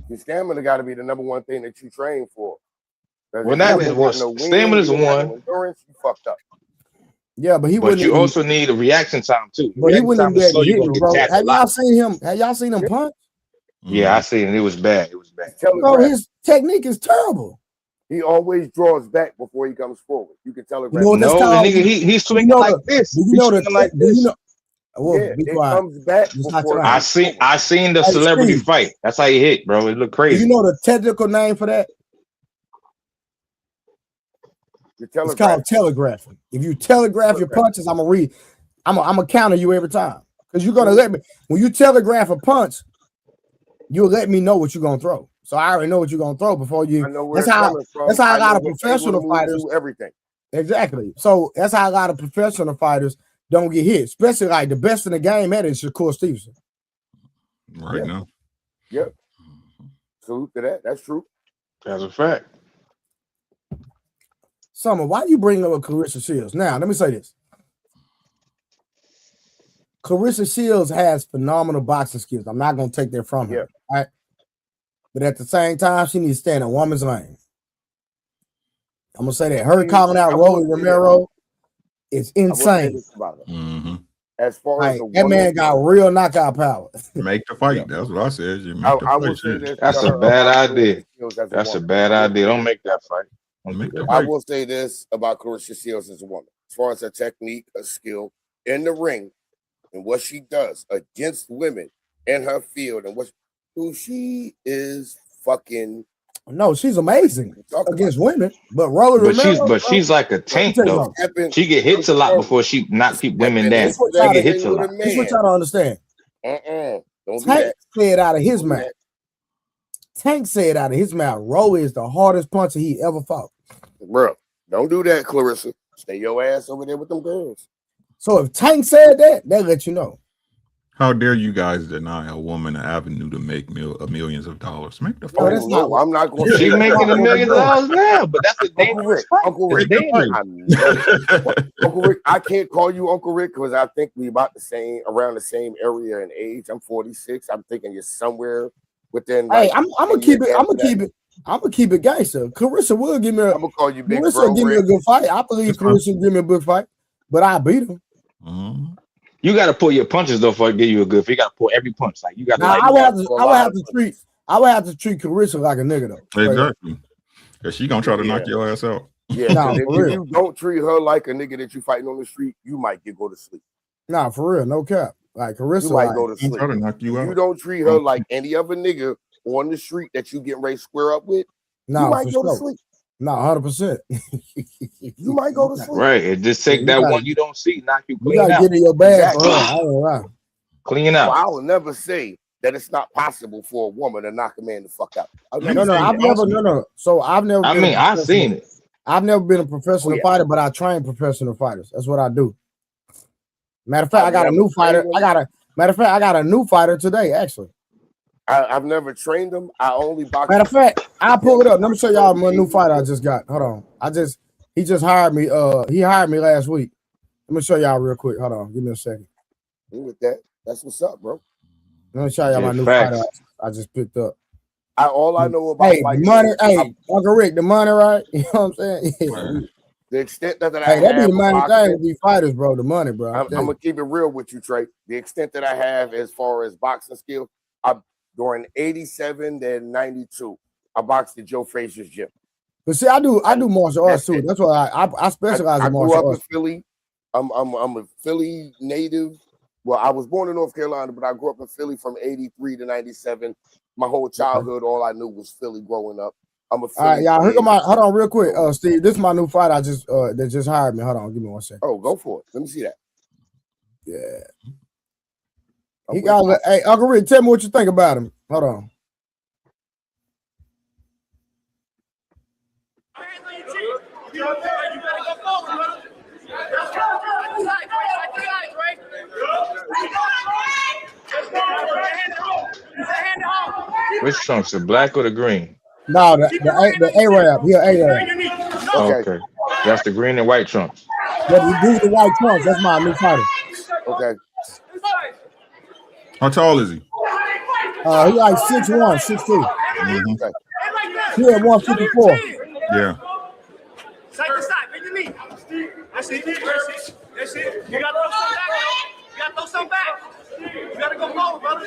Your stamina got to be the number one thing that you train for. Well, that is what stamina is one. Endurance, you fucked up. Yeah, but you also need a reaction time too. But he wouldn't be able to hit him, bro. Have y'all seen him punch? Yeah, I seen it. It was bad. Bro, his technique is terrible. He always draws back before he comes forward. You can tell it. You know what that's called? He's swinging like this. Do you know the well, yeah, be it quiet. comes back. I seen the celebrity fight. That's how he hit, bro. It looked crazy. Do you know the technical name for that? It's called telegraphing. If you telegraph your punches, I'm gonna counter you every time. Because you're gonna let me when you telegraph a punch, you'll let me know what you're gonna throw. So I already know what you're gonna throw before you. That's how a lot of professional fighters do everything. Exactly. So that's how a lot of professional fighters don't get hit, especially like the best in the game at it is Shakur Stevenson. Right now. Yep. Salute to that. That's true. That's a fact. Summer, why you bring up Clarissa Shields? Now, let me say this. Clarissa Shields has phenomenal boxing skills. I'm not going to take that from her. All right? But at the same time, she needs to stay in a woman's lane. I'm going to say that. Her calling out Rolly Romero is insane. As far as that man got real knockout power. Make the fight. That's what I said. I will say this. That's a bad idea. That's a bad idea. Don't make that fight. I will say this about Clarissa Shields as a woman. As far as her technique, her skill in the ring, and what she does against women in her field, and who she is fucking. No, she's amazing against women, but Rolly Romero, she's like a tank though. She get hits a lot before she knock women down. She get hits a lot. That's what y'all don't understand. Tank said out of his mouth. Tank said out of his mouth, Rolly is the hardest puncher he ever fought. Bro, don't do that, Clarissa. Stay your ass over there with them girls. So if Tank said that, they'll let you know. How dare you guys deny a woman an avenue to make millions of dollars? Make the fight. I'm not going to. She's making $1 million now, but that's a dangerous fight. Uncle Rick, Uncle Rick, I can't call you Uncle Rick because I think we about around the same area in age. I'm 46. I'm thinking you're somewhere within. Hey, I'm gonna keep it. I'm gonna keep it gangster. Carissa will give me I'm gonna call you Big Carissa Bro. Will give me a good fight. I believe Carissa will give me a good fight, but I beat him. You got to pull your punches though before I give you a good. If you got to pull every punch, like you got. I would have to treat Carissa like a nigga though. Exactly. Cause she gonna try to knock your ass out. Yeah. If you don't treat her like a nigga that you fighting on the street, you might go to sleep. Nah, for real, no cap. Like Carissa, you might go to sleep. Try to knock you out. You don't treat her like any other nigga on the street that you getting ready to square up with. Nah, you might go to sleep. Nah, 100%. You might go to sleep. Right. It just take that one you don't see, knock you clean out. You gotta get in your bag. Exactly. Clean out. So I will never say that it's not possible for a woman to knock a man the fuck out. So I've never. I've seen it. I've never been a professional fighter, but I train professional fighters. That's what I do. Matter of fact, I got a new fighter. I got a new fighter today, actually. I've never trained them. I only box. Matter of fact, I'll pull it up. Let me show y'all my new fighter I just got. Hold on. He just hired me. He hired me last week. Let me show y'all real quick. Hold on. Give me a second. With that, that's what's up, bro. Let me show y'all my new fighter I just picked up. All I know about money. Uncle Rick, the money, right? You know what I'm saying? Yeah. The extent that that be the money thing with these fighters, bro. The money, bro. I'm gonna keep it real with you, Trey. The extent that I have as far as boxing skill, during 87 and 92, I boxed at Joe Frazier's gym. But see, I do martial arts too. That's why I specialize in martial arts. I grew up in Philly. I'm a Philly native. Well, I was born in North Carolina, but I grew up in Philly from 83 to 97. My whole childhood, all I knew was Philly growing up. I'm a Philly. All right, y'all. Hold on, real quick, Steve. This is my new fighter. That just hired me. Hold on, give me 1 second. Oh, go for it. Let me see that. Yeah. He got. Hey, Uncle Rick, tell me what you think about him. Hold on. Which trunks, the black or the green? No, the Arab. He Arab. Okay. That's the green and white trunks. Yeah, these the white trunks. That's my new fighter. Okay. How tall is he? He like 6'1", 6'2". Mm-hmm. He at 154. Yeah. Side to side, bend your knee. That's it. That's it. You gotta throw some back, though. You gotta throw some back. You gotta go forward, brother.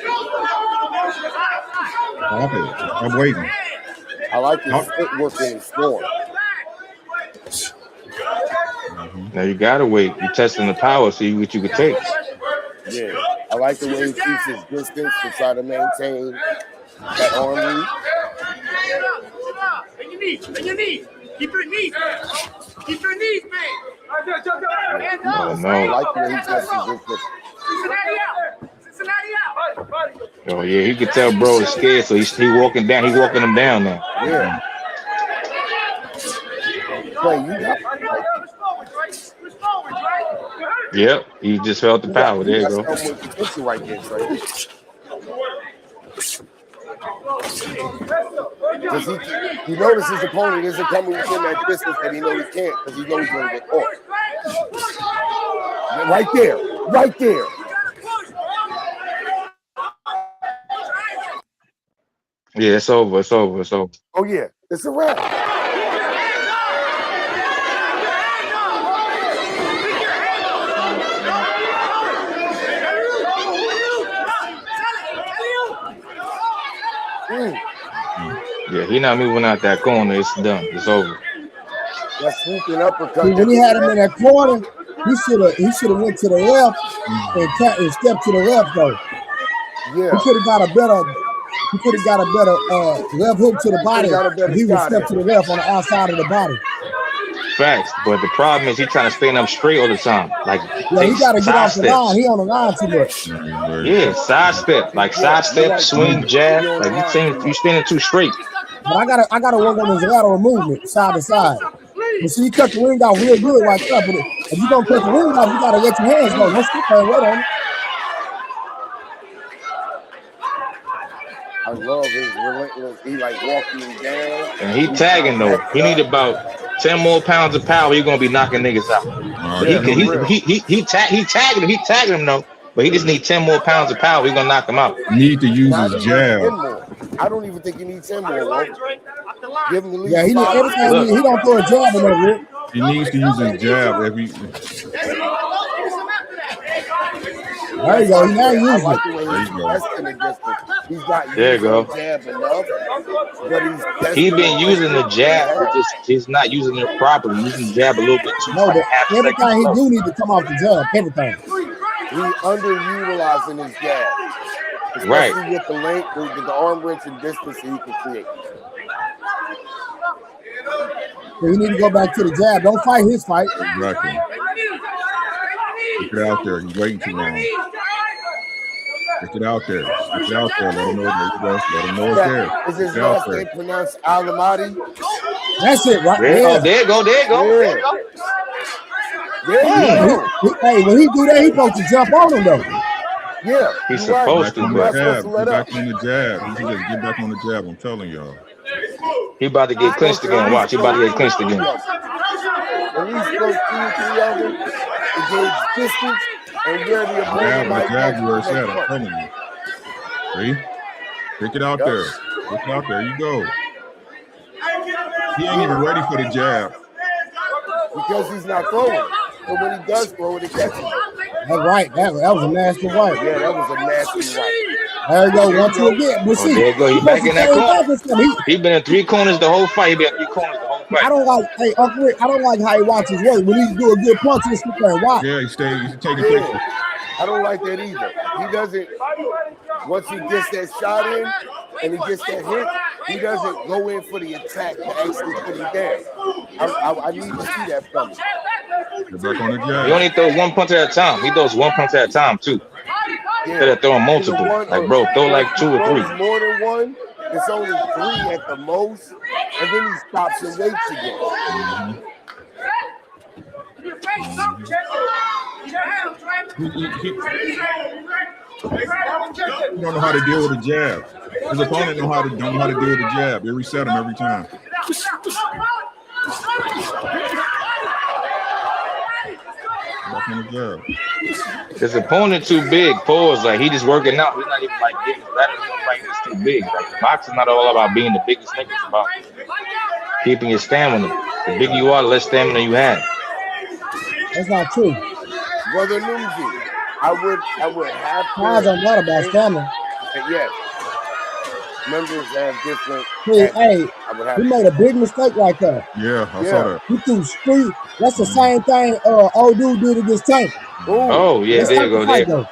I'm waiting. I like his footwork in his form. Now you gotta wait. You're testing the power, see what you can take. Yeah, I like the way he keeps his distance to try to maintain that arm reach. Bend your knees. Bend your knees. Keep your knees. Keep your knees, man. Oh, no. I like the way he tests his distance. Cincinnati out. Cincinnati out. Oh yeah, he could tell bro is scared, so he's walking down. He's walking him down now. Yeah. Play, you got. Yep, he just felt the power. There you go. Potential right there, Trey. He notices his opponent isn't coming within that distance that he knows he can't because he knows he's going to get caught. Right there. Right there. Yeah, it's over. It's over. It's over. Oh, yeah. It's a wrap. Yeah, he not moving out that corner. It's done. It's over. That swooping uppercut. When he had him in that corner, he should have went to the left and stepped to the left though. Yeah. He could have got a better left hook to the body. He would step to the left on the outside of the body. Facts, but the problem is he trying to stand up straight all the time. Like yeah, he got to get off the line. He on the line too much. Yeah, sidestep, like sidestep, swing, jab. Like you standing too straight. But I gotta work on his lateral movement, side to side. But see, you cut the ring out real good like that. But if you don't cut the ring out, you gotta let your hands go. Don't sit there and wait on it. I love his relentless. He like walking down. And he tagging though. He need about 10 more pounds of power. You're gonna be knocking niggas out. He tagging him though. But he just need 10 more pounds of power. We're gonna knock him out. Need to use his jab. I don't even think he needs 10 more. Give him the lead. Yeah, he needs everything. He don't throw a jab in there, Rick. He needs to use his jab every. There you go. He now using it. He's got there you go. Jab enough, but he's been using the jab, but he's not using it properly. He's using the jab a little bit too much. No, everything he do need to come off the jab. Everything. He's underutilizing his jab. Right. With the length, with the arm wrench and distance that he can create. So you need to go back to the jab. Don't fight his fight. Exactly. Get it out there. He's waiting too long. Get it out there. Get it out there. Let him know. Let him know it's there. Is his last name pronounced Alamati? That's it, right? Yeah. Oh, there you go. There you go. Yeah. There you go. Hey, when he do that, he supposed to jump on him though. Yeah, he's supposed to. Get back on the jab. He should just get back on the jab. I'm telling y'all. He about to get clinched again. Watch. He about to get clinched again. At least go 2 or 3 of them. Engage distance and where the opponent might jab where it's at. I'm telling you. See? Pick it out there. Pick it out there. You go. He ain't even ready for the jab. Because he's not throwing. But when he does throw it, it catches him. That's right. That was a nasty right. Yeah, that was a nasty right. There you go. 1-2 again. But see, there you go. He back in that corner. He been in 3 corners the whole fight. He been in 3 corners the whole fight. I don't like, hey, Uncle Rick, I don't like how he watches weight. When he do a good punch, he'll sit there and watch. Yeah, he's taking pictures. I don't like that either. He doesn't, once he gets that shot in and he gets that hit, he doesn't go in for the attack to actually put him down. I need to see that from him. Get back on the jab. He only throws 1 punch at a time. He throws 1 punch at a time, too. Instead of throwing multiple. Like, bro, throw like 2 or 3. More than 1. It's only 3 at the most. And then he stops and waits again. He don't know how to deal with a jab. His opponent don't know how to deal with a jab. They reset him every time. Back on the jab. His opponent too big. Pause. Like he just working out. He's not even like getting better than him right this too big. Like boxing not all about being the biggest nigga. It's about keeping your stamina. The bigger you are, the less stamina you have. That's not true. Brother Newsy, I would have Guys to are not about think stamina. that yes, members have different. Hey, I would have he to made a big mistake right there. Yeah, I saw that. He threw street. That's the same thing old dude did against Tank. Oh yeah, Let's there take you the go. fight There. though.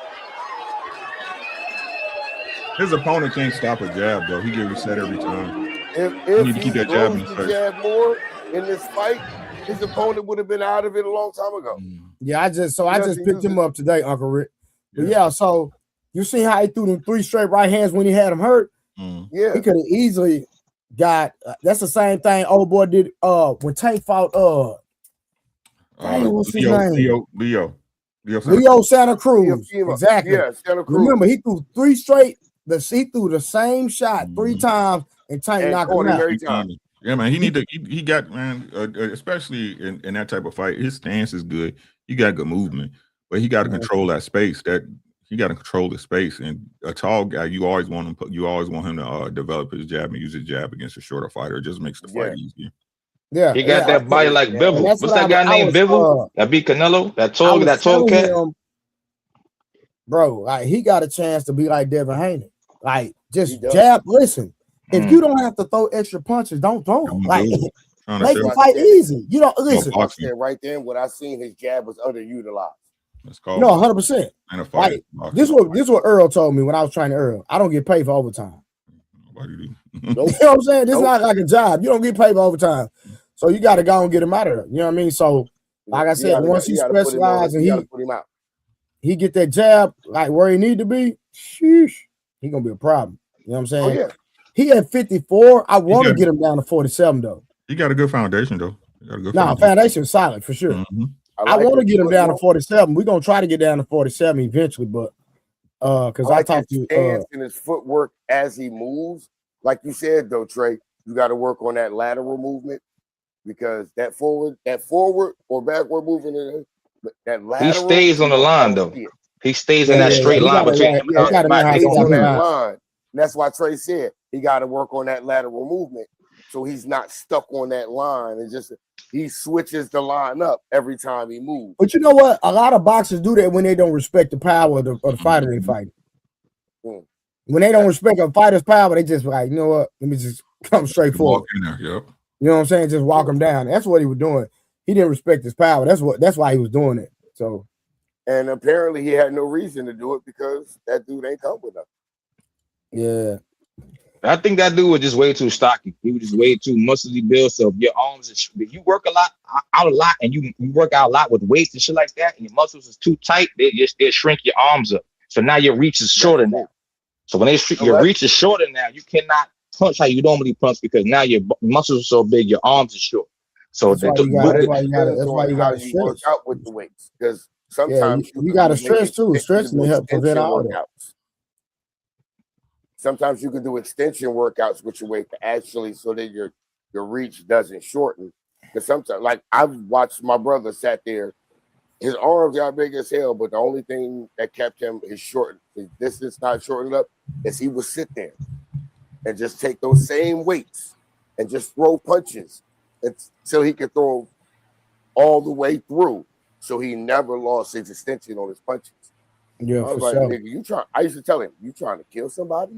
His opponent can't stop a jab though. He get reset every time. If You need to he keep that jab in throws his the face. jab more in this fight, his opponent would have been out of it a long time ago. Yeah, I just doesn't picked use him it. up today, Uncle Rick. But yeah, so you see how he threw them 3 straight right hands when he had him hurt? Yeah. He could have easily got that's the same thing old boy did when Tank fought what's his name? Leo Santa Cruz. Exactly. Yeah, Santa Cruz. Remember, he threw 3 straight. He threw the same shot 3 times, and Tank knocked him out. Every time. Yeah, man. He need to. He got man, especially in that type of fight. His stance is good. He got good movement, but he got to control that space. He got to control the space. And a tall guy, you always want him. You always want him to develop his jab and use his jab against a shorter fighter. It just makes the fight easier. Yeah, he got that body like Bivol. What's that guy named Bivol? That beat Canelo. That tall cat. Bro, like he got a chance to be like Devin Haney. Like just jab. Listen, if you don't have to throw extra punches, don't throw them. Like make the fight easy. You don't listen. Right then, what I seen, his jab was underutilized. That's called 100%. Like, this what Earl told me when I was training Earl. I don't get paid for overtime. Nobody do. You know what I'm saying? This is not like a job. You don't get paid for overtime. So you got to go and get him out of there. You know what I mean? So, like I said, once he specializes and he get that jab like where he need to be, sheesh, he gonna be a problem. You know what I'm saying? Oh, yeah. He at 54. I want to get him down to 47 though. He got a good foundation though. Foundation solid for sure. I want to get him down to 47. We're gonna try to get down to 47 eventually, but because I talked to stance and his footwork as he moves, like you said though, Trey, you got to work on that lateral movement because that forward or backward movement, that lateral. He stays on the line though. He stays in that straight line between him and on that line. And that's why Trey said he got to work on that lateral movement so he's not stuck on that line and just he switches the line up every time he moves. But you know what? A lot of boxers do that when they don't respect the power of the fighter they fight. When they don't respect a fighter's power, they just like, you know what? Let me just come straight forward. You know what I'm saying? Just walk him down. That's what he was doing. He didn't respect his power. That's why he was doing it. So, and apparently he had no reason to do it because that dude ain't come with him. Yeah. I think that dude was just way too stocky. He was just way too muscly built. So if your arms, if you work out a lot, and you work out a lot with weights and shit like that, and your muscles is too tight, they shrink your arms up. So now your reach is shorter now. So when your reach is shorter now, you cannot punch how you normally punch because now your muscles are so big, your arms are short. So that's why you got to work out with the weights because sometimes you got to stretch too. Stretching to help prevent all that. Sometimes you can do extension workouts with your weight to actually so that your reach doesn't shorten. Because sometimes, like I've watched my brother sat there, his arms got big as hell, but the only thing that kept him his distance not shortened up is he would sit there and just take those same weights and just throw punches until he could throw all the way through. So he never lost his extension on his punches. Yeah, I was like, nigga, I used to tell him, you trying to kill somebody?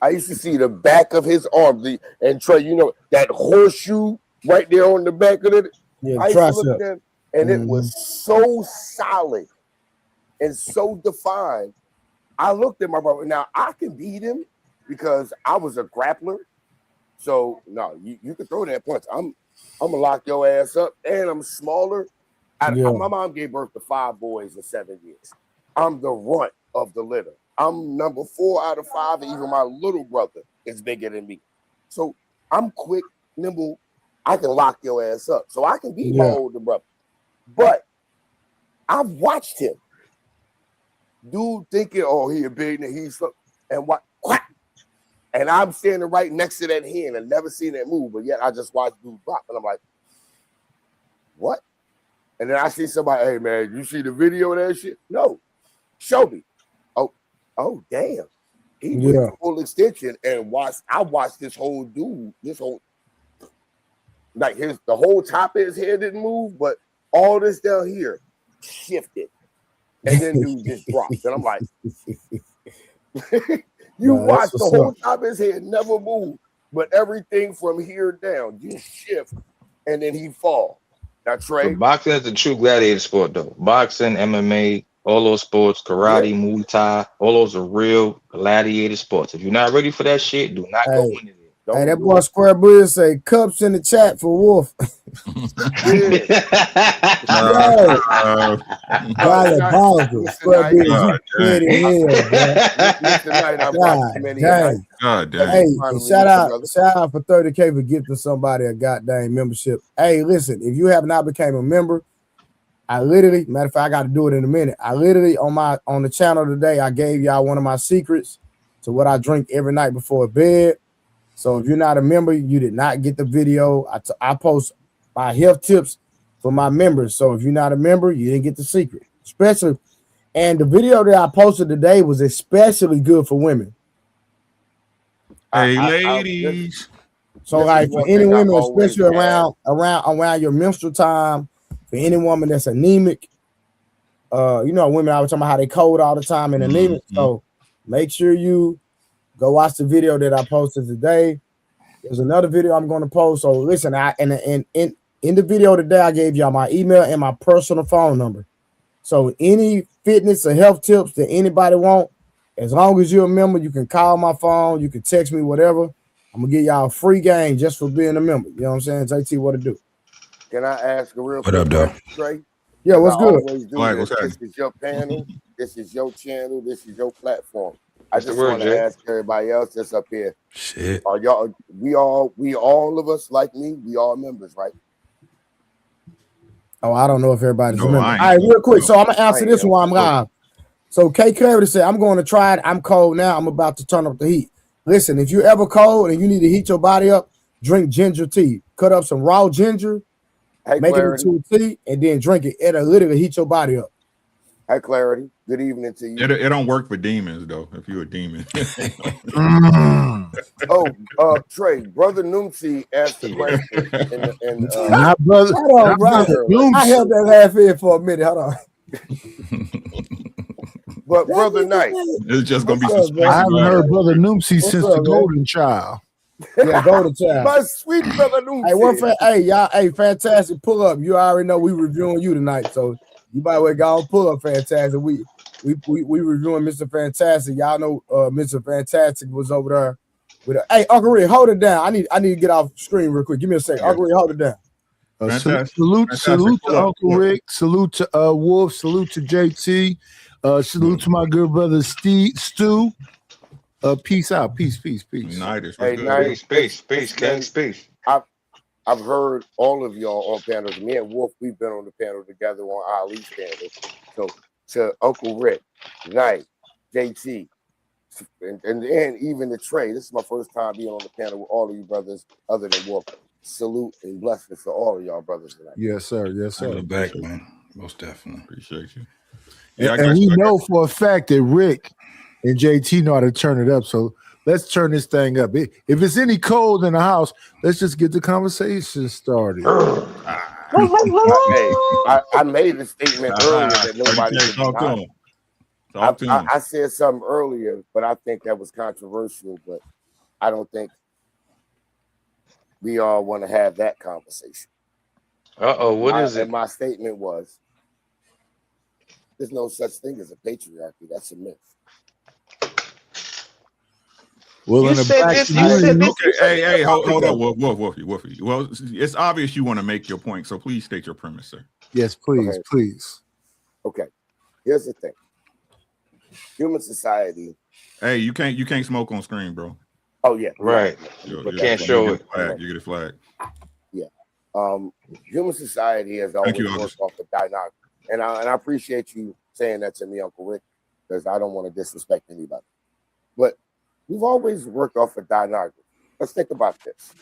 I used to see the back of his arm, and Trey, you know, that horseshoe right there on the back of it. Yeah, I used to look at them, and it was so solid and so defined. I looked at my brother. Now, I can beat him because I was a grappler. So, no, you can throw that punch. I'm going to lock your ass up, and I'm smaller. My mom gave birth to 5 boys in 7 years. I'm the runt of the litter. I'm number 4 out of 5, and even my little brother is bigger than me. So I'm quick, nimble. I can lock your ass up. So I can beat my older brother. But I've watched him. Dude thinking, oh, he a big nigga, he's and what? Quack. And I'm standing right next to that hand and never seen that move, but yet I just watched dude drop, and I'm like, what? And then I see somebody, hey man, you see the video of that shit? No, show me. Oh, damn. He was Yeah. full extension and I watched this whole like the whole top of his head didn't move, but all this down here shifted. And then dude just dropped. And I'm like, you Nah, that's watch the what's whole up. top of his head never move, but everything from here down just shift, and then he fall. Now Trey, But boxing is the true gladiator sport, though. Boxing, MMA, all those sports, karate, Muay Thai, all those are real gladiator sports. If you're not ready for that shit, do not go Hey, into it. don't hey, that do boy it. Square Bridge say cups in the chat for Wolf. Yeah. Yo, diabolical. Listen, Square Knight. Bridge, you God dead in hell, bro. Listen, Knight, I've God watched too many. dang. God damn. Hey, Finally, and shout out brother. for 30K for gifting somebody a goddamn membership. Hey, listen, if you have not became a member, I literally, matter of fact, I got to do it in a minute. I literally on the channel today, I gave y'all one of my secrets to what I drink every night before bed. So if you're not a member, you did not get the video. I post my health tips for my members. So if you're not a member, you didn't get the secret. Especially, and the video that I posted today was especially good for women. Hey, ladies. So This like is for one any thing I've women, always especially had. around your menstrual time, for any woman that's anemic, you know, women I was talking about how they cold all the time and anemic. Mhm. So make sure you go watch the video that I posted today. There's another video I'm going to post. So listen, in the video today, I gave y'all my email and my personal phone number. So any fitness or health tips that anybody want, as long as you're a member, you can call my phone, you can text me, whatever. I'm gonna give y'all a free game just for being a member. You know what I'm saying? JT, what to do? Can I ask a real What quick up, though? question, Trey? Yeah, what's I good? always do Like, this. what's This is your panel. This is your channel. This is your platform. I What's the just word, want to Jay? ask everybody else that's up here. Shit. Are y'all? We all of us like me. We all members, right? Oh, I don't know if everybody's No, a member. I All ain't. right, real quick. So I'm gonna I answer ain't this one know. while I'm live. So K Clarity said, I'm going to try it. I'm cold now. I'm about to turn up the heat. Listen, if you're ever cold and you need to heat your body up, drink ginger tea. Cut up some raw ginger, Hey, make Clarity. it into a tea, and then drink it. It'll literally heat your body up. Hey, Clarity. Good evening to you. It don't work for demons though. If you're a demon. Oh, Trey, brother Numsi asked a question Not brother. Hold on, Not bro. brother I held that laugh in for a minute. Hold on. but brother Knight. It's just gonna be What's some up, bro? I spicy haven't water. heard brother Noomsy What's since up, the man? Golden Child. Yeah, go to town. My sweet brother Numsi. Hey, hey, y'all, hey, fantastic pull up. You already know we reviewing you tonight, so you might well go and pull up fantastic. We reviewing Mr. Fantastic. Y'all know Mr. Fantastic was over there with hey, Uncle Rick, hold it down. I need to get off screen real quick. Give me a second. Yeah. Uncle Rick, hold it down. Fantastic. Salute Fantastic. Pull to up, Uncle pull up. Rick. Salute to Wolf. Salute to JT. Salute to my good brother Stu. Peace out. Peace. United. Hey, What's Knight. good? Space, King, space. I've heard all of y'all on panels. Me and Wolf, we've been on the panel together on Ali's panel. So to Uncle Rick, Knight, JT, and even the Trey. This is my first time being on the panel with all of you brothers, other than Wolf. Salute and blessings to all of y'all brothers tonight. Yes, sir. Yes, I sir. go back, man. Most definitely. Appreciate you. And we know for a fact that Rick and JT know how to turn it up. So let's turn this thing up. If it's any cold in the house, let's just get the conversation started. I made a statement earlier that nobody could talk to deny. him. Talk to him. I said something earlier, but I think that was controversial. But I don't think we all want to have that conversation. What is it? And my statement was, there's no such thing as a patriarchy. That's a myth. Well, You in the said black this. You community, said this. Okay, hey, hold on, Wolfie. Well, it's obvious you want to make your point, so please state your premise, sir. yes, please, Okay. please. Okay, here's the thing. Human society. Hey, you can't smoke on screen, bro. Oh yeah, Right. You can't show it. You get a flag. Human society has always worked off the dynamic, and I appreciate you saying that to me, Uncle Rick, because I don't want to disrespect anybody. But we've always worked off a dynamic. Let's think about this.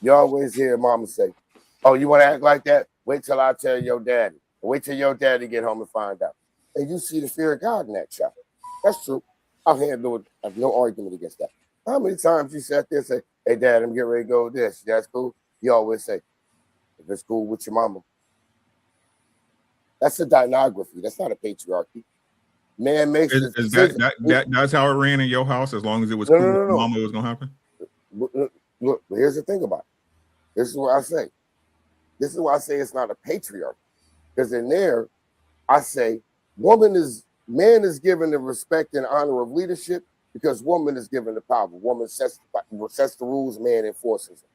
You always hear Mama say, "Oh, you want to act like that? Wait till I tell your daddy. Wait till your daddy get home and find out." And you see the fear of God in that child. That's true. I have no argument against that. How many times you sat there and say, "Hey, Dad, I'm getting ready to go this. That's cool." You always say, "If it's cool with your mama." That's a dynography. That's not a patriarchy. Man makes Is the that, decision. that's how it ran in your house? As long as it was No, cool, no, no, with no. mama, it was gonna happen. Look, here's the thing about it. This is what I say. This is why I say it's not a patriarchy. Because in there, I say man is given the respect and honor of leadership because woman is given the power. Woman sets the rules, man enforces them.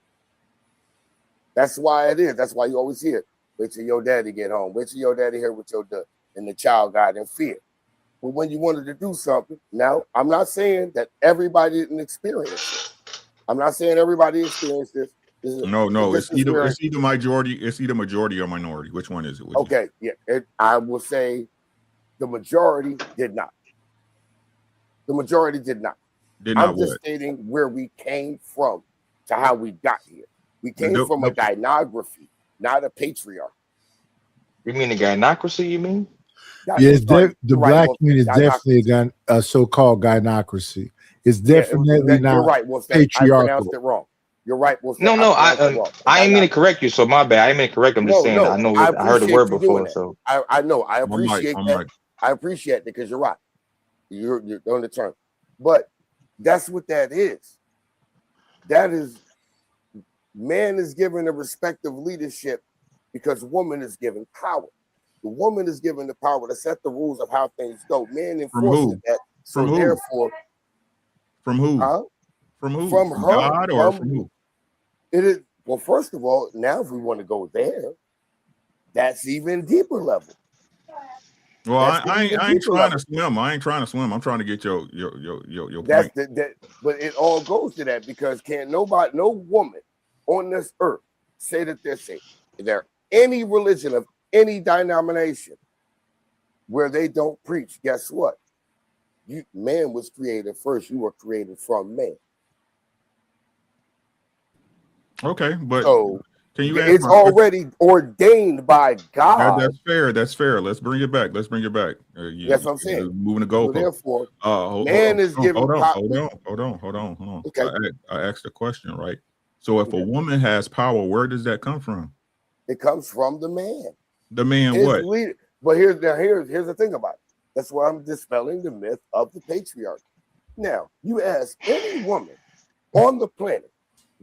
That's why it is. That's why you always hear, wait till your daddy get home. Wait till your daddy hear what you're doing. And the child got in fear. But when you wanted to do something, now I'm not saying that everybody didn't experience it. I'm not saying everybody experienced this. No. It's either majority or minority. Which one is it? Okay, yeah. I will say the majority did not. The majority did not. I'm just stating where we came from to how we got here. We came from a dynography, not a patriarchy. You mean a gynocracy, you mean? Yes, the black community is definitely a so-called gynocracy. It's definitely not you're right, Wolfgang. patriarchal. I pronounced it wrong. You're right, Wolfgang. No, I ain't mean to correct you, so my bad. I ain't mean to correct. I'm just saying I know I heard the word before, so I know. I appreciate that. I appreciate it because you're right. You're on the term. But that's what that is. That is man is given a respective leadership because woman is given power. The woman is given the power to set the rules of how things go. Man enforces that. So therefore, from who? Huh? From who? From her. God or from who? It is well. First of all, now if we want to go there, that's even deeper level. Well, I ain't trying to swim. I ain't trying to swim. I'm trying to get your that's point. But it all goes to that because can't no woman on this earth say that they're safe. Is there any religion of any denomination where they don't preach? Guess what? Man was created first. You were created from man. Okay, but so can you? It's already ordained by God. That's fair. That's fair. Let's bring it back. That's what I'm saying. Moving the goalpost. So therefore, man is given. Hold on. Okay. I asked a question, right? So if a woman has power, where does that come from? It comes from the man. The man what? But here's the thing about it. That's why I'm dispelling the myth of the patriarchy. Now, you ask any woman on the planet,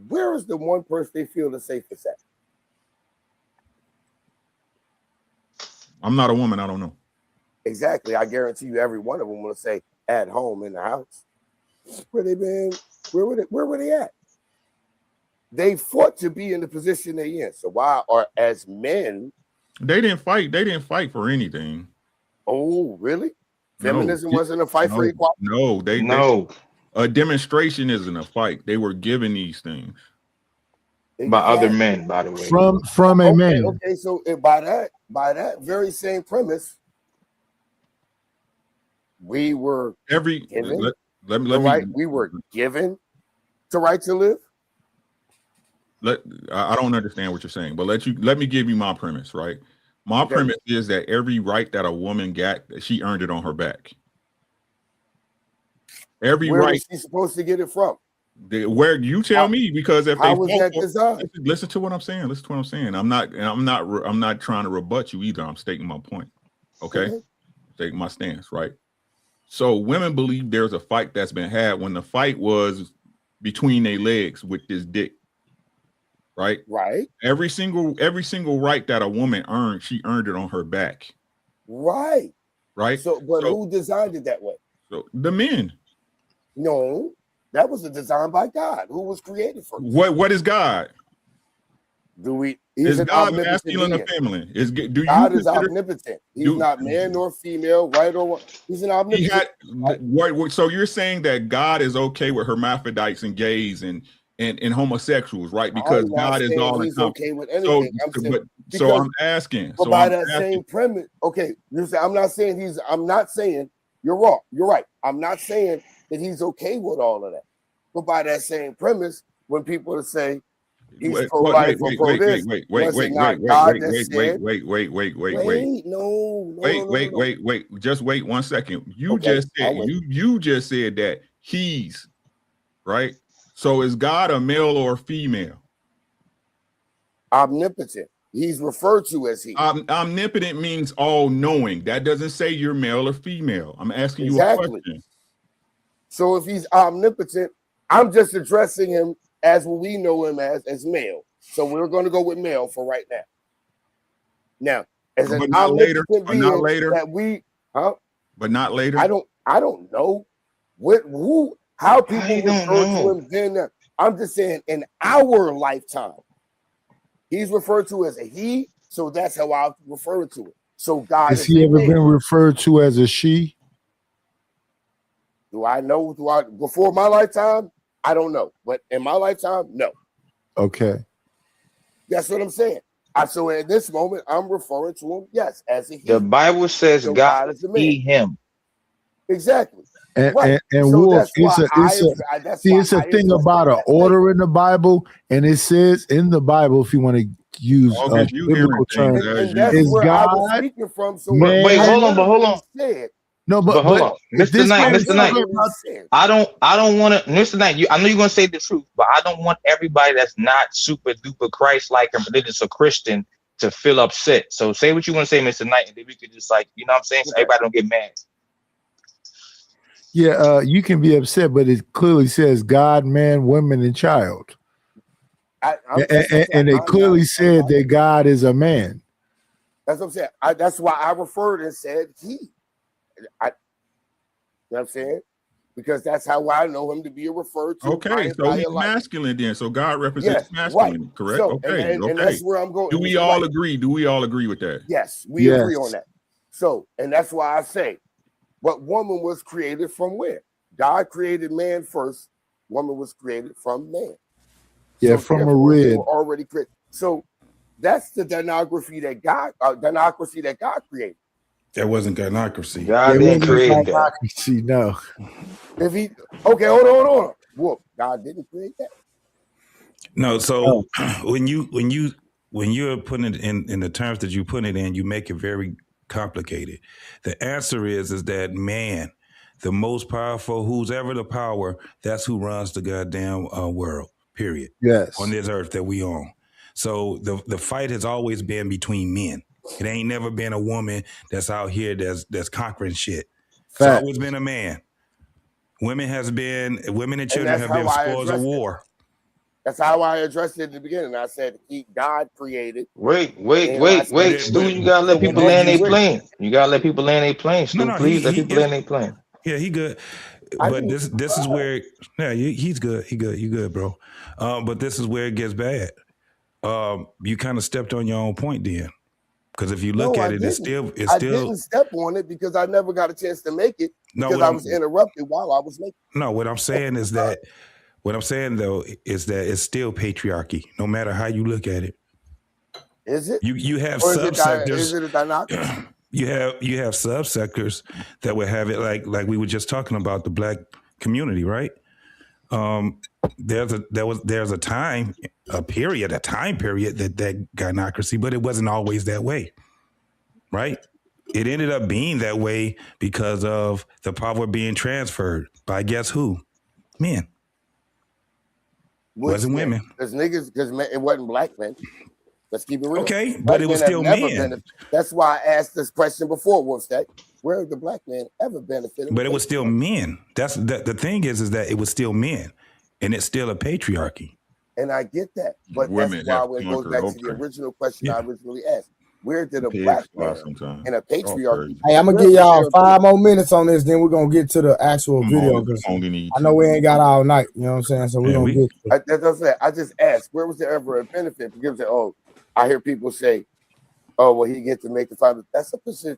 where is the one person they feel the safest at? I'm not a woman. I don't know. Exactly. I guarantee you every one of them will say at home in the house. Where they been? Where were they at? They fought to be in the position they in. So why are as men? They didn't fight. They didn't fight for anything. Oh, really? Feminism wasn't a fight for equality? No. A demonstration isn't a fight. They were given these things by other men, by the way. From a man. Okay, so by that very same premise, we were given we were given the right to live. I don't understand what you're saying, but let me give you my premise, right? My premise is that every right that a woman got, she earned it on her back. Where was she supposed to get it from? Where you tell me, because if how was that designed? Listen to what I'm saying. Listen to what I'm saying. I'm not trying to rebut you either. I'm stating my point. Okay, taking my stance, right? So women believe there's a fight that's been had when the fight was between their legs with this dick. Right. Every single right that a woman earned, she earned it on her back. Right. So, who designed it that way? So the men. No, that was a design by God. Who was created first? What is God? Is God masculine or feminine? God is omnipotent. He's not man nor female, right or wrong. He's an omnipotent. So you're saying that God is okay with hermaphrodites and gays and homosexuals, right? Because God is all he's okay with anything. So I'm asking. But by that same premise, okay, I'm not saying you're wrong. You're right. I'm not saying that he's okay with all of that. But by that same premise, when people say, He's Wait, pro-life or wait, pro-this. Was it not God that said? wait. Just wait 1 second. You Okay, just said I'll wait. you just said that he's right. So is God a male or a female? Omnipotent. He's referred to as he. Omnipotent means all knowing. That doesn't say you're male or female. I'm asking you a Exactly. question. So if he's omnipotent, I'm just addressing him as we know him as male. So we're going to go with male for right now. Now, as an But not later. omnipotent But not being later. that we, huh? But not later. I don't know how people I don't refer to know. him then. I'm just saying in our lifetime, he's referred to as a he, so that's how I refer to it. So God Has is he a ever man. been referred to as a she? Do I know? Before my lifetime? I don't know. But in my lifetime, no. Okay. That's what I'm saying. So at this moment, I'm referring to him, yes, as a he. The Bible says So God is a he man. him. Exactly. And, Right. and So Wolf, that's why it's a thing about an order in the Bible, and it says in the Bible, if you want to use August, you biblical hearing terms, things And that's is where I was God speaking from. So man? Wait, I hold on, heard but hold what on. he said. No, But hold on, if Mr. this Knight, I man Mr. is Knight. talking about, said. I don't want to, Mr. Knight. I know you're gonna say the truth, but I don't want everybody that's not super duper Christ-like and religious or Christian to feel upset. So say what you want to say, Mr. Knight, and then we could just like, you know what I'm saying? So Okay. everybody don't get mad. yeah, you can be upset, but it clearly says God, man, woman, and child, and it clearly said that God is a man. That's what I'm saying. That's why I referred and said he. You know what I'm saying? Because that's how I know him to be referred to. Okay, so he's masculine then. So God represents masculine, right. correct? So, okay, and okay. that's where I'm going. Do we all agree? Do we all agree with that? Yes, we agree on that. So, and that's why I say, but woman was created from where? God created man first. Woman was created from man. Yeah, so from a rib. Already created. So that's the gynocracy that God created. That wasn't gynocracy. God didn't create that. No. If he hold on. Whoop, God didn't create that. No, so when you're putting it in the terms that you put it in, you make it very complicated. The answer is that man, the most powerful, who's ever the power, that's who runs the goddamn world. Period. Yes. On this earth that we own. So the fight has always been between men. It ain't never been a woman that's out here that's conquering shit. It's always been a man. Women and children have been spoils of war. That's how I addressed it in the beginning. I said God created. Wait. Stu, you gotta let people land their plane. You gotta let people land their plane. Stu, please let people land their plane. Yeah, he good. But this is where he's good. You good, bro. But this is where it gets bad. You kind of stepped on your own point then. Because if you look at it, I didn't step on it because I never got a chance to make it because I was interrupted while I was making it. No, what I'm saying is that is that it's still patriarchy, no matter how you look at it. Is it? You have subsectors. Is it a dynocracy? You have subsectors that would have it like we were just talking about the black community, right? There's a time period that gynocracy, but it wasn't always that way, right? It ended up being that way because of the power being transferred by guess who? Men. Wasn't women. Because it wasn't black men. Let's keep it real. Okay, but it was still men. That's why I asked this question before, Wolfstack. Where have the black men ever benefited? But it was still men. That's the thing is that it was still men, and it's still a patriarchy. And I get that, but that's why it goes back to the original question I originally asked. Where did a black man and a patriarchy? Hey, I'm gonna give y'all 5 more minutes on this, then we're gonna get to the actual video because I know we ain't got all night. You know what I'm saying? So we're gonna get. That's what I'm saying. I just asked, where was there ever a benefit? Because I hear people say, "Oh, well, he gets to make the final." That's a position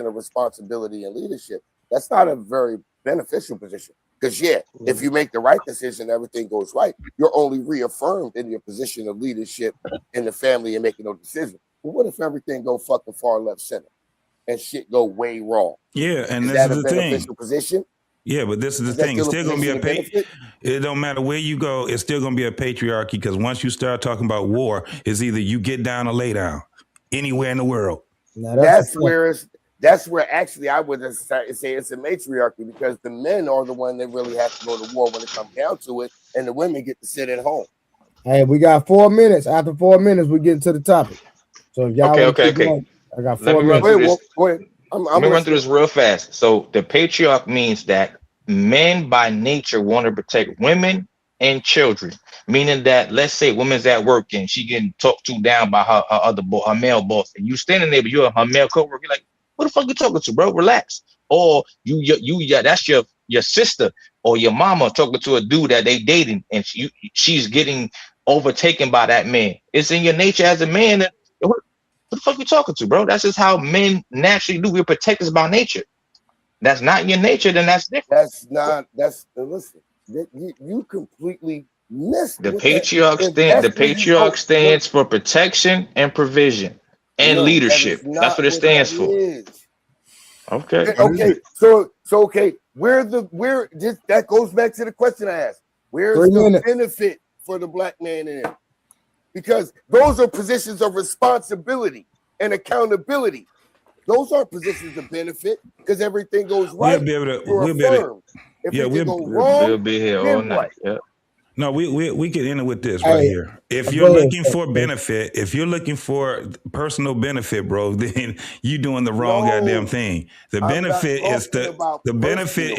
of responsibility and leadership. That's not a very beneficial position. Because if you make the right decision, everything goes right. You're only reaffirmed in your position of leadership in the family and making those decisions. But what if everything go fucking far left center and shit go way wrong? Yeah, and is that's that a the beneficial thing. Position? Yeah, but this is the Is that thing. It's still a still going to be position a of benefit? It don't matter where you go. It's still going to be a patriarchy because once you start talking about war, it's either you get down or lay down anywhere in the world. Now, That's where actually I would say it's a matriarchy, because the men are the one that really have to go to war when it comes down to it, and the women get to sit at home. Hey, we got 4 minutes. After 4 minutes, we get into the topic. So if y'all Okay, wanna okay, keep okay. going, I got Let 4 me run minutes. through this. Go ahead. Let me run through this real fast. So the patriarch means that men by nature want to protect women and children, meaning that, let's say woman's at work and she getting talked to down by her male boss, and you standing there, but you're her male coworker. You're like, what the fuck you talking to, bro? Relax. Or that's your sister or your mama talking to a dude that they dating, and she's getting overtaken by that man. It's in your nature as a man that, what the fuck you talking to, bro? That's just how men naturally do. We're protectors by nature. That's not your nature, then that's different. Listen, you completely missed The patriarch stands for protection and provision and leadership. That's what it stands for. Okay. Okay. So that goes back to the question I asked. Where's the benefit for the black man in it? Because those are positions of responsibility and accountability. Those aren't positions of benefit, because everything goes right. We'll be able to be here all night. Yeah. No, we can end it with this right here. If you're looking for benefit, if you're looking for personal benefit, bro, then you doing the wrong goddamn thing. The benefit is the benefit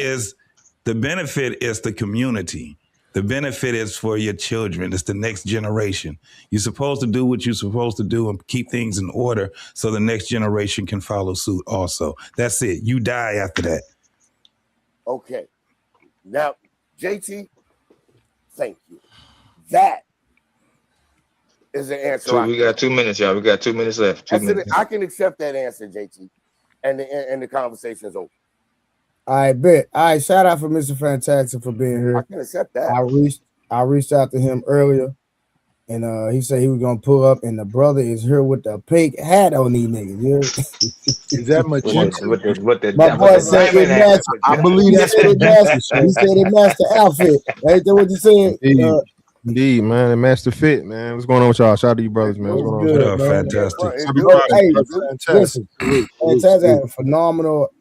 is the community. The benefit is for your children. It's the next generation. You're supposed to do what you're supposed to do and keep things in order so the next generation can follow suit also. That's it. You die after that. Okay. Now, JT, thank you. That is the answer. We got 2 minutes, y'all. We got 2 minutes left. 2 minutes. I can accept that answer, JT, and the conversation is over. I bet. All right, shout out for Mr. Fantastic for being here. I can accept that. I reached out to him earlier, and he said he was gonna pull up, and the brother is here with the pink hat on these niggas. You know? Is that much? My boy said it matched. I believe that's what it matched. He said it matched the outfit. Ain't that what you said? Indeed, man. It matched the fit, man. What's going on with y'all? Shout out to you brothers, man. What's going on? What up, Fantastic? Listen, Fantastic had a phenomenal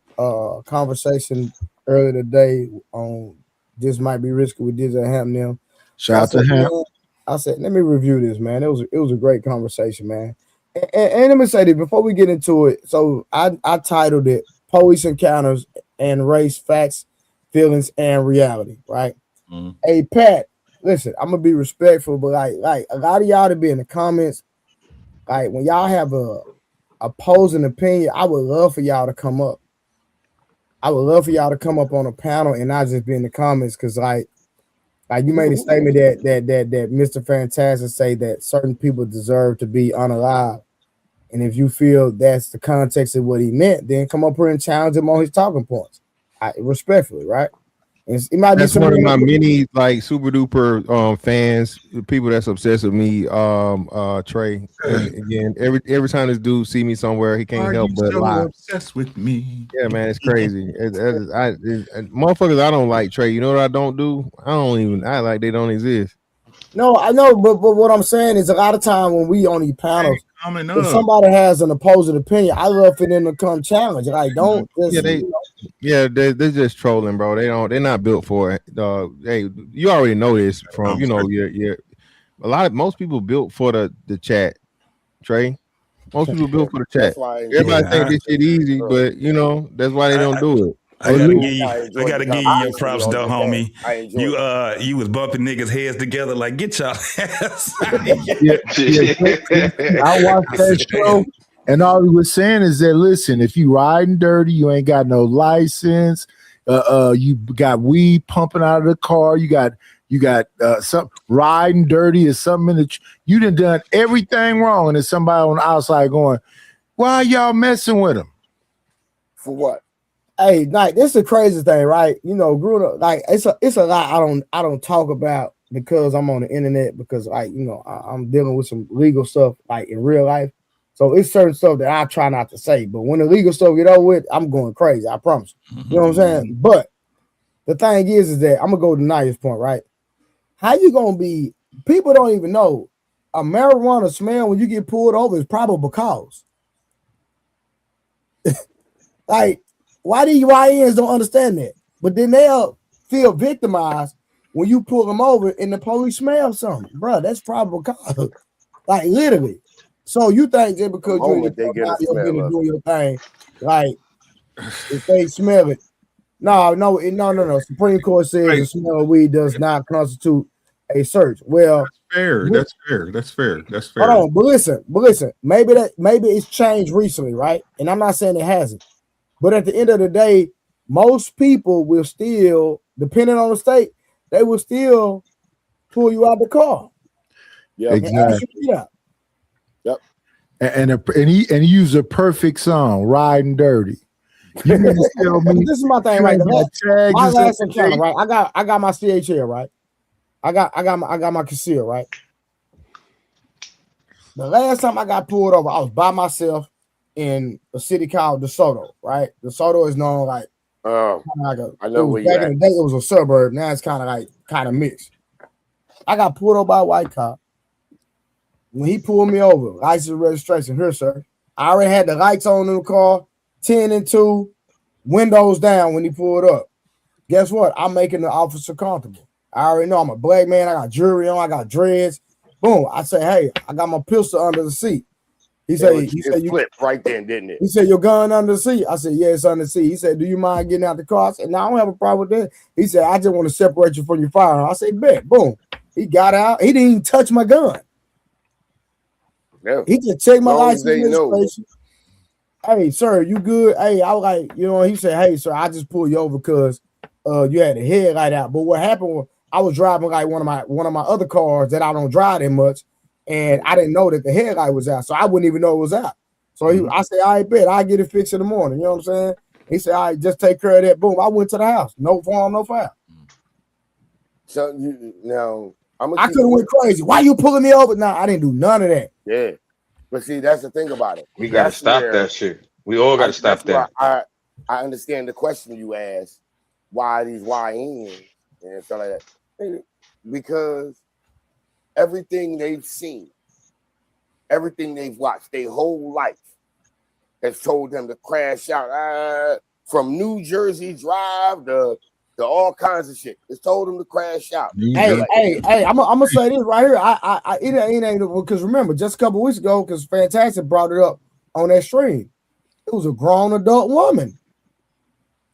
conversation earlier today on This Might Be Risky with Dizzy Ham. Shout out to him. I said, let me review this, man. It was a great conversation, man. And let me say this before we get into it. So I titled it Police Encounters and Race, Facts, Feelings, and Reality, right? Mm-hmm. Hey, Pat, listen, I'm gonna be respectful, but like a lot of y'all to be in the comments, like when y'all have a opposing opinion, I would love for y'all to come up. I would love for y'all to come up on a panel and not just be in the comments, because like you made a statement that Mr. Fantastic say that certain people deserve to be unalive. And if you feel that's the context of what he meant, then come up here and challenge him on his talking points. Respectfully, right? It might that's be one of my many like super duper fans, people that's obsessed with me, Trey. And again, every time this dude see me somewhere, he can't help but lie. Obsessed with me. Yeah, man, it's crazy. Motherfuckers, I don't like, Trey. You know what I don't do? I don't even act like they don't exist. No, I know, but what I'm saying is a lot of time when we on these panels, if somebody has an opposing opinion, I love for them to come challenge. Like, don't just, they're just trolling, bro. They're not built for it. Hey, you already know this from most people built for the chat, Trey. Most people built for the chat. Everybody think this shit easy, but that's why they don't do it. I gotta give you your props, though, homie. You was bumping niggas' heads together like, get y'all ass. I watched that show, and all he was saying is that, listen, if you riding dirty, you ain't got no license, you got weed pumping out of the car, you got something riding dirty or something you done everything wrong, and there's somebody on the outside going, why y'all messing with him? For what? Hey, like, this is the craziest thing, right? Growing up, like it's a lot I don't talk about because I'm on the internet, because I'm dealing with some legal stuff like in real life. So it's certain stuff that I try not to say. But when the legal stuff get over with, I'm going crazy. I promise. You know what I'm saying? But the thing is that I'm gonna go to Nia's point, right? How you gonna be? People don't even know a marijuana smell when you get pulled over is probable cause. Like, why these YNs don't understand that? But then they'll feel victimized when you pull them over and the police smell something, bro. That's probable cause, like literally. So you think just because you're doing your thing, like if they smell it, no. Supreme Court says the smell of weed does not constitute a search. Well, That's fair. Hold on, but listen. Maybe it's changed recently, right? And I'm not saying it hasn't, but at the end of the day, most people will still, depending on the state, they will still pull you out the car. Yeah, exactly. Yep. And he used a perfect song, "Riding Dirty." You mean to tell me this is my thing, right? My last encounter, right? I got my CHL, right? I got my conceal, right? The last time I got pulled over, I was by myself in a city called DeSoto, right? DeSoto is known like, I know where back in the day, it was a suburb. Now it's kind of mixed. I got pulled over by a white cop. When he pulled me over, license and registration, here, sir. I already had the lights on in the car, 10 and 2, windows down when he pulled up. Guess what? I'm making the officer comfortable. I already know I'm a black man. I got jewelry on. I got dreads. Boom. I say, hey, I got my pistol under the seat. He said you flipped right then, didn't it? He said, your gun under the seat. I said, yeah, it's under the seat. He said, do you mind getting out the car? I said, no, I don't have a problem with that. He said, I just want to separate you from your firearm. I said, bet. Boom. He got out. He didn't even touch my gun. Yeah. He just checked my license. Hey, sir, you good? Hey, I was like, he said, hey, sir, I just pulled you over because you had the headlight out. But what happened was I was driving like one of my other cars that I don't drive that much, and I didn't know that the headlight was out, so I wouldn't even know it was out. So I said, I bet I'll get it fixed in the morning. You know what I'm saying? He said, all right, just take care of that. Boom. I went to the house. No farm, no foul. So I could have went crazy. Why you pulling me over? Nah, I didn't do none of that. Yeah. But see, that's the thing about it. We gotta stop that shit. We all gotta stop that. I understand the question you asked. Why these YNs and stuff like that? Because everything they've seen, everything they've watched, their whole life has told them to crash out. From New Jersey Drive to all kinds of shit. It's told them to crash out. Hey, I'm gonna say this right here. It ain't because remember, just a couple weeks ago, because Fantastic brought it up on that stream. It was a grown adult woman.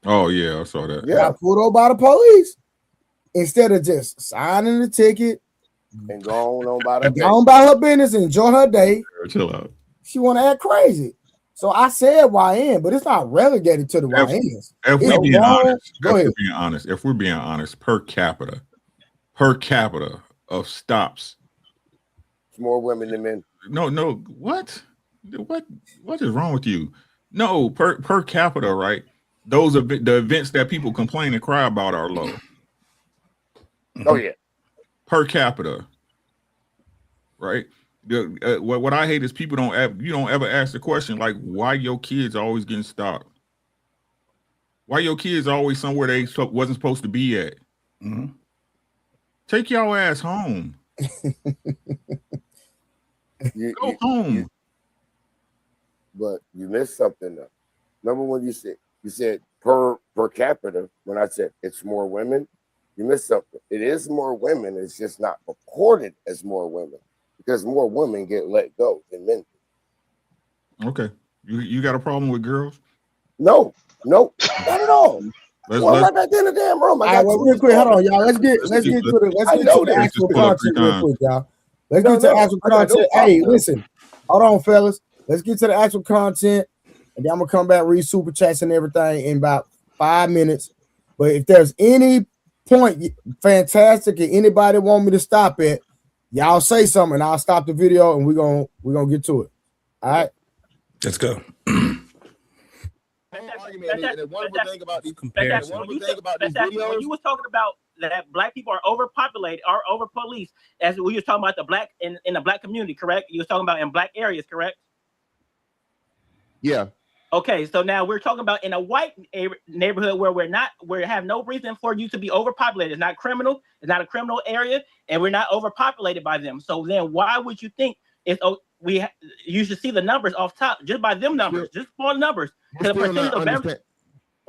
Oh yeah, I saw that. Yeah, got pulled over by the police instead of just signing the ticket and going on about her business and enjoy her day. Chill out. She want to act crazy. So I said YN, but it's not relegated to the YNs. If we're being honest, per capita of stops, it's more women than men. No, what is wrong with you? No, per capita, right? Those are the events that people complain and cry about are low. Oh yeah, per capita, right? What I hate is people don't ever ask the question like, why your kids always getting stopped? Why your kids always somewhere they wasn't supposed to be at? Mm-hmm. Take your ass home. Go home. But you missed something though. Remember when you said per capita, when I said it's more women, you missed something. It is more women, it's just not reported as more women because more women get let go than men. Okay. You got a problem with girls? No, not at all. Right back in the damn room. Real quick, hold on, y'all. Let's get to the actual content real quick, y'all. Let's get to the actual content. Hey, listen, hold on, fellas. Let's get to the actual content, and then I'm gonna come back, read super chats and everything in about 5 minutes. But if there's any point, Fantastic, and anybody want me to stop it, y'all say something, and I'll stop the video, and we're gonna get to it. All right, let's go. One thing about these comparisons. When you was talking about that black people are overpopulated, are over policed, as we was talking about the black in the black community, correct? You was talking about in black areas, correct? Yeah. Okay, so now we're talking about in a white neighborhood where we have no reason for you to be overpopulated. It's not criminal. It's not a criminal area, and we're not overpopulated by them. So then, why would you think you should see the numbers off top just by them numbers, just small numbers? Still not understand.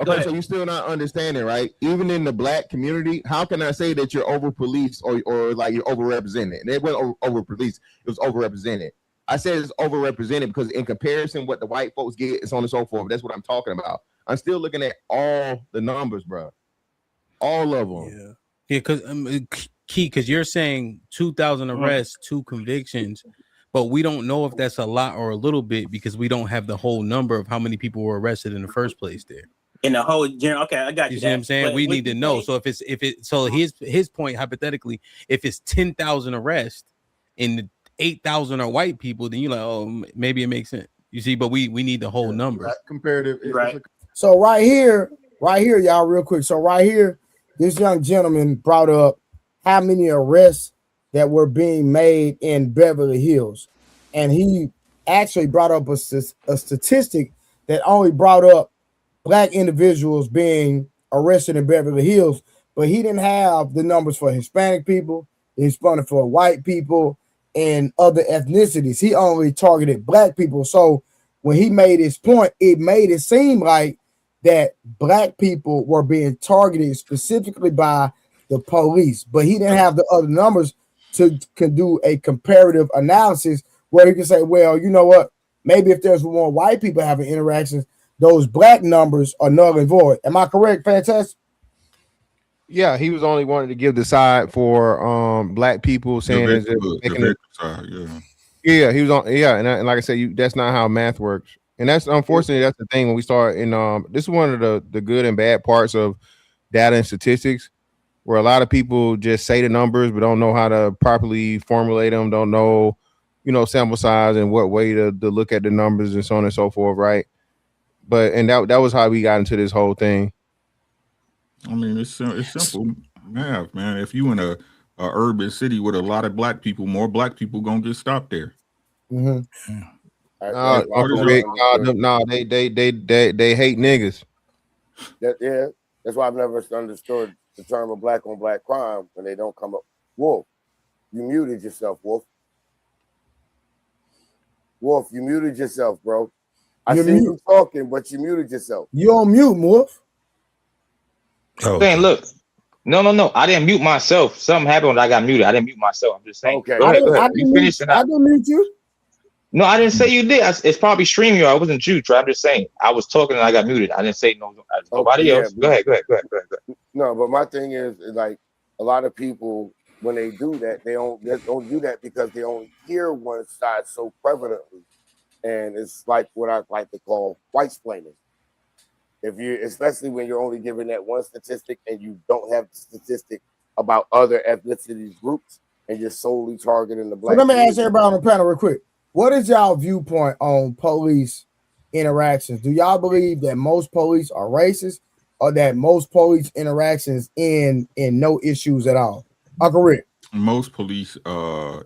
Okay, so you still not understanding, right? Even in the black community, how can I say that you're over policed or like you're overrepresented? And it wasn't over policed; it was overrepresented. I said it's overrepresented because in comparison, what the white folks get, it's on and so forth. That's what I'm talking about. I'm still looking at all the numbers, bro. All of them. Yeah, because Key, because you're saying 2,000 arrests, 2 convictions, but we don't know if that's a lot or a little bit because we don't have the whole number of how many people were arrested in the first place there. In the whole general, okay, I got you. You see what I'm saying? But we need to know. So so his point hypothetically, if it's 10,000 arrests and the 8,000 are white people, then you're like, oh, maybe it makes sense. You see, but we need the whole number. Right. Comparative, right? So right here, y'all, real quick. So right here, this young gentleman brought up how many arrests that were being made in Beverly Hills, and he actually brought up a statistic that only brought up black individuals being arrested in Beverly Hills, but he didn't have the numbers for Hispanic people, Hispanic for white people, and other ethnicities. He only targeted black people. So when he made his point, it made it seem like that black people were being targeted specifically by the police, but he didn't have the other numbers to do a comparative analysis where he can say, well, you know what, maybe if there's more white people having interactions, those black numbers are null and void. Am I correct, Fantastic? Yeah, he was only wanting to give the side for black people, saying yeah, he was on, and like I said, that's not how math works, and that's unfortunately that's the thing when we start in this is one of the good and bad parts of data and statistics, where a lot of people just say the numbers but don't know how to properly formulate them, don't know, sample size and what way to look at the numbers and so on and so forth, right? But and that was how we got into this whole thing. I mean, it's simple math, man. If you in a urban city with a lot of black people, more black people gonna get stopped there. Mm-hmm. They hate niggas. That's why I've never understood the term of black on black crime when they don't come up. Wolf, you muted yourself, Wolf. Wolf, you muted yourself, bro. I see you talking, but you muted yourself. You on mute, Wolf. Oh. Saying, look, no, I didn't mute myself. Something happened when I got muted. I didn't mute myself. I'm just saying. Okay, I didn't mute you. No, I didn't say you did. It's probably StreamYard. I wasn't you, Trey. I'm just saying. I was talking and I got muted. I didn't say nobody else. Go ahead. No, but my thing is like a lot of people when they do that, they don't do that because they only hear one side so prevalently. And it's like what I like to call white-splaining. Especially when you're only given that one statistic and you don't have the statistic about other ethnicity groups and you're solely targeting the black. So let me ask everybody on the panel real quick. What is y'all viewpoint on police interactions? Do y'all believe that most police are racist or that most police interactions end in no issues at all? Uncle Rick. Most police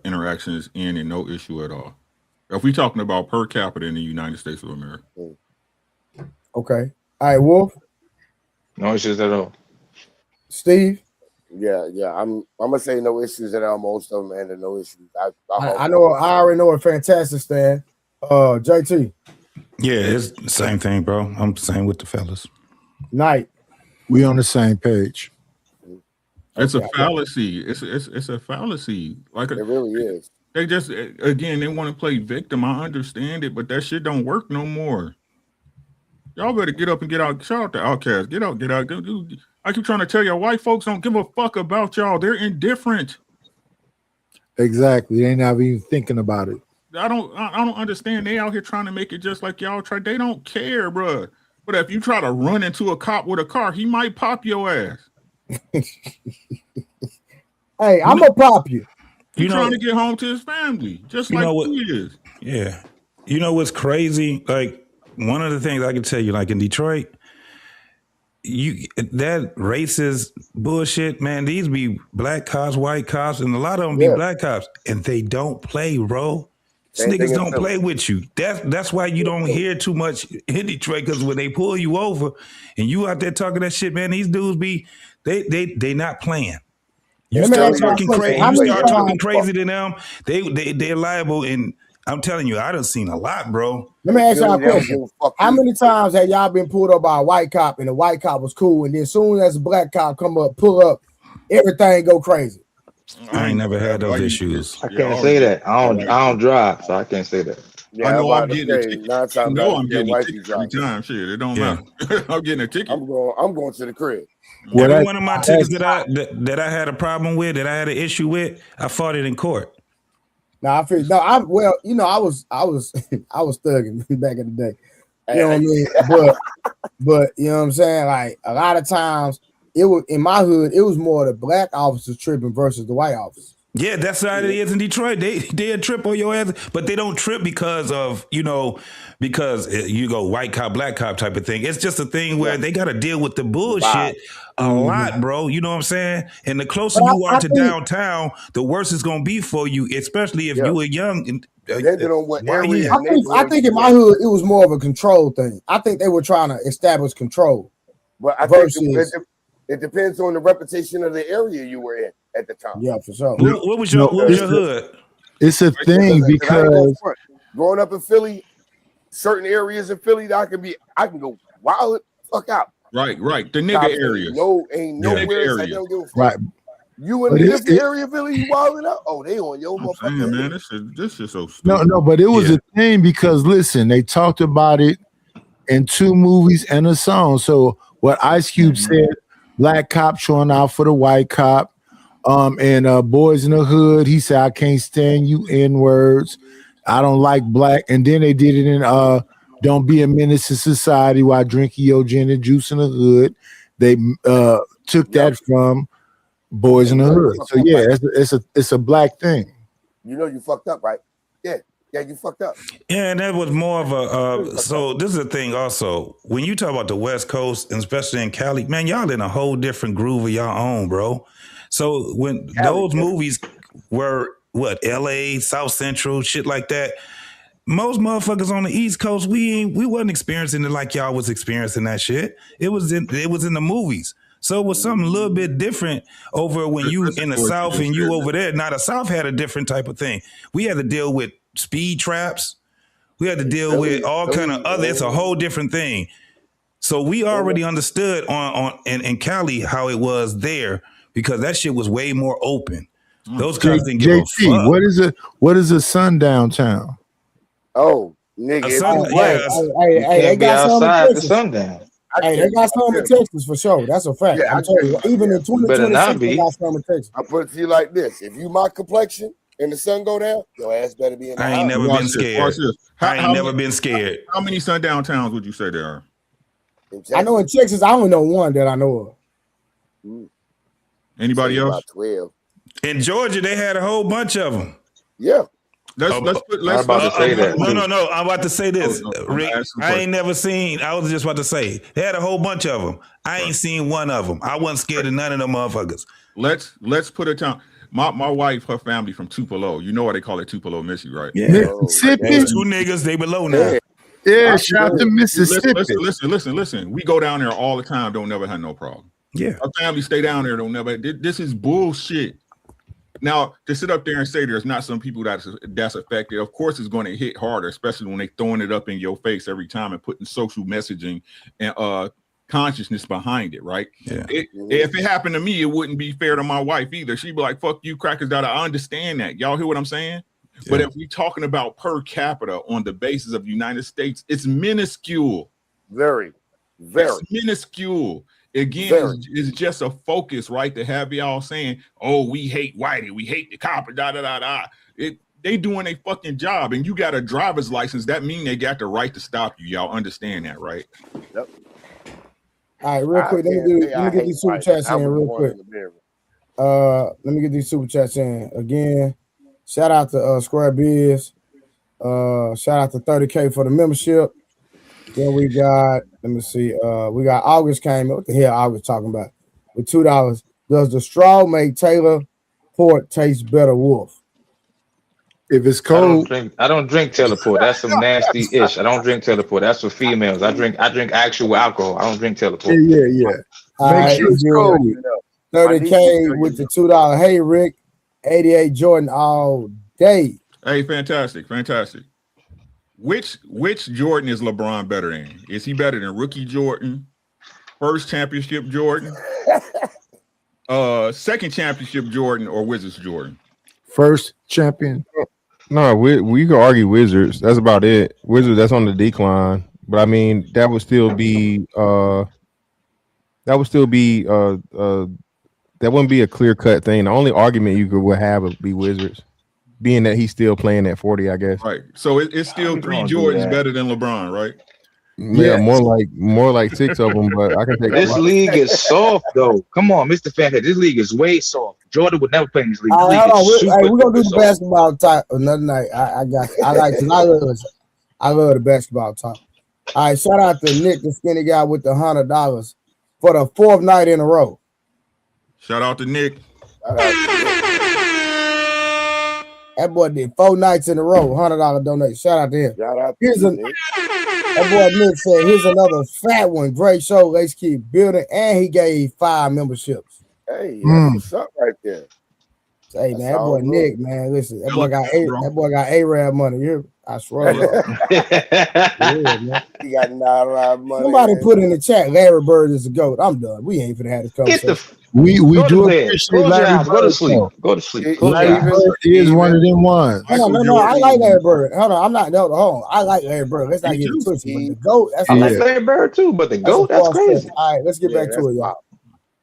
interactions end in no issue at all. If we're talking about per capita in the United States of America. Okay. All right, Wolf. No issues at all. Steve. Yeah. I'm gonna say no issues at all. Most of them and no issues. I know. I already know a fantastic stand. JT. Yeah, it's the same thing, bro. I'm the same with the fellas. Knight. We on the same page. It's a fallacy. It's a fallacy. Like it really is. They just again they want to play victim. I understand it, but that shit don't work no more. Y'all better get up and get out. Shout out to Outkast. Get out. I keep trying to tell y'all, white folks don't give a fuck about y'all. They're indifferent. Exactly. They ain't not even thinking about it. I don't understand. They out here trying to make it just like y'all try. They don't care, bro. But if you try to run into a cop with a car, he might pop your ass. Hey, I'm gonna pop you. He's trying to get home to his family, just like he is. Yeah. You know what's crazy? Like, one of the things I can tell you, like in Detroit, that racist bullshit, man, these be black cops, white cops, and a lot of them be black cops, and they don't play, bro. These niggas don't play with you. That's why you don't hear too much in Detroit, because when they pull you over and you out there talking that shit, man, these dudes they not playing. You start talking crazy. You start talking crazy to them. They're liable. And I'm telling you, I done seen a lot, bro. Let me ask y'all a question. How many times have y'all been pulled up by a white cop and the white cop was cool, and then as soon as a black cop pull up, everything go crazy? I ain't never had those issues. I can't say that. I don't drive, so I can't say that. Yeah, I know I'm getting a ticket. I know I'm getting a ticket every time. Shit, it don't matter. I'm getting a ticket. I'm going to the crib. Every one of my tickets that I had a problem with, that I had an issue with, I fought it in court. I was thugging back in the day. You know what I mean? But you know what I'm saying? Like a lot of times it was in my hood, it was more the black officers tripping versus the white officers. Yeah, that's how it is in Detroit. They trip on your ass, but they don't trip because of, because you go white cop, black cop type of thing. It's just a thing where they got to deal with the bullshit a lot, bro. You know what I'm saying? And the closer you are to downtown, the worse it's going to be for you, especially if you were young. Depending on what area. I think in my hood, it was more of a control thing. I think they were trying to establish control. But I think it depends on the reputation of the area you were in at the time. Yeah, for sure. What was your hood? It's a thing because growing up in Philly, certain areas in Philly that I can go wild fuck out. Right. The nigga area. Ain't nowhere I don't give a fuck. Right. You in this area of Philly, you wilding out? Oh, they on your motherfucker. Man, this is so stupid. No, but it was a thing because listen, they talked about it in 2 movies and a song. So what Ice Cube said, black cop showing out for the white cop. And Boys in the Hood, he said, I can't stand you N-words. I don't like black. And then they did it in Don't Be a Menace to Society while drinking your gin and juice in the hood. They took that from Boys in the Hood. So yeah, it's a black thing. You know you fucked up, right? Yeah, you fucked up. Yeah, and that was more of a so this is the thing also. When you talk about the West Coast, and especially in Cali, man, y'all in a whole different groove of your own, bro. So when those movies were LA, South Central, shit like that, most motherfuckers on the East Coast, we wasn't experiencing it like y'all was experiencing that shit. It was in the movies. So it was something a little bit different over when you in the South and you over there. Now the South had a different type of thing. We had to deal with speed traps. We had to deal with all kind of other. It's a whole different thing. So we already understood in Cali how it was there, because that shit was way more open. Those guys didn't give a fuck. What is a sundown town? Oh, nigga. They got outside the sundown. Hey, they got some in Texas for sure. That's a fact. I'm telling you, even in 2026, they got some in Texas. I put it to you like this: if you my complexion and the sun go down, your ass better be in the house. I ain't never been scared. I ain't never been scared. How many sundown towns would you say there are? I know in Texas, I only know one that I know of. Anybody else? 12. In Georgia, they had a whole bunch of them. Yeah. I'm about to say that. No. I'm about to say this, Rick. I ain't never seen. I was just about to say they had a whole bunch of them. I ain't seen one of them. I wasn't scared of none of them motherfuckers. Let's put a town. My wife, her family from Tupelo. You know why they call it Tupelo, Missy, right? Yeah. Mississippi. Those 2 niggas, they below now. Yeah, shout out to Mississippi. Listen. We go down there all the time. Don't never have no problem. Yeah. Our family stay down there. Don't never. This is bullshit. Now, to sit up there and say there's not some people that's affected, of course it's going to hit harder, especially when they throwing it up in your face every time and putting social messaging and consciousness behind it, right? Yeah. If it happened to me, it wouldn't be fair to my wife either. She'd be like, fuck you, crackers. I understand that. Y'all hear what I'm saying? Yeah. But if we're talking about per capita on the basis of the United States, it's minuscule. Very. It's minuscule. Again, it's just a focus, right? To have y'all saying, "Oh, we hate Whitey, we hate the copper." They doing a fucking job, and you got a driver's license. That mean they got the right to stop you. Y'all understand that, right? Yep. All right, real quick. Let me get these super chats in real quick. Let me get these super chats in again. Shout out to Square Biz. Shout out to 30K for the membership. Then we got, let me see, we got August came. What the hell August talking about? With $2. Does the straw make Taylor Port taste better, Wolf? If it's cold, I don't drink teleport. That's some nasty ish. I don't drink teleport. That's for females. I drink actual alcohol. I don't drink teleport. yeah. All Make right, sure it's good. cold. 30K with the $2. Hey, Rick, 88 Jordan all day. Hey, fantastic. Which Jordan is LeBron better than? Is he better than rookie Jordan, first championship Jordan, second championship Jordan, or Wizards Jordan? First champion. No, we could argue Wizards. That's about it. Wizards, that's on the decline. But I mean, that would still be that wouldn't be a clear cut thing. The only argument you would have would be Wizards, being that he's still playing at 40, I guess. Right. So it's still 3 Jordans better than LeBron, right? Yeah, more like 6 of them, but I can take this league is soft though. Come on, Mr. Fathead. This league is way soft. Jordan would never play in this league. All right, hold on. We're gonna do the basketball talk another night. I got you. I love the basketball talk. All right, shout out to Nick, the skinny guy with the $100 for the 4th night in a row. Shout out to Nick. That boy did 4 nights in a row, $100 donation. Shout out to him. Shout out Nick. That boy Nick said, here's another fat one. Great show. Let's keep building. And he gave 5 memberships. Hey, that's what's up right there. Hey, man, that boy Nick, man, listen, that boy got A-Rab money. I swear. Yeah, he got $9 money. Somebody put in the chat, Larry Bird is a GOAT. I'm done. We ain't finna have this conversation. We do appreciate Larry Bird. Go to sleep. Go to sleep. Larry Bird is one of them ones. No, I like Larry Bird. Hold on, I'm not. Hold on. I like Larry Bird. Let's not get it twisted. But the GOAT. I like Larry Bird too, but the GOAT, that's crazy. All right, let's get back to it, y'all.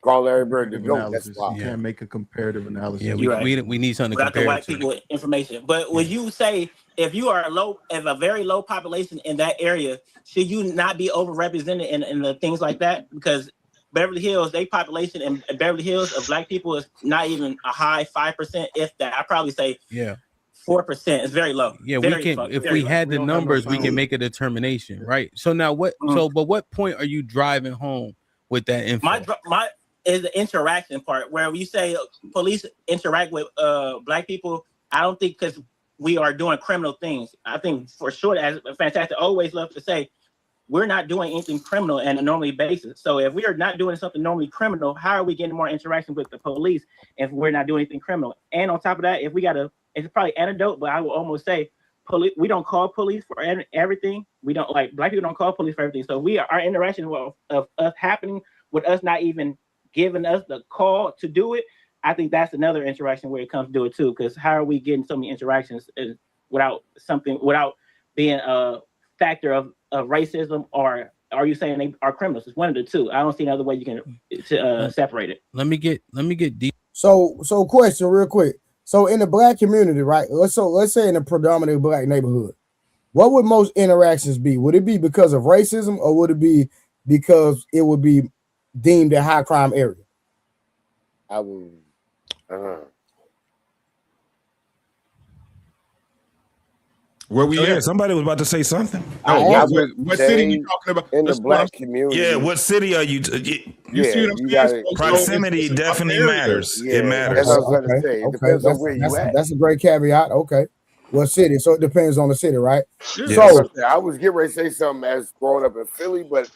Call Larry Bird the GOAT. That's why. You can't make a comparative analysis. Yeah, we need something to Without the compare white it to. people information. But would you say if you are a very low population in that area, should you not be overrepresented in the things like that? Because Beverly Hills, their population in Beverly Hills of black people is not even a high 5%, if that. I probably say 4%. It's very low. Yeah, very we can. low, If we low. had the numbers, we can make a determination, right? So now, what? But what point are you driving home with that info? My is the interaction part where you say police interact with black people. I don't think because we are doing criminal things. I think for sure, as Fantastic always love to say, we're not doing anything criminal on a normally basis. So if we are not doing something normally criminal, how are we getting more interaction with the police if we're not doing anything criminal? And on top of that, if we got it's probably antidote, but I will almost say we don't call police for everything. We don't black people don't call police for everything. So our interaction of us happening with us not even giving us the call to do it, I think that's another interaction where it comes to do it too. Because how are we getting so many interactions without being a factor of racism, or are you saying they are criminals? It's one of the two. I don't see another way you can separate it. Let me get deep. So question real quick. So in the black community, right? Let's say in a predominantly black neighborhood, what would most interactions be? Would it be because of racism, or would it be because it would be deemed a high crime area? I would. Where we at? Somebody was about to say something. What city you talking about? In the black community. Yeah, what city are you? You see what I'm saying? Proximity definitely matters. Yeah, it matters. That's what I was going to say. It depends on where you at. That's a great caveat. Okay. What city? So it depends on the city, right? Yes. So I was getting ready to say something as growing up in Philly, but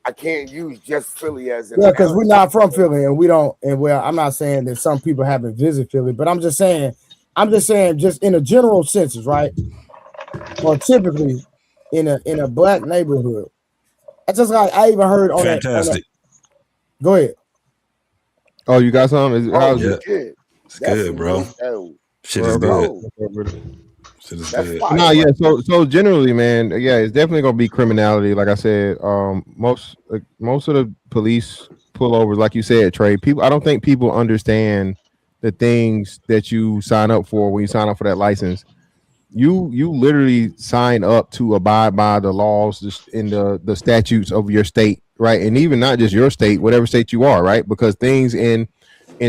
I can't use just Philly as an because we're not from Philly, and we don't. And well, I'm not saying that some people haven't visited Philly, but I'm just saying, just in a general senses, right? Or typically in a black neighborhood. That's just like I even heard on Fantastic. Go ahead. Oh, you got something? Oh, yeah. Good. It's good, bro. Shit is good. Shit is good. No, yeah. So generally, man, yeah, it's definitely gonna be criminality. Like I said, most of the police pullovers, like you said, Trey. I don't think people understand the things that you sign up for when you sign up for that license. You literally sign up to abide by the laws in the statutes of your state, right? And even not just your state, whatever state you are, right? Because things in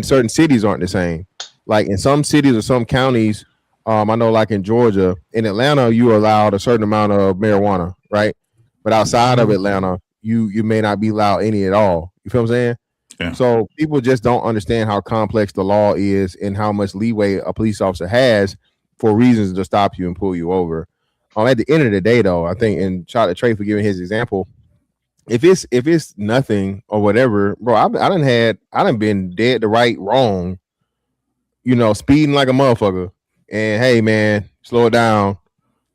certain cities aren't the same. Like in some cities or some counties, I know like in Georgia, in Atlanta, you are allowed a certain amount of marijuana, right? But outside of Atlanta, you may not be allowed any at all. You feel what I'm saying? Yeah. So people just don't understand how complex the law is and how much leeway a police officer has for reasons to stop you and pull you over. At the end of the day, though, I think, and shout out to Trey for giving his example. If it's nothing or whatever, bro, I done been dead to right, wrong, speeding like a motherfucker. And hey, man, slow it down.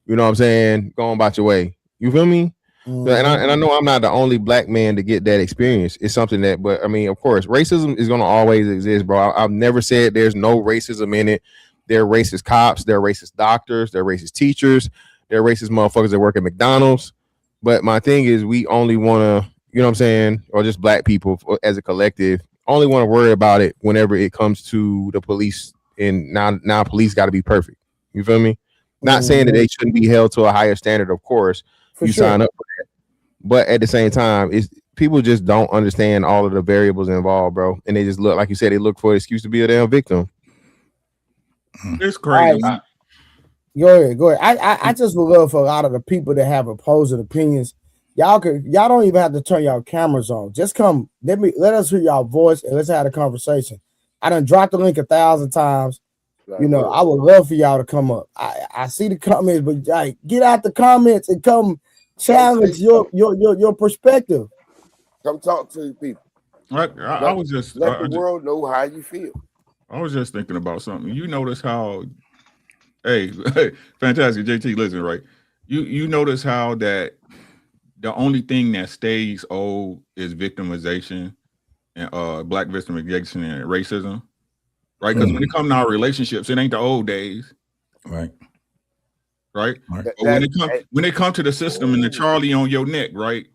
You know what I'm saying? Go on about your way. You feel me? And I know I'm not the only black man to get that experience. It's something that, but I mean, of course, racism is going to always exist, bro. I've never said there's no racism in it. There are racist cops, there are racist doctors, there are racist teachers, there are racist motherfuckers that work at McDonald's. But my thing is, we only want to, you know what I'm saying, or just black people as a collective, only want to worry about it whenever it comes to the police. And now police got to be perfect. You feel me? Not saying that they shouldn't be held to a higher standard, of course. Sign up for that. But at the same time, people just don't understand all of the variables involved, bro. And they just look, like you said, they look for an excuse to be a damn victim. It's crazy. Right. Go ahead. I just would love for a lot of the people that have opposing opinions. Y'all don't even have to turn y'all cameras on. Just come, let us hear y'all voice and let's have a conversation. I done dropped the link 1,000 times. I would love for y'all to come up. I see the comments, but like, get out the comments and come challenge your perspective. Come talk to the people. I was just let the world know how you feel. I was just thinking about something. You notice how, hey, fantastic, JT, listen, right? You notice how that the only thing that stays old is victimization and black victimization and racism, right? Because when it comes to our relationships, it ain't the old days, right? But when it comes to the system and the Charlie on your neck, right?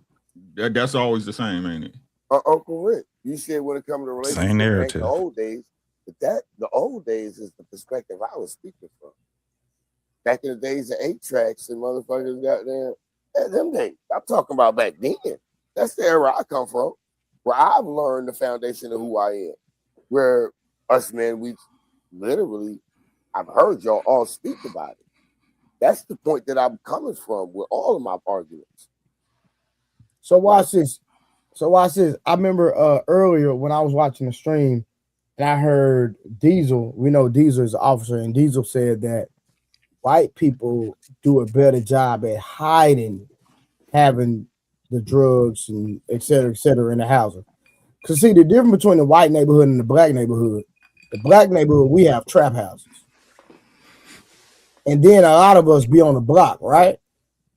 That's always the same, ain't it? Uncle Rick, you said when it comes to relationships, same narrative. Ain't the old days, but the old days is the perspective I was speaking from. Back in the days of 8 tracks and motherfuckers got there. Them days. I'm talking about back then. That's the era I come from, where I've learned the foundation of who I am. Where us men, we literally, I've heard y'all all speak about it. That's the point that I'm coming from with all of my arguments. So watch this. I remember earlier when I was watching the stream and I heard Diesel. We know Diesel is an officer, and Diesel said that white people do a better job at hiding having the drugs and et cetera in the housing. Because see, the difference between the white neighborhood and the black neighborhood, we have trap houses. And then a lot of us be on the block, right?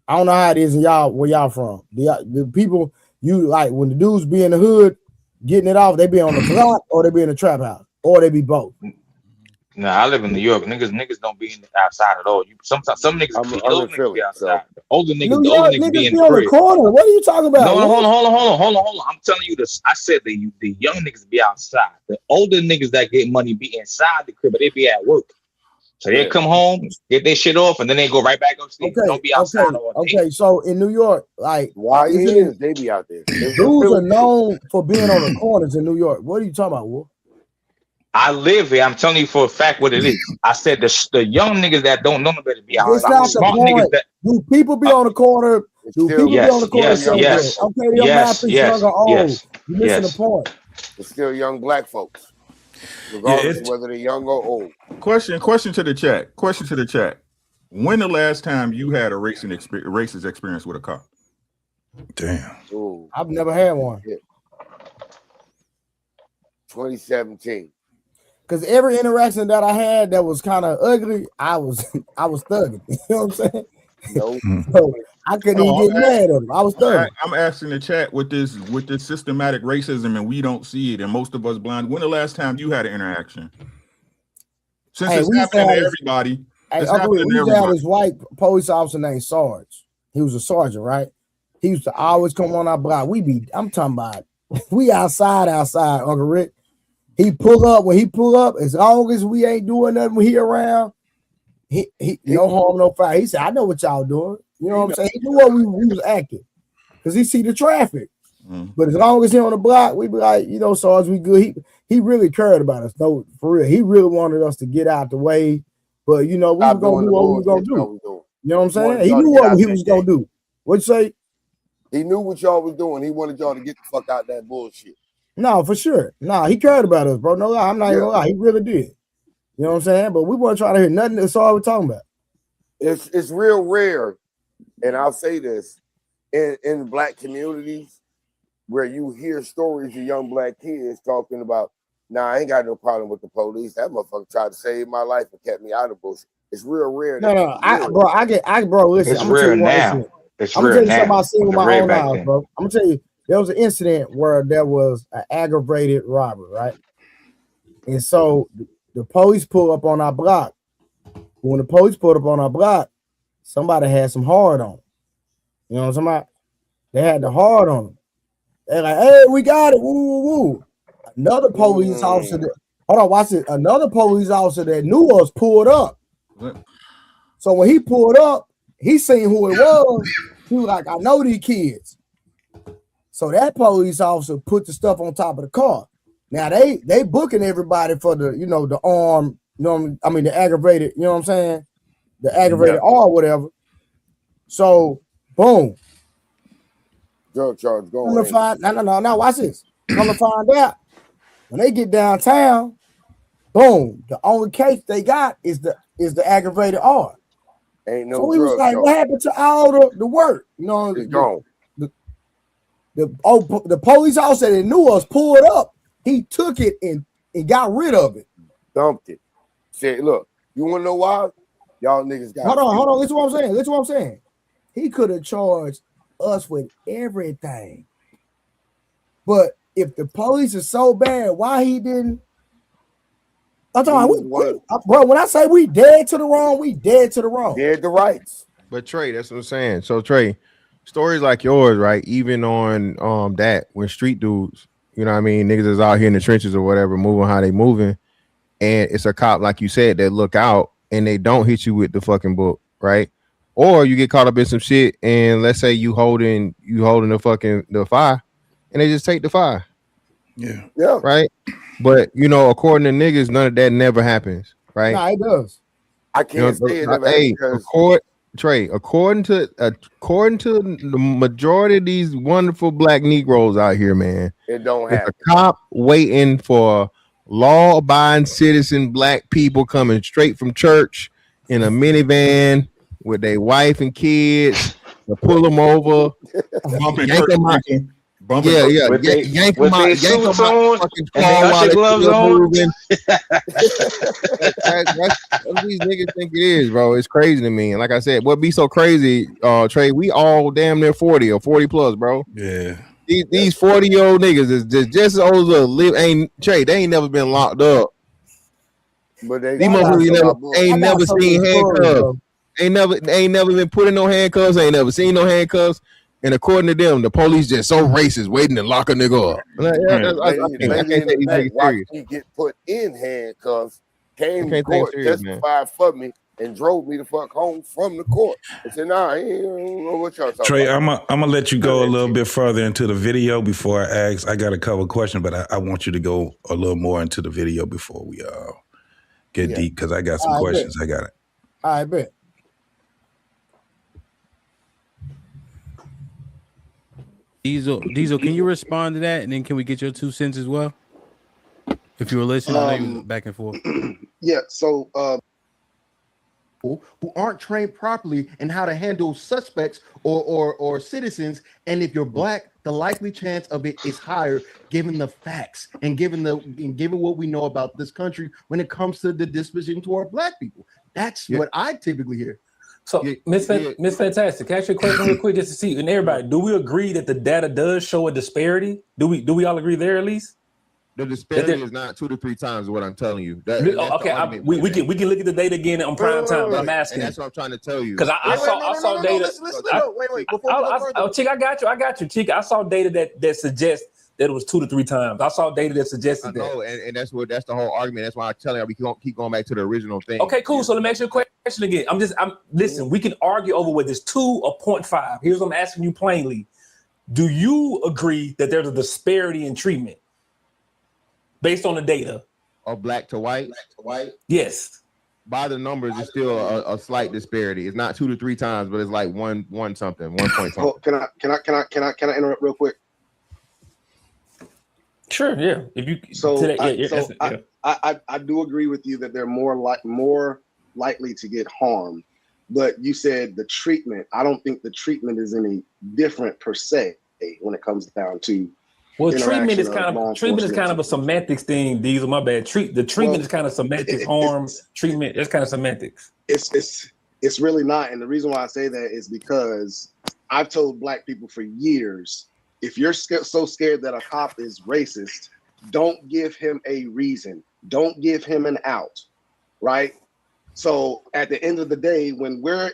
I don't know how it is in y'all, where y'all from. The people, you like, when the dudes be in the hood getting it off, they be on the block or they be in the trap house, or they be both. Nah, I live in New York. Niggas don't be outside at all. Sometimes some niggas be outside. The older niggas be in the crib. Corner. What are you talking about? No, hold on. I'm telling you this. I said the young niggas be outside. The older niggas that get money be inside the crib, but they be at work. So they come home, get their shit off, and then they go right back upstairs. Okay, don't be outside all day. Okay, so in New York, like they be out there. Dudes are known for being on the corners in New York. What are you talking about, Wolf? I live here. I'm telling you for a fact what it is. I said the young niggas that don't know no better be out. It's not the point. Do people be on the corner? Do people be on the corner? Yes. Okay, your math is young or old. You're missing the point. It's still young black folks, regardless of whether they're young or old. Question to the chat. When the last time you had a racist experience with a cop? Damn. Ooh. I've never had one. 2017. Because every interaction that I had that was kind of ugly, I was thugging. You know what I'm saying? Nope. So I couldn't even get mad at him. I was thugging. I'm asking the chat with this systematic racism, and we don't see it, and most of us blind. When the last time you had an interaction? Since it's happening to everybody. We had this white police officer named Sarge. He was a sergeant, right? He used to always come on our block. I'm talking about, we outside, Uncle Rick. He pull up when he pull up, as long as we ain't doing nothing when he around, he no harm, no foul. He said, I know what y'all doing. You know what I'm saying? He knew what we was acting. Because he see the traffic. But as long as he on the block, we be like, Sarge, we good. He really cared about us. No, for real. He really wanted us to get out the way. But we were gonna do what we were gonna do. You know what I'm saying? He knew what he was gonna do. What'd you say? He knew what y'all was doing. He wanted y'all to get the fuck out that bullshit. No, for sure. No, he cared about us, bro. No lie. I'm not even gonna lie. He really did. You know what I'm saying? But we weren't trying to hear nothing. That's all we're talking about. It's real rare, and I'll say this, in black communities where you hear stories of young black kids talking about, nah, I ain't got no problem with the police. That motherfucker tried to save my life and kept me out of bullshit. It's real rare. No, bro, listen. It's I'm gonna tell rare you one now. incident. It's I'm gonna rare tell you something now. I seen with Wasn't my rare own back eyes, then. bro. I'm gonna tell you, there was an incident where there was an aggravated robbery, right? And so the police pulled up on our block. When the police pulled up on our block, somebody had some hard on. You know what I'm talking about? They had the hard on them. They're like, hey, we got it. Woo, woo, woo. Another police officer hold on, watch it. Another police officer that knew us pulled up. So when he pulled up, he seen who it was. He was like, I know these kids. So that police officer put the stuff on top of the car. Now they booking everybody for the, the arm, the aggravated, you know what I'm saying? The aggravated or whatever. So boom. Drug charge going. No, watch this. Come to find out, when they get downtown, boom, the only case they got is the aggravated R. Ain't no. So we was like, what happened to all the work? It's gone. The police officer that knew us pulled up. He took it and got rid of it. Dumped it. Said, look, you want to know why? Y'all niggas got. Hold on. Listen to what I'm saying. He could have charged us with everything. But if the police is so bad, why he didn't? I'm talking bro, when I say we dead to the wrong, we dead to the wrong. Dead to rights. But Trey, that's what I'm saying. So Trey, stories like yours, right? Even on that, when street dudes, you know what I mean, niggas is out here in the trenches or whatever, moving how they moving, and it's a cop, like you said, that look out and they don't hit you with the fucking book, right? Or you get caught up in some shit, and let's say you holding the fire, and they just take the fire. Yeah. Right. But according to niggas, none of that never happens, right? Nah, it does. I can't say it never happens. According to the majority of these wonderful black Negroes out here, man, it don't happen. A cop waiting for law-abiding citizen black people coming straight from church in a minivan with their wife and kids to pull them over, yank them out. Yank them out. Fucking car while they're moving. That's what these niggas think it is, bro. It's crazy to me. And like I said, what be so crazy, Trey? We all damn near 40 or 40 plus, bro. Yeah. These 40-year-old niggas is just as old as Trey. They ain't never been locked up. But they ain't never seen handcuffs. Ain't never been put in no handcuffs. Ain't never seen no handcuffs. And according to them, the police just so racist, waiting to lock a nigga up. I can't take these niggas serious. He get put in handcuffs, came to court, testified for me, and drove me the fuck home from the court. I said, nah, I don't know what y'all talking Trey, about. I'm gonna let you go a little bit further into the video before I ask. I got a couple of questions, but I want you to go a little more into the video before we get deep, because I got some questions. I got it. I bet. Diesel, can you respond to that, and then can we get your 2 cents as well? If you were listening, I know you was back and forth. Yeah. So, who aren't trained properly in how to handle suspects or citizens, and if you're black, the likely chance of it is higher, given the facts and given what we know about this country when it comes to the disposition toward black people. That's what I typically hear. So, Miss Fantastic, can I ask you a question real quick just to see? And everybody, do we agree that the data does show a disparity? Do we all agree there at least? The disparity is not 2 to 3 times what I'm telling you. Okay, we can look at the data again on prime time. But I'm asking. And that's what I'm trying to tell you. Because I saw data. Wait. Before Chick, I got you. Chick, I saw data that suggests that it was 2 to 3 times. I saw data that suggested that. No, and that's the whole argument. That's why I'm telling you we keep going back to the original thing. Okay, cool. So let me ask you a question again. Listen, we can argue over whether it's 2 or 0.5. Here's what I'm asking you plainly. Do you agree that there's a disparity in treatment based on the data? Of black to white? Yes. By the numbers, it's still a slight disparity. It's not 2 to 3 times, but it's like one something, 1 point something. Can I interrupt real quick? Sure, yeah. If you I do agree with you that they're more likely to get harmed. But you said the treatment. I don't think the treatment is any different per se when it comes down to. Well, treatment is kind of a semantics thing. Diesel, my bad. The treatment is kind of semantics. Harm, treatment. That's kind of semantics. It's really not. And the reason why I say that is because I've told Black people for years, if you're so scared that a cop is racist, don't give him a reason. Don't give him an out, right? So at the end of the day, when we're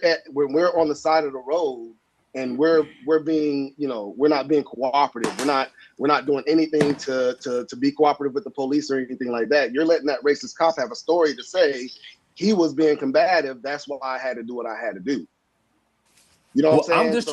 on the side of the road and we're being, we're not being cooperative. We're not doing anything to be cooperative with the police or anything like that. You're letting that racist cop have a story to say he was being combative. That's why I had to do what I had to do. You know what I'm saying? I'm just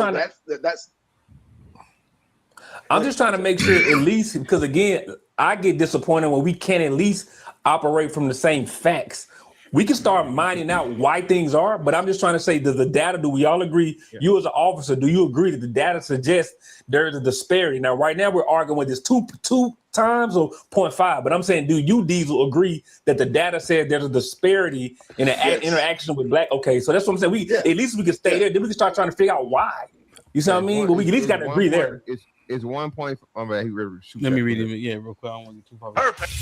trying to make sure, at least, because again, I get disappointed when we can't at least operate from the same facts. We can start mining out why things are, but I'm just trying to say, do we all agree? Yeah. You as an officer, do you agree that the data suggests there's a disparity? Now, right now we're arguing with this two times or 0.5, but I'm saying, do you, Diesel, agree that the data said there's a disparity in the interaction with Black? Okay, so that's what I'm saying. At least we can stay there, then we can start trying to figure out why. You see what I mean? But we at least got to agree there. It's 1 point. Let me read it. Yeah, real quick. I don't want to get too far. Perfect.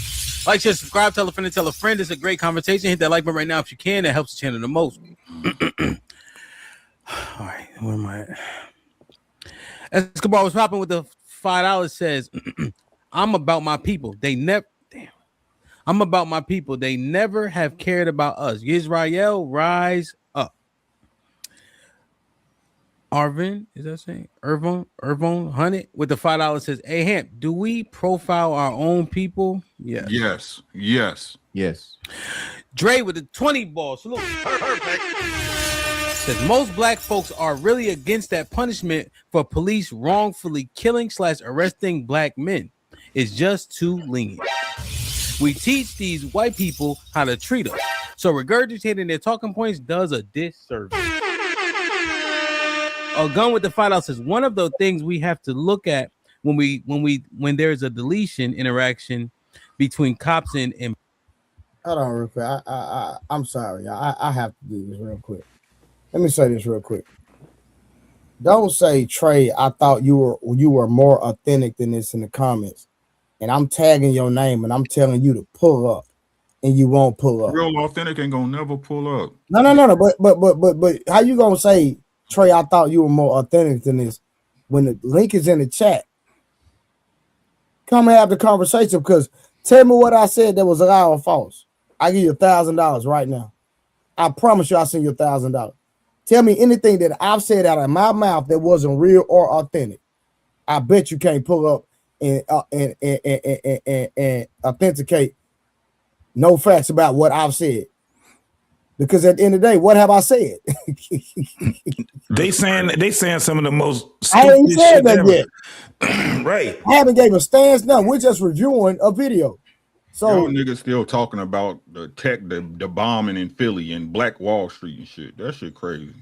Like, share, subscribe, tell a friend, and tell a friend. It's a great conversation. Hit that like button right now if you can. That helps the channel the most. All right, where am I at? Escobar was popping with the $5. Says, I'm about my people. I'm about my people. They never have cared about us. Yisrael, rise up. Arvin, is that saying? Irvon Hunnit with the $5 says, hey, Hamp, do we profile our own people? Yes. Yes. Dre with the 20 ball. Salute. Perfect. Says most Black folks are really against that punishment for police wrongfully killing / arresting Black men. It's just too lenient. We teach these white people how to treat us. So regurgitating their talking points does a disservice. A gun with the $5 says one of the things we have to look at when there's a deletion interaction between cops and hold on real quick. I'm sorry. I have to do this real quick. Let me say this real quick. Don't say, Trey, I thought you were more authentic than this in the comments. And I'm tagging your name and I'm telling you to pull up and you won't pull up. Real authentic ain't gonna never pull up. No. But how you gonna say, Trey, I thought you were more authentic than this when the link is in the chat? Come have the conversation, because tell me what I said that was a lie or false. I give you $1,000 right now. I promise you I'll send you $1,000. Tell me anything that I've said out of my mouth that wasn't real or authentic. I bet you can't pull up and authenticate no facts about what I've said. Because at the end of the day, what have I said? They saying some of the most. I ain't said that yet. Right. I haven't gave a stance. No, we're just reviewing a video. So y'all niggas still talking about the bombing in Philly and Black Wall Street and shit. That shit crazy.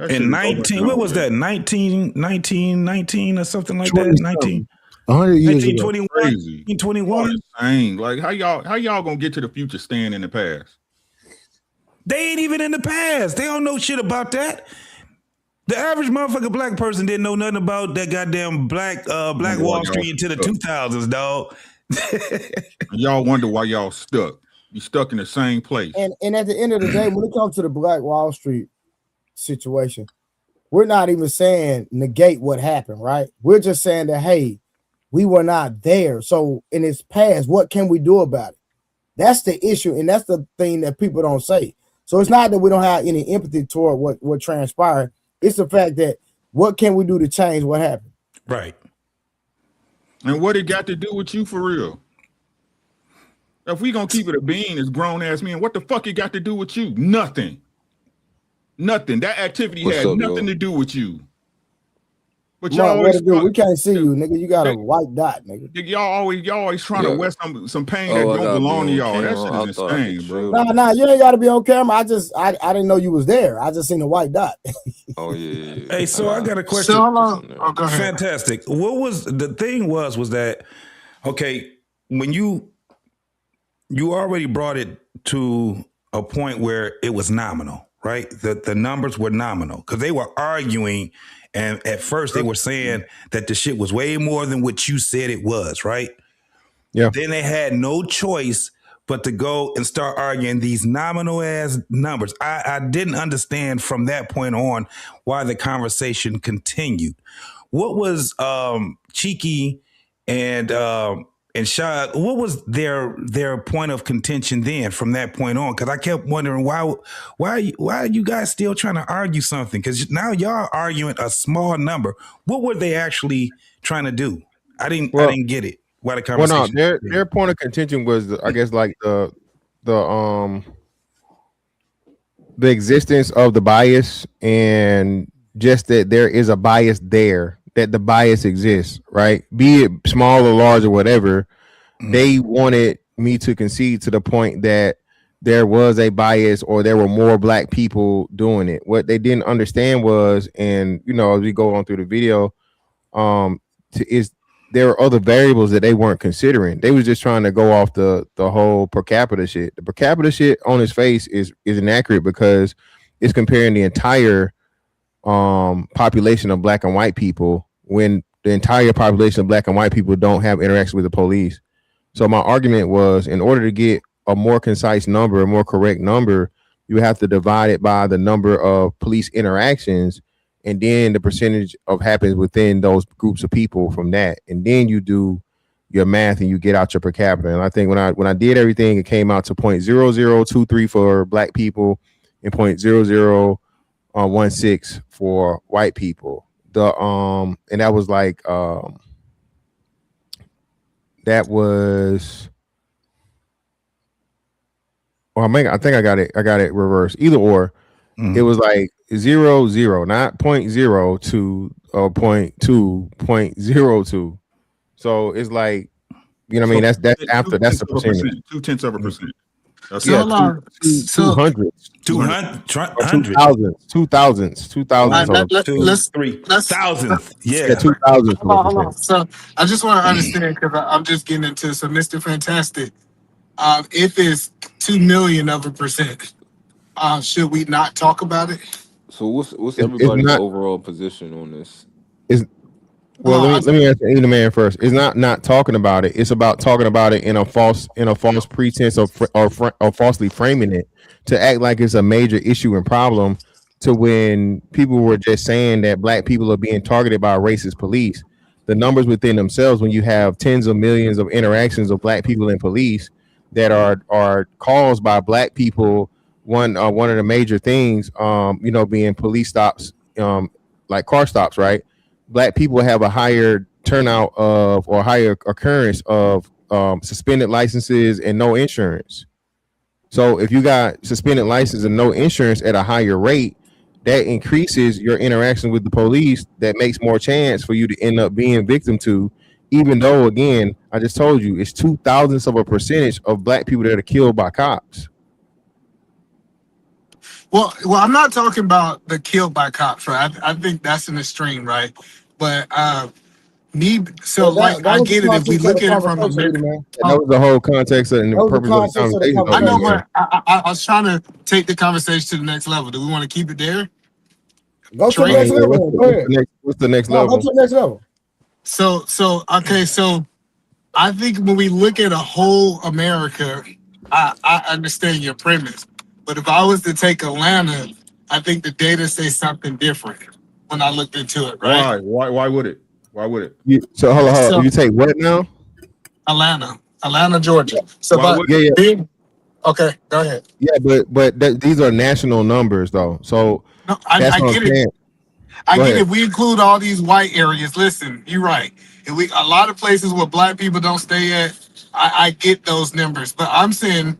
In 19, what was that? 1919 or something like that. 1921. 1921. Insane. Like how y'all gonna get to the future staying in the past? They ain't even in the past. They don't know shit about that. The average motherfucking Black person didn't know nothing about that goddamn Black Wall Street into the 2000s, dog. Y'all wonder why y'all stuck. You stuck in the same place. And at the end of the day, when it comes to the Black Wall Street situation, we're not even saying negate what happened, right? We're just saying that, hey, we were not there. So in its past, what can we do about it? That's the issue, and that's the thing that people don't say. So it's not that we don't have any empathy toward what transpired. It's the fact that what can we do to change what happened? Right. And what it got to do with you for real? If we gonna keep it a bean as grown ass men, what the fuck it got to do with you? Nothing. That activity had nothing to do with you. But y'all always we can't see you, nigga. You got a white dot, nigga. Y'all always trying to wear some pain that don't belong to y'all. That shit is insane, bro. Nah, you ain't gotta be on camera. I didn't know you was there. I just seen a white dot. Oh yeah. Hey, so I got a question. So hold on. Oh, go ahead. Fantastic. What was the thing was that Okay, when you already brought it to a point where it was nominal, right? The numbers were nominal because they were arguing, and at first they were saying that the shit was way more than what you said it was, right? Yeah. Then they had no choice but to go and start arguing these nominal ass numbers. I didn't understand from that point on why the conversation continued. What was Cheeky and Shad, what was their point of contention then from that point on? Because I kept wondering why are you guys still trying to argue something? Because now y'all arguing a small number. What were they actually trying to do? I didn't get it. Why the conversation? Well, no, their point of contention was, I guess, like the existence of the bias, and just that there is a bias there, that the bias exists, right? Be it small or large or whatever. They wanted me to concede to the point that there was a bias or there were more black people doing it. What they didn't understand was, and as we go on through the video, is there are other variables that they weren't considering. They was just trying to go off the whole per capita shit. The per capita shit on its face is inaccurate because it's comparing the entire population of black and white people when the entire population of black and white people don't have interaction with the police. So my argument was, in order to get a more concise number, a more correct number, you have to divide it by the number of police interactions, and then the percentage of happens within those groups of people from that. And then you do your math and you get out your per capita. And I think when I did everything, it came out to 0.0023 for black people and 0.0016 for white people. And that was like that was, I think I got it reversed. Either or. It was like 0.0, not 0.02 or 0.2.02. So it's like, what I mean? That's after, that's the percentage. 0.2%. That's yeah, hold on. 200. 2000. Yeah. 2000. Hold on. So I just want to understand, because I'm just getting into some Mr. Fantastic. If it's 2 million of a percent, should we not talk about it? So what's everybody's overall position on this? Let me answer the man first. It's not talking about it. It's about talking about it in a false pretense or falsely framing it to act like it's a major issue and problem, to when people were just saying that black people are being targeted by racist police. The numbers within themselves, when you have tens of millions of interactions of black people in police that are caused by black people, one of the major things, being police stops, like car stops, right? Black people have a higher turnout of, or higher occurrence of suspended licenses and no insurance. So if you got suspended license and no insurance at a higher rate, that increases your interaction with the police. That makes more chance for you to end up being victim to, even though, again, I just told you, it's 0.002% of black people that are killed by cops. Well, I'm not talking about the killed by cops, right? I think that's an extreme, right? But I get it. If we look at it from that was the whole context and the purpose of the conversation. I know, but I was trying to take the conversation to the next level. Do we want to keep it there? Go to the next level. Go ahead. What's the next level? Go to the next level. So I think when we look at a whole America, I understand your premise. But if I was to take Atlanta, I think the data says something different when I looked into it, right? Why would it? Why would it? So hold on. You take what now? Atlanta, Georgia. So okay, go ahead. Yeah, but these are national numbers though. So no, I get it. I get it. If we include all these white areas, listen, you're right. If a lot of places where black people don't stay at, I get those numbers. But I'm saying,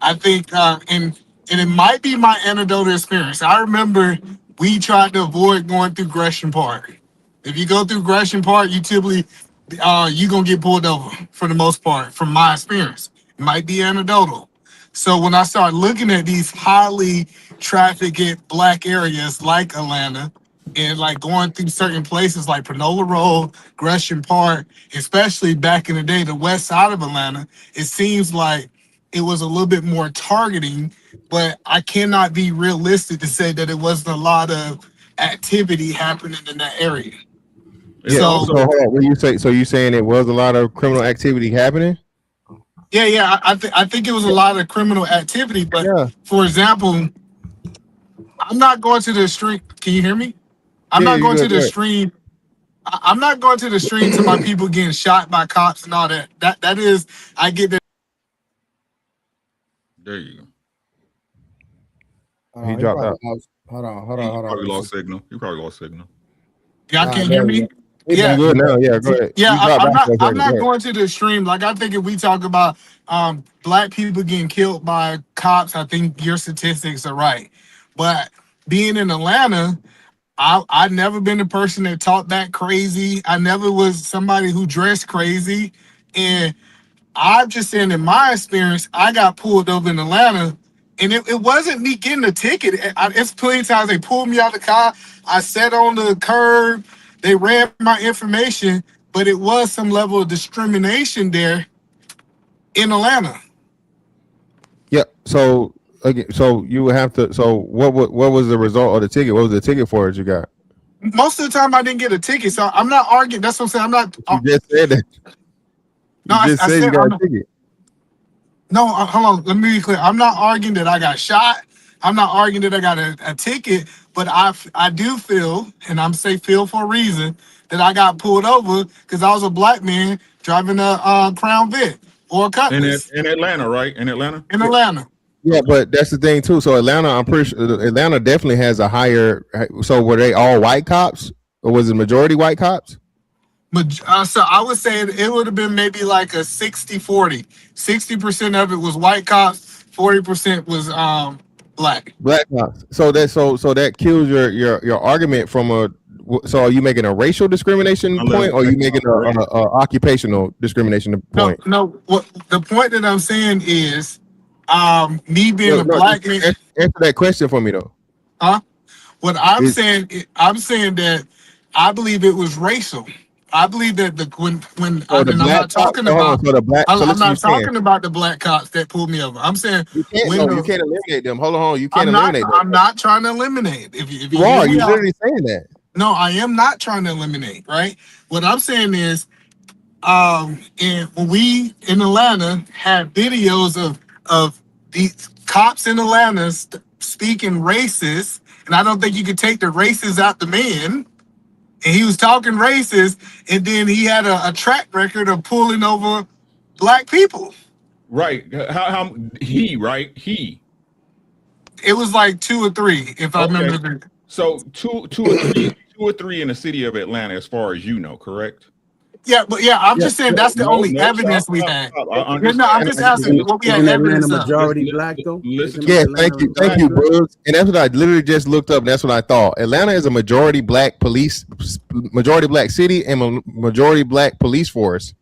I think, and it might be my anecdotal experience. I remember we tried to avoid going through Gresham Park. If you go through Gresham Park, you typically, you're going to get pulled over for the most part, from my experience. It might be anecdotal. So when I start looking at these highly trafficked black areas like Atlanta, and like going through certain places like Panola Road, Gresham Park, especially back in the day, the west side of Atlanta, it seems like it was a little bit more targeting, but I cannot be realistic to say that it wasn't a lot of activity happening in that area. Yeah. So hold on, when you say, so you saying it was a lot of criminal activity happening? Yeah. I think it was a lot of criminal activity, but for example, I'm not going to the street. Can you hear me? I'm not going to the stream. I'm not going to the stream to my people getting shot by cops and all that. That is, I get that. There you go. He dropped out. Hold on. Probably lost signal. You probably lost signal. Y'all can't hear me? Yeah, good now. Yeah, go ahead. Yeah, I'm not going to the extreme. Like, I think if we talk about black people getting killed by cops, I think your statistics are right. But being in Atlanta, I've never been a person that talked that crazy. I never was somebody who dressed crazy. And I'm just saying, in my experience, I got pulled over in Atlanta, and it wasn't me getting a ticket. It's plenty of times they pulled me out of the car. I sat on the curb. They ran my information, but it was some level of discrimination there in Atlanta. Yeah. So again, so you would have to. So what was the result of the ticket? What was the ticket for that you got? Most of the time, I didn't get a ticket, so I'm not arguing. That's what I'm saying. I'm not. You just said that. No, you just I said said you got a ticket. No, hold on. Let me be clear. I'm not arguing that I got shot. I'm not arguing that I got a ticket, but I do feel, and I'm feel for a reason, that I got pulled over because I was a black man driving a Crown Vic or a Cutlass. In Atlanta, right? In Atlanta? In Atlanta. Yeah, but that's the thing too. So Atlanta, I'm pretty sure Atlanta definitely has a higher. So were they all white cops, or was it majority white cops? So I would say it would have been maybe like a 60-40. 60% of it was white cops, 40% was black cops. So that kills your argument from a. So are you making a racial discrimination point, or are you making a occupational discrimination point? No. What the point that I'm saying is, me being a black man. Answer that question for me though. Huh? What I'm saying that I believe it was racial. I believe that I'm not talking about the black cops that pulled me over. I'm saying you can't eliminate them. Hold on, you can't eliminate them. I'm not trying to eliminate. If you are, you're literally saying that. No, I am not trying to eliminate. Right. What I'm saying is, and when we in Atlanta had videos of these cops in Atlanta speaking racist, and I don't think you could take the racist out the man. And he was talking racist, and then he had a track record of pulling over black people. Right. How he, right? He. It was like 2 or 3, if I remember. So two or three in the city of Atlanta, as far as you know, correct? Yeah, but I'm just saying that's the only evidence we had. I'm just asking what we had evidence of. Majority black though. Yeah, thank you, Brooks. And that's what I literally just looked up. And that's what I thought. Atlanta is a majority black city and majority black police force.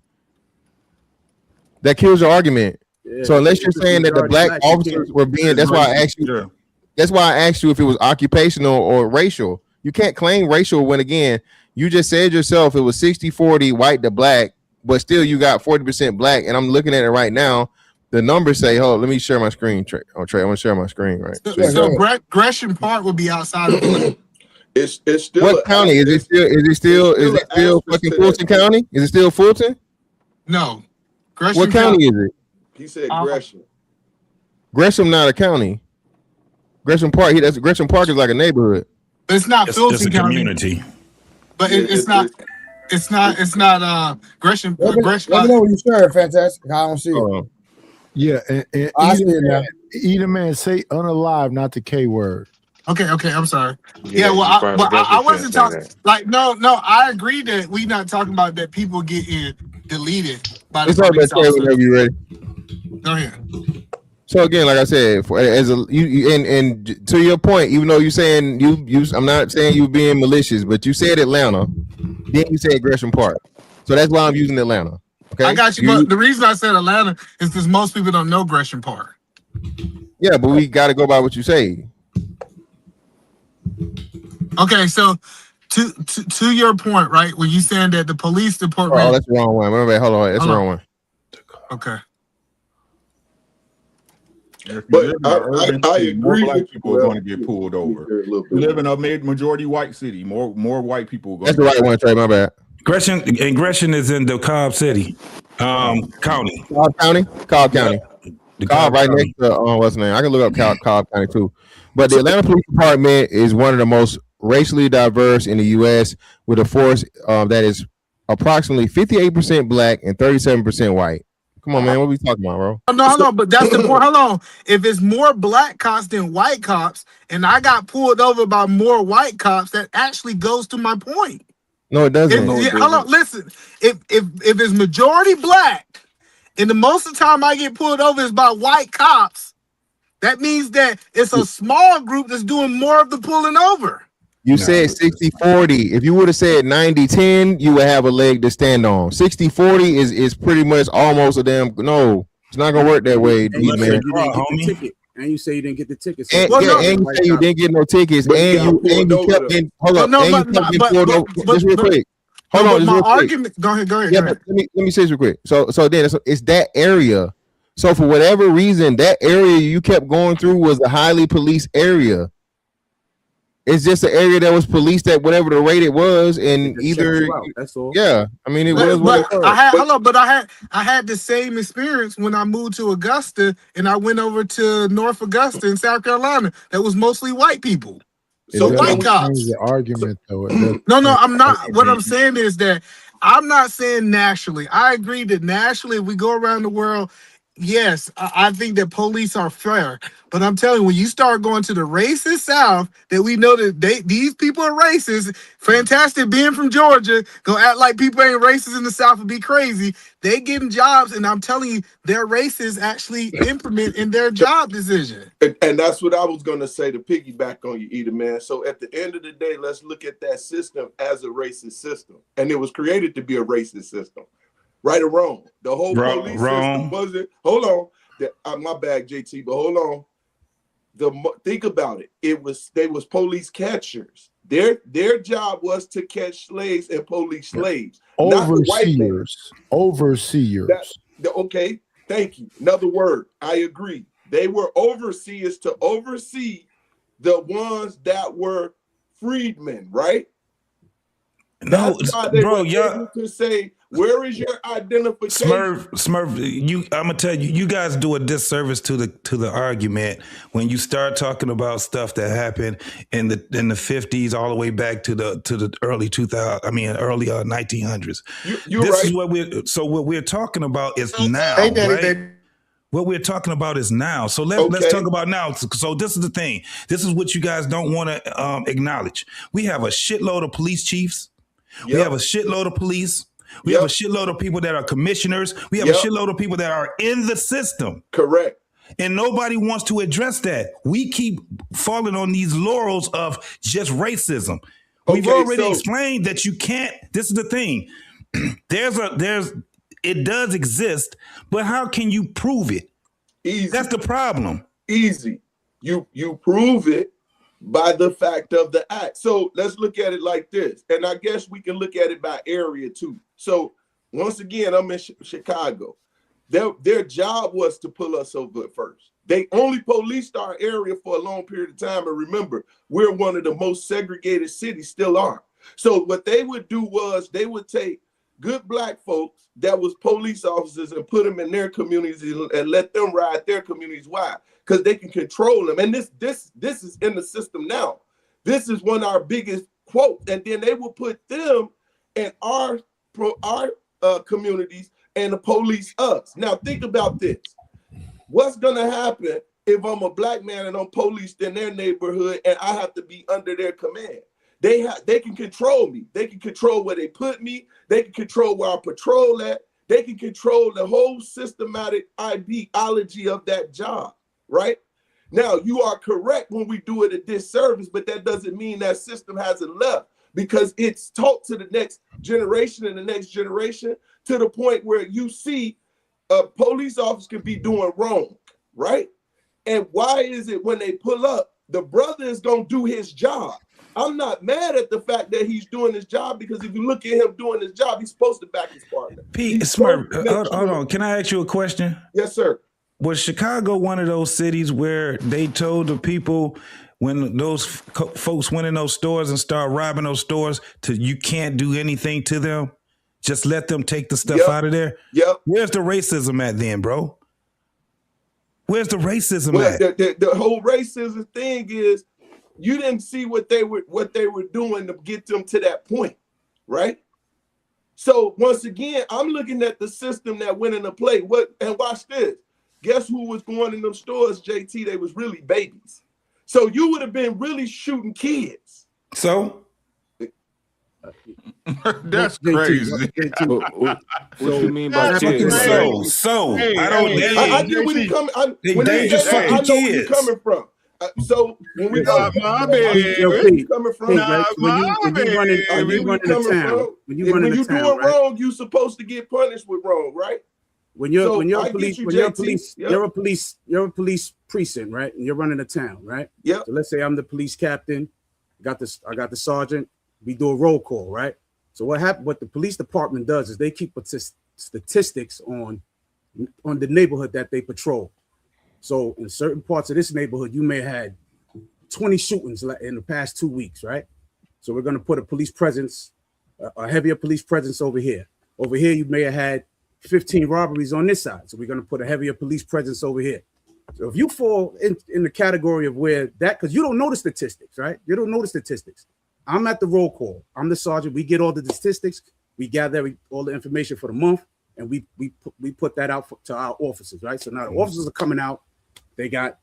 That kills your argument. Yeah, so unless you're saying that the black officers were being, that's why I asked you. Yeah. That's why I asked you if it was occupational or racial. You can't claim racial when again. You just said yourself it was 60-40 white to black, but still you got 40% black. And I'm looking at it right now. The numbers say, hold on, let me share my screen, Trey. I'm going to share my screen, right? So Gresham Park would be outside of It's still what county? Is it still fucking Fulton County? Is it still Fulton? No. Gresham what county is it? He said Gresham. Gresham not a county. Gresham Park, Gresham Park is like a neighborhood. But it's not Fulton County. Community. But it's not Gresham. Let me know when you share it, fantastic. I don't see it. Yeah, and I see it now. Either man say unalive, not the K word. Okay, I'm sorry. Yeah, I wasn't talking like no. I agree that we not talking about that people getting deleted by the police officers. Whenever you're ready. Go ahead. So again, like I said, and to your point, even though you're saying I'm not saying you being malicious, but you said Atlanta, then you said Gresham Park, so that's why I'm using Atlanta. Okay, I got you. But the reason I said Atlanta is because most people don't know Gresham Park. Yeah, but we got to go by what you say. Okay, so to your point, right? When you saying that the police department. Oh, that's the wrong one. Remember, hold on, that's the wrong one. Okay. If you But live in an urban I city, more agree black with people you, are Al. going to get pulled over. Here a little If you bit. live in a majority white city, more white people are going That's the right one, Trey. My bad. Gresham is in the Cobb City, county. Cobb County. The Cobb right next to what's the name? I can look up Cobb County too. But the Atlanta Police Department is one of the most racially diverse in the U.S. with a force that is approximately 58% black and 37% white. Come on, man. What are we talking about, bro? No, hold on, but that's the point. Hold on. If it's more black cops than white cops, and I got pulled over by more white cops, that actually goes to my point. No, it doesn't. Hold on, listen. If it's majority black, and the most of the time I get pulled over is by white cops, that means that it's a small group that's doing more of the pulling over. You said 60-40. If you would have said 90-10, you would have a leg to stand on. 60-40 is pretty much almost a damn no. It's not gonna work that way, And you man. said you didn't get the ticket. And you say you didn't get the ticket. So And, well, yeah, and you say you didn't get no tickets, But and you kept getting hold up, and you kept getting pulled over. Just real quick. Hold on, just my real quick. argument. Go ahead. Yeah, but let me say this real quick. So then it's that area. So for whatever reason, that area you kept going through was a highly policed area. It's just an area that was policed at whatever the rate it was, and either that's all. Yeah, I mean it was what it was. I had the same experience when I moved to Augusta, and I went over to North Augusta in South Carolina. That was mostly white people. So white cops. The argument though. No, I'm not. What I'm saying is that I'm not saying nationally. I agree that nationally, if we go around the world, yes, I think that police are fair. But I'm telling you, when you start going to the racist South, that we know that these people are racist. Fantastic being from Georgia, gonna act like people ain't racist in the South would be crazy. They getting jobs, and I'm telling you, their racists actually implement in their job decision. And that's what I was gonna say to piggyback on you, Eda, man. So at the end of the day, let's look at that system as a racist system, and it was created to be a racist system. Right or wrong? The whole police system wasn't. Hold on, my bad, JT. But hold on. Think about it. They was police catchers. Their job was to catch slaves and police slaves. Overseers. Okay, thank you. Another word. I agree. They were overseers to oversee the ones that were freedmen, right? No, bro, y'all to say, where is your identification? Smurf, I'm gonna tell you, you guys do a disservice to the argument when you start talking about stuff that happened in the 50s all the way back to the early 2000s. I mean, early 1900s. You're this right. is what we're talking about is now, right? What we're talking about is now. So let's talk about now. So this is the thing. This is what you guys don't want to acknowledge. We have a shitload of police chiefs. We have a shitload of police. We have a shitload of people that are commissioners. We have a shitload of people that are in the system. Correct. And nobody wants to address that. We keep falling on these laurels of just racism. We've already explained that you can't. This is the thing. It does exist, but how can you prove it? Easy. That's the problem. Easy. You prove it by the fact of the act. So let's look at it like this. And I guess we can look at it by area too. So once again, I'm in Chicago. Their job was to pull us over first. They only policed our area for a long period of time. And remember, we're one of the most segregated cities, still are. So what they would do was they would take good black folks that was police officers and put them in their communities and let them ride their communities. Why? Because they can control them. And this is in the system now. This is one of our biggest quotes. And then they will put them in our communities and the police us. Now think about this. What's gonna happen if I'm a black man and I'm policed in their neighborhood and I have to be under their command? They can control me. They can control where they put me. They can control where I patrol at. They can control the whole systematic ideology of that job. Right? Now, you are correct when we do it a disservice, but that doesn't mean that system hasn't left, because it's taught to the next generation and the next generation to the point where you see a police officer can be doing wrong, right? And why is it when they pull up, the brother is going to do his job, I'm not mad at the fact that he's doing his job, because if you look at him doing his job, he's supposed to back his partner. Pete He's Smurf, supposed to make hold on. Can I ask you a question? Yes, sir. Was Chicago one of those cities where they told the people when those folks went in those stores and start robbing those stores you can't do anything to them? Just let them take the stuff out of there? Yep. Where's the racism at then, bro? Where's the racism Well, at? the whole racism thing is you didn't see what they were doing to get them to that point, right? So once again, I'm looking at the system that went into play. And watch this. Guess who was going in them stores, JT? They was really babies. So you would have been really shooting kids. So that's crazy. What you mean by kids? So I don't. I get where you coming. They just fucking I know where kids. you're coming from. So when we go, When you doing wrong, you supposed to get punished with wrong, right? When you're I get you, you're a JT. police, Yep. you're a police precinct, right? And you're running a town, right? Yeah. So let's say I'm the police captain. I got the sergeant. We do a roll call, right? So what the police department does is they keep statistics on the neighborhood that they patrol. So in certain parts of this neighborhood, you may have had 20 shootings in the past 2 weeks, right? So we're going to put a police presence, a heavier police presence over here. Over here, you may have had 15 robberies on this side. So we're going to put a heavier police presence over here. So if you fall in the category of where that, because you don't know the statistics, right? You don't know the statistics. I'm at the roll call. I'm the sergeant. We get all the statistics. We gather all the information for the month, and we put that out to our officers, right? So now the officers are coming out. They got,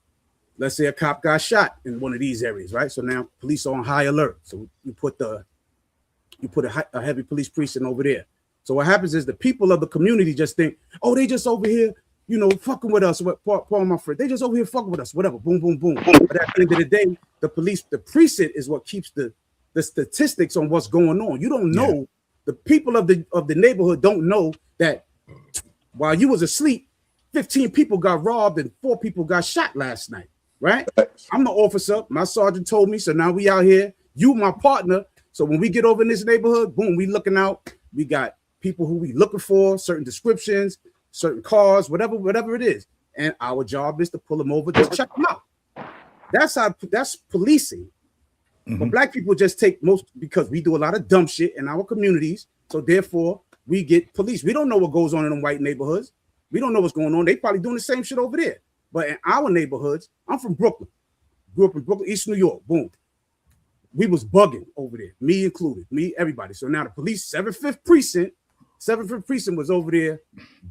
let's say a cop got shot in one of these areas, right? So now police are on high alert. So you put a heavy police precinct over there. So what happens is the people of the community just think, oh, they just over here, fucking with us. Paul, my friend, they just over here fucking with us. Whatever, boom, boom, boom. But at the end of the day, the precinct is what keeps the statistics on what's going on. You don't know. The people of the neighborhood don't know that while you was asleep, 15 people got robbed and 4 people got shot last night, right? I'm the officer. My sergeant told me. So now we out here. You, my partner. So when we get over in this neighborhood, boom, we looking out. We got people who we looking for, certain descriptions, certain cars, whatever it is. And our job is to pull them over, just check them out. That's policing. But black people just take because we do a lot of dumb shit in our communities. So therefore, we get police. We don't know what goes on in them white neighborhoods. We don't know what's going on. They probably doing the same shit over there. But in our neighborhoods, I'm from Brooklyn. Grew up in Brooklyn, East New York. Boom. We was bugging over there, me included, everybody. So now the police, 75th precinct was over there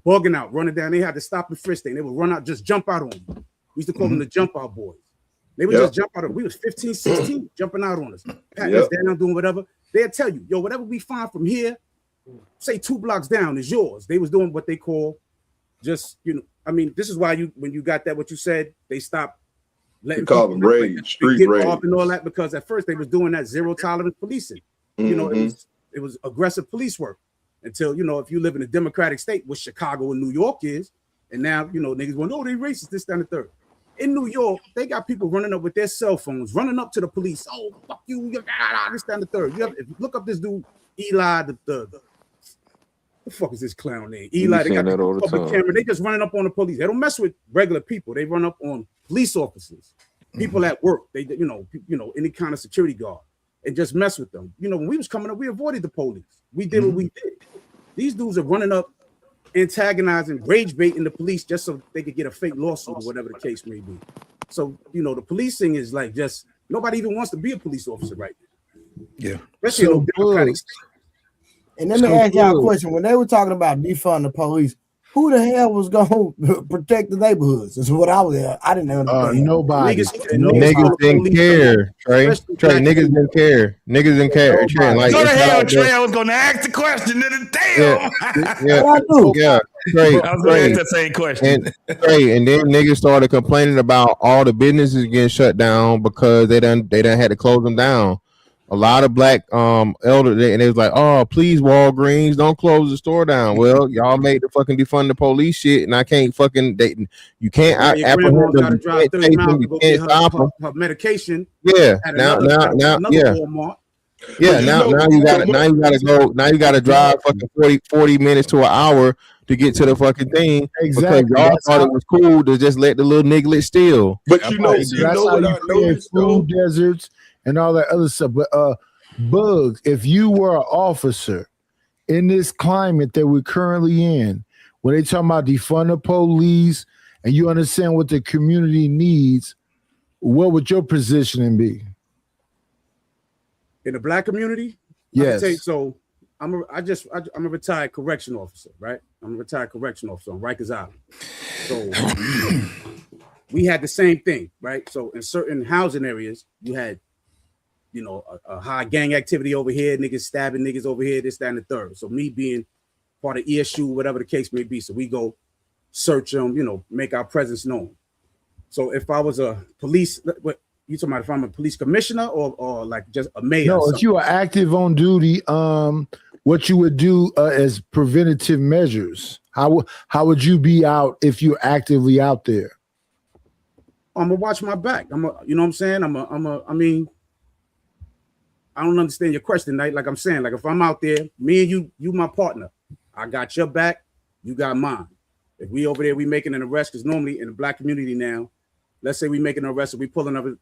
bugging out, running down. They had to stop and frisk thing. They would run out, just jump out on them. We used to call them the jump out boys. They would just jump out. We was 15, 16, jumping out on us, patting us down, doing whatever. They'd tell you, yo, whatever we find from here, say 2 blocks down is yours. They was doing what they call this is why when you got that, what you said, they stopped letting call them rage, street rage, and all that, because at first they was doing that zero tolerance policing. It was aggressive police work until, if you live in a democratic state, which Chicago and New York is, and now, niggas want, oh, they racist, this, that, and the third. In New York, they got people running up with their cell phones, running up to the police. Oh, fuck you, this, that, and the third. If you look up this dude, Eli, the fuck is this clown name? Eli, they got the public camera. They just running up on the police. They don't mess with regular people. They run up on police officers, people at work. They, any kind of security guard, and just mess with them. When we was coming up, we avoided the police. We did what we did. These dudes are running up, antagonizing, rage baiting the police just so they could get a fake lawsuit or whatever the case may be. So, the policing is like just nobody even wants to be a police officer right now. Yeah, especially in democratic state. And let me ask y'all a question. When they were talking about defund the police, who the hell was going to protect the neighborhoods? That's what I was there. I didn't understand. Nobody. Niggas didn't care, Trey. Niggas didn't care. Niggas didn't care. Trey, like, go to hell, Trey. I was going to ask the question. Damn. Yeah. Trey, I was going to ask that same question. And then niggas started complaining about all the businesses getting shut down because they done had to close them down. a lot of black elder, and they was like, oh, please, Walgreens, don't close the store down. Well, y'all made the fucking defund the police shit, and I can't fucking you can't Your grandma apprehend got to them, drive 30 miles to go get her medication. Yeah, at now another yeah. Walmart. Yeah, now you gotta drive fucking 40 minutes to an hour to get to the fucking thing. Exactly. Because y'all thought it was cool to just let the little niglet steal. But that's how you create food deserts and all that other stuff. But Bugs, if you were an officer in this climate that we're currently in, when they talking about defund the police and you understand what the community needs, what would your positioning be? In the black community? Yes. So I'm a retired correction officer, right? I'm a retired correction officer on Rikers Island. So we had the same thing, right? So in certain housing areas, you had, you know, a high gang activity over here, niggas stabbing niggas over here, this, that, and the third. So me being part of ESU, whatever the case may be, so we go search them, you know, make our presence known. So if I was a police, what you talking about, if I'm a police commissioner or like just a mayor? No, if you are active on duty, what you would do as preventative measures? How would you be out if you're actively out there? I'm gonna watch my back. You know what I'm saying? I mean, I don't understand your question, Knight. Like I'm saying, like if I'm out there, me and you my partner. I got your back, you got mine. If we over there, we making an arrest, because normally in the black community now, let's say we making an arrest or we pulling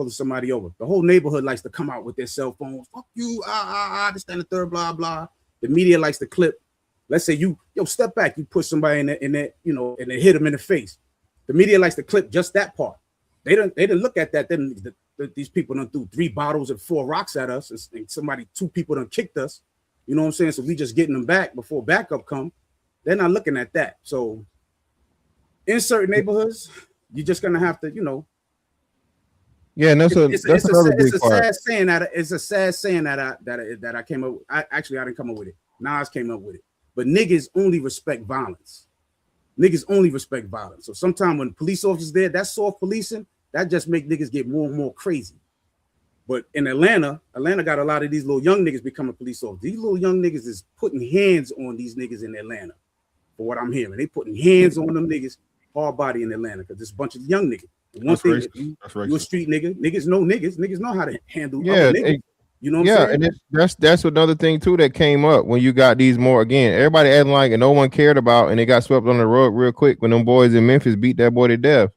somebody over. The whole neighborhood likes to come out with their cell phones. Fuck you, this, that, and the third, blah, blah. The media likes to clip. Let's say you, step back, you push somebody in that, you know, and they hit them in the face. The media likes to clip just that part. They didn't look at that. Then these people done threw 3 bottles and 4 rocks at us, and 2 people done kicked us. You know what I'm saying? So we just getting them back before backup come. They're not looking at that. So in certain neighborhoods, you're just gonna have to, you know. Yeah, and that's another big part. It's a sad saying that I came up with. I didn't come up with it. Nas came up with it. But niggas only respect violence. Niggas only respect violence. So sometimes when police officers there, that soft policing, that just make niggas get more and more crazy. But in Atlanta got a lot of these little young niggas becoming police officers. These little young niggas is putting hands on these niggas in Atlanta. For what I'm hearing, they putting hands on them niggas hard body in Atlanta because there's a bunch of young niggas. One thing, you a street nigga, niggas know how to handle. Yeah, niggas. You know what I'm saying? And that's another thing too that came up when you got these more again. Everybody acting like and no one cared about, and they got swept on the rug real quick when them boys in Memphis beat that boy to death.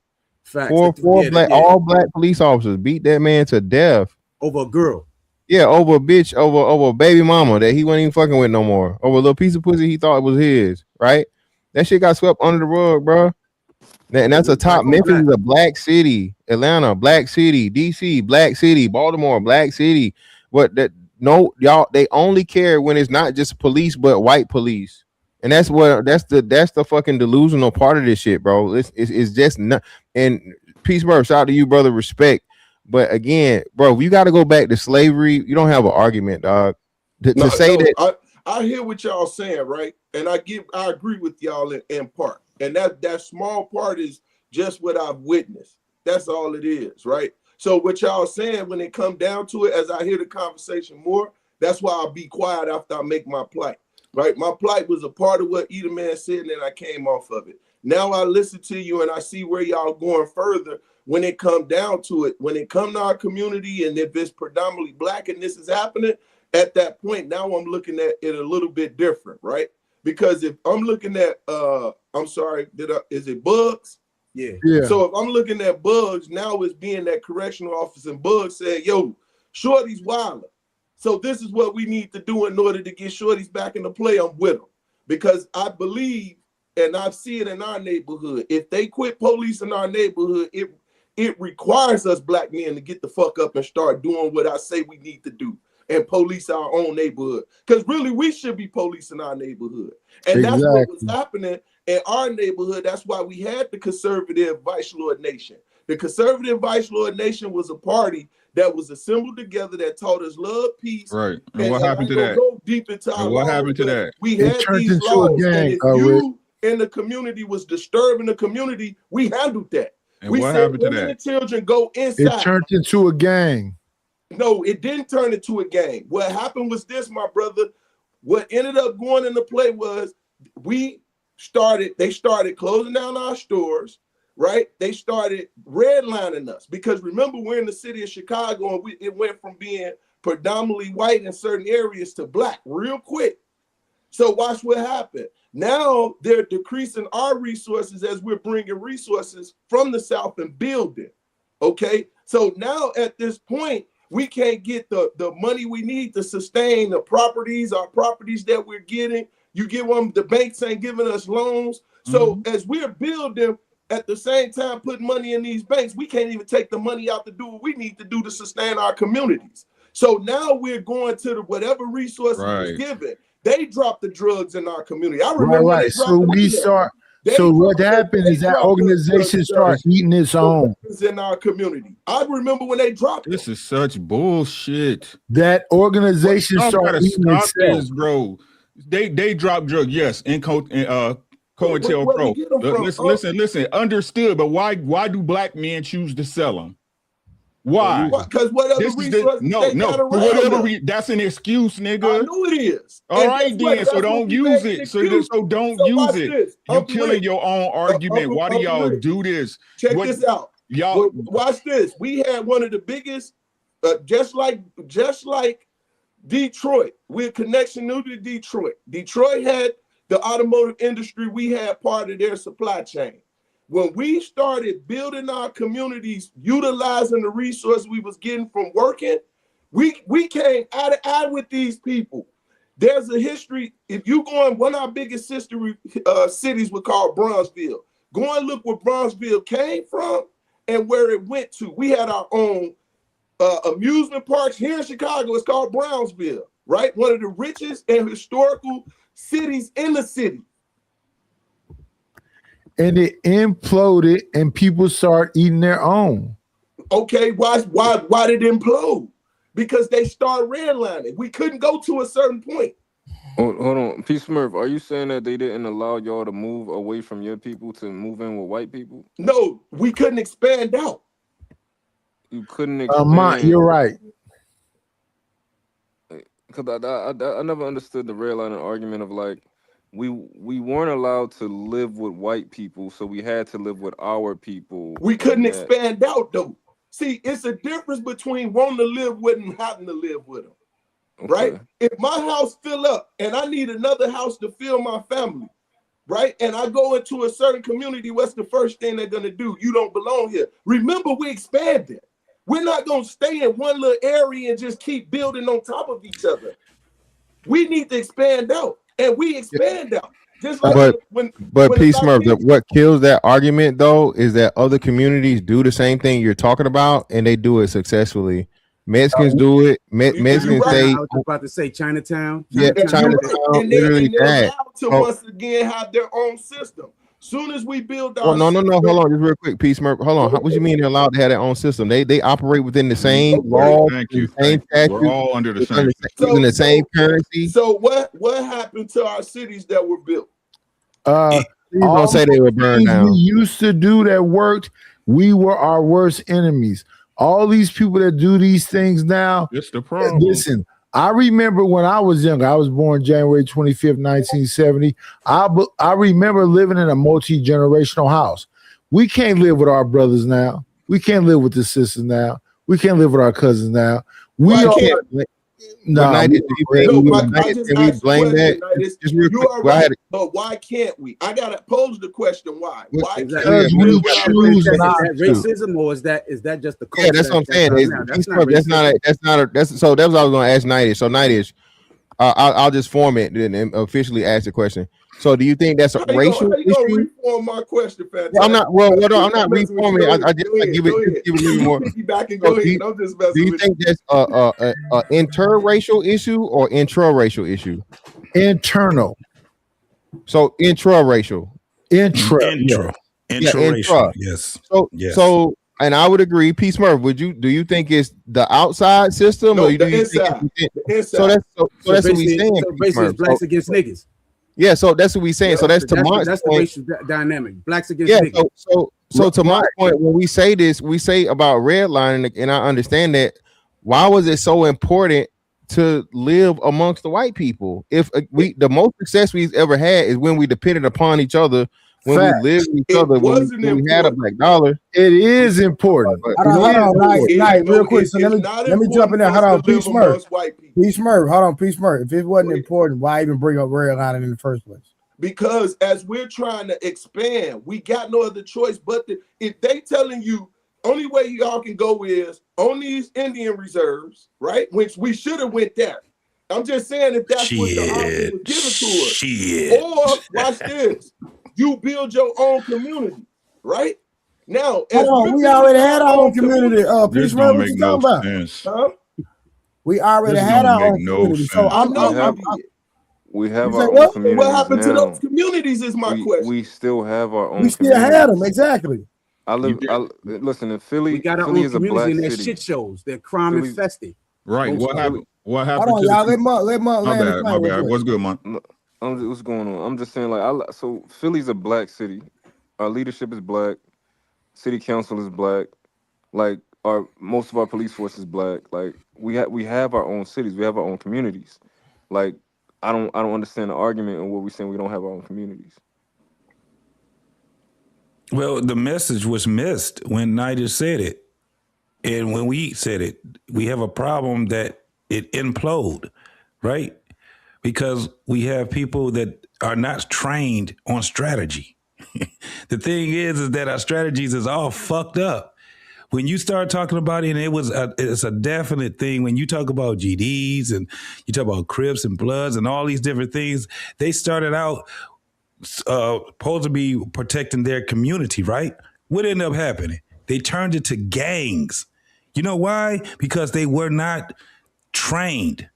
Facts. All black police officers beat that man to death over a girl. Yeah, over a bitch, over a baby mama that he wasn't even fucking with no more. Over a little piece of pussy he thought was his. Right? That shit got swept under the rug, bro. And that's a top. Memphis is a black city. Atlanta, black city. DC, black city. Baltimore, black city. Y'all, they only care when it's not just police but white police, and that's the fucking delusional part of this shit, bro. It's just not. And peace, bro. Shout out to you, brother. Respect. But again, bro, you got to go back to slavery. You don't have an argument, dog. I hear what y'all saying, right? And I agree with y'all in part. And that small part is just what I've witnessed. That's all it is, right? So what y'all saying when it come down to it, as I hear the conversation more, that's why I'll be quiet after I make my plight, right? My plight was a part of what Either Man said, and then I came off of it. Now I listen to you and I see where y'all going further when it come down to it. When it come to our community, and if it's predominantly black and this is happening, at that point, now I'm looking at it a little bit different, right? Because if I'm looking at, is it Bugs? Yeah. So if I'm looking at Bugs, now it's being that correctional officer, and Bugs said, yo, Shorty's wilder. So this is what we need to do in order to get Shorty's back in the play. I'm with him. Because I believe, and I see it in our neighborhood, if they quit police in our neighborhood, it requires us black men to get the fuck up and start doing what I say we need to do and police our own neighborhood. Because really, we should be policing our neighborhood. And that's what was happening in our neighborhood. That's why we had the conservative Vice Lord Nation. The conservative Vice Lord Nation was a party that was assembled together that taught us love, peace. Right. And what happened to that? Go deep into and what happened to that? We had these laws, and if you in the community was disturbing the community, we handled that. And what happened to that? Children go inside. It turned into a gang. No, it didn't turn into a game. What happened was this, my brother. What ended up going into play was they started closing down our stores, right? They started redlining us because remember, we're in the city of Chicago and it went from being predominantly white in certain areas to black real quick. So watch what happened. Now they're decreasing our resources as we're bringing resources from the South and building. Okay, so now at this point, we can't get the money we need to sustain our properties that we're getting. You get one, the banks ain't giving us loans. So as we're building, at the same time putting money in these banks, we can't even take the money out to do what we need to do to sustain our communities. So now we're going to whatever resources was given. They dropped the drugs in our community. I remember. Right. So we start. So what happened is that organization starts eating its own in our community. I remember when they dropped. This is such bullshit. That organization started eating itself, bro. They dropped drugs, yes, in COINTELPRO. Listen. Understood, but why do black men choose to sell them? Why? Because whatever that's an excuse, nigga. I know it is. All right, then. So don't use it. So don't use it. You're killing your own argument. Why do y'all do this? Check this out. Y'all watch this. We had one of the biggest, just like Detroit. We're connection new to Detroit. Detroit had the automotive industry. We had part of their supply chain. When we started building our communities, utilizing the resources we was getting from working, we came eye to eye with these people. There's a history. If you go in, one of our biggest cities was called Bronzeville. Go and look where Bronzeville came from and where it went to. We had our own amusement parks here in Chicago. It's called Brownsville, right? One of the richest and historical cities in the city. and it imploded, and people start eating their own. Okay, why did it implode? Because they started redlining. We couldn't go to a certain point. Hold on, P. Smurf, are you saying that they didn't allow y'all to move away from your people to move in with white people? No, we couldn't expand out. You couldn't expand. You're right. Because I never understood the redlining argument of like, we weren't allowed to live with white people, so we had to live with our people. We couldn't expand out though. See, it's a difference between wanting to live with and having to live with them. Okay. Right? If my house fill up and I need another house to fill my family, right? And I go into a certain community, what's the first thing they're gonna do? You don't belong here. Remember, we expanded. We're not gonna stay in one little area and just keep building on top of each other. We need to expand out, and we expand out. Just like but P. Smurf, what kills that argument though is that other communities do the same thing you're talking about, and they do it successfully. Mexicans do it. Mexicans say. I was about to say Chinatown. Yeah, Chinatown. And they're allowed to once again have their own system. Soon as we build our no. Hold on, just real quick, P. Smurf. Hold on. What do you mean they're allowed to have their own system? They operate within the same law, same statute. We're all under the same. Using the same currency. So what happened to our cities that were built? Please don't say they were burned down. We used to do that worked. We were our worst enemies. All these people that do these things now. It's the problem. Listen, I remember when I was younger. I was born January 25th, 1970. I remember living in a multi-generational house. We can't live with our brothers now. We can't live with the sisters now. We can't live with our cousins now. We are. No, we blame that. Just real quick. But why can't we? I gotta pose the question why. Why can't we choose racism, or is that just the culture? Yeah, that's what I'm saying. That's not so that's what I was gonna ask Nightish. So Nightish, I'll just form it and officially ask the question. So do you think that's a racial issue? Reform my question, Fantastic. Well, I'm not reforming it. I give it a little more. Do you think that's a interracial issue or intraracial issue? Internal. So intraracial. Intra. Yes. So and I would agree, P. Smurf, do you think it's the outside system or do you think it's so that's what we saying? So basically it's blacks against niggas. Yeah, so that's what we're saying. Yeah, so that's the racial dynamic. Blacks against niggas. So to my point, when we say this, we say about redlining, and I understand that why was it so important to live amongst the white people? If the most success we've ever had is when we depended upon each other, when we lived with each other, when we had a black dollar. It is important. Hold on, Knight, real quick. So let me jump in there. Hold on, Peace Murph. Peace Murph. Hold on, Peace Murph. If it wasn't important, why even bring up redlining in the first place? Because as we're trying to expand, we got no other choice but if they telling you only way y'all can go is on these Indian reserves, right? Which we should have went there. I'm just saying if that's what the option was given to us. Or watch this, you build your own community, right? Now, hold on, we already had our own community. Peace Murph, what you talking about? Huh? We already had our own community. So we have our own communities. What happened to now. those communities is my question. We still have our own. We still had them, exactly. Listen, in Philly, We got our Philly own is a community black and their city. shit shows. They're crime infested. Right. What happened? What happened? Hold on, y'all. Let Monk My land bad. his My plane real bad. quick. What's good, Monk? What's going on? I'm just saying, like, so Philly's a black city. Our leadership is black. City council is black. Like, most of our police force is black. Like, we have our own cities. We have our own communities. Like, I don't understand the argument on what we're saying we don't have our own communities. Well, the message was missed when Nigel said it. And when we said it, we have a problem that it implode, right? Because we have people that are not trained on strategy. The thing is that our strategies is all fucked up. When you start talking about it, and it's a definite thing. When you talk about GDs and you talk about Crips and Bloods and all these different things, they started out supposed to be protecting their community, right? What ended up happening? They turned it to gangs. You know why? Because they were not trained.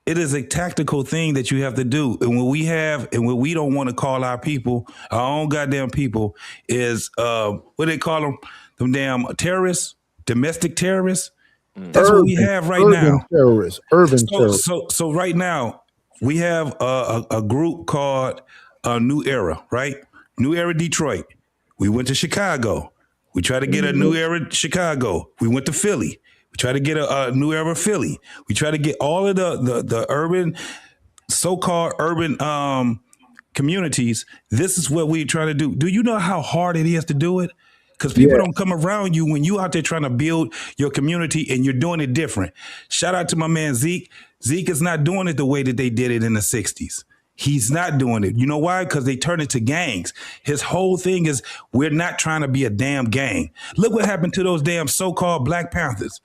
It is a tactical thing that you have to do. And what we don't want to call our people, our own goddamn people, is what do they call them? Them damn terrorists, domestic terrorists. That's what we have right now. Urban terrorists. So right now, we have a group called New Era, right? New Era Detroit. We went to Chicago. We tried to get a New Era Chicago. We went to Philly. We tried to get a New Era Philly. We tried to get all of the urban, so-called urban communities. This is what we try to do. Do you know how hard it is to do it? Because people don't come around you when you out there trying to build your community and you're doing it different. Shout out to my man Zeke. Zeke is not doing it the way that they did it in the 60s. He's not doing it. You know why? Because they turned it to gangs. His whole thing is we're not trying to be a damn gang. Look what happened to those damn so-called Black Panthers.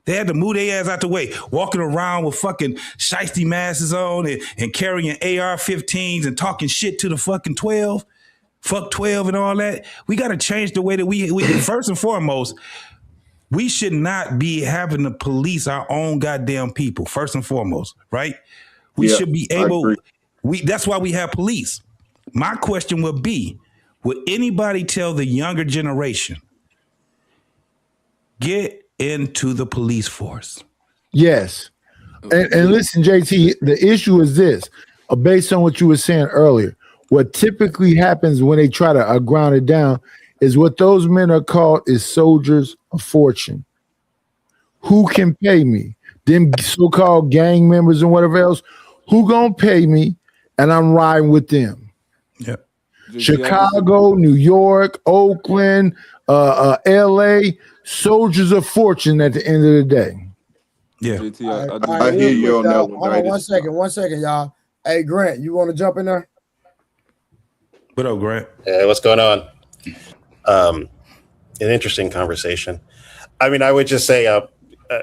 They had to move their ass out the way, walking around with fucking shiesty masks on and carrying AR-15s and talking shit to the fucking 12. Fuck 12 and all that. We got to change the way that we first and foremost, we should not be having to police our own goddamn people, first and foremost, right? We should be able, that's why we have police. My question would be, would anybody tell the younger generation, get into the police force? Yes. And listen, JT, the issue is this, based on what you were saying earlier, what typically happens when they try to ground it down is what those men are called is soldiers of fortune. Who can pay me? Them so-called gang members and whatever else, who gonna pay me? And I'm riding with them. Yeah. Chicago, New York, Oakland, LA, soldiers of fortune at the end of the day. Yeah. I hear you on that one. Hold on one second, y'all. Hey, Grant, you want to jump in there? What up, Grant? Hey, what's going on? An interesting conversation. I mean, I would just say,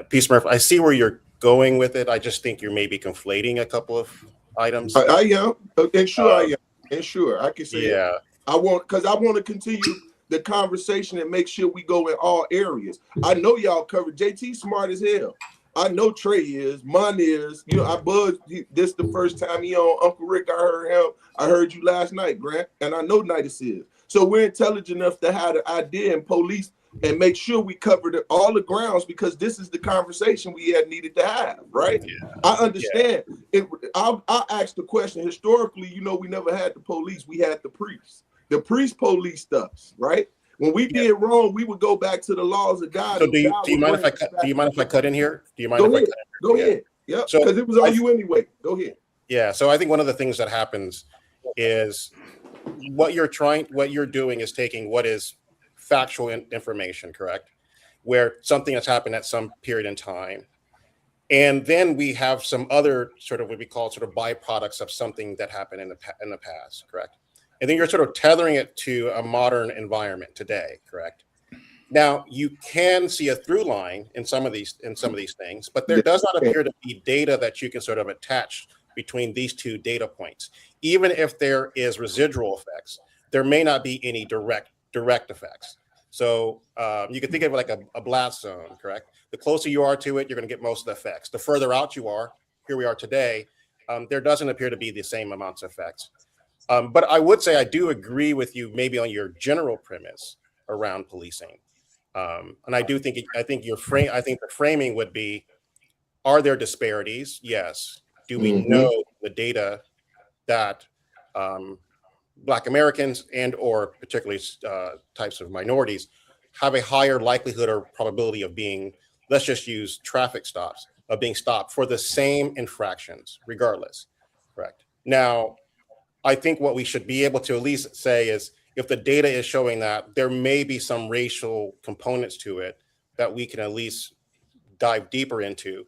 Peace Murph, I see where you're going with it. I just think you're maybe conflating a couple of items. I am. And sure, I am. And sure, I can say yeah. I want to continue the conversation and make sure we go in all areas. I know y'all covered. JT smart as hell. I know Trey is. Mon is. You know, I buzzed. This the first time he on Uncle Rick. I heard him. I heard you last night, Grant. And I know Nitus is. So we're intelligent enough to have the idea and police and make sure we covered all the grounds because this is the conversation we had needed to have, right? Yeah. I understand. Yeah. I asked the question. Historically, you know, we never had the police. We had the priests. The priest police stuff, right? When we did wrong, we would go back to the laws of God. So do you mind if I cut? Do you mind if I cut in here? Do you mind if I cut in? Go ahead. Yeah, So because it was on you anyway. Go ahead. Yeah. So I think one of the things that happens is what you're doing is taking what is factual information, correct? Where something has happened at some period in time. And then we have some other sort of what we call sort of byproducts of something that happened in the past, correct? And then you're sort of tethering it to a modern environment today, correct? Now you can see a through line in some of these things, but there does not appear to be data that you can sort of attach between these two data points. Even if there is residual effects, there may not be any direct effects. So you can think of it like a blast zone, correct? The closer you are to it, you're going to get most of the effects. The further out you are, here we are today, there doesn't appear to be the same amounts of effects. But I would say I do agree with you maybe on your general premise around policing. And I think the framing would be, are there disparities? Yes. Do we know the data that Black Americans and or particularly types of minorities have a higher likelihood or probability of being, let's just use traffic stops, of being stopped for the same infractions, regardless, correct? Now, I think what we should be able to at least say is, if the data is showing that there may be some racial components to it that we can at least dive deeper into.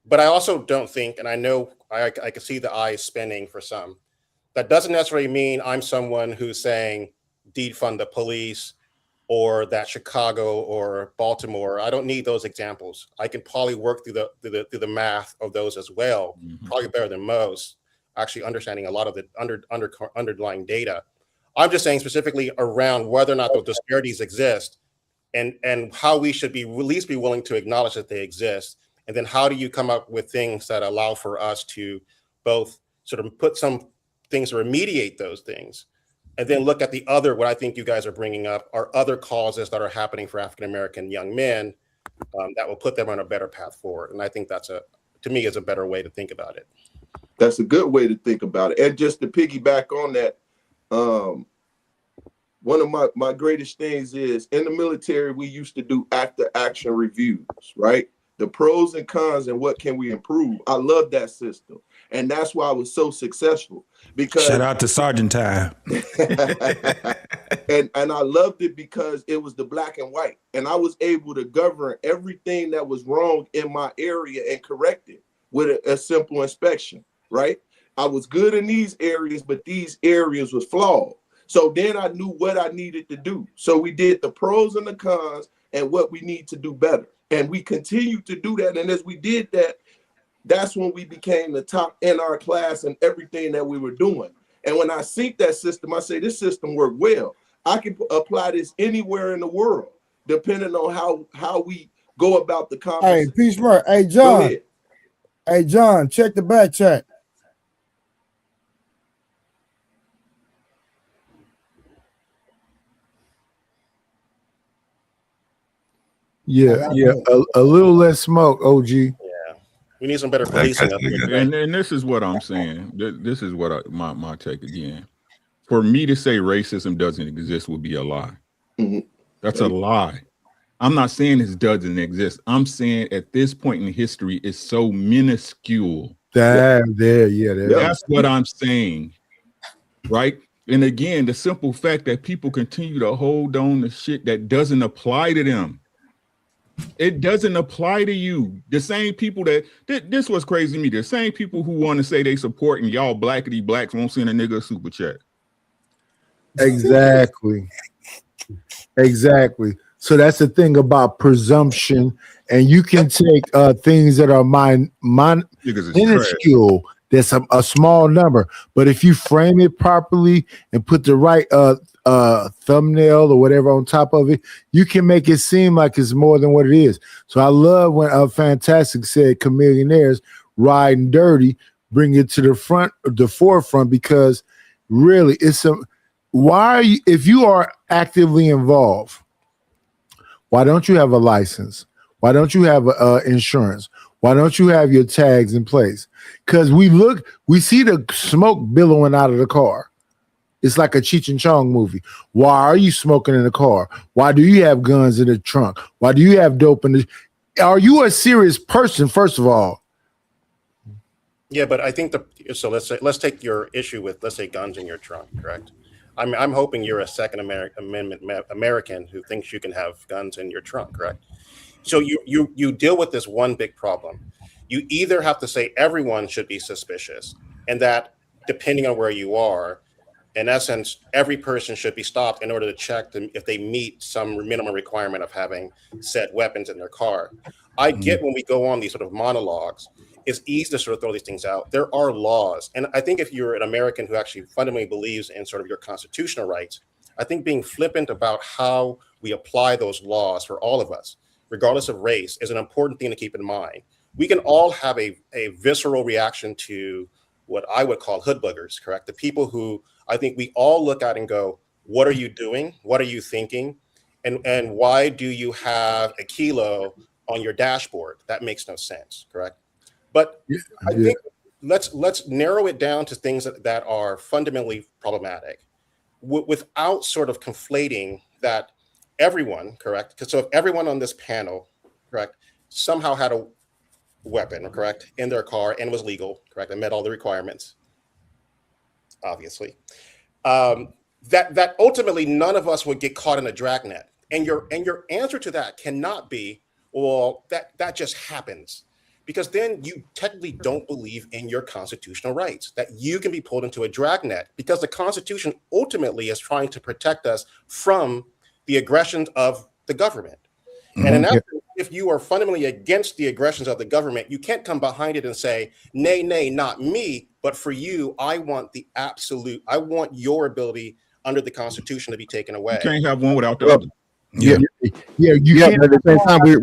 But I also don't think, and I know I can see the eyes spinning for some, that doesn't necessarily mean I'm someone who's saying defund the police or that Chicago or Baltimore. I don't need those examples. I can probably work through the math of those as well, probably better than most, actually understanding a lot of the underlying data. I'm just saying specifically around whether or not those disparities exist and how we should be at least be willing to acknowledge that they exist. And then how do you come up with things that allow for us to both sort of put some things to remediate those things, and then look at the other, what I think you guys are bringing up are other causes that are happening for African-American young men that will put them on a better path forward. And I think that's to me, is a better way to think about it. That's a good way to think about it. And just to piggyback on that, one of my greatest things is in the military, we used to do after action reviews, right? The pros and cons and what can we improve. I love that system. And that's why I was so successful. Because shout out to Sergeant Time. and I loved it because it was the black and white. And I was able to govern everything that was wrong in my area and correct it with a simple inspection, right? I was good in these areas, but these areas was flawed. So then I knew what I needed to do. So we did the pros and the cons and what we need to do better. And we continued to do that. And as we did that, that's when we became the top in our class and everything that we were doing. And when I see that system, I say, this system worked well. I can apply this anywhere in the world, depending on how we go about the conversation. Hey, Peace Murray. Hey, John. Hey, John, check the back chat. Yeah, a little less smoke, OG. Yeah, we need some better policing. And this is what I'm saying. This is what my take again. For me to say racism doesn't exist would be a lie. That's a lie. I'm not saying this doesn't exist. I'm saying at this point in history, it's so minuscule. That's what I'm saying, right? And again, the simple fact that people continue to hold on to shit that doesn't apply to them. It doesn't apply to you. The same people this was crazy to me. The same people who want to say they support and y'all blackity blacks won't send a nigga a super chat. Exactly. So that's the thing about presumption, and you can take things that are minuscule. That's a small number, but if you frame it properly and put the right thumbnail or whatever on top of it, you can make it seem like it's more than what it is. So I love when Fantastic said Chameleonaires riding dirty, bring it to the forefront, because really if you are actively involved, why don't you have a license? Why don't you have insurance? Why don't you have your tags in place? Because we see the smoke billowing out of the car. It's like a Cheech and Chong movie. Why are you smoking in the car? Why do you have guns in the trunk? Why do you have dope in the? Are you a serious person? First of all. Yeah, but I think so. Let's take your issue with, let's say, guns in your trunk, correct? I'm hoping you're a Second Amendment American who thinks you can have guns in your trunk, correct? So you deal with this one big problem. You either have to say everyone should be suspicious, and that depending on where you are, in essence, every person should be stopped in order to check them if they meet some minimum requirement of having said weapons in their car. I get when we go on these sort of monologues, it's easy to sort of throw these things out. There are laws. And I think if you're an American who actually fundamentally believes in sort of your constitutional rights, I think being flippant about how we apply those laws for all of us, regardless of race, is an important thing to keep in mind. We can all have a visceral reaction to what I would call hood boogers, correct? The people who I think we all look at and go, what are you doing? What are you thinking? And why do you have a kilo on your dashboard? That makes no sense, correct? But I think let's narrow it down to things that are fundamentally problematic without sort of conflating that everyone, correct? So if everyone on this panel, correct, somehow had a weapon, correct, in their car and was legal, correct, and met all the requirements, obviously, that ultimately none of us would get caught in a dragnet. And your answer to that cannot be, well, that just happens. Because then you technically don't believe in your constitutional rights, that you can be pulled into a dragnet, because the Constitution ultimately is trying to protect us from the aggressions of the government. And in that, if you are fundamentally against the aggressions of the government, you can't come behind it and say, nay, nay, not me, but for you, I want your ability under the Constitution to be taken away. You can't have one without the other. You can't, at the same time, you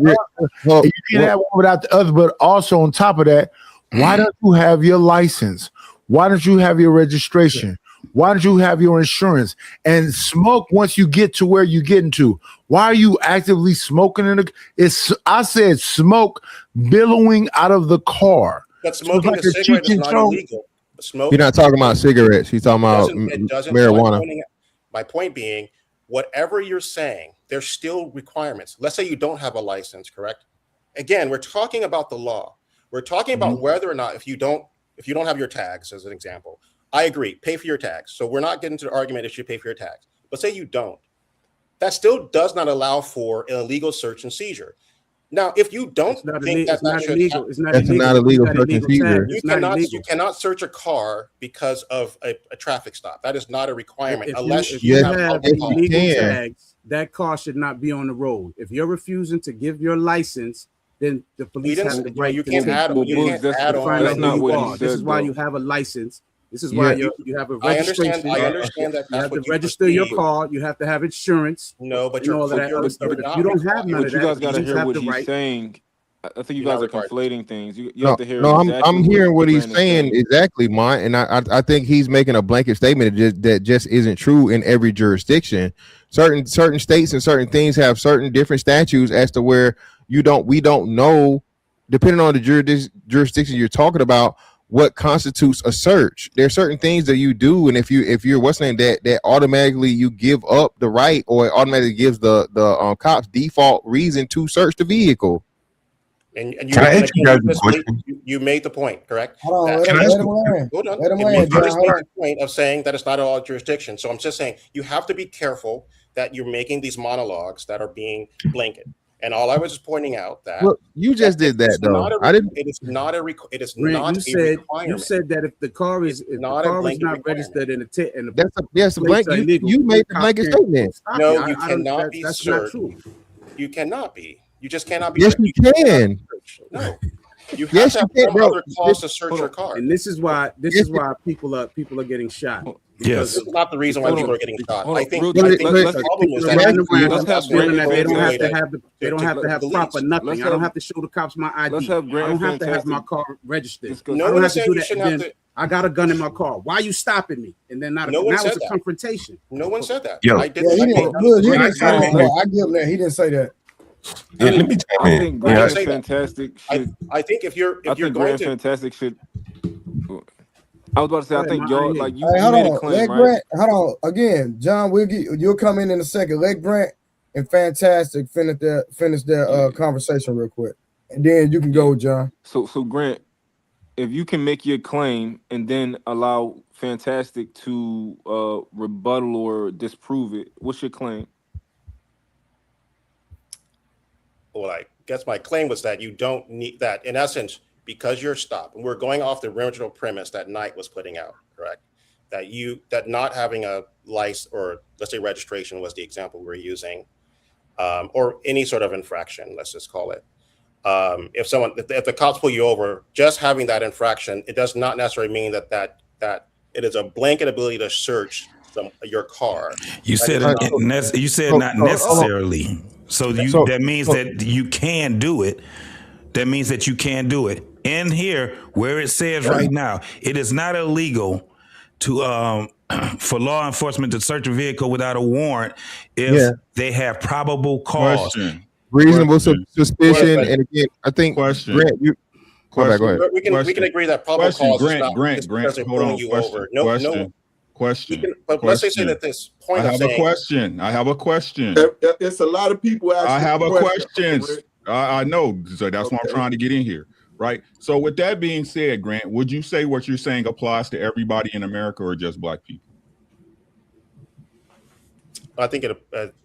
can't have one without the other. But also on top of that, why don't you have your license? Why don't you have your registration? Why don't you have your insurance? And smoke once you get to where you're getting to. Why are you actively smoking I said smoke billowing out of the car. But smoking a cigarette is not illegal. You're not talking about cigarettes. He's talking about marijuana. My point being, whatever you're saying, there's still requirements. Let's say you don't have a license, correct? Again, we're talking about the law. We're talking about whether or not if you don't have your tags, as an example. I agree, pay for your tags. So we're not getting to the argument that you pay for your tags. But say you don't. That still does not allow for an illegal search and seizure. Now, if you don't think that should happen, that's not illegal search and seizure. You cannot search a car because of a traffic stop. That is not a requirement If you have illegal tags, that car should not be on the road. If you're refusing to give your license, then the police have the right to take you. That's not what he said. This is why you have a license. This is why you have a registration. I understand that. You have to register your car. You have to have insurance. No, but all of that other stuff. If you don't have none of that, you guys got to hear what he's saying. I think you guys are conflating things. You have to hear. No, I'm hearing what he's saying exactly, Mont, and I think he's making a blanket statement that just isn't true in every jurisdiction. Certain states and certain things have certain different statutes as to where we don't know, depending on the jurisdiction you're talking about, what constitutes a search. There are certain things that you do, and if you're what's name that automatically you give up the right, or it automatically gives the cops default reason to search the vehicle. And you you made the point, correct? Hold on, let him land. Hold on. Let him You land. just made the point of saying that it's not all jurisdiction. So I'm just saying you have to be careful that you're making these monologues that are being blanket. And all I was just pointing out that you just did that though. It is not a requirement. You said that if the car is not registered in the that's a blanket. You made the blanket statement. No, you cannot be searched. You cannot be. You just cannot be. Yes, you can. No. You have to have some other cause to search your car. And this is why people are getting shot. Yes, this is not the reason why people are getting shot. I think the problem is that they don't have to have proper nothing. I don't have to show the cops my ID. I don't have to have my car registered. I don't have to do that. I got a gun in my car. Why are you stopping me? And then now it's a confrontation. No one said that. I didn't say that. I give him that. He didn't say that. Yeah, let me tell you. I think Grand Fantastic. I think if you're going to Fantastic should. I was about to say, I think y'all like you Hey, hold made a on. claim, Let right? Grant, hold on. Again, John, you'll come in a second. Let Grant and Fantastic finish their conversation real quick. And then you can go, John. So Grant, if you can make your claim and then allow Fantastic to rebuttal or disprove it, what's your claim? Well, I guess my claim was that you don't need that. In essence, because you're stopped, and we're going off the original premise that Knight was putting out, correct? That not having a license, or let's say registration was the example we were using, or any sort of infraction, let's just call it. If the cops pull you over, just having that infraction, it does not necessarily mean that it is a blanket ability to search your car. You said not necessarily. So that means that you can do it. That means that you can do it. In here, where it says right now, it is not illegal to for law enforcement to search a vehicle without a warrant if they have probable cause. Reasonable suspicion, and again, I think Grant, go ahead. We can agree that probable cause is not Grant, because they're hold on. pulling you over. Question. But let's say that this point I have a question. It's a lot of people asking. I have a question. Rick. I know, so that's why I'm trying to get in here, right? So with that being said, Grant, would you say what you're saying applies to everybody in America or just black people? I think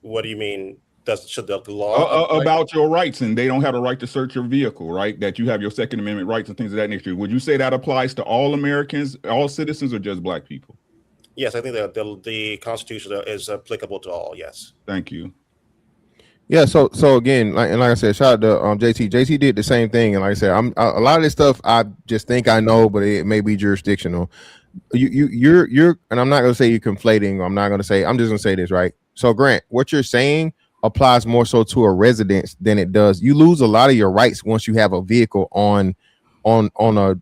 what do you mean? Should the law about your rights, and they don't have the right to search your vehicle, right? That you have your Second Amendment rights and things of that nature. Would you say that applies to all Americans, all citizens, or just black people? Yes, I think that the Constitution is applicable to all. Yes. Thank you. Yeah, so again, like I said, shout out to JT. JT did the same thing, and like I said, a lot of this stuff I just think I know, but it may be jurisdictional. You're, and I'm not gonna say you're conflating. I'm just gonna say this, right? So Grant, what you're saying applies more so to a residence than it does. You lose a lot of your rights once you have a vehicle on a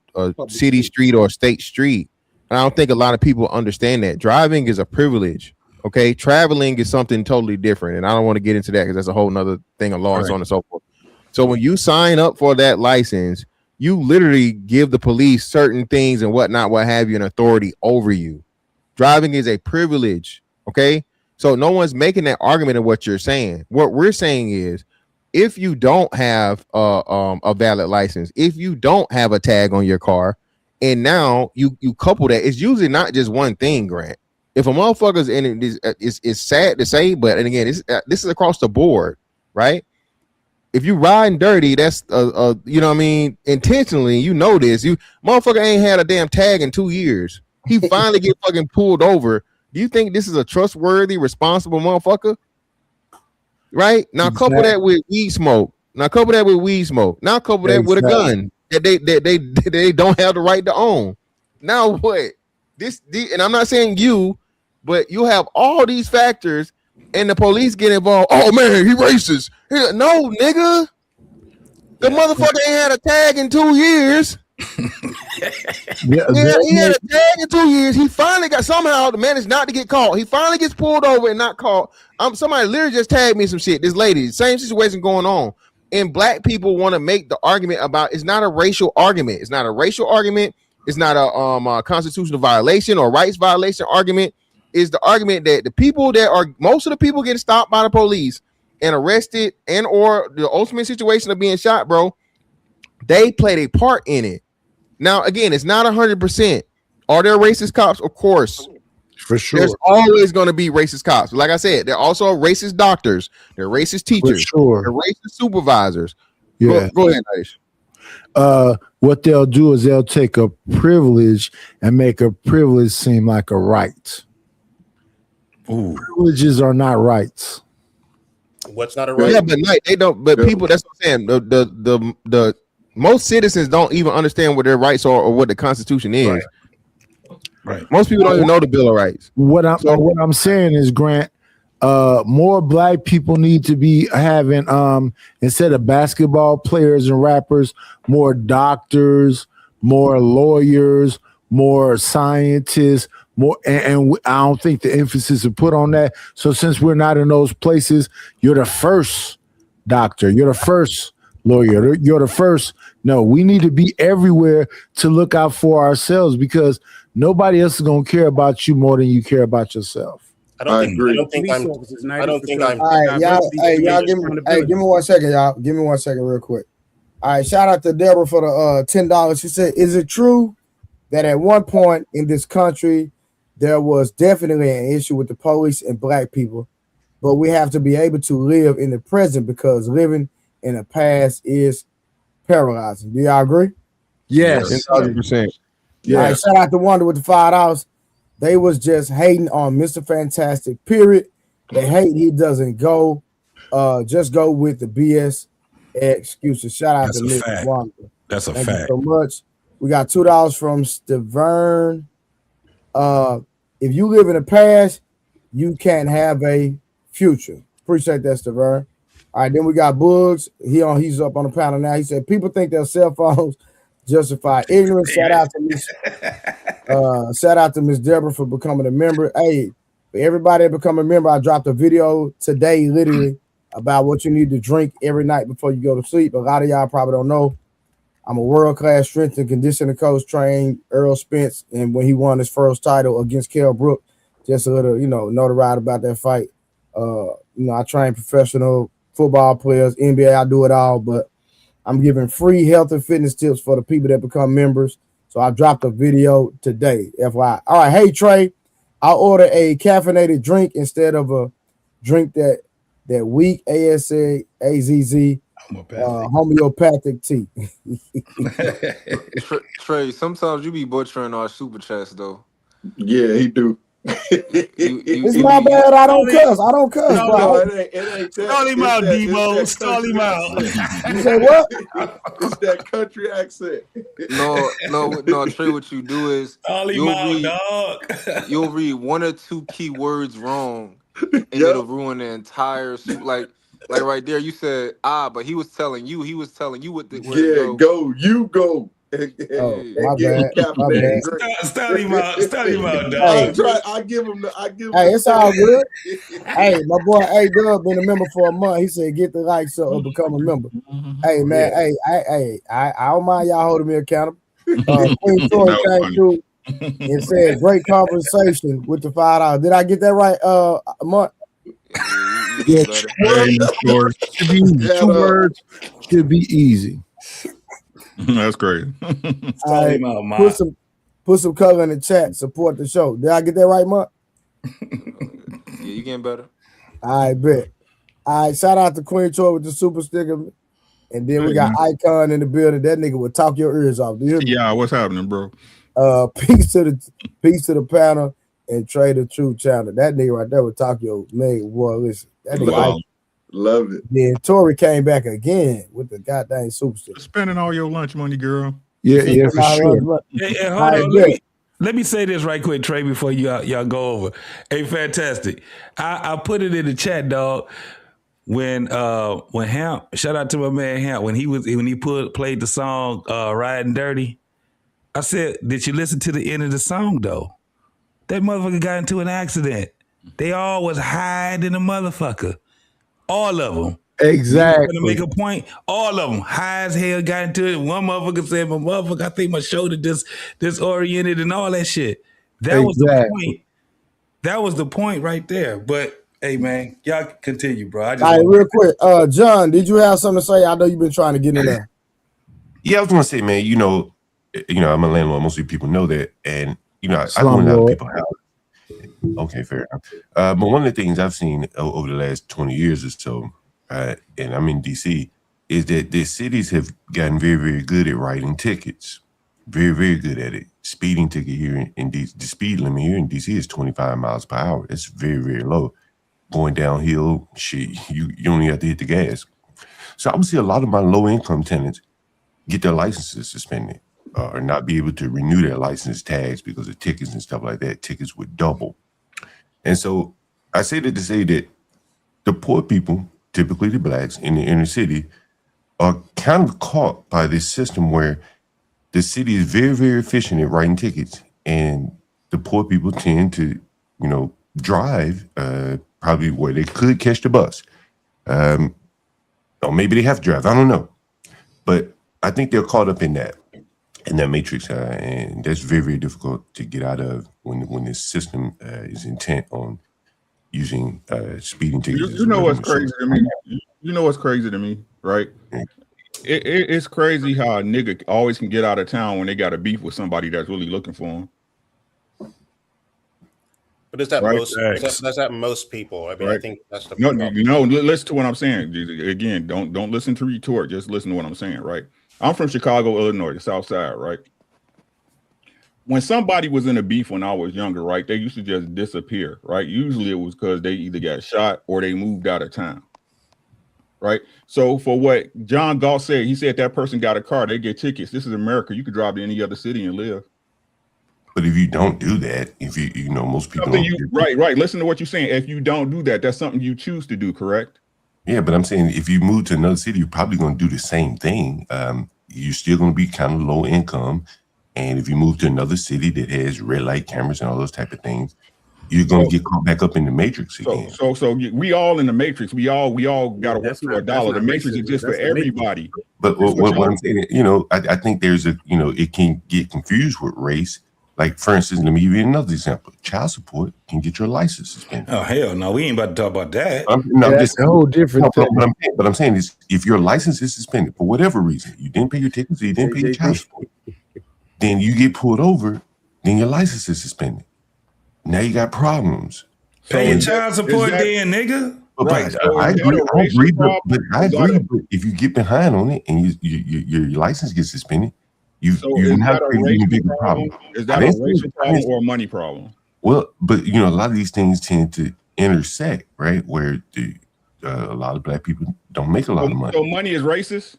city street or a state street. And I don't think a lot of people understand that driving is a privilege. Okay, traveling is something totally different, and I don't want to get into that because that's a whole nother thing of law and so on and so forth. So when you sign up for that license, you literally give the police certain things and whatnot, what have you, and authority over you. Driving is a privilege. Okay, so no one's making that argument of what you're saying. What we're saying is, if you don't have a valid license, if you don't have a tag on your car, and now you couple that, it's usually not just one thing, Grant. If a motherfucker's in it, it's sad to say, but and again, this is across the board, right? If you riding dirty, that's you know what I mean, intentionally, you know this. You motherfucker ain't had a damn tag in 2 years. He finally get fucking pulled over. Do you think this is a trustworthy, responsible motherfucker? Right? Now couple that with weed smoke. Now couple that with a gun that they don't have the right to own. Now what? And I'm not saying you, but you have all these factors, and the police get involved. Oh man, he racist. No, nigga, the motherfucker ain't had a tag in 2 years. He had a tag in 2 years. He finally got somehow managed not to get caught. He finally gets pulled over and not caught. Somebody literally just tagged me some shit. This lady, same situation going on. And black people want to make the argument about it's not a racial argument. It's not a racial argument. It's not a constitutional violation or rights violation argument. It's the argument that most of the people getting stopped by the police and arrested and or the ultimate situation of being shot, bro, they played a part in it. Now, again, it's not 100%. Are there racist cops? Of course. For sure. There's always going to be racist cops. Like I said, there are also racist doctors. There are racist teachers. For sure. There are racist supervisors. Yeah. Go ahead, Nish. What they'll do is they'll take a privilege and make a privilege seem like a right. Ooh. Privileges are not rights. What's not a right? Yeah, but they don't. But people, that's what I'm saying. The most citizens don't even understand what their rights are or what the Constitution is. Right. Most people don't even know the Bill of Rights. What I'm saying is, Grant, more black people need to be having instead of basketball players and rappers, more doctors, more lawyers, more scientists, more and I don't think the emphasis is put on that. So since we're not in those places, you're the first doctor, you're the first lawyer, you're the first. No, we need to be everywhere to look out for ourselves, because nobody else is gonna care about you more than you care about yourself. I don't think I'm. All right, y'all. Hey, y'all. Give me 1 second, y'all. Give me 1 second, real quick. All right, shout out to Deborah for the $10. She said, "Is it true that at one point in this country there was definitely an issue with the police and black people, but we have to be able to live in the present because living in the past is paralyzing." Do y'all agree? Yes, 100%. Yeah. All right, shout out to Wonder with the $5. They was just hating on Mr. Fantastic, period. They hate he doesn't go. Just go with the BS excuses. Shout out That's to a Miss fact. Wanda. That's a Thank fact. you so much. We got $2 from Stavern. If you live in the past, you can't have a future. Appreciate that, Stavern. All right, then we got Bugs. He's up on the panel now. He said people think their cell phones justify ignorance. Shout out to Miss Deborah for becoming a member. Hey, for everybody that become a member, I dropped a video today, literally, about what you need to drink every night before you go to sleep. A lot of y'all probably don't know. I'm a world-class strength and conditioning coach, trained Earl Spence, and when he won his first title against Kell Brook, just a little, notoriety about that fight. I train professional football players, NBA, I do it all, but I'm giving free health and fitness tips for the people that become members. So I dropped a video today, FYI. All right, hey Trey, I'll order a caffeinated drink instead of a drink that weak AZZ homeopathic tea. Trey, sometimes you be butchering our super chats though. Yeah, he do. It's my bad. I don't cuss. No, it ain't that. Stall him out, Debo. Stall him out. You say what? It's that country accent. No, Trey, what you do is Stall him out, dog. You'll read one or two key words wrong, and it'll ruin the entire like right there. You said but he was telling you what the word go. You go. My bad. Stall him out, dog. I give him. Hey, it's all good. Hey, my boy, Dub been a member for a month. He said, "Get the likes up or become a member." Hey, man. Hey, I don't mind y'all holding me accountable. Queen Tori came through and said, "Great conversation with the $5." Did I get that right? Month. Yeah, two words should be easy. That's great. All right, put some color in the chat. Support the show. Did I get that right, Mark? Yeah, you getting better. I bet. All right, shout out to Queen Troy with the super sticker. And then we got Icon in the building. That nigga would talk your ears off. Do you hear me? Yeah, what's happening, bro? Peace to the panel and Trey the True Channel. That nigga right there would talk your nigga. Boy, listen. That nigga love it. Then Tori came back again with the goddamn super sticker. Spending all your lunch money, girl. Yeah, for sure. Hey, hold on. Let me say this right quick, Trey, before y'all go over. Hey, fantastic. I put it in the chat, dog. When Hamp, shout out to my man Hamp, when he played the song Riding Dirty, I said, did you listen to the end of the song though? That motherfucker got into an accident. They all was hiding the motherfucker. All of them. Exactly. To make a point, all of them high as hell got into it. One motherfucker said, "My motherfucker, I think my shoulder disoriented and all that shit." That was the point. That was the point right there. But hey, man, y'all continue, bro. All right, real quick, John, did you have something to say? I know you've been trying to get in there. Yeah, I was going to say, man, I'm a landlord. Most of the people know that, and I know a lot of people have. Okay, fair enough. But one of the things I've seen over the last 20 years or so, and I'm in DC, is that the cities have gotten very, very good at writing tickets. Very, very good at it. Speeding ticket here in DC, the speed limit here in DC is 25 miles per hour. It's very, very low. Going downhill, shit, you only have to hit the gas. So I would see a lot of my low-income tenants get their licenses suspended or not be able to renew their license tags because of tickets and stuff like that. Tickets would double. And so I say that to say that the poor people, typically the blacks in the inner city, are kind of caught by this system where the city is very, very efficient at writing tickets. And the poor people tend to, drive probably where they could catch the bus. Or maybe they have to drive. I don't know. But I think they're caught up in that. in that matrix, and that's very, very difficult to get out of when this system is intent on using speeding tickets. You know what's crazy to me? You know what's crazy to me, right? It's crazy how a nigga always can get out of town when they got a beef with somebody that's really looking for him. But is that Right. most? That's that most people. I mean, I Right. think that's the No, problem. you know, listen to what I'm saying. Again, don't listen to retort. Just listen to what I'm saying, right? I'm from Chicago, Illinois, the South Side, right? When somebody was in a beef when I was younger, right, they used to just disappear, right? Usually it was because they either got shot or they moved out of town, right? So for what John Galt said, he said that person got a car, they get tickets. This is America. You could drive to any other city and live. But if you don't do that, if you know, most people Something don't you, right. Listen to what you're saying. If you don't do that, that's something you choose to do, correct? Yeah, but I'm saying if you move to another city, you're probably going to do the same thing. You're still going to be kind of low income, and if you move to another city that has red light cameras and all those type of things, you're going to get caught back up in the matrix again. So we all in the matrix. We all got to work for a dollar. The matrix exists for everybody. But what I'm saying, you know, I think there's a, you know, it can get confused with race. Like, for instance, let me give you another example. Child support can get your license suspended. Oh, hell no. We ain't about to talk about that. That's a whole different thing. But I'm saying is, if your license is suspended for whatever reason, you didn't pay your tickets, or you didn't pay your child support, then you get pulled over, then your license is suspended. Now you got problems. Pay your child support then, nigga. But Right, so I is that agree. a I racial agree. problem? But Is that a- but if you get behind on it and your license gets suspended, you is have that a an even racial bigger problem? problem. Is that I a didn't say- racial I problem didn't- or a money problem? Well, but you know, a lot of these things tend to intersect, right? Where a lot of black people don't make a lot of money. So money is racist?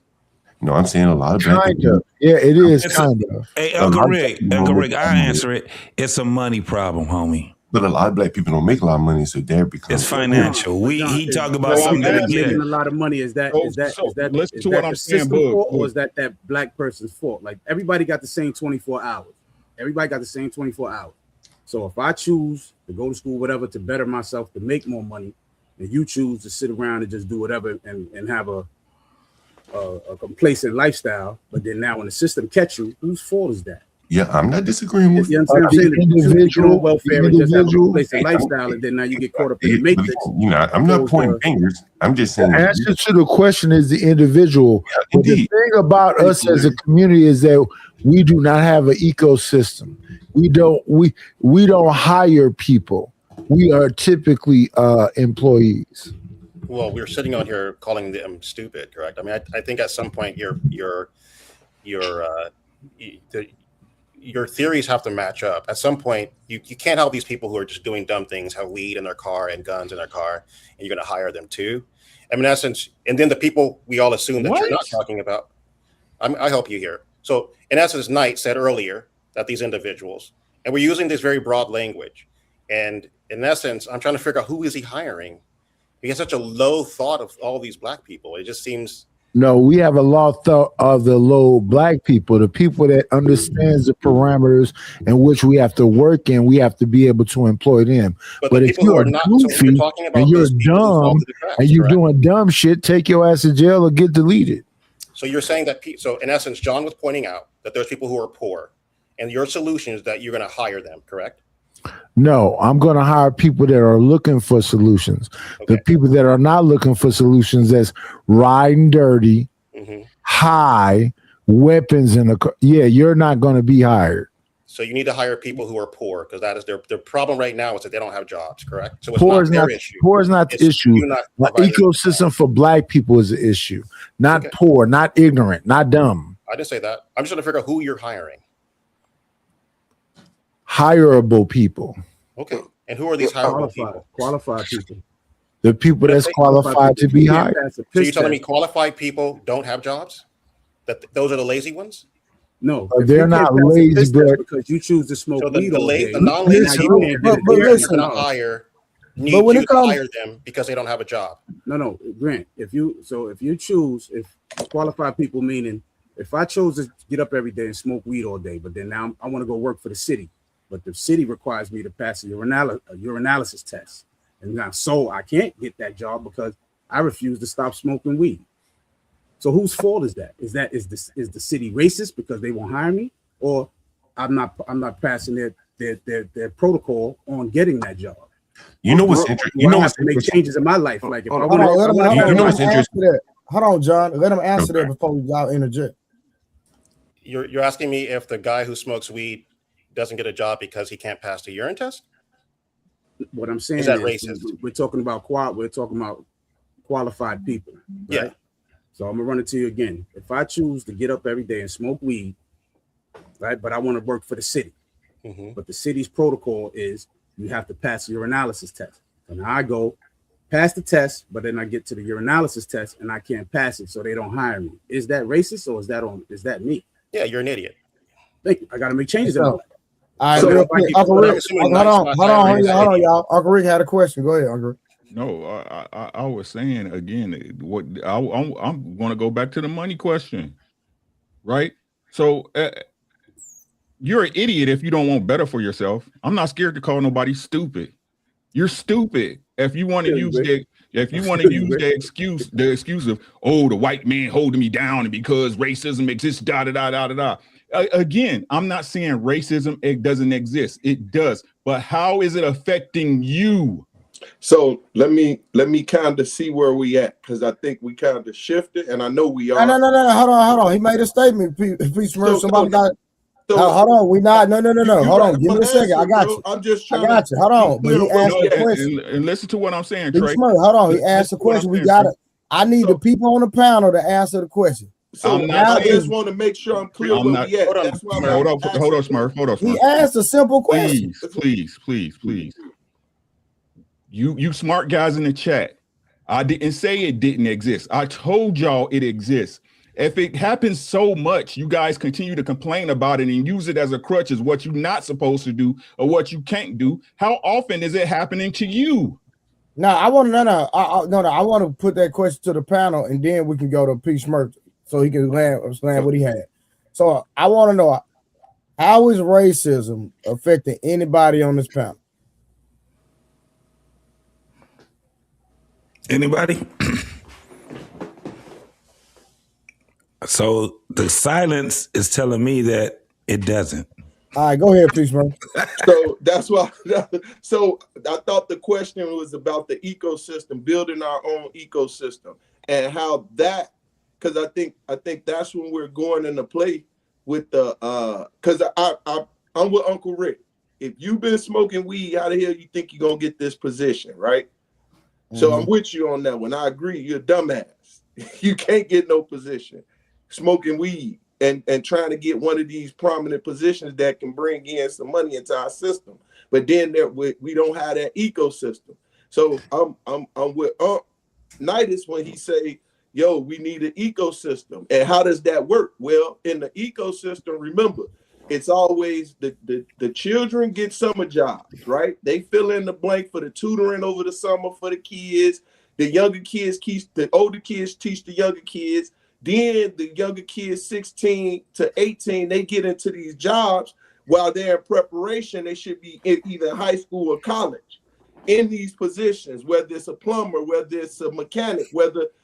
No, I'm saying a lot of black Kind people. of. Yeah, it is It's kind of. Hey, A lot Uncle of Rick, black people Uncle don't Rick, make I a lot of money. answer it. It's a money problem, homie. But a lot of black people don't make a lot of money, so they're becoming. It's financial. He talk about So something I'm that asking- yeah. Making a lot of money. Is that listen to what I'm the saying, system Bug. fault, or is that black person's fault? Like, everybody got the same 24 hours. Everybody got the same 24 hours. So if I choose to go to school, whatever, to better myself, to make more money, and you choose to sit around and just do whatever and have a complacent lifestyle, but then now when the system catch you, whose fault is that? Yeah, I'm not disagreeing with You understand what I'm saying? The individual- welfare the and just have a individual- complacent lifestyle, and then now you get caught up in the it. matrix. You know, I'm not Opposed pointing to- fingers. I'm just saying. The answer to the question is the individual. But the indeed. thing about us as a community is that we do not have an ecosystem. We don't hire people. We are typically employees. Well, we're sitting on here calling them stupid, correct? I mean, I think at some point your theories have to match up. At some point, you can't help these people who are just doing dumb things, have weed in their car and guns in their car, and you're going to hire them too. I mean, in essence, and then the people we all assume that you're not talking about. I help you here. So, in essence, Knight said earlier that these individuals, and we're using this very broad language, and in essence, I'm trying to figure out who is he hiring. He has such a low thought of all these black people. It just seems. No, we have a law thought of the low black people, the people that understands the parameters in which we have to work in. We have to be able to employ them. But if people who you're are not- so goofy we're talking about and you're those people who fall dumb through the cracks, and you're correct? doing dumb shit, take your ass to jail or get deleted. So you're saying that, so in essence, John was pointing out that there's people who are poor, and your solution is that you're going to hire them, correct? No, I'm going to hire people that are looking for solutions. The people that are not looking for solutions, that's riding dirty, high, weapons in the car. Yeah, you're not going to be hired. So you need to hire people who are poor, because that is their problem right now is that they don't have jobs, correct? So it's Poor not is their not, issue. poor is not the It's issue. you not The providing- ecosystem for black people is the issue. Not poor, not ignorant, not dumb. I didn't say that. I'm just trying to figure out who you're hiring. Hireable people. Okay. And who are these hireable people? Qualified people. The people that's qualified to be hired. So you're telling me qualified people don't have jobs? That those are the lazy ones? No, They're not lazy, but because you choose to smoke So weed all day. the non-lazy Now you people can't that get you're it. going to hire need But when you it to comes- hire them because they don't have a job. No, Grant. If you choose, if qualified people, meaning if I chose to get up every day and smoke weed all day, but then now I want to go work for the city, but the city requires me to pass a urinalysis test, and now so I can't get that job because I refuse to stop smoking weed. So whose fault is that? Is the city racist because they won't hire me? or I'm not passing their protocol on getting that job. You know what's interesting? You know what's to make interesting? changes in my life. Like if I Hold on, want let him to, answer that. Hold on, John. Let him answer that before y'all interject. You're asking me if the guy who smokes weed doesn't get a job because he can't pass the urine test? What I'm saying Is that is racist? we're talking about qualified people. Right? Yeah. So I'm gonna run it to you again. If I choose to get up every day and smoke weed, right, but I want to work for the city, but the city's protocol is you have to pass your urinalysis test. So now I go pass the test, but then I get to the urinalysis test and I can't pass it, so they don't hire me. Is that racist or is that me? Yeah, you're an idiot. Thank you. I got to make changes in my life. All right, So real if I quick, keep Uncle going Rick, up- hold on, y'all. Uncle Rick had a question. Go ahead, Uncle Rick. No, I was saying again, what I'm going to go back to the money question, right? So you're an idiot if you don't want better for yourself. I'm not scared to call nobody stupid. You're stupid if you want to use the excuse of, oh, the white man holding me down and because racism exists, da da da da da da. Again, I'm not saying racism, it doesn't exist. It does, but how is it affecting you? So let me kind of see where we at, because I think we kind of shifted, and I know we are. No. Hold on. He made a statement. Somebody got. Hold on. We not. No. Hold on. Give me a second. I got you. I'm just trying. I got you. Hold on. But he asked a question. And listen to what I'm saying, Trey. Hold on. He asked a question. We got it. I need the people on the panel to answer the question. So I just want to make sure I'm clear where we at. That's why hold on, Smurf. He asked a simple question. Please. You smart guys in the chat. I didn't say it didn't exist. I told y'all it exists. If it happens so much, you guys continue to complain about it and use it as a crutch as what you're not supposed to do or what you can't do. How often is it happening to you? No, I want I want to put that question to the panel, and then we can go to P. Smurf so he can explain what he had. So I want to know, how is racism affecting anybody on this panel? Anybody? So the silence is telling me that it doesn't. All right, go ahead, please, man. So that's why. So I thought the question was about the ecosystem, building our own ecosystem, and how that. Because I think that's when we're going into play with the. Because I'm with Uncle Rick. If you've been smoking weed, how the hell you think you're gonna get this position, right? So I'm with you on that one. I agree. You're a dumbass. You can't get no position smoking weed and trying to get one of these prominent positions that can bring in some money into our system. But then we don't have that ecosystem. So I'm with Nidus when he say, yo, we need an ecosystem. And how does that work? Well, in the ecosystem, remember, it's always the children get summer jobs, right? They fill in the blank for the tutoring over the summer for the kids. The younger kids teach the older kids, teach the younger kids. Then the younger kids, 16 to 18, they get into these jobs while they're in preparation. They should be in either high school or college in these positions, whether it's a plumber, whether it's a mechanic,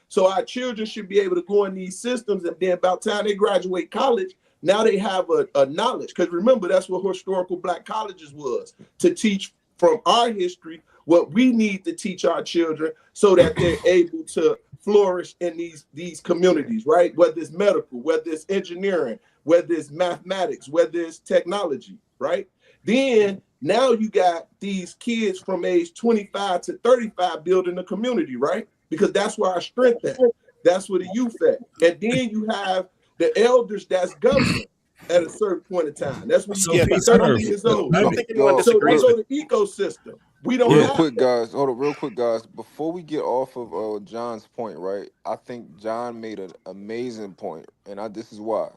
so our children should be able to go in these systems, and then about the time they graduate college, now they have a knowledge. Because remember, that's what historical Black colleges was, to teach from our history what we need to teach our children so that they're able to flourish in these communities, right? Whether it's medical, whether it's engineering, whether it's mathematics, whether it's technology, right? Then now you got these kids from age 25 to 35 building a community, right? Because that's where our strength at. That's where the youth at. And then you have the elders that's governing at a certain point in time. That's when you get 30 years old. So they go to ecosystem. We don't real have quick, that. guys. Hold on, real quick, guys. Before we get off of John's point, right? I think John made an amazing point, and this is why.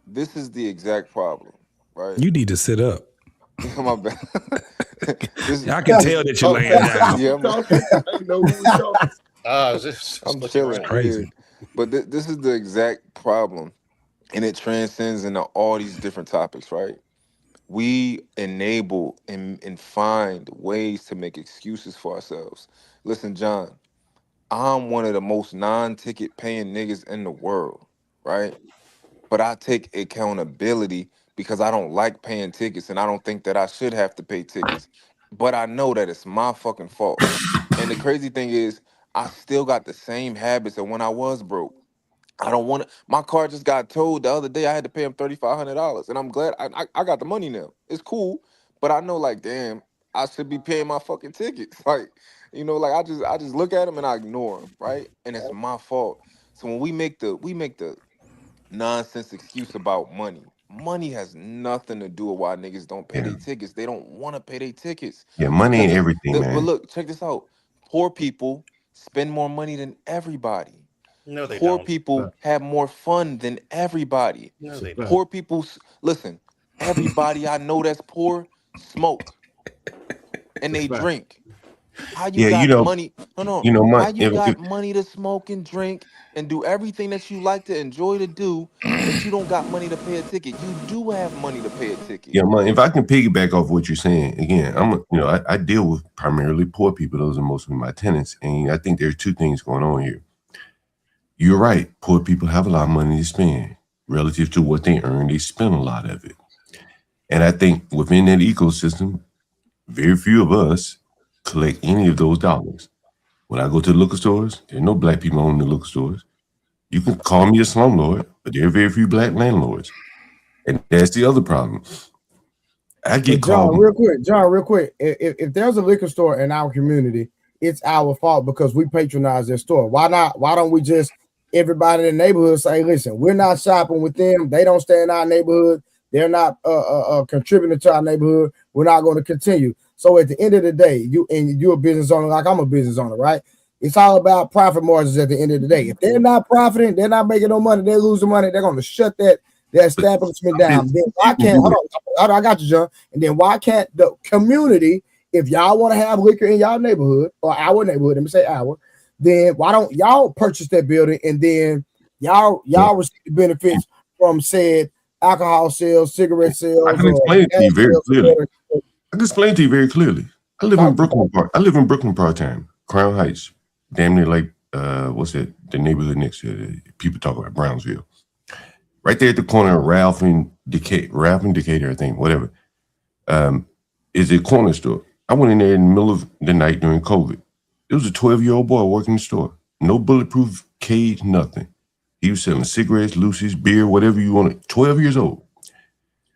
This is the exact problem, right? You need to sit up. My bad. I can tell that you're laying down. Yeah, I know who we talking. I'm chilling. Crazy. Yeah. But this is the exact problem, and it transcends into all these different topics, right? We enable and find ways to make excuses for ourselves. Listen, John, I'm one of the most non-ticket paying niggas in the world, right? but I take accountability because I don't like paying tickets and I don't think that I should have to pay tickets. But I know that it's my fucking fault. And the crazy thing is, I still got the same habits of when I was broke. I don't want to. My car just got towed the other day. I had to pay him $3,500, and I'm glad I got the money now. It's cool, but I know like, damn, I should be paying my fucking tickets. Like, you know, like I just look at them and I ignore them, right? And it's my fault. So when we make the nonsense excuse about money. Money has nothing to do with why niggas don't pay their tickets. They don't want to pay their tickets. Yeah, money ain't Because everything, but man. look, check this out. Poor people spend more money than everybody. No, they Poor don't. people have more fun than everybody. No, they don't. Poor people, listen, everybody I know that's poor smoke and they drink. How you Yeah, got you know, money? No, you know, how you got money to smoke and drink and do everything that you like to enjoy to do, but you don't got money to pay a ticket? You do have money to pay a ticket. yeah, man. If I can piggyback off what you're saying, again, I deal with primarily poor people. Those are mostly my tenants, and I think there are two things going on here. You're right. Poor people have a lot of money to spend relative to what they earn. They spend a lot of it, and I think within that ecosystem, very few of us collect any of those dollars. When I go to the liquor stores, there are no black people owning the liquor stores. You can call me a slumlord, but there are very few black landlords. And that's the other problem. I get John, called. real quick. If there's a liquor store in our community, it's our fault because we patronize their store. Why not? Why don't we just everybody in the neighborhood say, listen, we're not shopping with them. They don't stay in our neighborhood. They're not contributing to our neighborhood. We're not going to continue. So at the end of the day, you're a business owner like I'm a business owner, right? It's all about profit margins at the end of the day. If they're not profiting, they're not making no money, they're losing money, they're going to shut that establishment down. Then why can't, hold on, I got you, John. And then why can't the community, if y'all want to have liquor in y'all neighborhood or our neighborhood, let me say our, then why don't y'all purchase that building and then y'all receive the benefits from said alcohol sales, cigarette sales? I can explain it to you very clearly. I can explain it to you very clearly. I live in Brooklyn Park. I live in Brooklyn part-time, Crown Heights, damn near like what's that? The neighborhood next to it. People talk about Brownsville. Right there at the corner of Ralph and Decatur, I think, whatever, is a corner store. I went in there in the middle of the night during COVID. There was a 12-year-old boy working the store. No bulletproof cage, nothing. He was selling cigarettes, Lucy's, beer, whatever you wanted. 12 years old.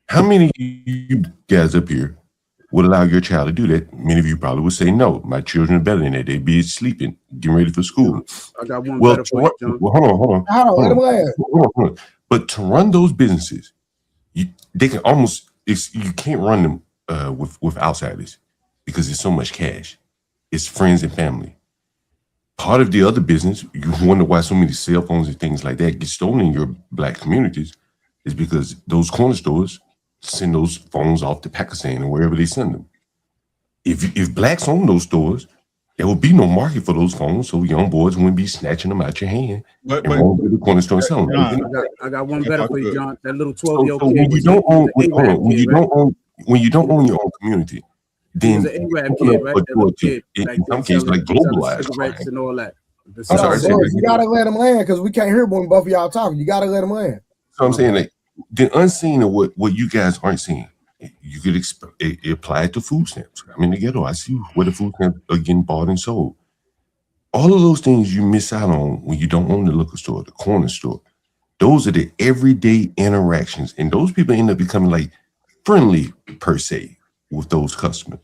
How many of you guys up here would allow your child to do that? Many of you probably would say, no, my children are better than that. They'd be sleeping, getting ready for school. I got one better for you, John. Well, hold on. But to run those businesses, they can almost, you can't run them with outsiders because there's so much cash. It's friends and family. Part of the other business, you wonder why so many cell phones and things like that get stolen in your black communities, is because those corner stores send those phones off to Pakistan or wherever they send them. If blacks own those stores, there will be no market for those phones, so young boys wouldn't be snatching them out your hand and going to the corner store and selling them. I got one better for you, John. That little 12-year-old so kid. when you don't own your own community, then in some cases like globalized cigarettes and all that. I'm sorry, you gotta let them land because we can't hear when both of y'all talking. You gotta let them land. So I'm saying, like, the unseen of what you guys aren't seeing, you could apply it to food stamps. I'm in the ghetto. I see where the food stamps are getting bought and sold. All of those things you miss out on when you don't own the liquor store, the corner store. Those are the everyday interactions, and those people end up becoming like friendly per se with those customers.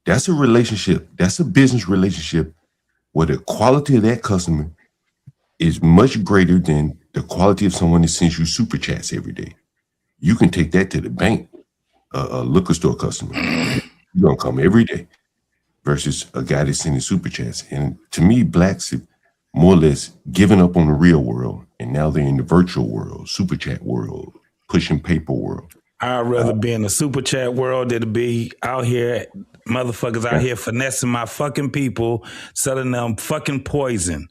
That's a relationship. That's a business relationship where the quality of that customer is much greater than the quality of someone that sends you super chats every day. You can take that to the bank, a liquor store customer. You're gonna come every day versus a guy that's sending super chats. And to me, blacks have more or less given up on the real world, and now they're in the virtual world, super chat world, pushing paper world. I'd rather be in the super chat world than to be out here, motherfuckers out here finessing my fucking people, selling them fucking poison.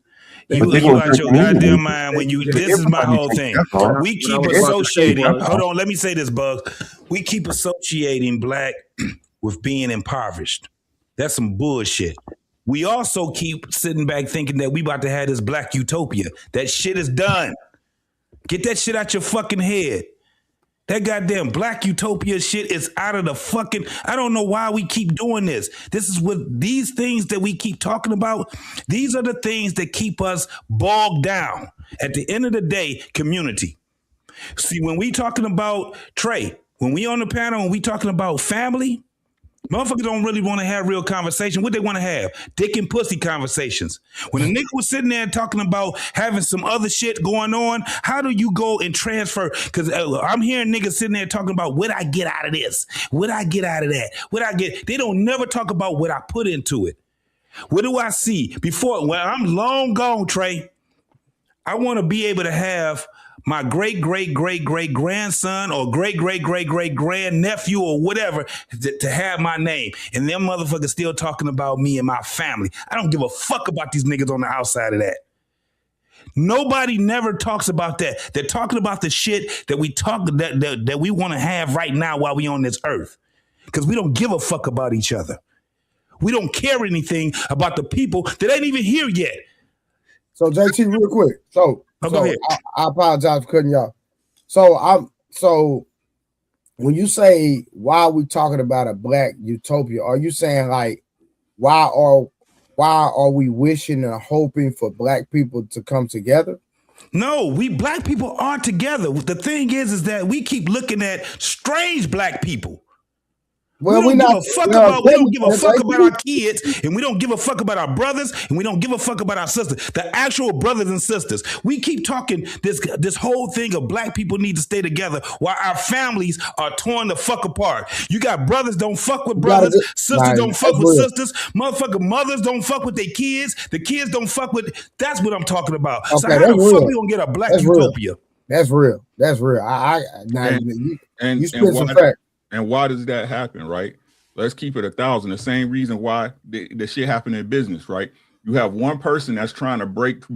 You out your goddamn mind when you, this is my whole thing. We keep associating, hold on, let me say this, Bugs. We keep associating black with being impoverished. That's some bullshit. We also keep sitting back thinking that we about to have this black utopia. That shit is done. Get that shit out your fucking head. That goddamn black utopia shit is out of the fucking. I don't know why we keep doing this. This is what these things that we keep talking about. These are the things that keep us bogged down. At the end of the day, community. See, when we talking about Trey, when we on the panel and we talking about family, motherfuckers don't really want to have real conversation. What they want to have? Dick and pussy conversations. When a nigga was sitting there talking about having some other shit going on, how do you go and transfer? Because I'm hearing niggas sitting there talking about what I get out of this, what I get out of that, what I get. They don't never talk about what I put into it. What do I see? Before, well, I'm long gone, Trey. I want to be able to have my great-great-great-great-grandson or great-great-great-great-grandnephew or whatever to have my name. And them motherfuckers still talking about me and my family. I don't give a fuck about these niggas on the outside of that. Nobody never talks about that. They're talking about the shit that we talk that we want to have right now while we on this earth. Because we don't give a fuck about each other. We don't care anything about the people that ain't even here yet. So JT, real quick. Go ahead. I apologize for cutting y'all. So when you say why are we talking about a black utopia, are you saying like why are we wishing and hoping for black people to come together? No, we black people are together. The thing is that we keep looking at strange black people. Well, we don't give a fuck about our kids, and we don't give a fuck about our brothers, and we don't give a fuck about our sisters, the actual brothers and sisters. We keep talking this whole thing of black people need to stay together while our families are torn the fuck apart. You got brothers don't fuck with brothers, sisters don't fuck with sisters, motherfucking mothers don't fuck with their kids, the kids don't fuck with. That's what I'm talking about. Okay, so how the fuck we gonna get a black utopia? That's real. That's real. You spit some facts. And why does that happen, right? Let's keep it 1,000. The same reason why the shit happened in business, right? You have one person that's trying to break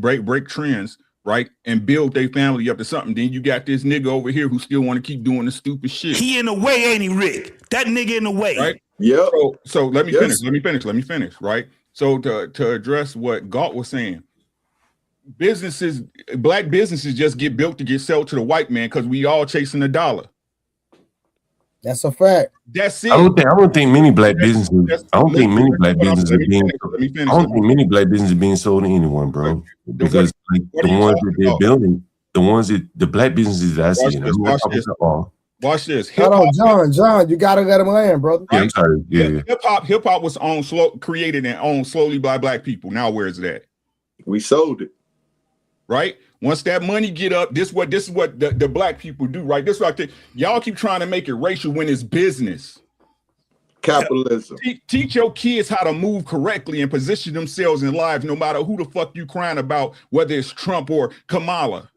trends, right, and build their family up to something. Then you got this nigga over here who still want to keep doing the stupid shit. He in the way, ain't he, Rick? That nigga in the way, right? Yeah. So let me finish, right? So to address what Galt was saying, black businesses just get built to get sold to the white man because we all chasing the dollar. That's a fact. That's it. I don't think many black businesses. I don't think many black businesses are being. I don't think many black businesses are being sold to anyone, bro. Because like, the ones that they're building, the black businesses that I see. Watch this. Hold on, John. You gotta let him land, brother. Yeah, I'm sorry. Yeah. Hip hop was created and owned slowly by black people. Now where's that? We sold it. Right? Once that money get up, this is what the black people do, right? This is what I think. Y'all keep trying to make it racial when it's business. Capitalism. Teach your kids how to move correctly and position themselves in life, no matter who the fuck you crying about, whether it's Trump or Kamala.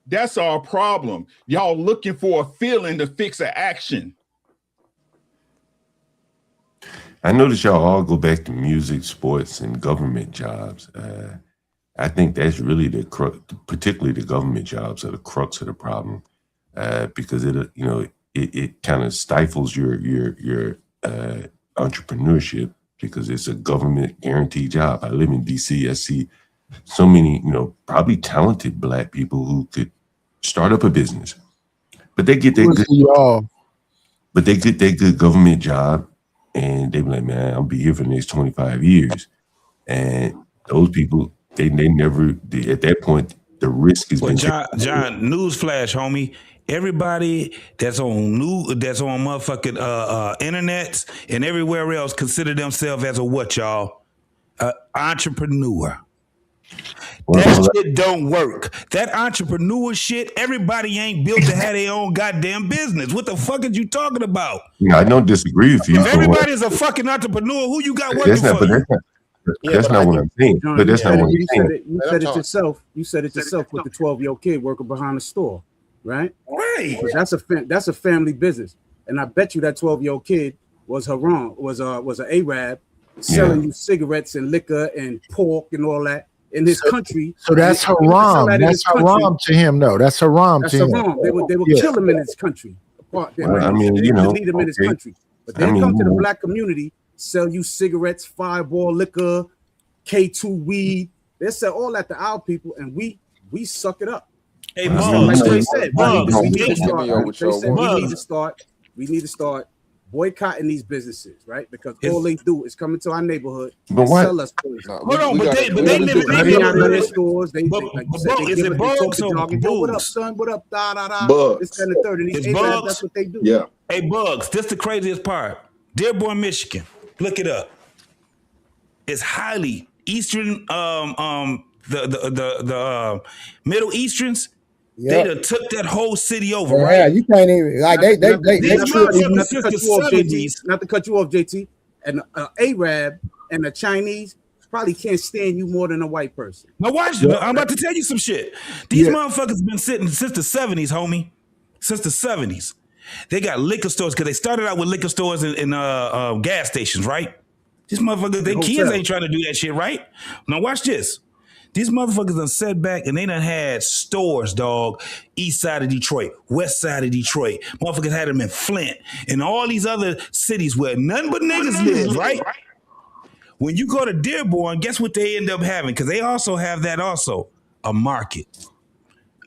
That's our problem. Y'all looking for a feeling to fix an action. I notice y'all all go back to music, sports, and government jobs. I think that's really the crux, particularly the government jobs are the crux of the problem, because it kind of stifles your entrepreneurship because it's a government guaranteed job. I live in DC. I see so many, probably talented black people who could start up a business, but they get their good government job, and they be like, man, I'll be here for the next 25 years, and those people. They never at that point the risk is. Well, John, newsflash, homie. Everybody that's on motherfucking internets and everywhere else consider themselves as a what, y'all? Entrepreneur. That shit don't work. That entrepreneur shit, everybody ain't built to have their own goddamn business. What the fuck are you talking about? Yeah, I don't disagree with you. If everybody's a fucking entrepreneur, who you got working for you? That's not what I'm saying. But that's not what I'm saying. You said it yourself. You said it yourself with the 12-year-old kid working behind the store, right? Right. But that's a family business, and I bet you that 12-year-old kid was an Arab selling you cigarettes and liquor and pork and all that in his country. So that's haram. That's haram to him. No, that's haram to him. They would kill him in his country. I mean, they lead him in his country, but they come to the black community. Sell you cigarettes, Fireball liquor, K2 weed. They sell all that to our people, and we suck it up. Hey, Like Trey said, we need to start boycotting these businesses, right? Because all they do is come into our neighborhood and sell us poison. Hold on, but they live in their stores. They like you said, they give it, they talk to jargon. Yo, what up, son? What up? Da da da. This, that, and the third. And these Arabs, that's what they do. Yeah. Hey, Bugs, this the craziest part. Dearborn, Michigan. Look it up. It's highly Eastern, the Middle Easterns. Yep. They done took that whole city over, Yeah, right? you can't even like they not to cut you off, JT. And Arab and a Chinese probably can't stand you more than a white person. Now watch, I'm about to tell you some shit. These motherfuckers been sitting since the 70s, homie. Since the 70s. They got liquor stores because they started out with liquor stores and gas stations, right? These motherfuckers, their kids ain't trying to do that shit, right? Now watch this. These motherfuckers done set back and they done had stores, dog. East side of Detroit, west side of Detroit. Motherfuckers had them in Flint and all these other cities where nothing but niggas live, right? When you go to Dearborn, guess what they end up having? Because they also have that also. A market.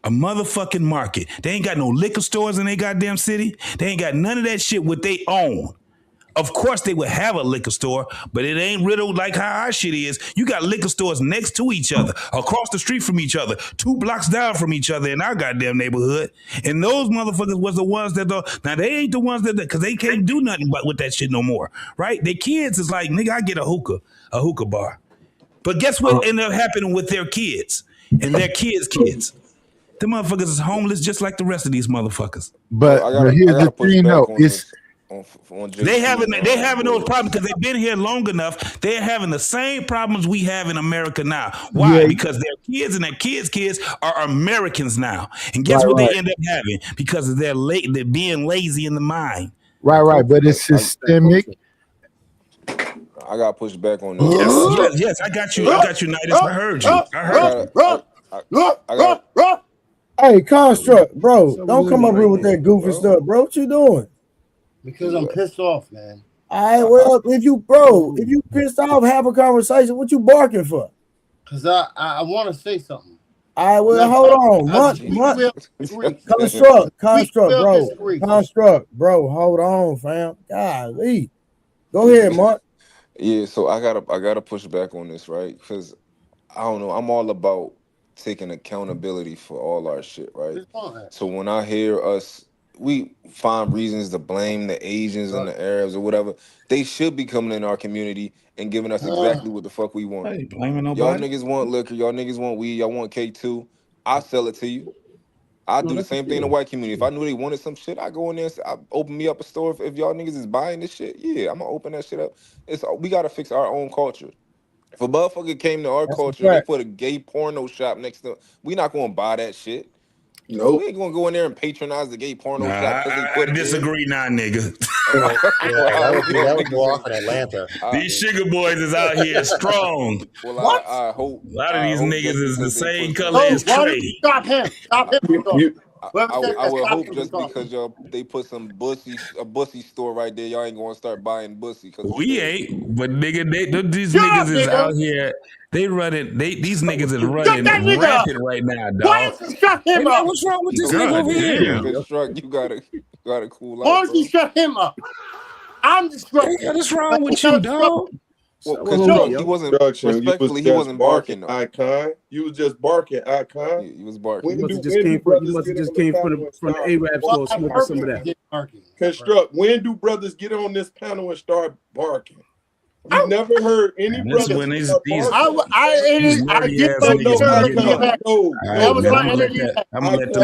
A motherfucking market. They ain't got no liquor stores in their goddamn city. They ain't got none of that shit what they own. Of course they would have a liquor store, but it ain't riddled like how our shit is. You got liquor stores next to each other, across the street from each other, 2 blocks down from each other in our goddamn neighborhood. And those motherfuckers was the ones that, now they ain't the ones that, because they can't do nothing but with that shit no more, right? Their kids is like, nigga, I get a hookah bar. But guess what ended up happening with their kids and their kids' kids? The motherfuckers is homeless just like the rest of these motherfuckers. But here's the thing, though. It's they having those problems because they've been here long enough. They're having the same problems we have in America now. Why? Because their kids and their kids are Americans now. And guess what they end up having? Because of they're being lazy in the mind. Right. But it's systemic. I got pushed back on this. Yes. I got you, Nidus. I heard you. Hey, Construct, bro, don't come up here with that goofy stuff, bro. What you doing? Because I'm pissed off, man. All right, well, if you pissed off, have a conversation. What you barking for? Because I want to say something. All right, well, hold on. Construct, bro. Hold on, fam. Golly. Go ahead, Mark. Yeah, so I gotta push back on this, right? Because I don't know, I'm all about taking accountability for all our shit, right? So when I hear we find reasons to blame the Asians and the Arabs or whatever, they should be coming in our community and giving us exactly what the fuck we want. Hey, blaming nobody. Y'all niggas want liquor, y'all niggas want weed, y'all want K2. I'll sell it to you. I do the same thing in the white community. If I knew they wanted some shit, I go in there and say, open me up a store. If y'all niggas is buying this shit, yeah, I'm gonna open that shit up. We gotta fix our own culture. If a motherfucker came to our culture, they put a gay porno shop next to, we not gonna buy that shit. No, we ain't gonna go in there and patronize the gay porno shop. I disagree now, nigga. That was more off in Atlanta. These sugar boys is out here strong. Well, what? I hope a lot of these niggas is the same color as Trey. Stop him. I would hope just because they put a bussy store right there, y'all ain't gonna start buying bussy. We ain't, but nigga, these niggas is out here. These niggas is running rampant right now, dog. Shut him up. What's wrong with this nigga over here? You gotta cool out. Why don't you shut him up? I'm distracted. What's wrong with you, dog? Well, because he wasn't respectfully, he wasn't barking. Icon, you was just barking, Icon. Yeah, he was barking. You must have just came from the Arab store smoking some of that. Construct. When do brothers get on this panel and start barking? We've never heard any brothers. When these I did my that was my energy. I'm gonna let the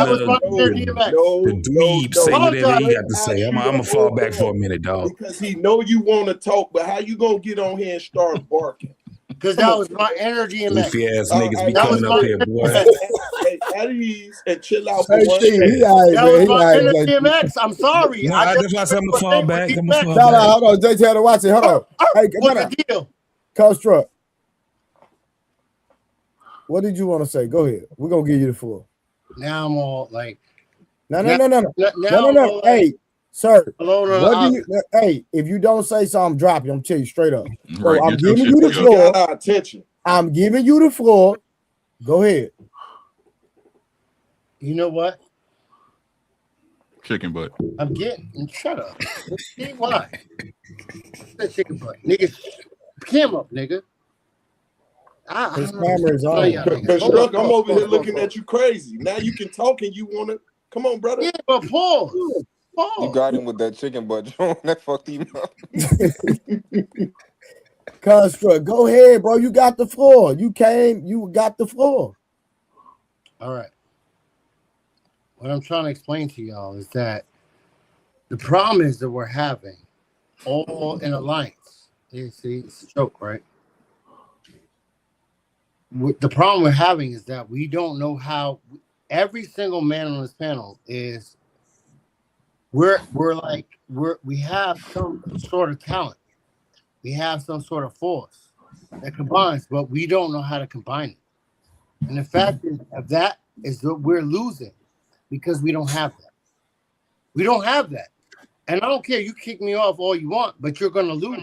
dweeb say whatever he got to say. I'm gonna fall back for a minute, dog. Because he know you want to talk, but how you gonna get on here and start barking? Because that was my energy in that. Goofy ass niggas be coming up here, boy. Hey, at ease and chill out. That was my energy in X. I'm sorry. No, that's why I'm gonna fall back. Hold on, JT had to watch it. Hold on. Hey, what's the deal? Construct. What did you want to say? Go ahead. We're gonna give you the floor. Now I'm all like, no. Hey, sir. Hey, if you don't say something, drop you. I'm telling you straight up. So Right, I'm get giving your you the shit floor. together. Attention. I'm giving you the floor. Go ahead. You know what? Chicken butt. I'm getting. Shut up. Why? That chicken butt, nigga. Cam up, nigga. His camera is on. But Struck, I'm over here looking at you crazy. Now you can talk and you want to. Come on, brother. Yeah, but pause. You got him with that chicken butt, John. That fucked him up. Construct, go ahead, bro. You got the floor. You got the floor. All right. What I'm trying to explain to y'all is that the problem is that we're having all in alliance. You see, it's a joke, right? The problem we're having is that we don't know how. Every single man on this panel is. We have some sort of talent. We have some sort of force that combines, but we don't know how to combine it. And the fact of that is that we're losing because we don't have that. We don't have that. And I don't care. You kick me off all you want, but you're going to lose.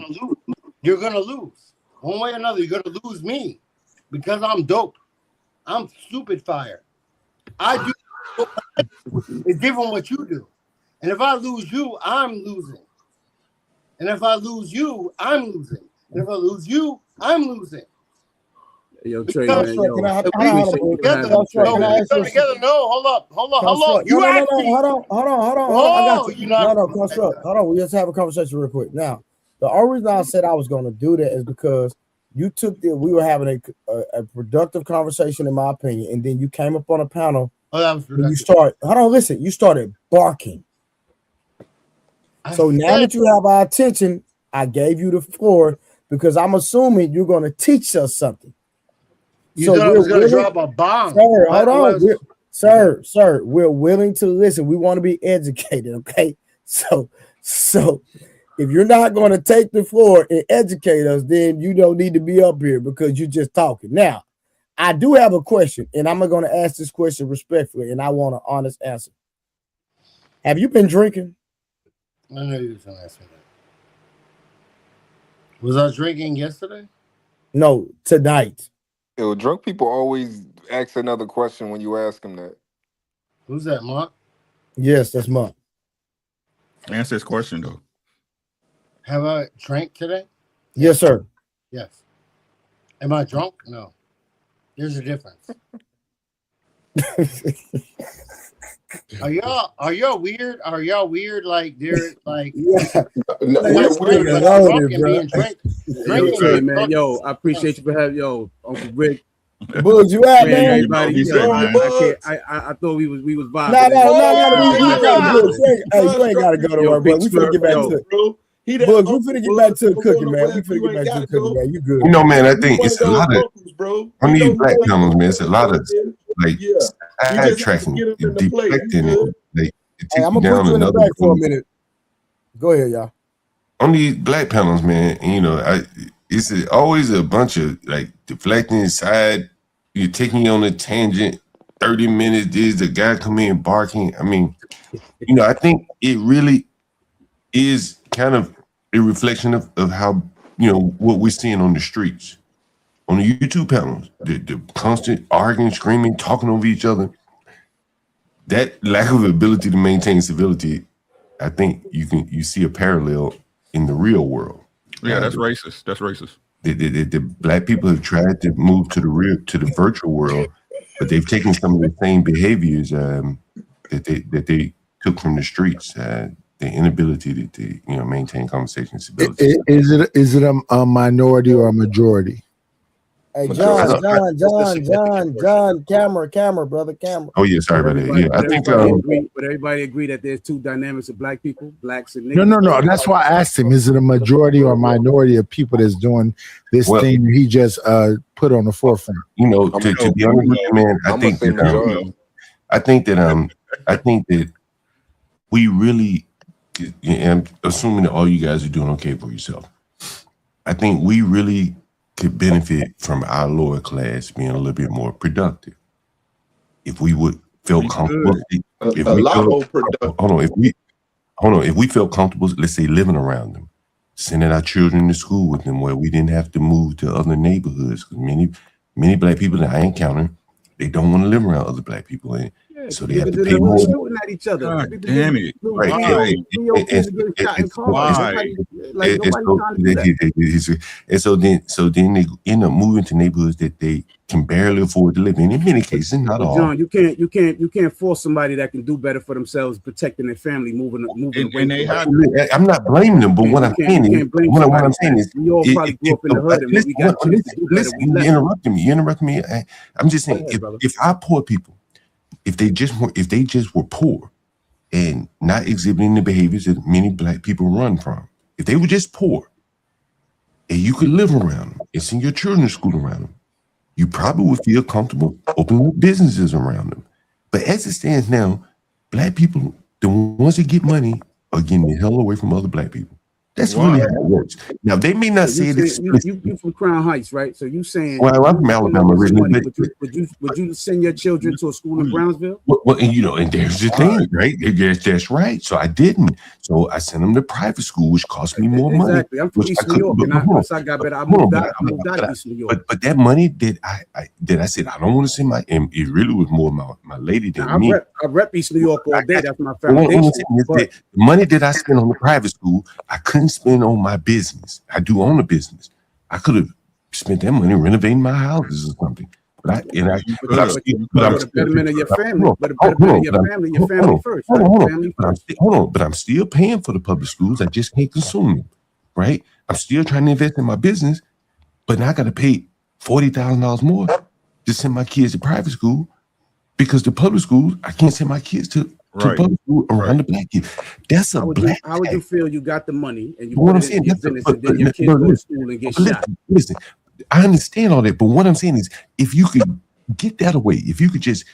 You're going to lose. One way or another, you're going to lose me because I'm dope. I'm stupid fire. I do. It's different what you do. And if I lose you, I'm losing. And if I lose you, I'm losing. And if I lose you, I'm losing. Yo, Trey, man, together. No, hold up. You hold on. Construct. Hold on. We just have a conversation real quick. Now, the only reason I said I was going to do that is because we were having a productive conversation, in my opinion, and then you came up on a panel. Oh, that was productive. You started barking. So now that you have our attention, I gave you the floor because I'm assuming you're going to teach us something. You thought I was going to drop a bomb. Sir, hold on. Sir, we're willing to listen. We want to be educated, okay? So if you're not going to take the floor and educate us, then you don't need to be up here because you're just talking. Now, I do have a question, and I'm going to ask this question respectfully, and I want an honest answer. Have you been drinking? I know you was going to ask me that. Was I drinking yesterday? No, tonight. Yo, drunk people always ask another question when you ask them that. Who's that, Mark? Yes, that's Mark. Answer this question, though. Have I drank today? Yes, sir. Yes. Am I drunk? No. There's a difference. Are y'all weird? Are y'all weird? Like they're like drinking, man. Yo, I appreciate you for having Uncle Rick. Bugs, you out, man? Everybody, I thought we was vibing. No. Hey, you ain't gotta go to work, bro. We finna get back to it. Bugs, we finna get back to the cooking, man. You good? You know, man. I think it's a lot of on these black panels, man. It's a lot of like side tracking, deflecting it. Like, hey, I'm gonna put you in the back for a minute. Go ahead, y'all. On these black panels, man, you know, it's always a bunch of like deflecting side. You're taking you on a tangent. 30 minutes. There's the guy come in barking. I mean, you know, I think it really is kind of a reflection of how, you know, what we're seeing on the streets. On the YouTube panels, the constant arguing, screaming, talking over each other, that lack of ability to maintain civility, I think you see a parallel in the real world. Yeah, that's racist. That's racist. The black people have tried to move to the virtual world, but they've taken some of the same behaviors that they took from the streets. The inability to maintain conversation stability. Is it a minority or a majority? Hey, John, camera, brother, camera. Oh yeah, sorry about that. Yeah, I think. But everybody agree that there's two dynamics of black people, blacks and niggas. No. That's why I asked him: is it a majority or a minority of people that's doing this thing he just put on the forefront? You know, to be honest with you, man, I think that we really, I'm assuming that all you guys are doing okay for yourself. I think we really could benefit from our lower class being a little bit more productive. If we would feel comfortable, if we felt comfortable, let's say living around them, sending our children to school with them, where we didn't have to move to other neighborhoods. Many black people that I encounter, they don't want to live around other black people, and So they have to Niggas in pay the hood more. shooting at each other. God Niggas damn getting it. little Right. Why? POs getting shot in cars. Why? Nobody, like nobody's trying to do that. And so then they end up moving to neighborhoods that they can barely afford to live in. In many cases, not But all. John, you can't force somebody that can do better for themselves, protecting their family, moving away. And they had I'm not blaming them, but what I'm saying is, what I'm saying is, we all probably grew up in the hood, and when we got a chance to do better, we you left. interrupting me. I'm just saying, if our poor people, if they just were poor and not exhibiting the behaviors that many black people run from, if they were just poor and you could live around them and send your children to school around them, you probably would feel comfortable opening up businesses around them. But as it stands now, black people, the ones that get money, are getting the hell away from other black people. That's really how it works. Now, they may not say it explicitly. You from Crown Heights, right? So you saying, Well, I'm from Alabama originally. Would you send your children to a school in Brownsville? Well, and there's the thing, right? That's right. So I didn't. So I sent them to private school, which cost me more money. Exactly. I'm from East New York, and once I got better, I moved out of East New York. But that money that I said I don't want to send and it really was more my lady than me. I rep East New York all day. That's my What foundation. I'm saying is that the money that I spent on the private school, I couldn't spend on my business. I do own a business. I could have spent that money renovating my houses or something. But I'm still the betterment of your family. But the betterment of your family first. Hold on. But I'm still paying for the public schools. I just can't consume them. Right? I'm still trying to invest in my business, but now I got to pay $40,000 more to send my kids to private school because the public schools, I can't send my kids to public school around the black kids. That's a black. How would you feel you got the money and you What I'm put it saying, in your business and then your kids go to school and get shot? Listen, I understand all that, but what I'm saying is, if you could get that away, if you could just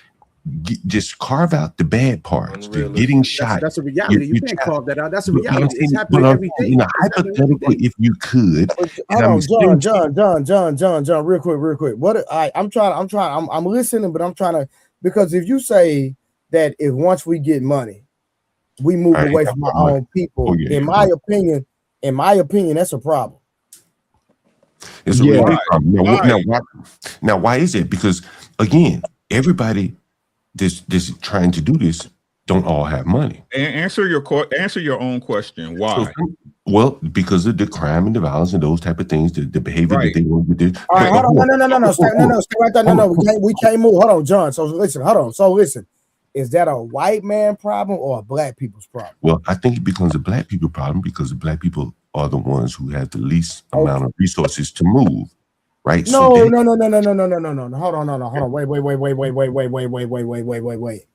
carve out the bad parts, the getting shot. That's a reality. You can't carve that out. That's a reality. It's happening every day. Hypothetically, if you could. Hold on, John, real quick. I'm listening, but I'm trying to, because if you say that if once we get money, we move away from our own people, in my opinion, that's a problem. It's a real problem. Now, why is it? Because again, everybody this trying to do this don't all have money. Answer your own question. Why? Well, because of the crime and the violence and those type of things, the behavior that they want to do. All right, hold on. Stay right there. No, we can't move. Hold on, John. So listen. Is that a white man problem or a black people's problem? Well, I think it becomes a black people problem because the black people are the ones who have the least amount of resources to move, right? No. Hold on. Wait.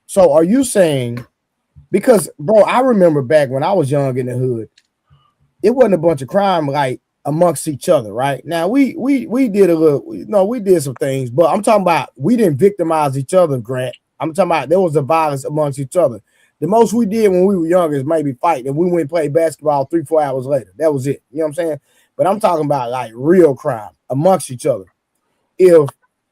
So are you saying, because bro, I remember back when I was young in the hood, it wasn't a bunch of crime like amongst each other, right? Now we did a little, we did some things, but I'm talking about we didn't victimize each other, Grant. I'm talking about there was a violence amongst each other. The most we did when we were younger is maybe fight, and we went and played basketball 3-4 hours later. That was it. You know what I'm saying? But I'm talking about like real crime amongst each other. If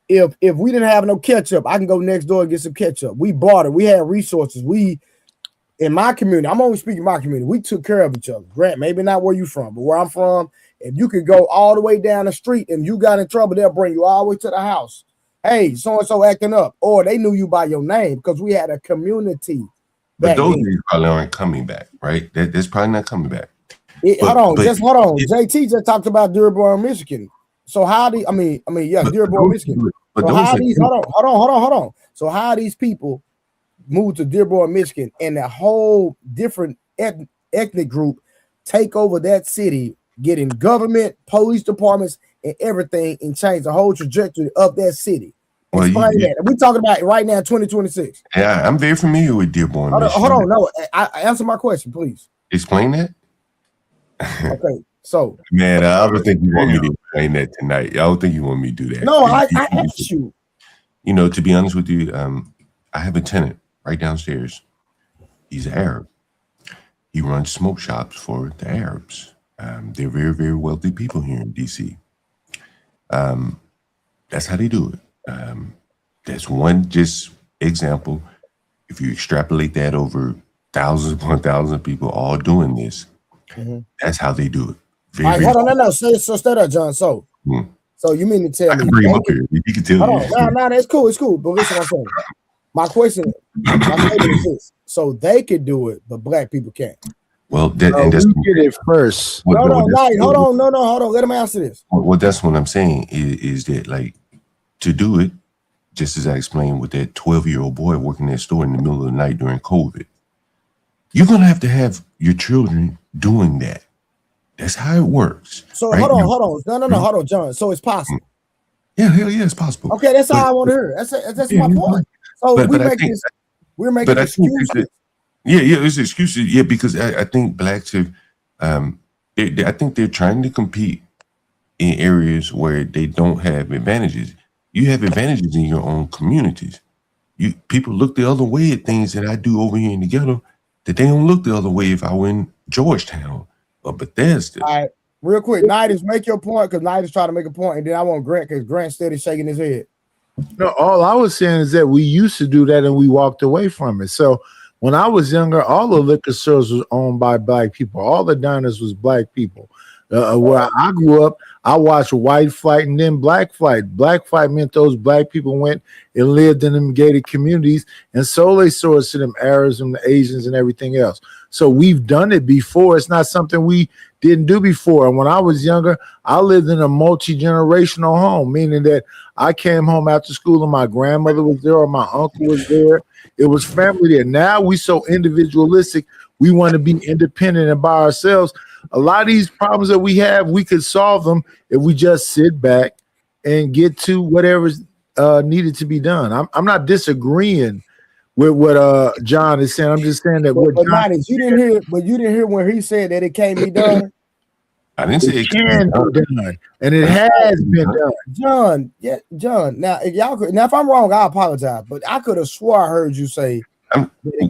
we didn't have no ketchup, I can go next door and get some ketchup. We bought it. We had resources. In my community, I'm only speaking my community, we took care of each other. Grant, maybe not where you from, but where I'm from, if you could go all the way down the street and you got in trouble, they'll bring you all the way to the house. Hey, so-and-so acting up. Or they knew you by your name because we had a community. But those days probably aren't coming back, right? That's probably not coming back. Hold on. JT just talked about Dearborn, Michigan. So how do Dearborn, Michigan. So how these hold on. So how these people move to Dearborn, Michigan, and a whole different ethnic group take over that city, getting government, police departments, and everything, and change the whole trajectory of that city? Explain that. We're talking about it right now, 2026. Yeah, I'm very familiar with Dearborn. Hold on. No, answer my question, please. Explain that. Okay, so man, I don't think you want me to explain that tonight. I don't think you want me to do that. No, I asked you. You know, to be honest with you, I have a tenant right downstairs. He's an Arab. He runs smoke shops for the Arabs. They're very, very wealthy people here in DC. That's how they do it. That's one just example. If you extrapolate that over thousands upon thousands of people all doing this, that's how they do it. All right, hold on, no. So stay there, John. So you mean to tell me? I can bring him up here. You can tell. Hold on, no, it's cool. But listen, what I'm saying. My question, my statement is this: so they could do it, but black people can't. Well, that's we did it first. Hold on. Let him answer this. Well, that's what I'm saying is that, like, to do it, just as I explained with that 12-year-old boy working that store in the middle of the night during COVID, you're gonna have to have your children doing that. That's how it works. So right? hold on. Hold on, John. So it's possible. Yeah, hell yeah, it's possible. Okay, that's all I want to hear. That's my point. So we're making excuses. It's excuses. Yeah, because I think blacks have, I think they're trying to compete in areas where they don't have advantages. You have advantages in your own communities. People look the other way at things that I do over here in the ghetto that they don't look the other way if I were in Georgetown or Bethesda. All right, real quick, Nidus, make your point, because Nidus trying to make a point, and then I want Grant, because Grant's steady shaking his head. No, all I was saying is that we used to do that and we walked away from it. So when I was younger, all the liquor stores was owned by black people. All the diners was black people. Where I grew up, I watched white flight and then black flight. Black flight meant those black people went and lived in them gated communities and sold their stores to them Arabs and the Asians and everything else. So we've done it before. It's not something we didn't do before. And when I was younger, I lived in a multi-generational home, meaning that I came home after school and my grandmother was there or my uncle was there. It was family there. Now we so individualistic. We want to be independent and by ourselves. A lot of these problems that we have, we could solve them if we just sit back and get to whatever's needed to be done. I'm not disagreeing with what John is saying. I'm just saying that what John you didn't hear when he said that it can't be done. I didn't say it can be done, and it has been done. John. Now, if I'm wrong, I apologize. But I could have swore I heard you say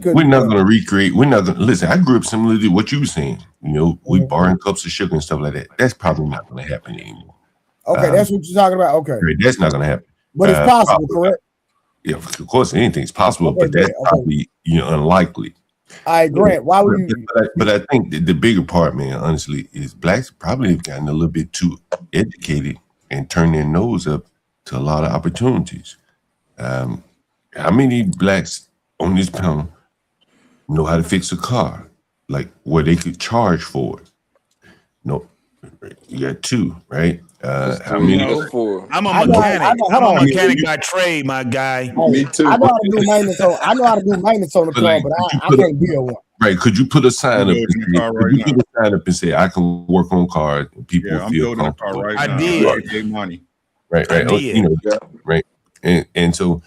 we're not going to recreate. We're not going to listen. I grew up similar to what you were saying. You know, we borrowing cups of sugar and stuff like that. That's probably not going to happen anymore. Okay, that's what you're talking about. Okay, that's not going to happen. But it's possible, correct? Yeah, of course, anything's possible, but that's probably unlikely. I agree. Why would you? But I think the bigger part, man, honestly, is blacks probably have gotten a little bit too educated and turned their nose up to a lot of opportunities. How many blacks on this panel know how to fix a car, like where they could charge for it? No, you got two, right? How many? I'm a mechanic. I'm a mechanic by trade, my guy. Me too. I know how to do maintenance on the car, but I can't build one. Right? Could you put a sign up? And say I can work on cars and people feel comfortable? I did. Money. Right. Right. And so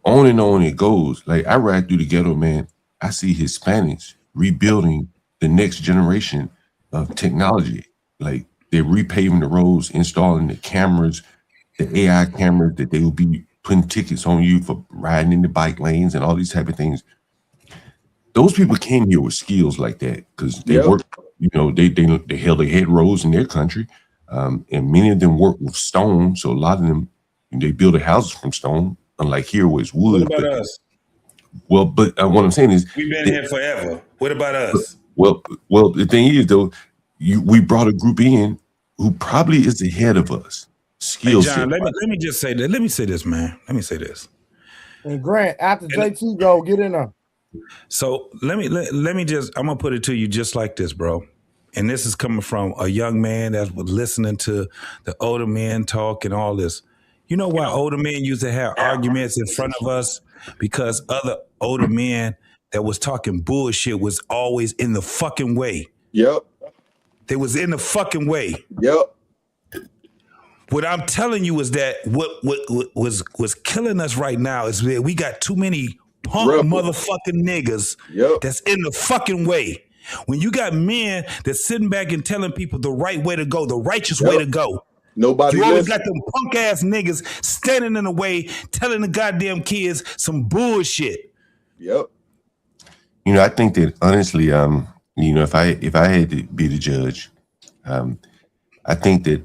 on it goes. Like I ride through the ghetto, man. I see Hispanics rebuilding the next generation of technology. Like they're repaving the roads, installing the cameras, the AI cameras that they will be putting tickets on you for riding in the bike lanes and all these type of things. Those people came here with skills like that because they work, they held their head roads in their country. And many of them work with stone. So a lot of them, they build their houses from stone, unlike here where it's wood. What about us? Well, but what I'm saying is we've been here forever. What about us? Well, the thing is though, we brought a group in who probably is ahead of us. Hey, John, let me just say that. Let me say this, man. Let me say this. And Grant, after JT go, get in there. So let me just, I'm gonna put it to you just like this, bro. And this is coming from a young man that was listening to the older men talk and all this. You know why older men used to have arguments in front of us? Because other older men that was talking bullshit was always in the fucking way. Yep. They was in the fucking way. Yep. What I'm telling you is that what was killing us right now is that we got too many punk motherfucking niggas that's in the fucking way. When you got men that's sitting back and telling people the right way to go, the righteous way to go. Nobody you always listen. got them punk ass niggas standing in the way, telling the goddamn kids some bullshit. Yep. I think that honestly, if I had to be the judge, I think that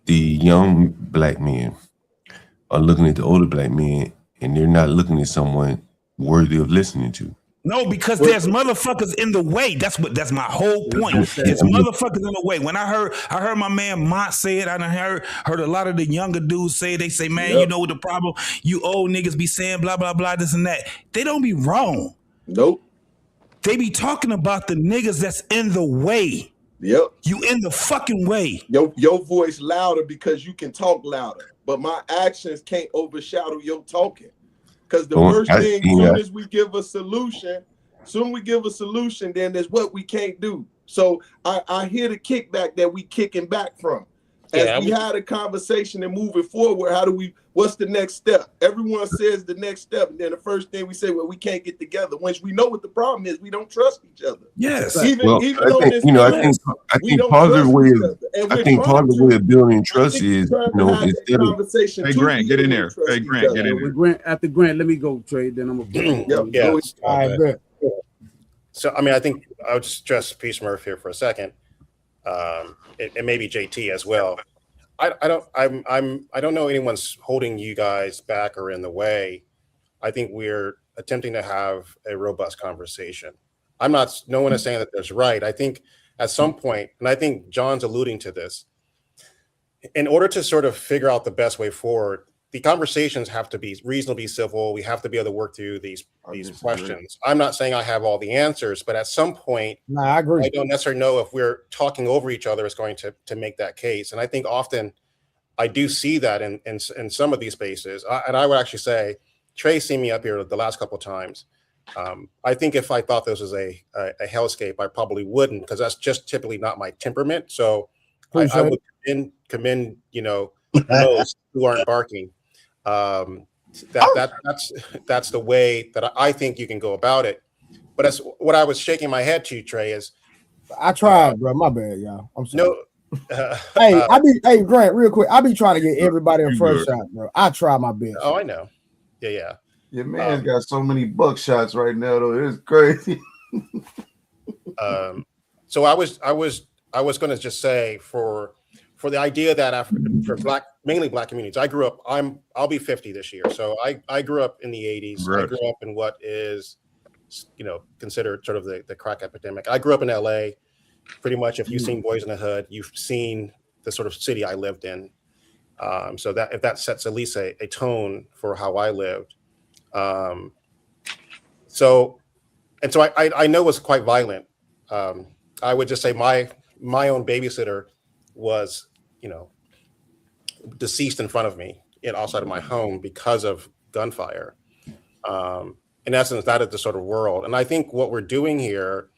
the young black men are looking at the older black men and they're not looking at someone worthy of listening to. No, because there's motherfuckers in the way. That's my whole point. It's motherfuckers in the way. When I heard my man Mont say it, I heard a lot of the younger dudes say, they say, man, you know what the problem? You old niggas be saying blah, blah, blah, this and that. They don't be wrong. Nope. They be talking about the niggas that's in the way. Yep. You in the fucking way. Your voice louder because you can talk louder, but my actions can't overshadow your talking. Because the first thing, soon as we give a solution, then there's what we can't do. So I hear the kickback that we kicking back from. As we had a conversation and moving forward, what's the next step? Everyone says the next step, and then the first thing we say, well, we can't get together. Once we know what the problem is, we don't trust each other. Yes. I think part of the way of building trust is, instead of Hey Grant, get in there. Hey Grant, get in there. After Grant, let me go trade. Then I'm gonna. So I mean, I think I would just stress Peace Murph here for a second. And maybe JT as well. I don't know anyone's holding you guys back or in the way. I think we're attempting to have a robust conversation. No one is saying that there's right. I think at some point, and I think John's alluding to this, in order to sort of figure out the best way forward, the conversations have to be reasonably civil. We have to be able to work through these questions. I'm not saying I have all the answers, but at some point, I agree. I don't necessarily know if we're talking over each other is going to make that case. And I think often I do see that in some of these spaces. And I would actually say, Trey's seen me up here the last couple of times. I think if I thought this was a hellscape, I probably wouldn't, because that's just typically not my temperament. So I would commend those who aren't barking. That's the way that I think you can go about it. But that's what I was shaking my head to, Trey, is I tried, bro. My bad, y'all. I'm sorry. No, hey, Grant, real quick. I be trying to get everybody a first shot, bro. I try my best. Oh, I know. Yeah. Your man's got so many buckshots right now, though. It's crazy. So I was going to just say for the idea that for mainly black communities, I grew up. I'll be 50 this year, so I grew up in the 80s. Right. I grew up in what is, considered sort of the crack epidemic. I grew up in LA. Pretty much, if you've seen Boys in the Hood, you've seen the sort of city I lived in. So that if that sets at least a tone for how I lived. So I know it was quite violent. I would just say my own babysitter was, deceased in front of me outside of my home because of gunfire. In essence, that is the sort of world. And I think what we're doing here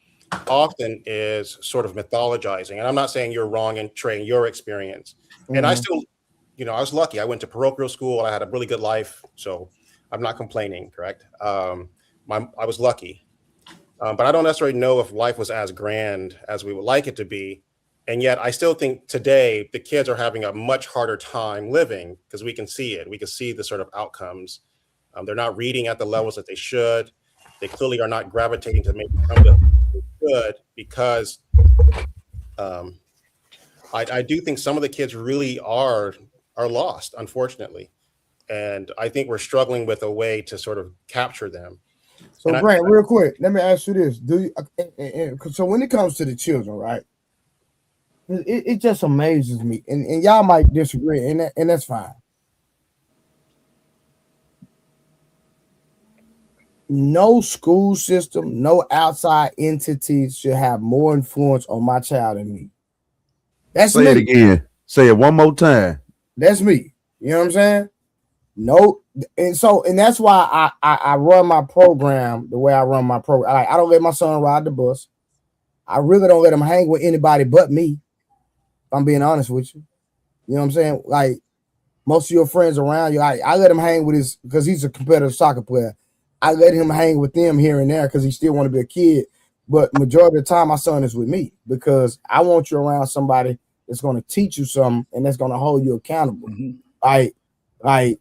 often is sort of mythologizing. And I'm not saying you're wrong in Trey, your experience. Mm-hmm. And I still, I was lucky. I went to parochial school. I had a really good life. So I'm not complaining, correct? I was lucky. But I don't necessarily know if life was as grand as we would like it to be. And yet I still think today the kids are having a much harder time living because we can see it. We can see the sort of outcomes. They're not reading at the levels that they should. They clearly are not gravitating to make them good because I do think some of the kids really are lost, unfortunately. And I think we're struggling with a way to sort of capture them. So, Grant, real quick, let me ask you this: so when it comes to the children, right? It just amazes me, and y'all might disagree, and that's fine. No school system, no outside entities should have more influence on my child than me. That's Say me. it again. Say it one more time. That's me. You know what I'm saying? No, and that's why I run my program the way I run my program. I don't let my son ride the bus. I really don't let him hang with anybody but me. If I'm being honest with you. You know what I'm saying? Like most of your friends around you, I let him hang with because he's a competitive soccer player. I let him hang with them here and there because he still want to be a kid. But majority of the time, my son is with me because I want you around somebody that's going to teach you something and that's going to hold you accountable. Mm-hmm. Like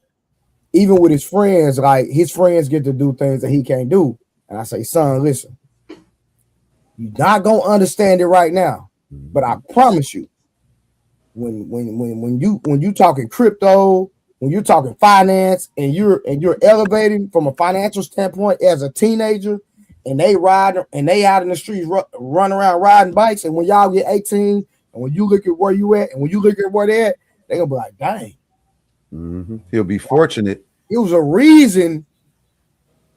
even with his friends, like his friends get to do things that he can't do. And I say, son, listen, you're not going to understand it right now, but I promise you, when you talking crypto, when you're talking finance and you're elevating from a financial standpoint as a teenager, and they ride and they out in the streets run around riding bikes, and when y'all get 18, and when you look at where you at, and when you look at where they at, they gonna be like, dang. Mm-hmm. He'll be fortunate. It was a reason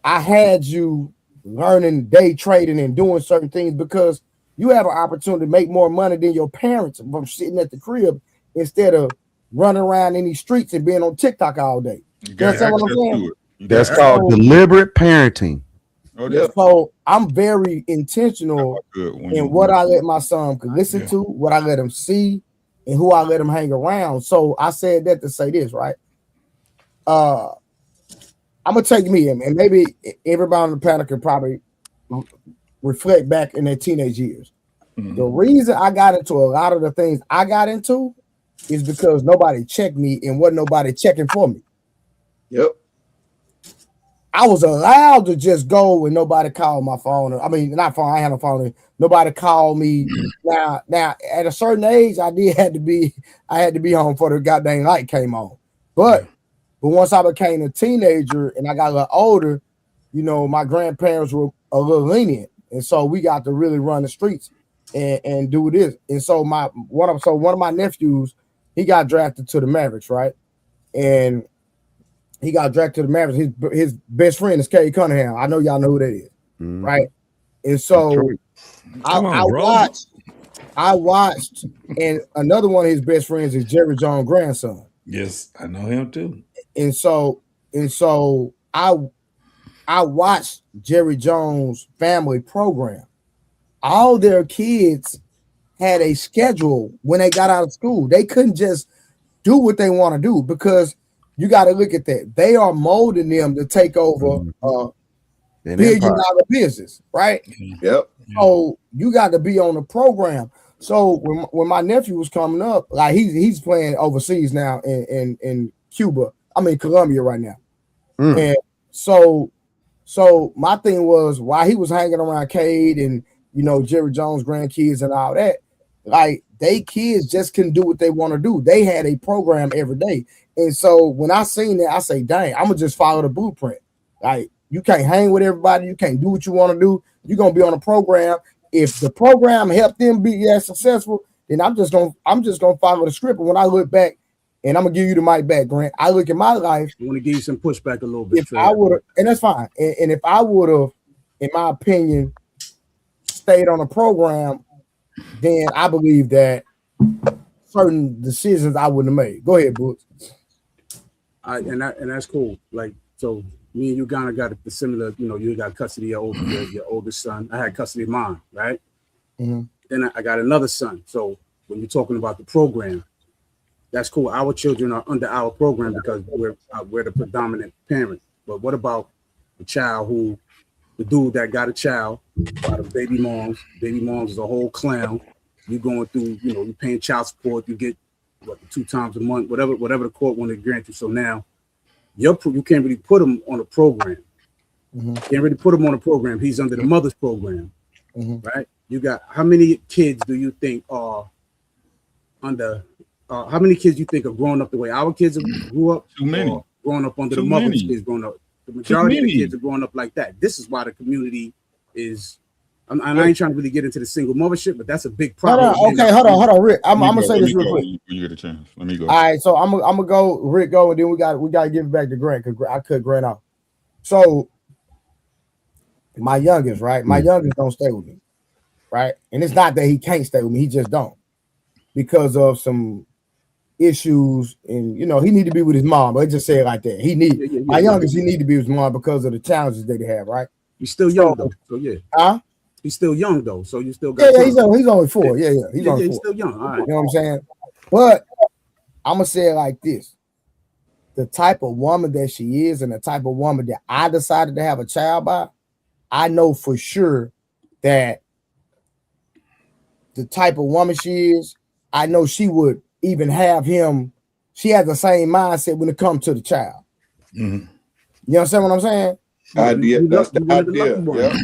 I had you learning day trading and doing certain things, because you have an opportunity to make more money than your parents from sitting at the crib instead of running around in these streets and being on TikTok all day. You understand what I'm saying? That's called deliberate parenting. So I'm very intentional in what I let my son listen to, what I let him see, and who I let him hang around. So I said that to say this, right? I'm gonna take me, and maybe everybody on the panel can probably reflect back in their teenage years. The reason I got into a lot of the things I got into is because nobody checked me and wasn't nobody checking for me. Yep. I was allowed to just go when nobody called my phone. I mean, not phone. I had a phone. Nobody called me. Now, at a certain age, I had to be home before the goddamn light came on. But once I became a teenager and I got a little older, you know, my grandparents were a little lenient, and so we got to really run the streets and do this. And so one of my nephews, he got drafted to the Mavericks, right? And he got drafted to the Mavericks. His best friend is Cade Cunningham. I know y'all know who that is, right? And so I watched, and another one of his best friends is Jerry Jones' grandson. Yes, I know him too. And so I watched Jerry Jones' family program. All their kids had a schedule when they got out of school. They couldn't just do what they want to do, because you got to look at that. They are molding them to take over billion-dollar business, right? Yep. So you got to be on the program. So when my nephew was coming up, like he's playing overseas now in Cuba. I mean Colombia right now. And so my thing was, while he was hanging around Cade and, you know, Jerry Jones' grandkids and all that, like they kids just couldn't do what they want to do. They had a program every day. And so when I seen that, I say, dang, I'm gonna just follow the blueprint. Like, you can't hang with everybody, you can't do what you want to do. You're gonna be on a program. If the program helped them be as successful, then I'm just gonna follow the script. And when I look back, and I'm gonna give you the mic back, Grant, I look at my life. I want to give you some pushback a little bit. If I would have, and that's fine. And if I would have, in my opinion, stayed on a program, then I believe that certain decisions I wouldn't have made. Go ahead, Boots. And that's cool. Like, so me and you kind of got the similar, you know, you got custody of your oldest son. I had custody of mine, right? Mm-hmm. Then I got another son. So when you're talking about the program, that's cool. Our children are under our program because we're the predominant parent. But what about the child the dude that got a child out of baby moms? Baby moms is a whole clown. You going through, you know, you paying child support. You get 2 times a month, whatever the court want to grant you. So now you can't really put him on a program. Mm-hmm. Can't really put him on a program. He's under the mother's program, right? You got how many kids do you think are under? How many kids you think are growing up the way our kids grew up? Too many. Growing up under Too the mother's many. kids growing up. The majority of the many. kids are growing up like that. This is why the community is. I ain't trying to really get into the single mother shit, but that's a big problem. Hold on, Rick. I'm gonna say this real quick. When you get a chance, let me go. All right, so I'm gonna go, Rick, go, and then we got to give it back to Grant because I cut Grant off. So my youngest, right? My youngest don't stay with me, right? And it's not that he can't stay with me; he just don't because of some issues, and you know he need to be with his mom. But just say it like that. He need my youngest. He need to be with his mom because of the challenges that they have, right? He's still young though, so yeah. Huh? He's still young though, so you still got. Yeah, he's only 4. Yeah, he's only 4. He's still young. All right. You know what I'm saying? But I'm gonna say it like this: the type of woman that she is, and the type of woman that I decided to have a child by, I know for sure that the type of woman she is, I know she would even have him. She has the same mindset when it comes to the child. Mm-hmm. You understand what I'm saying? Idea. That's the idea. Yeah.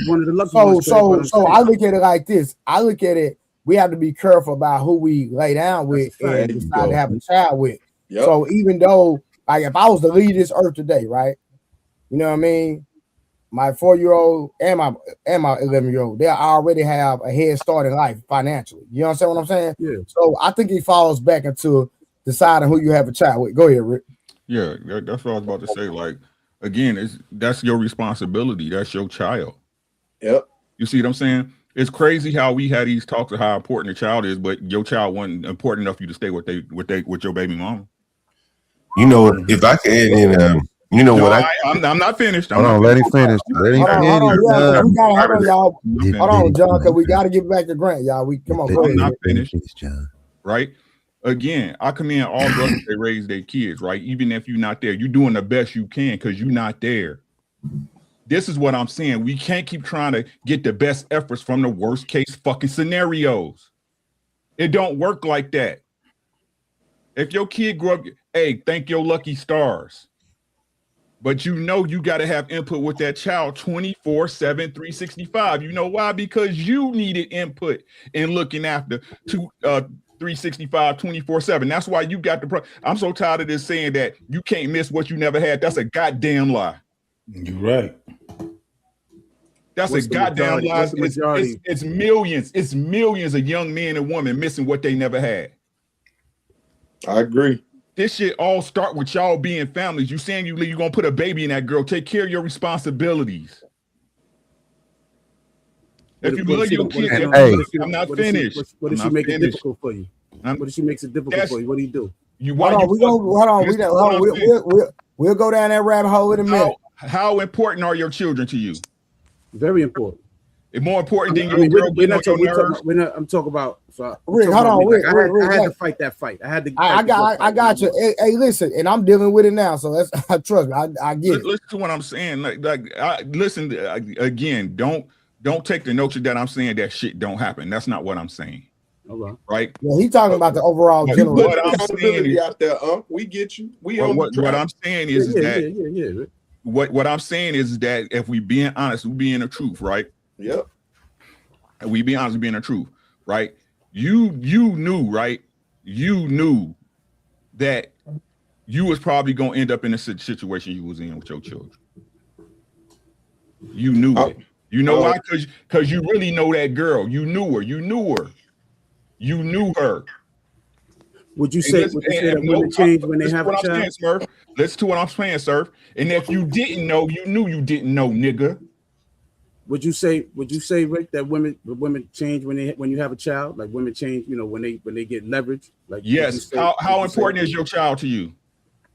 So I look at it like this. I look at it. We have to be careful about who we lay down with and decide to have a child with. Yep. So even though, like, if I was to leave this earth today, right? You know what I mean? my 4-year-old and my 11-year-old, they already have a head start in life financially. You understand what I'm saying? Yeah. So I think it falls back into deciding who you have a child with. Go ahead, Rick. Yeah, that's what I was about to say. Like, again, that's your responsibility. That's your child. Yep. You see what I'm saying? It's crazy how we had these talks of how important the child is, but your child wasn't important enough for you to stay with your baby mama. You know, if I can add in, you know what I'm not finished. Hold on, let him finish. Let him finish. Hold on, y'all. Hold on, John, because we got to give back to Grant, y'all. Come on, go I'm ahead. not finished, John. Right? Again, I commend all brothers that raise their kids, right? Even if you're not there, you're doing the best you can because you're not there. This is what I'm saying. We can't keep trying to get the best efforts from the worst case fucking scenarios. It don't work like that. If your kid grew up, hey, thank your lucky stars. But you know you got to have input with that child 24/7, 365. You know why? Because you needed input in looking after 365, 24/7. That's why you got the I'm so tired of this saying that you can't miss what you never had. That's a goddamn lie. You're right. That's a goddamn lie. It's millions. It's millions of young men and women missing what they never had. I agree. This shit all start with y'all being families. You saying you're gonna put a baby in that girl. Take care of your responsibilities. If you love your kid, I'm not finished. What does she make it difficult for you? What does she makes it difficult for you? What do you do? We'll go down that rabbit hole in a minute. How important are your children to you? Very important. It's more important than your girl. I'm talking about. So Rick, hold on, Rick. I had to fight that fight. I got you. Hey, listen, and I'm dealing with it now. So that's trust me. I get it. Listen to what I'm saying. Listen again. Don't take the notion that I'm saying that shit don't happen. That's not what I'm saying. Right? Yeah, he's talking about the overall general. What I'm saying is out there, we get you. What I'm saying is that what I'm saying is that if we being honest, we being the truth, right? Yep. And we be honest, we being the truth, right? You knew, right? You knew that you was probably gonna end up in the situation you was in with your children. You knew it. You know why? Because you really know that girl. You knew her. You knew her. Would you say that women change when they have a child? Listen to what I'm saying, sir. And if you didn't know, you knew you didn't know, nigga. Would you say, Rick, that women change when you have a child? Like women change, when they get leverage? Like yes. How important is your child to you?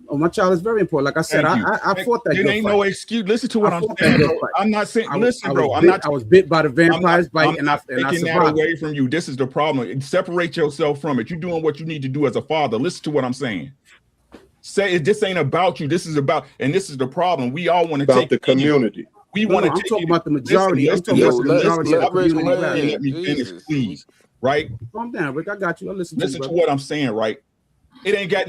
Oh, my child is very important. Like I said, I fought that. There ain't no excuse. Listen to what I'm saying, bro. I'm not saying. Listen, bro. I was bit by the vampire's bite, and I taking that away from you. This is the problem. Separate yourself from it. You're doing what you need to do as a father. Listen to what I'm saying. Say this ain't about you. This is about, and this is the problem. We all want to take the community. We want to talk about the majority. Let me finish, please. Right? Calm down, Rick. I got you. Listen to what I'm saying. Right? It ain't got.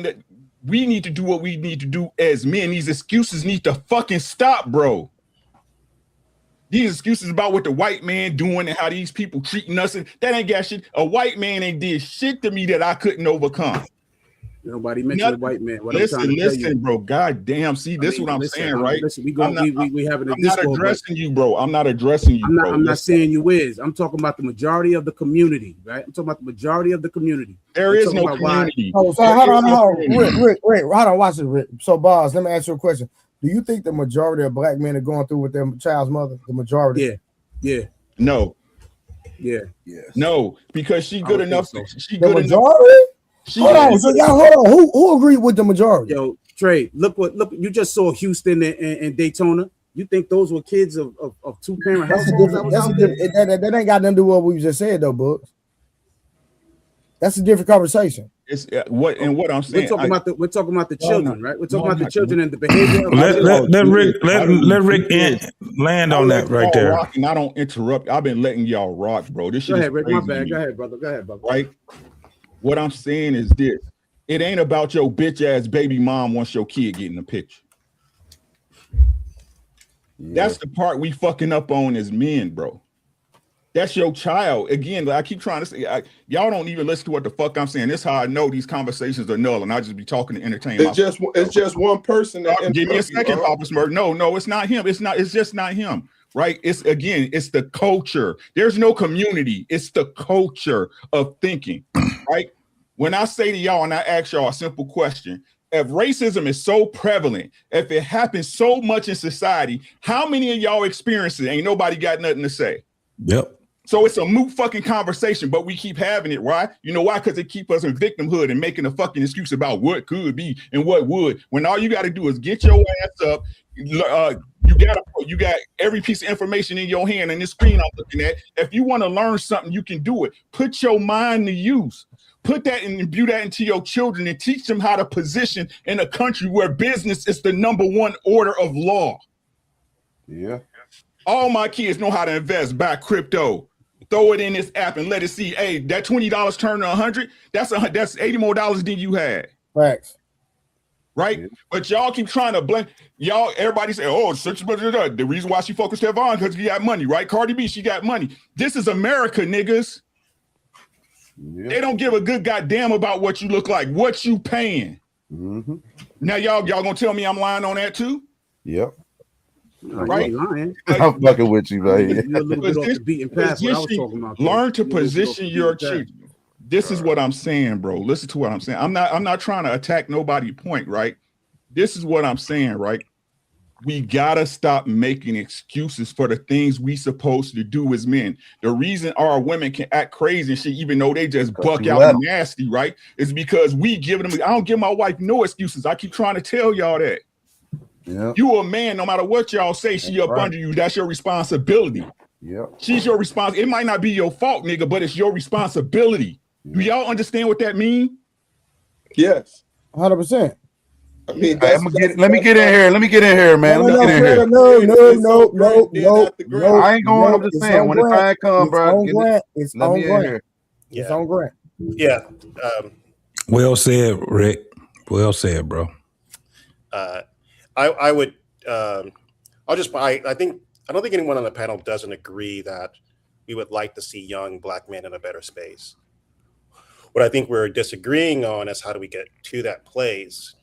We need to do what we need to do as men. These excuses need to fucking stop, bro. These excuses about what the white man doing and how these people treating us, and that ain't got shit. A white man ain't did shit to me that I couldn't overcome. Nobody mentioned a white man. Listen, bro. God damn. See, this is what I'm saying, right? Listen, we having a I'm not addressing you, bro. I'm not addressing you, bro. I'm not saying you is. I'm talking about the majority of the community, right? I'm talking about the majority of the community. There is no community. Oh, so hold on. Rick, hold on. Watch it, Rick. So, boss, let me ask you a question. Do you think the majority of black men are going through with their child's mother? The majority? Yeah. No. Yeah. No, because she good enough. She the good majority? enough. Hold on. Who agreed with the majority? Yo, Trey, look. You just saw Houston and Daytona. You think those were kids of two-parent households? That ain't got nothing to do with what we just said, though, Books. That's a different conversation. It's what I'm saying. We're talking about the children, right? We're talking about the children and the behavior. Let Rick land on that right there. And I don't interrupt. I've been letting y'all rock, bro. This shit Go ahead, Rick. My crazy bad. Go ahead, brother. Right? What I'm saying is this: it ain't about your bitch ass baby mom once your kid get in the picture. Yeah. That's the part we fucking up on as men, bro. That's your child. Again, I keep trying to say, y'all don't even listen to what the fuck I'm saying. This is how I know these conversations are null, and I just be talking to entertain. It's just one person. Give me a second, Papa Smurf. No, it's not him. It's just not him. Right? It's the culture. There's no community. It's the culture of thinking. Right? When I say to y'all and I ask y'all a simple question, if racism is so prevalent, if it happens so much in society, how many of y'all experience it? Ain't nobody got nothing to say. Yep. So it's a moot fucking conversation, but we keep having it. Why? You know why? Because it keep us in victimhood and making a fucking excuse about what could be and what would. When all you got to do is get your ass up. You got every piece of information in your hand and this screen I'm looking at. If you want to learn something, you can do it. Put your mind to use. Put that and imbue that into your children and teach them how to position in a country where business is the number one order of law. Yeah. All my kids know how to invest, buy crypto, throw it in this app and let it see, hey, that $20 turned to 100, that's $80 more than you had. Facts. Right? Yeah. But y'all keep trying to blame, everybody say, oh, the reason why she focused Devon, because he got money, right? Cardi B, she got money. This is America, niggas. Yeah. They don't give a good goddamn about what you look like, what you paying. Mm-hmm. Now y'all gonna tell me I'm lying on that too? Yep. Right? I'm fucking with you, man. You're a little bit off the beaten path. What I was talking about. Learn to position your children. This is what I'm saying, bro. Listen to what I'm saying. I'm not trying to attack nobody's point, right? This is what I'm saying, right? We gotta stop making excuses for the things we supposed to do as men. The reason our women can act crazy and shit, even though they just buck out nasty, right? Is because we giving them. I don't give my wife no excuses. I keep trying to tell y'all that. Yep. You a man, no matter what y'all say, she up under you. That's your responsibility. Yep. She's your responsibility. It might not be your fault, nigga, but it's your responsibility. Do y'all understand what that means? Yes. 100%. I mean, let me get in here. Let me get in here, man. No. I ain't going. I'm just saying, when the time comes, bro, it's on Grant. It's on Grant. Yeah. Well said, Rick. Well said, bro. I would. I don't think anyone on the panel doesn't agree that we would like to see young Black men in a better space. What I think we're disagreeing on is how do we get to that place.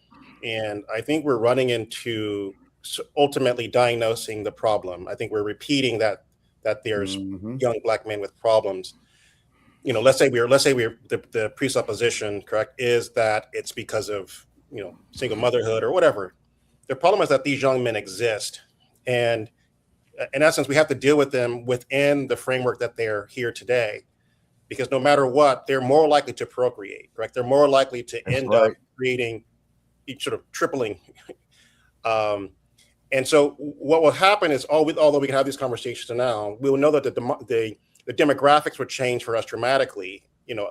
And I think we're running into ultimately diagnosing the problem. I think we're repeating that there's young Black men with problems. You know, let's say we're the presupposition, correct, is that it's because of, single motherhood or whatever. The problem is that these young men exist, and in essence, we have to deal with them within the framework that they're here today, because no matter what, they're more likely to procreate, correct? They're more likely to end up creating, sort of tripling. And so what will happen is, although we can have these conversations now, we will know that the demographics would change for us dramatically,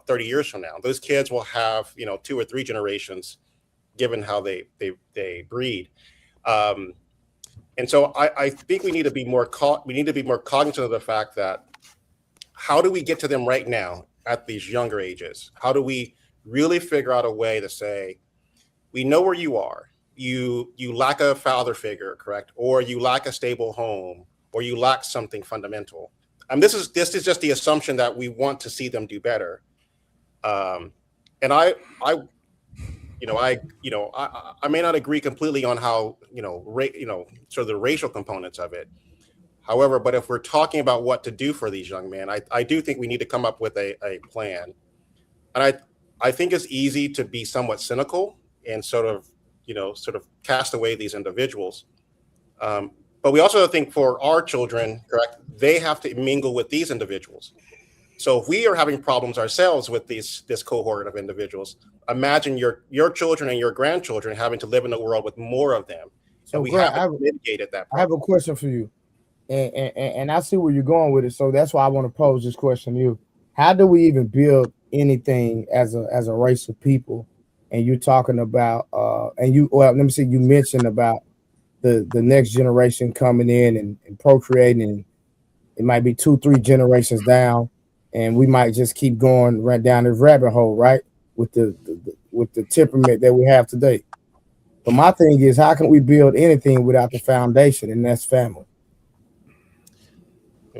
30 years from now. Those kids will have, 2 or 3 generations, given how they breed. And so I think we need to be more cognizant of the fact that how do we get to them right now at these younger ages? How do we really figure out a way to say, we know where you are. You lack a father figure, correct? Or you lack a stable home, or you lack something fundamental. This is just the assumption that we want to see them do better. And I may not agree completely on how, sort of the racial components of it. However, but if we're talking about what to do for these young men, I do think we need to come up with a plan. And I think it's easy to be somewhat cynical and sort of cast away these individuals. But we also think for our children, correct, they have to mingle with these individuals. So if we are having problems ourselves with this cohort of individuals, imagine your children and your grandchildren having to live in a world with more of them. So and we have mitigated that problem. I have a question for you. And I see where you're going with it. So that's why I want to pose this question to you. How do we even build anything as a race of people? And you're talking about you mentioned about the next generation coming in and procreating, and it might be 2-3 generations down, and we might just keep going right down this rabbit hole, right? With the temperament that we have today. But my thing is, how can we build anything without the foundation, and that's family?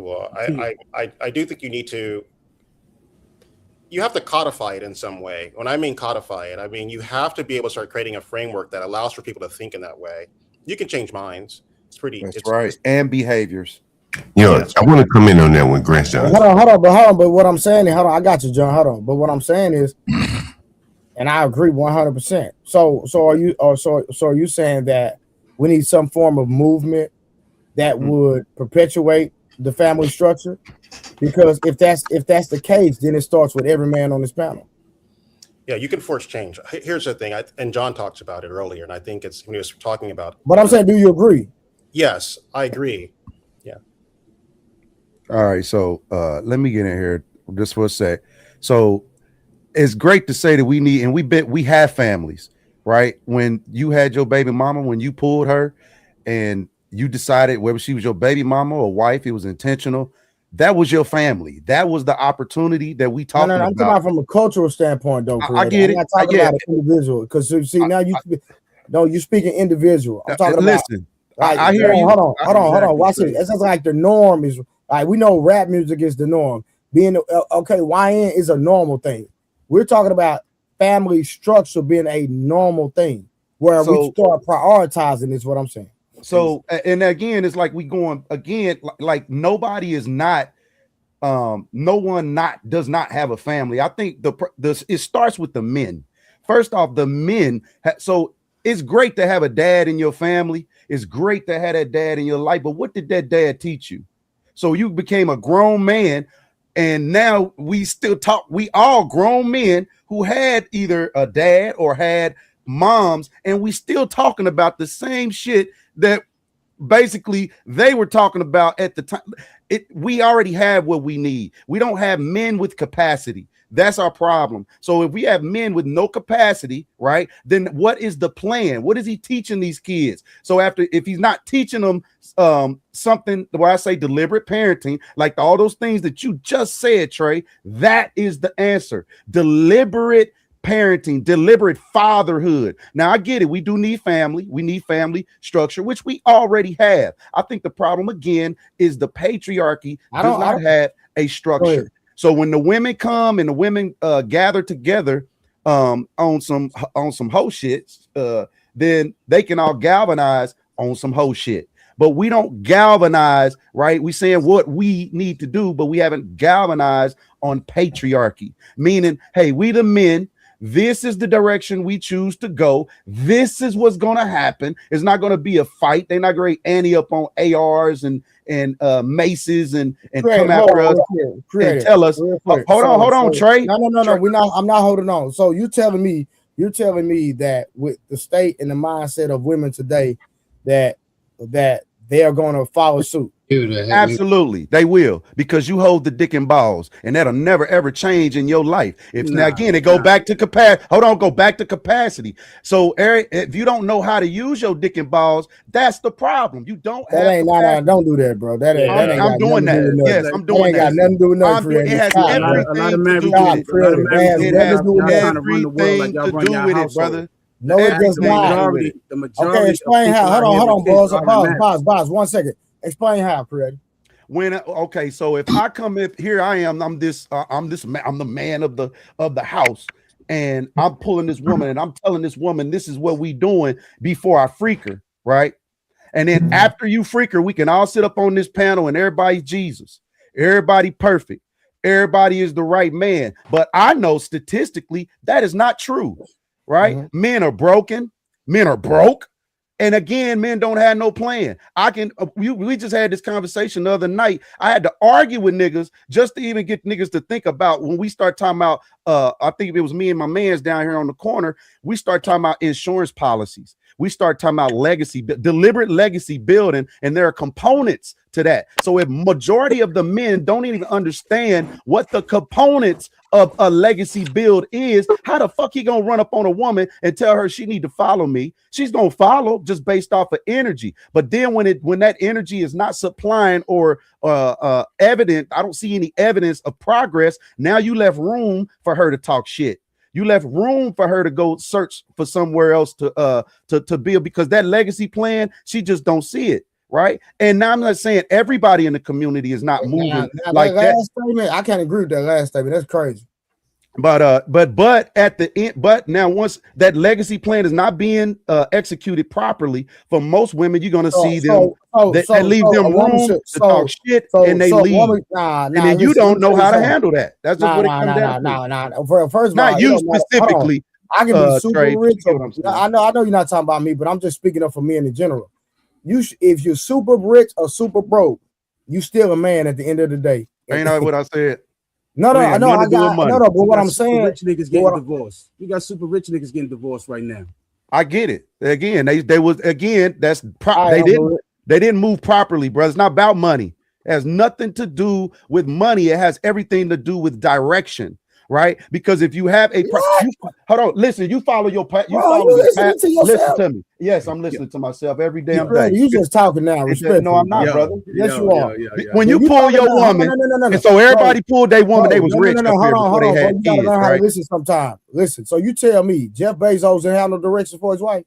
Well, I do think you have to codify it in some way. When I mean codify it, I mean you have to be able to start creating a framework that allows for people to think in that way. You can change minds. It's right. And behaviors. You know, I want to come in on that one, Grant Johnson. Hold on. But what I'm saying is, I got you, John. Hold on. But what I'm saying is, and I agree 100%. So are you saying that we need some form of movement that would perpetuate the family structure? Because if that's the case, then it starts with every man on this panel. Yeah, you can force change. Here's the thing, and John talks about it earlier, and I think it's when he was talking about. But I'm saying, do you agree? Yes, I agree. Yeah. All right, so let me get in here just for a sec. So it's great to say that we need, and we have families, right? When you had your baby mama, when you pulled her, and you decided whether she was your baby mama or wife, it was intentional. That was your family. That was the opportunity that we talked about. I'm talking about from a cultural standpoint, though. I get it. I'm not talking about an individual, because see now you're speaking individual. I'm talking about. Listen, I hear you. Hold on. Watch it. It's just like the norm is. Like, we know rap music is the norm. Being okay, YN is a normal thing. We're talking about family structure being a normal thing, where we start prioritizing. Is what I'm saying. So, and again, it's like we going again, like nobody is not, no one does not have a family. I think it starts with the men. First off, the men. So it's great to have a dad in your family. It's great to have that dad in your life. But what did that dad teach you? So you became a grown man, and now we still talk. We all grown men who had either a dad or had moms, and we still talking about the same shit that basically they were talking about at the time. We already have what we need. We don't have men with capacity. That's our problem. So if we have men with no capacity, right, then what is the plan? What is he teaching these kids? So if he's not teaching them something where I say deliberate parenting, like all those things that you just said, Trey, that is the answer. Deliberate parenting, deliberate fatherhood. Now I get it. We do need family. We need family structure, which we already have. I think the problem again is the patriarchy does not have a structure. So when the women come and the women gather together on some hoe shit, then they can all galvanize on some hoe shit. But we don't galvanize, right? We saying what we need to do, but we haven't galvanized on patriarchy. Meaning, hey, we the men. This is the direction we choose to go. This is what's going to happen. It's not going to be a fight. They're not going to ante up on ARs and maces and come after us and tell us. Hold on, Trey. No. I'm not holding on. So you're telling me that with the state and the mindset of women today, that they are going to follow suit. Absolutely, they will, because you hold the dick and balls, and that'll never ever change in your life. Now again, it go back to capacity. Go back to capacity. So, Eric, if you don't know how to use your dick and balls, that's the problem. You don't. Don't do that, bro. I'm doing that. Yes, I'm doing that. Got nothing to do with nothing. It has everything to do with it. It has everything to do with it, brother. No, it does not. Okay, explain how. Hold on, Boss. 1 second. Explain how, Fred. So if I come up here, I'm the man of the house, and I'm pulling this woman and I'm telling this woman this is what we doing before I freak her, right? And then after you freak her, we can all sit up on this panel and everybody's Jesus, everybody perfect, everybody is the right man. But I know statistically that is not true, right? Men are broken, men are broke. And again, men don't have no plan. We just had this conversation the other night. I had to argue with niggas just to even get niggas to think about when we start talking about, I think it was me and my mans down here on the corner. We start talking about insurance policies. We start talking about deliberate legacy building, and there are components to that. So if majority of the men don't even understand what the components of a legacy build is, how the fuck he gonna run up on a woman and tell her she need to follow me? She's gonna follow just based off of energy. But then when that energy is not supplying or evident, I don't see any evidence of progress. Now you left room for her to talk shit. You left room for her to go search for somewhere else to build, because that legacy plan, she just don't see it. right? And now I'm not saying everybody in the community is not moving Now, like that. last statement, I can't agree with that last statement. That's crazy. But at the end, but now once that legacy plan is not being executed properly for most women, you're gonna see them that leave them room to talk shit and they leave. And then you don't know how to handle that. That's just what it comes down to. First of Not all, you specifically. I can be super Trey, rich. you know what I'm saying? I know you're not talking about me, but I'm just speaking up for men in general. If you're super rich or super broke, you still a man at the end of the day. Ain't that what I said? No, I know. But what I'm saying, rich niggas getting divorced. You got super rich niggas getting divorced right now. I get it. Again, they was again. They didn't move properly, bro. It's not about money. It has nothing to do with money. It has everything to do with direction, right? Because if you have hold on, listen. You follow your path. Listen to me. Yes, I'm listening to myself every damn day. You just talking now. No, I'm not, brother. Yes, you are. When you pull your woman, and so everybody pulled their woman, they was rich. Hold on. You gotta kids, learn how right? to listen sometimes. Listen. So you tell me, Jeff Bezos didn't have no direction for his wife.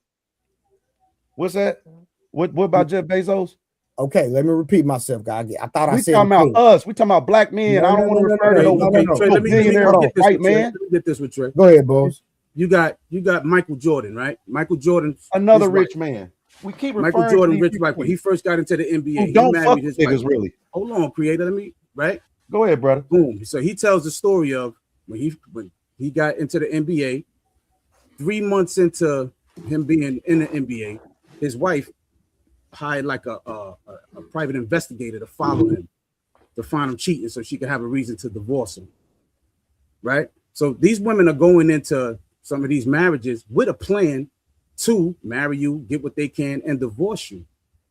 What's that? What about Jeff Bezos? Okay, let me repeat myself, guys. I thought I said we talking about us. We talking about black men. I don't want to refer to no billionaire white man. Let me get this with Trey. Go ahead, boss. You got Michael Jordan, right? Michael Jordan, another rich man. We keep Michael Jordan, rich wife. When he first got into the NBA, he don't fuck married his niggas wife. really. Hold on, creator. Let me right. Go ahead, brother. Boom. So he tells the story of when he got into the NBA. 3 months into him being in the NBA, his wife hired like a private investigator to follow him to find him cheating, so she could have a reason to divorce him. Right. So these women are going into some of these marriages with a plan to marry you, get what they can, and divorce you.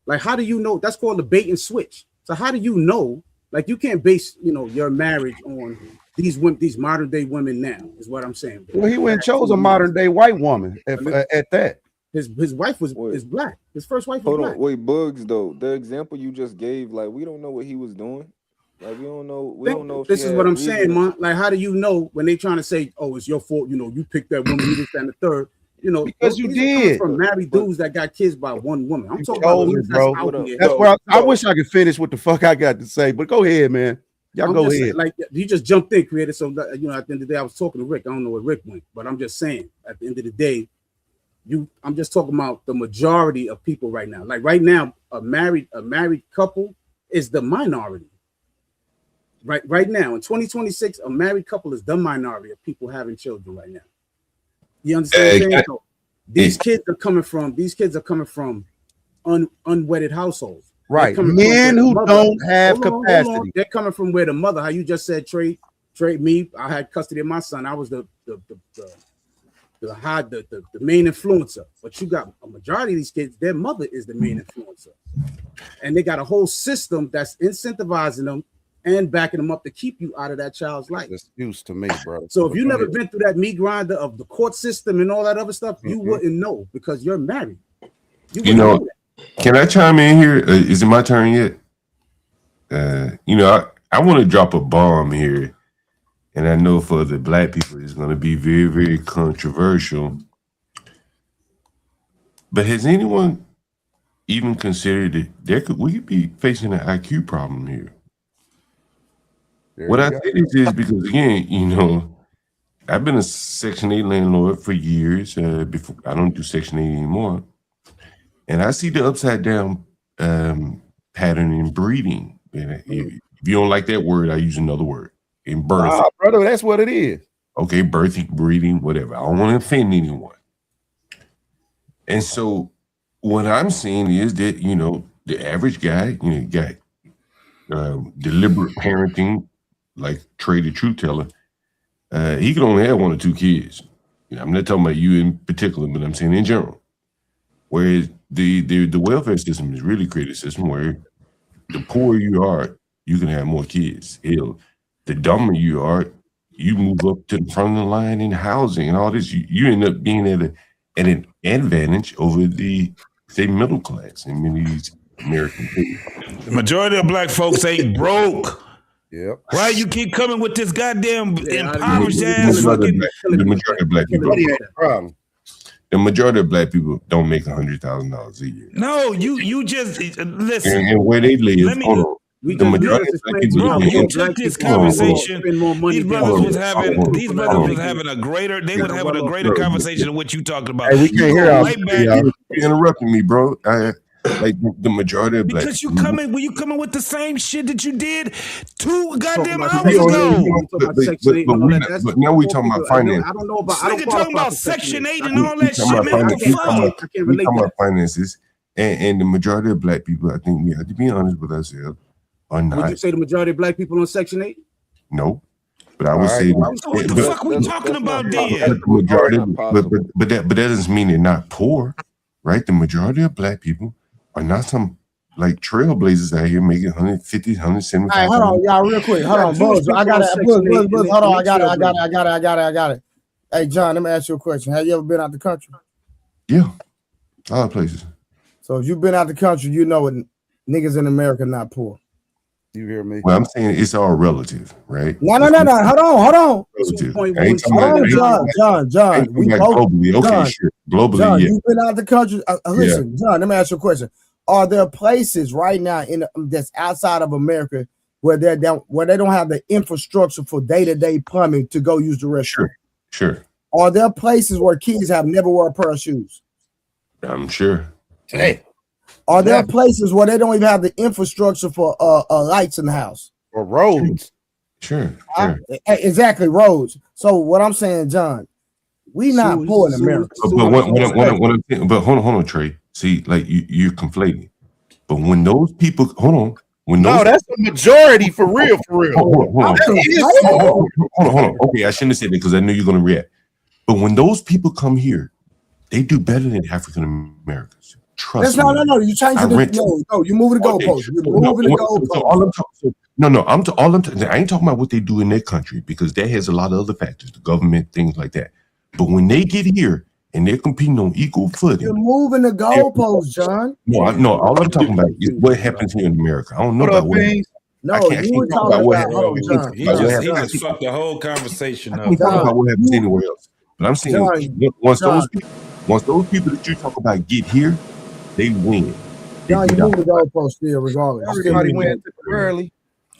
Like, how do you know? That's called a bait and switch. So how do you know? Like, you can't base, your marriage on these women, these modern day women now, is what I'm saying. Well, he went and chose a modern day white woman at that. His wife is black. His first wife was Hold black. on, wait, Bugs though. The example you just gave, like, we don't know what he was doing. Like, we don't know. We don't know. If This is what I'm saying, man. Like, how do you know when they trying to say, "Oh, it's your fault"? You picked that woman, you this, that, and the third. Because you these are coming did. from married dudes that got kids by one woman. I'm talking about dudes bro. that's out here. That's where I wish I could finish what the fuck I got to say, but go ahead, man. Y'all I'm go just ahead. saying, like, you just jumped in, created. So at the end of the day, I was talking to Rick. I don't know where Rick went, but I'm just saying, at the end of the day, I'm just talking about the majority of people right now. Like right now, a married couple is the minority. Right now, in 2026, a married couple is the minority of people having children right now. You understand what I'm saying? So these kids are coming from unwedded households. Right. Men who don't have capacity. They're coming from where the mother, how you just said, Trey, me, I had custody of my son. I was the main influencer. But you got a majority of these kids, their mother is the main influencer. And they got a whole system that's incentivizing them and backing them up to keep you out of that child's life. That's used to me, brother. So if you never been through that meat grinder of the court system and all that other stuff, you wouldn't know because you're married. Can I chime in here? Is it my turn yet? I want to drop a bomb here, and I know for the black people it's going to be very, very controversial. But has anyone even considered that we could be facing an IQ problem here? What I say this is because, again, I've been a Section 8 landlord for years. Before I don't do Section 8 anymore. And I see the upside down pattern in breeding. And if you don't like that word, I use another word. In birth. Brother, that's what it is. Okay, birthing, breeding, whatever. I don't want to offend anyone. And so what I'm saying is that, the average guy, got deliberate parenting, like Trey the Truth Teller, he can only have 1 or 2 kids. I'm not talking about you in particular, but I'm saying in general. Whereas the welfare system is really created a system where the poorer you are, you can have more kids. Hell, the dumber you are, you move up to the front of the line in housing and all this. You end up being at an advantage over the, say, middle class in many of these American people. The majority of black folks ain't broke. Yep. Why you keep coming with this goddamn impoverished ass fucking? The majority of black people. the majority of black people don't make $100,000 a year. No, you just listen. And where they live, Let me- hold on. We The just majority of black people Bro, live you in- took this Hold on, hold on. conversation. spend more money These than brothers Hold was on, having. hold on, These hold brothers on. was having a greater. They was having a greater Bro, conversation than what you talked about. Hey, we can't You hear go y'all. right back. You're interrupting me, bro. Like the majority of black Because you people. coming, you coming with the same shit that you did 2 goddamn about hours Section 8, ago. you talking about Section 8 and all that. That's But now we talking people- about finance. I don't know about. This I don't nigga qualify talking about for Section 8 I and can't- all that shit, man. What the I fuck? can't We relate talking to about finances, and the majority of black people, I think we have to be honest with ourselves, are that. Would you not. say the majority of black people on Section 8? No, but I would say So what the fuck we talking about then? But the majority, but that doesn't mean they're not poor, right? The majority of black people are not some like trailblazers out here making 150, 175. All right, hold on, y'all, real quick. Hold on, Buzz. I got it. Buzz. Hold on, I got it. Hey, John, let me ask you a question. Have you ever been out the country? Yeah, a lot of places. So if you've been out the country, you know what niggas in America not poor. You hear me? Well, I'm saying it's all relative, right? No. Hold on. Relative. Hold I ain't talking about- on, John. I ain't talking about globally. Okay, John, sure. Globally, John, yeah. you've been out the country. Listen, John, let me ask you a question. Are there places right now that's outside of America where they don't have the infrastructure for day-to-day plumbing to go use the restroom? Sure. Are there places where kids have never wore a pair of shoes? I'm sure. Hey. Are there places where they don't even have the infrastructure for lights in the house or roads? Sure. Exactly, roads. So what I'm saying, John, we not poor in America. But hold on, Trey. See, like you're conflating. But when those people, hold on. No, that's the majority for real. Hold on. Okay, I shouldn't have said that because I knew you're gonna react. But when those people come here, they do better than African Americans. Trust me. No. You changing the you moving the goalposts. You're moving the goalposts. I ain't talking about what they do in their country because that has a lot of other factors, the government, things like that. But when they get here and they're competing on equal footing, You're moving the goalposts, John. No. All I'm talking about is what happens here in America. I don't know about what. No, you were talking about. Hold on, John. He just fucked the whole conversation up. I'm talking about what happens anywhere else. But I'm saying once those people that you talk about get here, they win. John, you moving the goalposts still, regardless. Everybody wins early.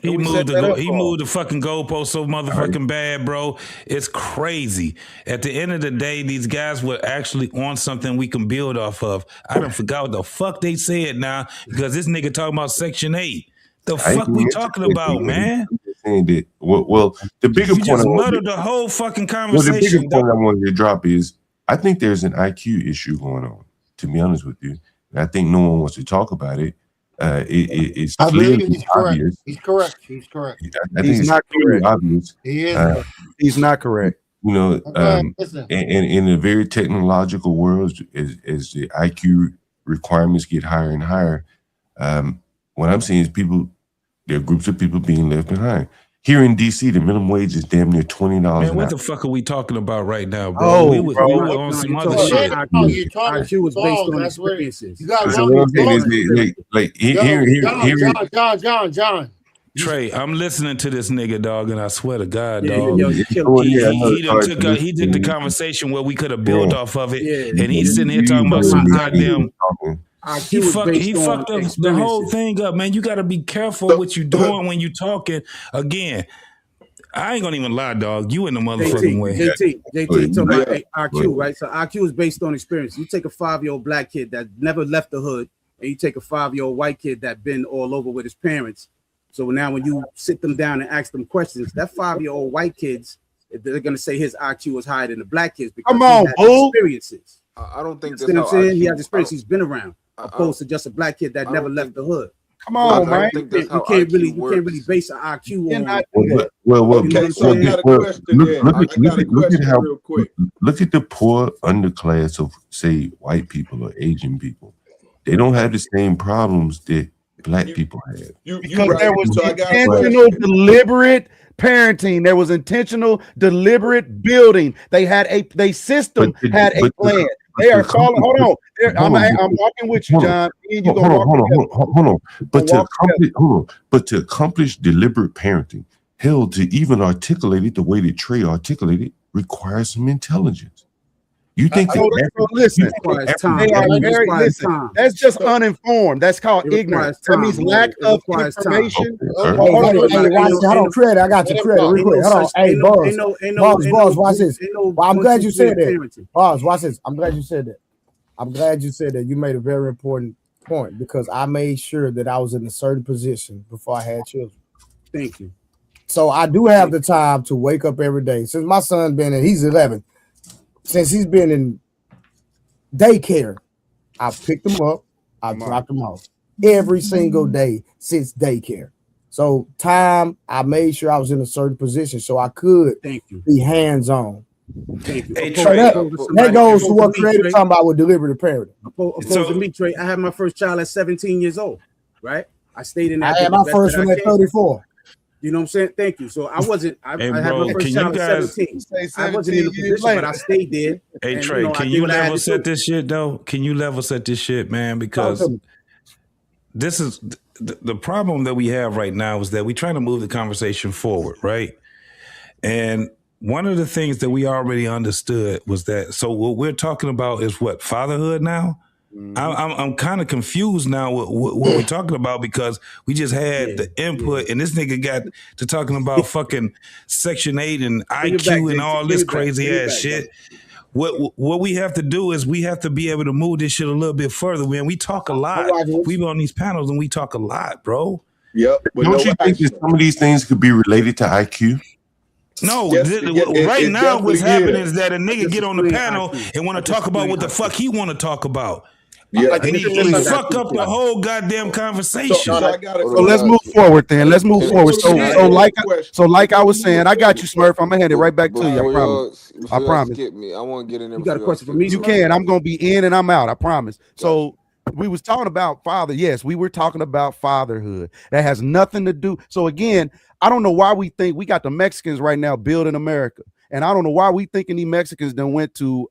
He moved the fucking goalpost so motherfucking bad, bro. It's crazy. At the end of the day, these guys were actually on something we can build off of. I done forgot what the fuck they said now because this nigga talking about Section 8. The fuck we talking about, man? Saying that, well, the bigger You point just I wanted- muttered the whole fucking well, the conversation. bigger point I wanted to drop is I think there's an IQ issue going on. To be honest with you, and I think no one wants to talk about it. It's I believe clearly he's correct. obvious. He's correct. I think it's clearly obvious. He is. He's not correct. You know, Listen. and in a very technological world, as the IQ requirements get higher and higher, what I'm seeing is there are groups of people being left behind. Here in DC, the minimum wage is damn near $20 Man, an what hour. the fuck are we talking about right now, bro? We were on some other shit. IQ was based on That's where experiences. you got So what I'm saying is like here. John. Trey, I'm listening to this nigga, dog, and I swear to God, dog, he took the conversation where we could have built off of it, and he's sitting here talking about some goddamn. He fucked up the whole thing up, man. You got to be careful what you doing when you talking. Again, I ain't gonna even lie, dog. You in the motherfucking way. JT, talking about IQ, right? So IQ is based on experience. You take a 5-year-old black kid that never left the hood, and you take a 5-year-old white kid that been all over with his parents. So now when you sit them down and ask them questions, that 5-year-old white kids, they're gonna say his IQ is higher than the black kids because he had experiences. I don't think You see that's what I'm how saying? He IQ has experience. He's been around, opposed to just a black kid that never left the hood. Come on, man. You can't really base an IQ on. Look at the poor underclass of, say, white people or Asian people. They don't have the same problems that black people have. Because there was intentional, deliberate parenting. There was intentional, deliberate building. They had a system, had a plan. They are calling. Hold on. I'm walking with you, John. Hold on. But to accomplish deliberate parenting, hell, to even articulate it the way that Trey articulated, requires some intelligence. You think So listen, they are very listen. That's just uninformed. That's called ignorance. That means lack of information. Hold on, credit. I got you credit. Real quick. Hold on. Hey, Boss, watch this. Well, I'm glad you said that. Boss, watch this. I'm glad you said that. I'm glad you said that. You made a very important point because I made sure that I was in a certain position before I had children. Thank you. So I do have the time to wake up every day. Since my son's been in, he's 11. Since he's been in daycare, I've picked him up, I've dropped him off every single day since daycare. So time, I made sure I was in a certain position so I could be hands-on. Thank you. Hey, Trey, that goes to what Creative talking about with deliberative parenting. Opposed to me, Trey, I had my first child at 17 years old, right? I stayed in that. I had my first one at 34. You know what I'm saying? Thank you. So I wasn't. I had my first child at 17. I wasn't in a position, but I stayed there. Hey Trey, can you level set this shit though? Can you level set this shit, man? Because this is the problem that we have right now is that we're trying to move the conversation forward, right? And one of the things that we already understood was that. So what we're talking about is what, fatherhood now. I'm kind of confused now what we're talking about because we just had the input and this nigga got to talking about fucking Section 8 and IQ and all this crazy ass shit. What we have to do is we have to be able to move this shit a little bit further. Man, we talk a lot. We be on these panels and we talk a lot, bro. Yep. Don't you think that some of these things could be related to IQ? No, right now what's happening is that a nigga get on the panel and want to talk about what the fuck he want to talk talk Yeah, and he fuck up the whole goddamn conversation. So let's move forward then. Let's move forward. So like I was saying, I got you, Smurf. I'm gonna hand it right back to you. I promise. I promise. I want to get in there. You got a question for me? You can. I'm gonna be in and I'm out. I promise. So we was talking about father. Yes, we were talking about fatherhood. That has nothing to do. So again, I don't know why we think we got the Mexicans right now building America, and I don't know why we thinking these Mexicans then went to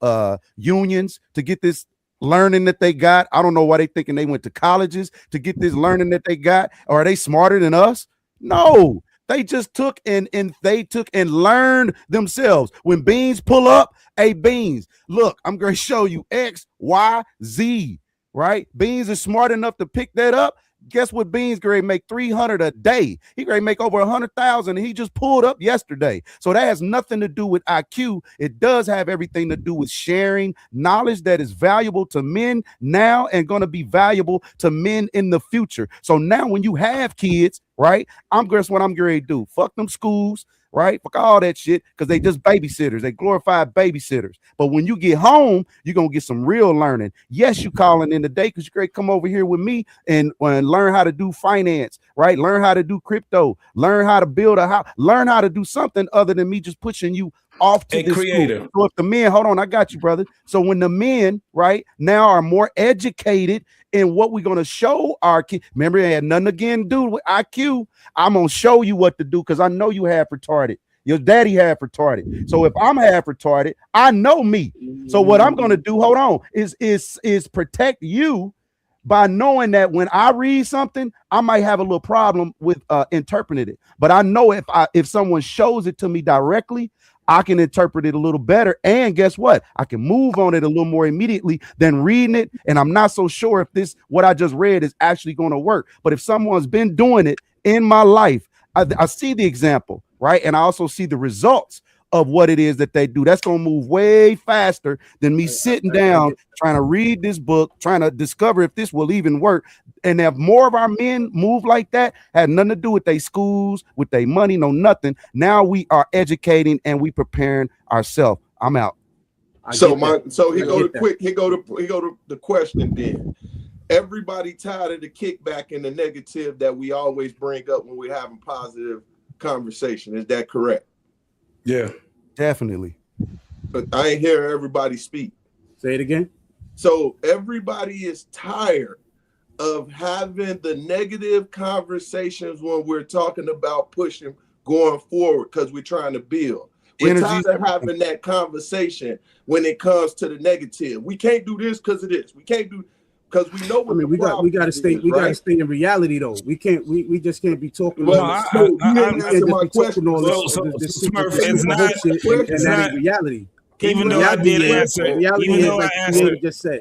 unions to get this learning that they got. I don't know why they thinking they went to colleges to get this learning that they got. Or are they smarter than us? No, they just took and learned themselves. When beans pull up, hey Beans, look, I'm going to show you X, Y, Z, right? Beans is smart enough to pick that up. Guess what? Beans grade make 300 a day. He grade make over 100,000, and he just pulled up yesterday. So that has nothing to do with IQ. It does have everything to do with sharing knowledge that is valuable to men now and going to be valuable to men in the future. So now when you have kids, right? Guess what I'm going to do? Fuck them schools. Right? Fuck all that shit because they just babysitters. They glorified babysitters. But when you get home, you're going to get some real learning. Yes, you calling in today because you're going to come over here with me and learn how to do finance, right? Learn how to do crypto. Learn how to build a house. Learn how to do something other than me just pushing you off to this creative. So if the men, hold on, I got you, brother. So when the men, right, now are more educated in what we're going to show our kids. Remember, it had nothing again to do with IQ. I'm going to show you what to do because I know you have retarded. Your daddy half retarded. So if I'm half retarded, I know me. So what I'm going to do, hold on, is protect you by knowing that when I read something, I might have a little problem with interpreting it. But I know if someone shows it to me directly, I can interpret it a little better. And guess what? I can move on it a little more immediately than reading it. And I'm not so sure if what I just read is actually going to work. But if someone's been doing it in my life, I see the example, right? And I also see the results of what it is that they do. That's going to move way faster than me sitting down trying to read this book, trying to discover if this will even work. And if more of our men move like that, had nothing to do with their schools, with their money, no nothing. Now we are educating and we preparing ourselves. I'm out. So here go to the question then. Everybody tired of the kickback and the negative that we always bring up when we're having positive conversation. Is that correct? Yeah, definitely. But I ain't hear everybody speak. Say it again. So everybody is tired of having the negative conversations when we're talking about pushing, going forward, because we're trying to build. We're tired of having that conversation when it comes to the negative. We can't do this because of this. We can't do because we know. I mean, we got to stay. We got to stay in reality, though. We can't. We just can't be talking. Well, you didn't answer my question. Reality. even though I did answer, even though I answered, just said.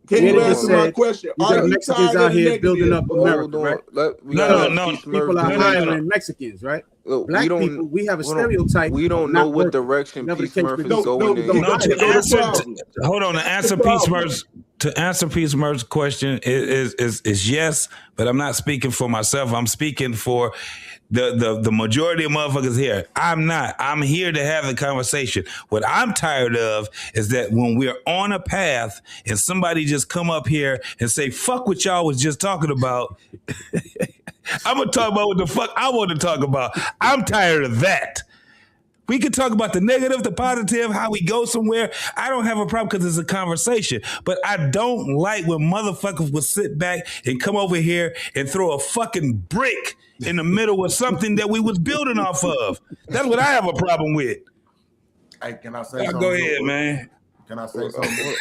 Can you answer my question? You Are got you Mexicans tired out of the here building up negative? America, right? No. People are hiring Mexicans, right? Black people, we have a stereotype. We don't know what direction Peace Murphy is going in. Hold on. To answer Peace Murph's question is yes, but I'm not speaking for myself. I'm speaking for the majority of motherfuckers here. I'm not. I'm here to have the conversation. What I'm tired of is that when we're on a path and somebody just come up here and say, fuck what y'all was just talking about. I'm going to talk about what the fuck I want to talk about. I'm tired of that. We can talk about the negative, the positive, how we go somewhere. I don't have a problem because it's a conversation. But I don't like when motherfuckers will sit back and come over here and throw a fucking brick in the middle of something that we was building off of. That's what I have a problem with. Hey, can I say something? Go ahead, man. Can I say something?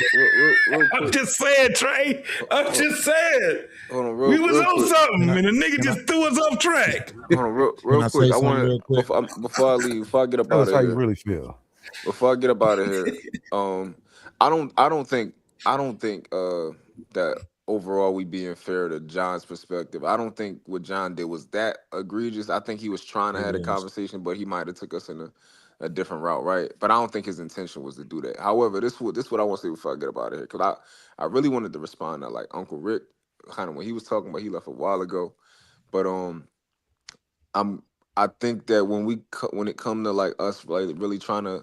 I'm just saying, Trey. I'm just saying. Hold on, we was on quick. something, and the nigga just threw us off track. Hold on, real quick. I want to before I leave, before I get up out of here. That's how you really feel. Before I get up out of here, I don't think that overall we being fair to John's perspective. I don't think what John did was that egregious. I think he was trying to have a conversation, but he might have took us in a different route, right? But I don't think his intention was to do that. However, this is what I want to say before I get up out of here, because I really wanted to respond to like Uncle Rick, kind of when he was talking about he left a while ago, but I think that when it comes to like us like really trying to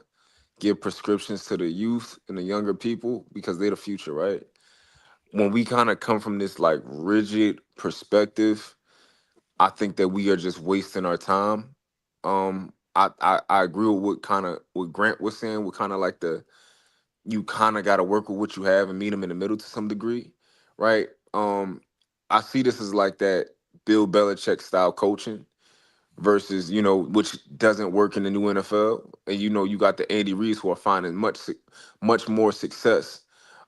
give prescriptions to the youth and the younger people because they're the future, right? When we kind of come from this like rigid perspective, I think that we are just wasting our time. I agree with what Grant was saying, with kind of like you kind of got to work with what you have and meet them in the middle to some degree, right? I see this as like that Bill Belichick style coaching versus, which doesn't work in the new NFL. And, you got the Andy Reid's who are finding much more success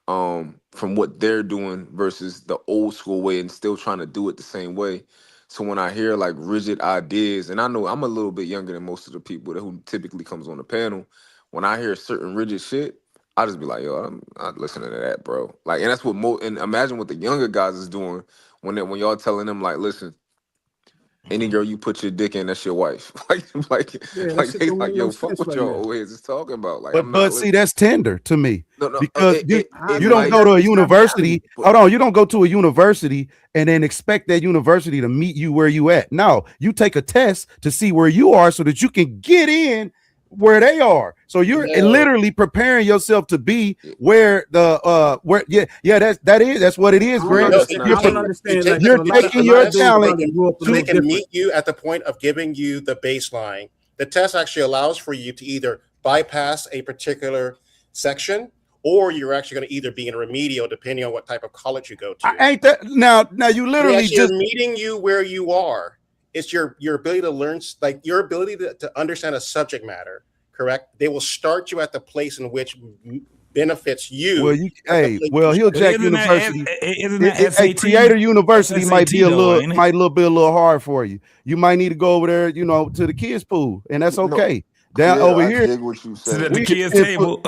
from what they're doing versus the old school way and still trying to do it the same way. So when I hear like rigid ideas, and I know I'm a little bit younger than most of the people who typically comes on the panel, when I hear certain rigid shit, I just be like, yo, I'm not listening to that, bro. Like, and that's what and imagine what the younger guys is doing when y'all telling them like, listen, any girl you put your dick in, that's your wife. They like, yo, fuck what y'all always is talking about. Like, but see, that's tender to me. No, because you don't go to a university. Hold on, you don't go to a university and then expect that university to meet you where you at. No, you take a test to see where you are so that you can get where they are. So you're literally preparing yourself to be where that's what it is, Grant. You're taking your talent so they can meet you at the point of giving you the baseline. The test actually allows for you to either bypass a particular section, or you're actually going to either be in a remedial depending on what type of college you go to. Ain't that now you literally just meeting you where you are. It's your ability to learn, like your ability to understand a subject matter, correct? They will start you at the place in which benefits you. Well, Hill Jack University, Creator University might be a little hard for you. You might need to go over there, to the kids' pool, and that's okay. Down over here, what you said. To the kids' table.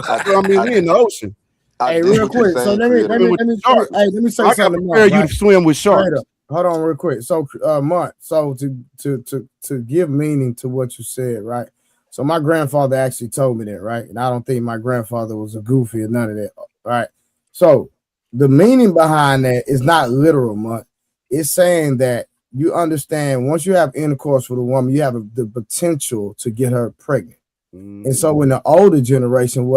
We in the ocean. Hey, real quick. So let me say something. Prepare you to swim with sharks. Hold on, real quick. So, Mark. So to give meaning to what you said, right? So my grandfather actually told me that, right? And I don't think my grandfather was a goofy or none of that, right? So the meaning behind that is not literal, Mark. It's saying that you understand once you have intercourse with a woman, you have the potential to get her pregnant. And so in the older generation,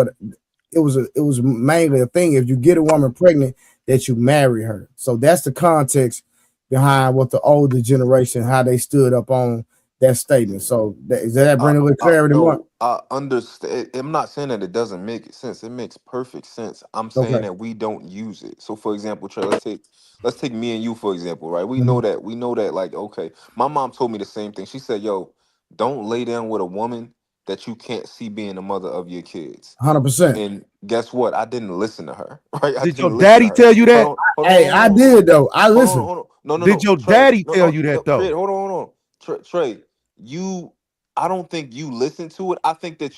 it was mainly a thing. If you get a woman pregnant, that you marry her. So that's the context behind what the older generation, how they stood up on that statement. So does that bring a little clarity? I understand. I'm not saying that it doesn't make sense. It makes perfect sense. I'm saying that we don't use it. So for example, Trey, let's take me and you for example, right? We know that like, okay, my mom told me the same thing. She said, yo, don't lay down with a woman that you can't see being the mother of your kids. 100%. And guess what? I didn't listen to her. Right? Did your daddy tell you that? I did though. I listened. No. Did your daddy tell you that though? Hold on. Trey, I don't think you listened to it. I think that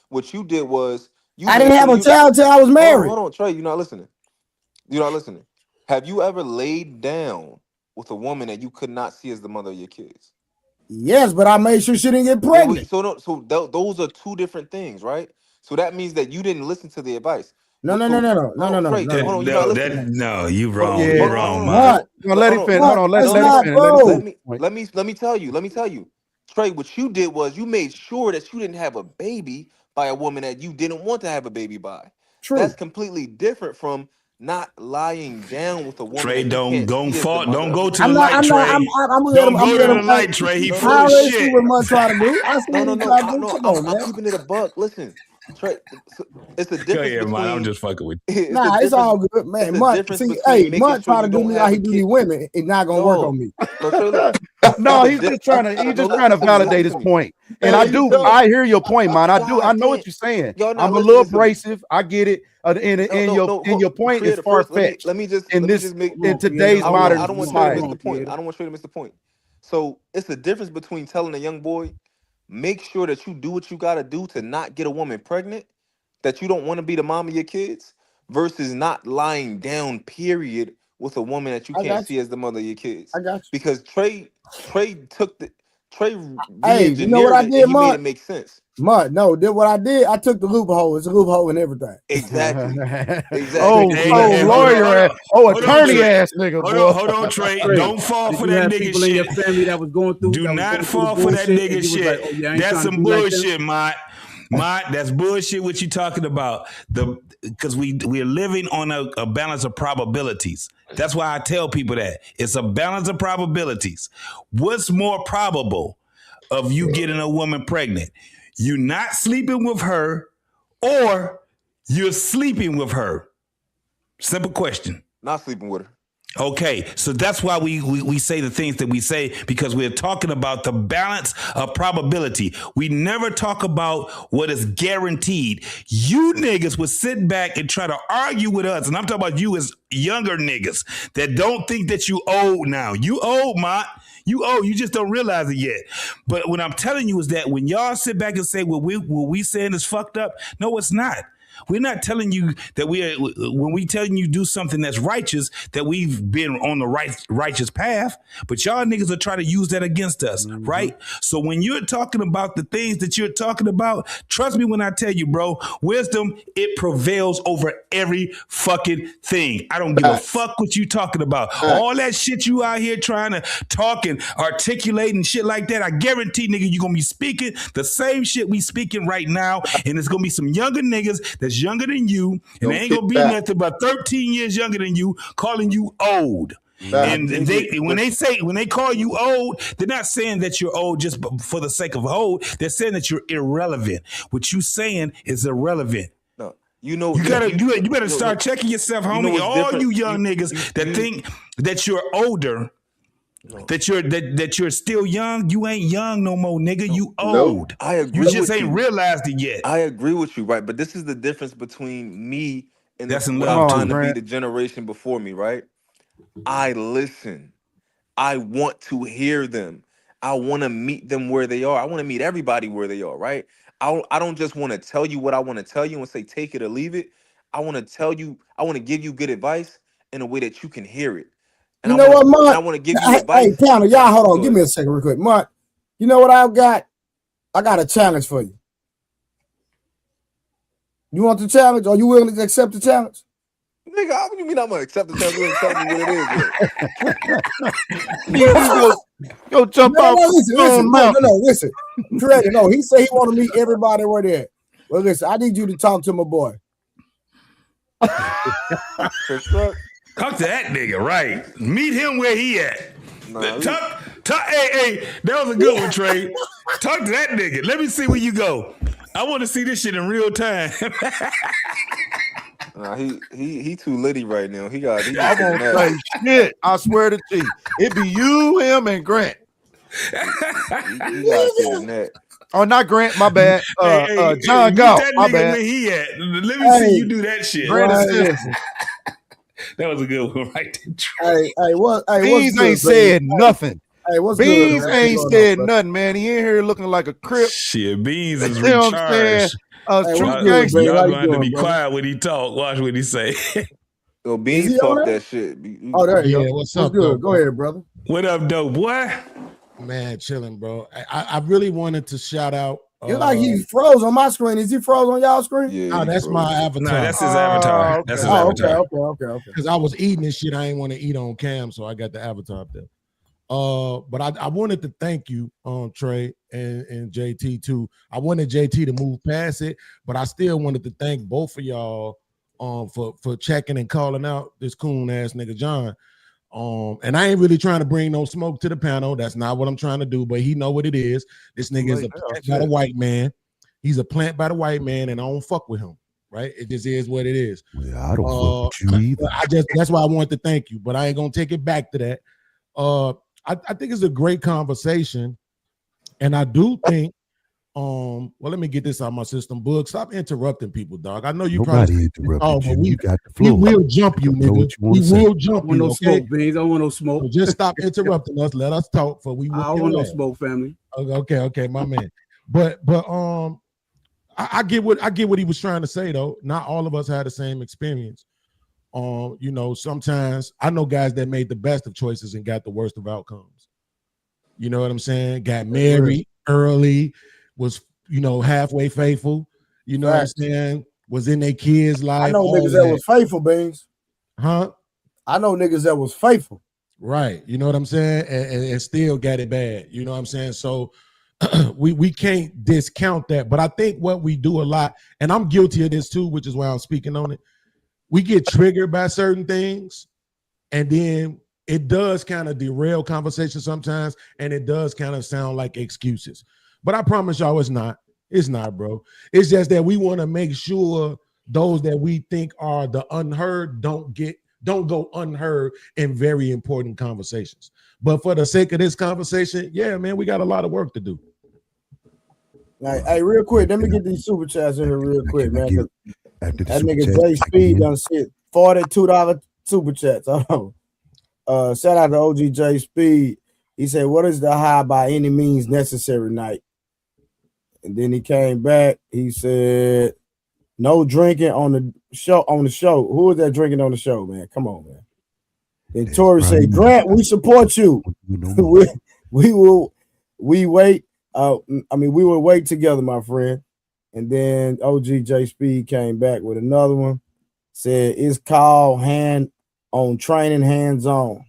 what you did was I didn't have a child till I was married. Hold on, Trey. You're not listening. You're not listening. Have you ever laid down with a woman that you could not see as the mother of your kids? Yes, but I made sure she didn't get pregnant. Those are two different things, right? So that means that you didn't listen to the advice. No. Trey, No, you wrong. Yeah. You wrong, man. Let him finish. Hold on. Let me tell you. Trey, what you did was you made sure that you didn't have a baby by a woman that you didn't want to have a baby by. True. That's completely different from not lying down with a woman. Trey, don't go to the light, Trey. I'm Don't go to the light, Trey. He full of shit. What try to do. I see what try to do. Come on, man. I'm keeping it a buck. Listen, Trey, it's a difference. Go ahead, man. I'm just fucking with you. It's all good, man. Mutt try to do me like he do these women. It's not gonna work on me. No, he's just trying to validate his point. And I hear your point, man. I know what you're saying. I'm a little abrasive. I get it. And your point is far fetched. Let me just in today's modern society. I don't want you to miss the point. So it's the difference between telling a young boy, make sure that you do what you got to do to not get a woman pregnant, that you don't want to be the mom of your kids, versus not lying down, period, with a woman that you can't see as the mother of your kids. I got you. Because Trey took the Trey. Hey, you know what I did, Mutt? Made it make sense. Mutt, no, what I did, I took the loophole. It's a loophole in everything. Exactly. Lawyer, attorney ass nigga. Hold on, Trey. Don't fall for that nigga shit. In your family that was going through. Do not fall for that nigga shit. That's some bullshit, Mott. That's bullshit. What you talking about? Because we're living on a balance of probabilities. That's why I tell people that it's a balance of probabilities. What's more probable of you getting a woman pregnant? You not sleeping with her, or you're sleeping with her? Simple question. Not sleeping with her. Okay, so that's why we say the things that we say, because we're talking about the balance of probability. We never talk about what is guaranteed. You niggas would sit back and try to argue with us, and I'm talking about you as younger niggas that don't think that you old now. You old, Mott. You old. You just don't realize it yet. But what I'm telling you is that when y'all sit back and say, what we saying is fucked up, no, it's not. We're not telling you that when we telling you do something that's righteous, that we've been on the righteous path, but y'all niggas are trying to use that against us, right? So when you're talking about the things that you're talking about, trust me when I tell you, bro, wisdom, it prevails over every fucking thing. I don't give a fuck what you talking about. All that shit you out here trying to talk and articulate and shit like that, I guarantee, nigga, you're going to be speaking the same shit we speaking right now, and it's going to be some younger niggas that's younger than you, and they ain't gonna be nothing but 13 years younger than you, calling you old. And when they call you old, they're not saying that you're old just for the sake of old. They're saying that you're irrelevant. What you saying is irrelevant. No, you better start checking yourself, homie. All you young niggas that think that you're older. No. That you're still young. You ain't young no more, nigga. You old. I agree. You just ain't realized it yet. I agree with you, right? But this is the difference between me and what I'm trying to be the generation before me, right? I listen. I want to hear them. I want to meet them where they are. I want to meet everybody where they are, right? I don't just want to tell you what I want to tell you and say take it or leave it. I want to tell you. I want to give you good advice in a way that you can hear it. And you know what, Mutt? I want to give you advice. Hey, Tanner, y'all hold on. Give me a second real quick. Mutt, you know what I've got? I got a challenge for you. You want the challenge? Are you willing to accept the challenge? Nigga, how do you mean I'm going to accept the challenge? You tell me what it is. Yo, jump out. Listen. Correct. No, he said he want to meet everybody where they're at. Well, listen, I need you to talk to my boy. Talk to that nigga, right? Meet him where he at. Hey, that was a good one, Trey. Talk to that nigga. Let me see where you go. I want to see this shit in real time. Nah, he too litty right now. He got say shit. I swear to you, it be you, him, and Grant. He got that. Oh, not Grant, my bad. John Goff, my bad. Where he at? Let me see you do that shit. That was a good one, right there. Beans ain't said nothing. Hey, what's Beans good, ain't said nothing, man. He in here looking like a crip. Shit, Beans is recharged. Y'all gonna have to be quiet when he talk. Watch what he say. Yo, Beans he talk on that shit. Oh, there you Yeah, go. what's What's up, good? though, Go bro? ahead, brother. What up, dope boy? Man, chilling, bro. I really wanted to shout out. It's like he froze on my screen. Is he froze on y'all screen? Yeah, Oh, that's my avatar. Nah, that's his avatar. okay. That's his Oh, avatar. okay. Because I was eating this shit I ain't want to eat on cam, so I got the avatar up there. But I wanted to thank you, Trey and JT too. I wanted JT to move past it, but I still wanted to thank both of y'all for checking and calling out this coon ass nigga John. And I ain't really trying to bring no smoke to the panel. That's not what I'm trying to do, but he know what it is. This nigga is a plant by the white man. He's a plant by the white man, and I don't fuck with him. Right? It just is what it is. Well, I don't fuck with you either. That's why I wanted to thank you, but I ain't gonna take it back to that. I think it's a great conversation, and I do think well, let me get this out of my system. Boog, stop interrupting people, dog. I know you Nobody probably interrupted but you. You got the floor. we will jump you, Know nigga. what you wanna We say. will jump I want you. no Okay? smoke, Beans. I don't want no smoke. So just stop interrupting us. Let us talk for we I will don't want no your ass. smoke, family. Okay, my man. But I get what he was trying to say though. Not all of us had the same experience. You know, sometimes I know guys that made the best of choices and got the worst of outcomes. You know what I'm saying? Got married early, was halfway faithful. You know what I'm saying? Was in their kids' life. I know all niggas that was faithful, Beans. Huh? I know niggas that was faithful. Right. You know what I'm saying? And still got it bad. You know what I'm saying? So we can't discount that. But I think what we do a lot, and I'm guilty of this too, which is why I'm speaking on it. We get triggered by certain things, and then it does kind of derail conversation sometimes, and it does kind of sound like excuses. But I promise y'all it's not. It's not, bro. It's just that we want to make sure those that we think are the unheard don't go unheard in very important conversations. But for the sake of this conversation, yeah, man, we got a lot of work to do. Hey, real quick, let me get these super chats in here real quick, man. 'Cause After the that super nigga chat, Jay I Speed can done shit $42 super chats. Hold on. Shout out to OG J Speed. He said, "What is the high by any means necessary night?" And then he came back. He said, "No drinking on the show." Who is that drinking on the show, man? Come on, man. Then Tori said, "Grant, we support you. we will wait. We will wait together, my friend." And then OG J Speed came back with another one. Said, "It's called hand on training, hands on."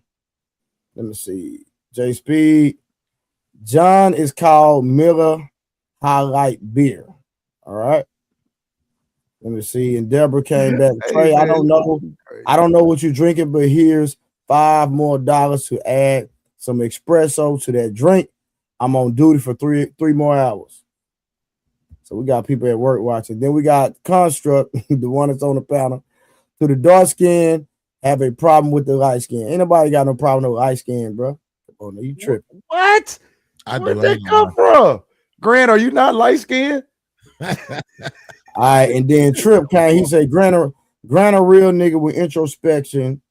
Let me see. J Speed. John is called Miller Highlight Beer. All right. Let me see. And Deborah came back. Trey, I don't know what you're drinking, but here's $5 more to add some espresso to that drink. I'm on duty for three more hours. So we got people at work watching. Then we got Construct, the one that's on the panel. To the dark skin, have a problem with the light skin. Ain't nobody got no problem with light skin, bro. Oh no, you tripping. What? Where'd that come from? Grant, are you not light skinned? All right, and then Trip came. He said, Grant a real nigga with introspection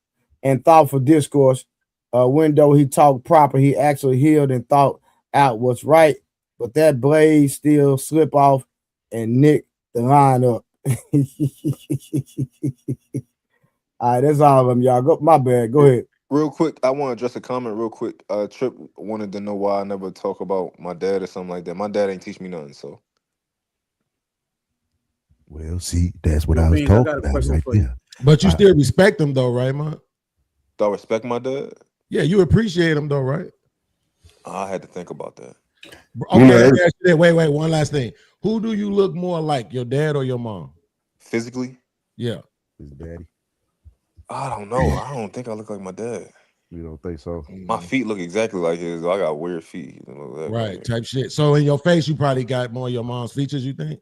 and thoughtful discourse. When though he talked proper, he actually healed and thought out what's right. But that blade still slip off and nick the line up. All right, that's all of them, y'all. Go, my bad. Go ahead. Real quick, I want to address a comment real quick. Trip wanted to know why I never talk about my dad or something like that. My dad ain't teach me nothing, so. Well, see, that's what I was Beans, talking got a about question right for you. there. But you still respect him though, right, man? Do I respect my dad? Yeah, you appreciate him though, right? I had to think about that. Okay, let me ask you that. Wait, one last thing. Who do you look more like, your dad or your mom? Physically? Yeah. His daddy. I don't know. I don't think I look like my dad. You don't think so? My feet look exactly like his. I got weird feet. Right, type shit. So in your face, you probably got more of your mom's features, you think?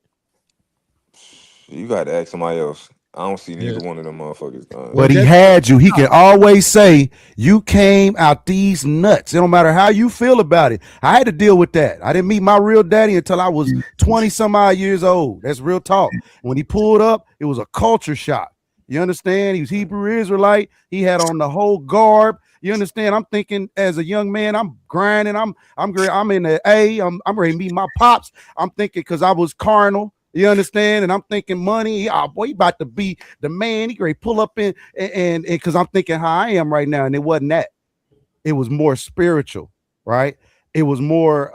You got to ask somebody else. I don't see neither one of them motherfuckers. But he had you. He can always say, you came out these nuts. It don't matter how you feel about it. I had to deal with that. I didn't meet my real daddy until I was 20 some odd years old. That's real talk. When he pulled up, it was a culture shock. You understand? He was Hebrew Israelite. He had on the whole garb. You understand? I'm thinking as a young man, I'm grinding. I'm great. I'm in the A. I'm ready to meet my pops. I'm thinking because I was carnal. You understand? And I'm thinking money. Oh boy, he about to be the man. He great pull up in and because I'm thinking how I am right now, and it wasn't that. It was more spiritual, right? It was more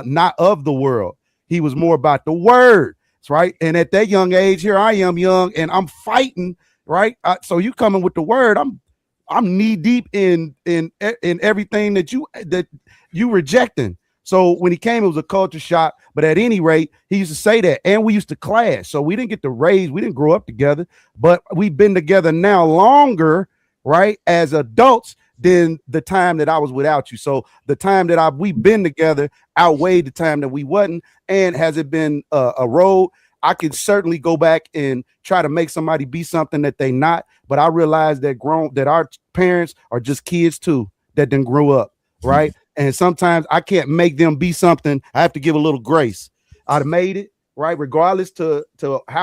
not of the world. He was more about the word, right? And at that young age, here I am young, and I'm fighting, right? So you coming with the word? I'm knee deep in everything that you rejecting. So when he came, it was a culture shock. But at any rate, he used to say that, and we used to clash. So we didn't get to raise, we didn't grow up together, but we've been together now longer, right, as adults than the time that I was without you. So the time that we've been together outweighed the time that we wasn't. And has it been a road? I could certainly go back and try to make somebody be something that they not. But I realized that our parents are just kids too that didn't grow up, right? And sometimes I can't make them be something. I have to give a little grace. I'd have made it, right? Regardless to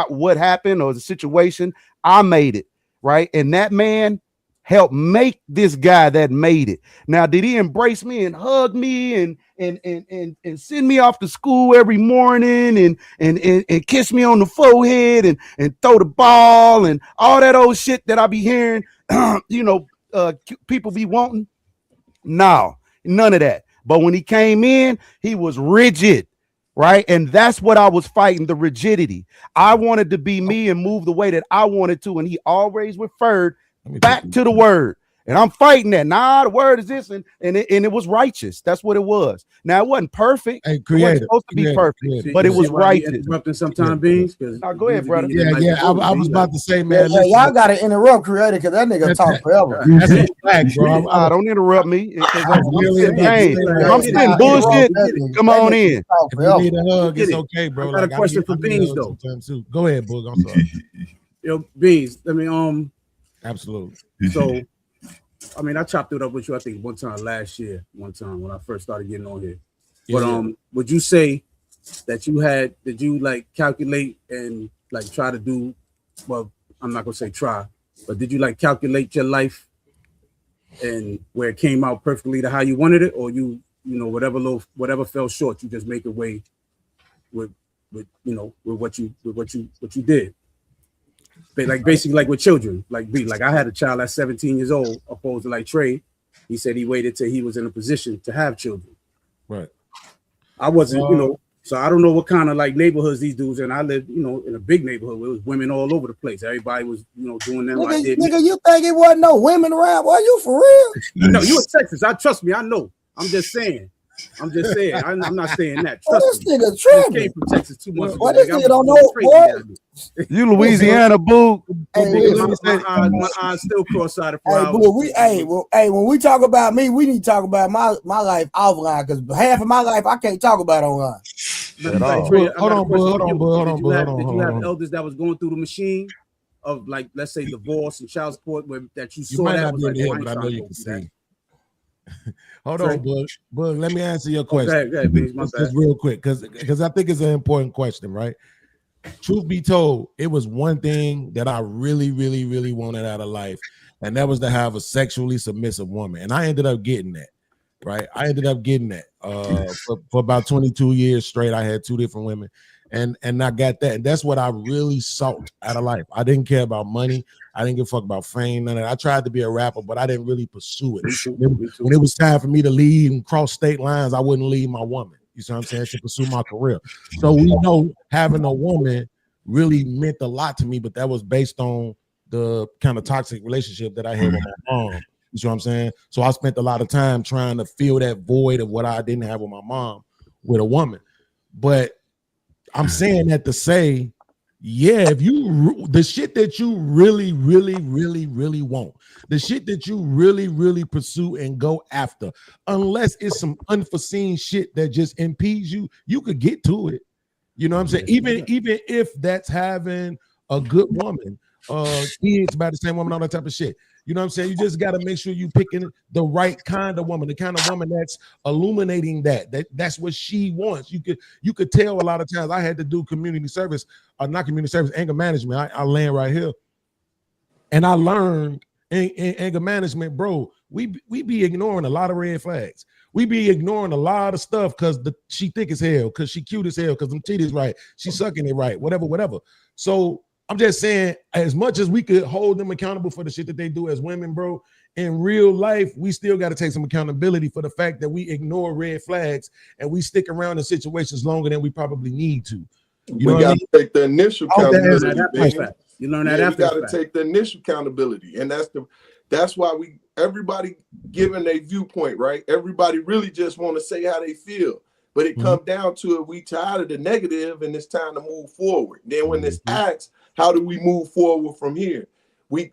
what happened or the situation, I made it, right? And that man helped make this guy that made it. Now, did he embrace me and hug me and send me off to school every morning and kiss me on the forehead and throw the ball and all that old shit that I be hearing, people be wanting? No, none of that. But when he came in, he was rigid, right? And that's what I was fighting, the rigidity. I wanted to be me and move the way that I wanted to, and he always referred back to the word. And I'm fighting that. Nah, the word is this, and it was righteous. That's what it was. Now it wasn't perfect. Hey, it wasn't supposed to be perfect, but it was righteous. Interrupting sometimes, Beans. Now go ahead, brother. Yeah. I was about to say, man. Yeah, y'all gotta interrupt Creator because that nigga talk forever. That's a fact, bro. Don't interrupt me. I'm spitting bullshit. Come on in. If you need a hug, it's okay, bro. I got a question for Beans though. Go ahead, Boog. I'm sorry. Yo, Beans. I mean, absolutely. So, I mean, I chopped it up with you, I think, one time last year, when I first started getting on here. But would you say that did you like calculate and like try to do, well, I'm not gonna say try, but did you like calculate your life and where it came out perfectly to how you wanted it, or you whatever fell short, you just make it way with what you did? Like basically like with children, like I had a child at 17 years old, opposed to like Trey. He said he waited till he was in a position to have children. Right. I wasn't, so I don't know what kind of like neighborhoods these dudes in. I lived, in a big neighborhood where it was women all over the place. Everybody was, doing them. Nigga, you think it wasn't no women around? Boy, you for real? No, you in Texas. Trust me, I know. I'm just saying. I'm not saying that. Trust me. This nigga I tripping. came from Texas 2 months ago. What this nigga don't know, boy? You Louisiana, boo. My eyes still cross-eyed for hours. When we talk about me, we need to talk about my life offline because half of my life I can't talk about online. Hold on. Did you have elders that was going through the machine of like, let's say, divorce and child support that you saw? Might that not was be like, able to hear, but I know you can see. Hold on, Bug. Let me answer your question. Just real quick, because I think it's an important question, right? Truth be told, it was one thing that I really, really, really wanted out of life, and that was to have a sexually submissive woman. And I ended up getting that, right? For about 22 years straight. I had 2 different women, and I got that. And that's what I really sought out of life. I didn't care about money. I didn't give a fuck about fame. None of that. I tried to be a rapper, but I didn't really pursue it. When it was time for me to leave and cross state lines, I wouldn't leave my woman. You see what I'm saying? To pursue my career. So we know having a woman really meant a lot to me, but that was based on the kind of toxic relationship that I had with my mom. You see what I'm saying? So I spent a lot of time trying to fill that void of what I didn't have with my mom with a woman. But I'm saying that to say, yeah, if the shit that you really, really, really, really want, the shit that you really, really pursue and go after, unless it's some unforeseen shit that just impedes you, you could get to it. You know what I'm saying? Even if that's having a good woman, kids by the same woman, all that type of shit. You know what I'm saying? You just got to make sure you picking the right kind of woman, the kind of woman that's illuminating that's what she wants. You could tell a lot of times. I had to do community service, not community service, anger management. I land right here. And I learned anger management, bro, we be ignoring a lot of red flags. We be ignoring a lot of stuff because she thick as hell, because she cute as hell, because them titties right, she sucking it right, whatever. So I'm just saying, as much as we could hold them accountable for the shit that they do as women, bro, in real life, we still got to take some accountability for the fact that we ignore red flags and we stick around in situations longer than we probably need to. You know we got to take the initial accountability. You learn that after. We got to take the initial accountability, and that's why everybody giving a viewpoint, right? Everybody really just want to say how they feel, but it comes down to it. We tired of the negative, and it's time to move forward. Then when it's asked, how do we move forward from here? We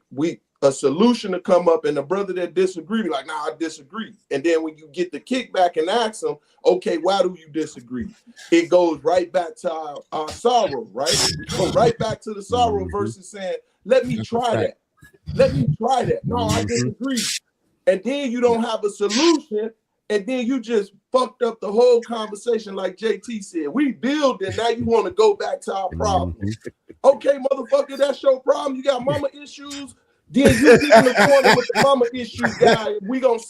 a solution to come up, and the brother that disagree, like, nah, I disagree. And then when you get the kickback and ask them, okay, why do you disagree? It goes right back to our sorrow, right? Go right back to the sorrow versus saying, let me try that. Let me try that. No, I disagree. And then you don't have a solution, and then you just fucked up the whole conversation, like JT said. We build it, now you want to go back to our problem. Okay, motherfucker, that's your problem. You got mama issues. Then you get in the corner with the mama issue guy. We gonna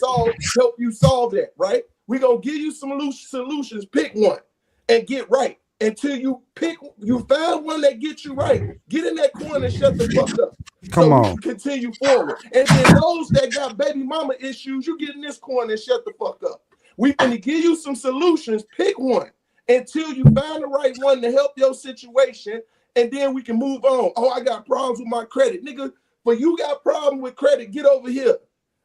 help you solve that, right? We gonna give you some solutions. Pick one and get right. Until you find one that gets you right. Get in that corner and shut the fuck up. Come on. We can continue forward. And then those that got baby mama issues, you get in this corner and shut the fuck up. We gonna give you some solutions. Pick one until you find the right one to help your situation, and then we can move on. Oh, I got problems with my credit, nigga. But you got problem with credit, get over here,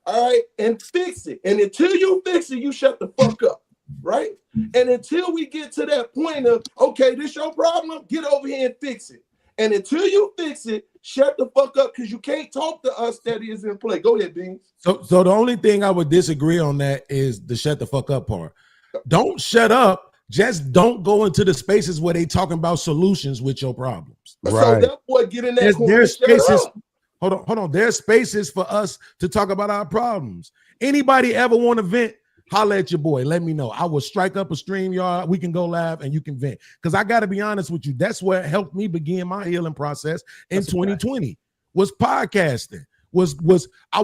all right, and fix it. And until you fix it, you shut the fuck up, right? And until we get to that point of, okay, this your problem, get over here and fix it. And until you fix it, shut the fuck up, because you can't talk to us that is in play. Go ahead, Beans. So the only thing I would disagree on that is the shut the fuck up part. Don't shut up. Just don't go into the spaces where they talking about solutions with your problems. Right. So that boy get in that corner. There's spaces. Hold on. There's spaces for us to talk about our problems. Anybody ever want to vent? Holler at your boy. Let me know. I will strike up a StreamYard. We can go live and you can vent. Because I got to be honest with you. That's what helped me begin my healing process in 2020 was podcasting. I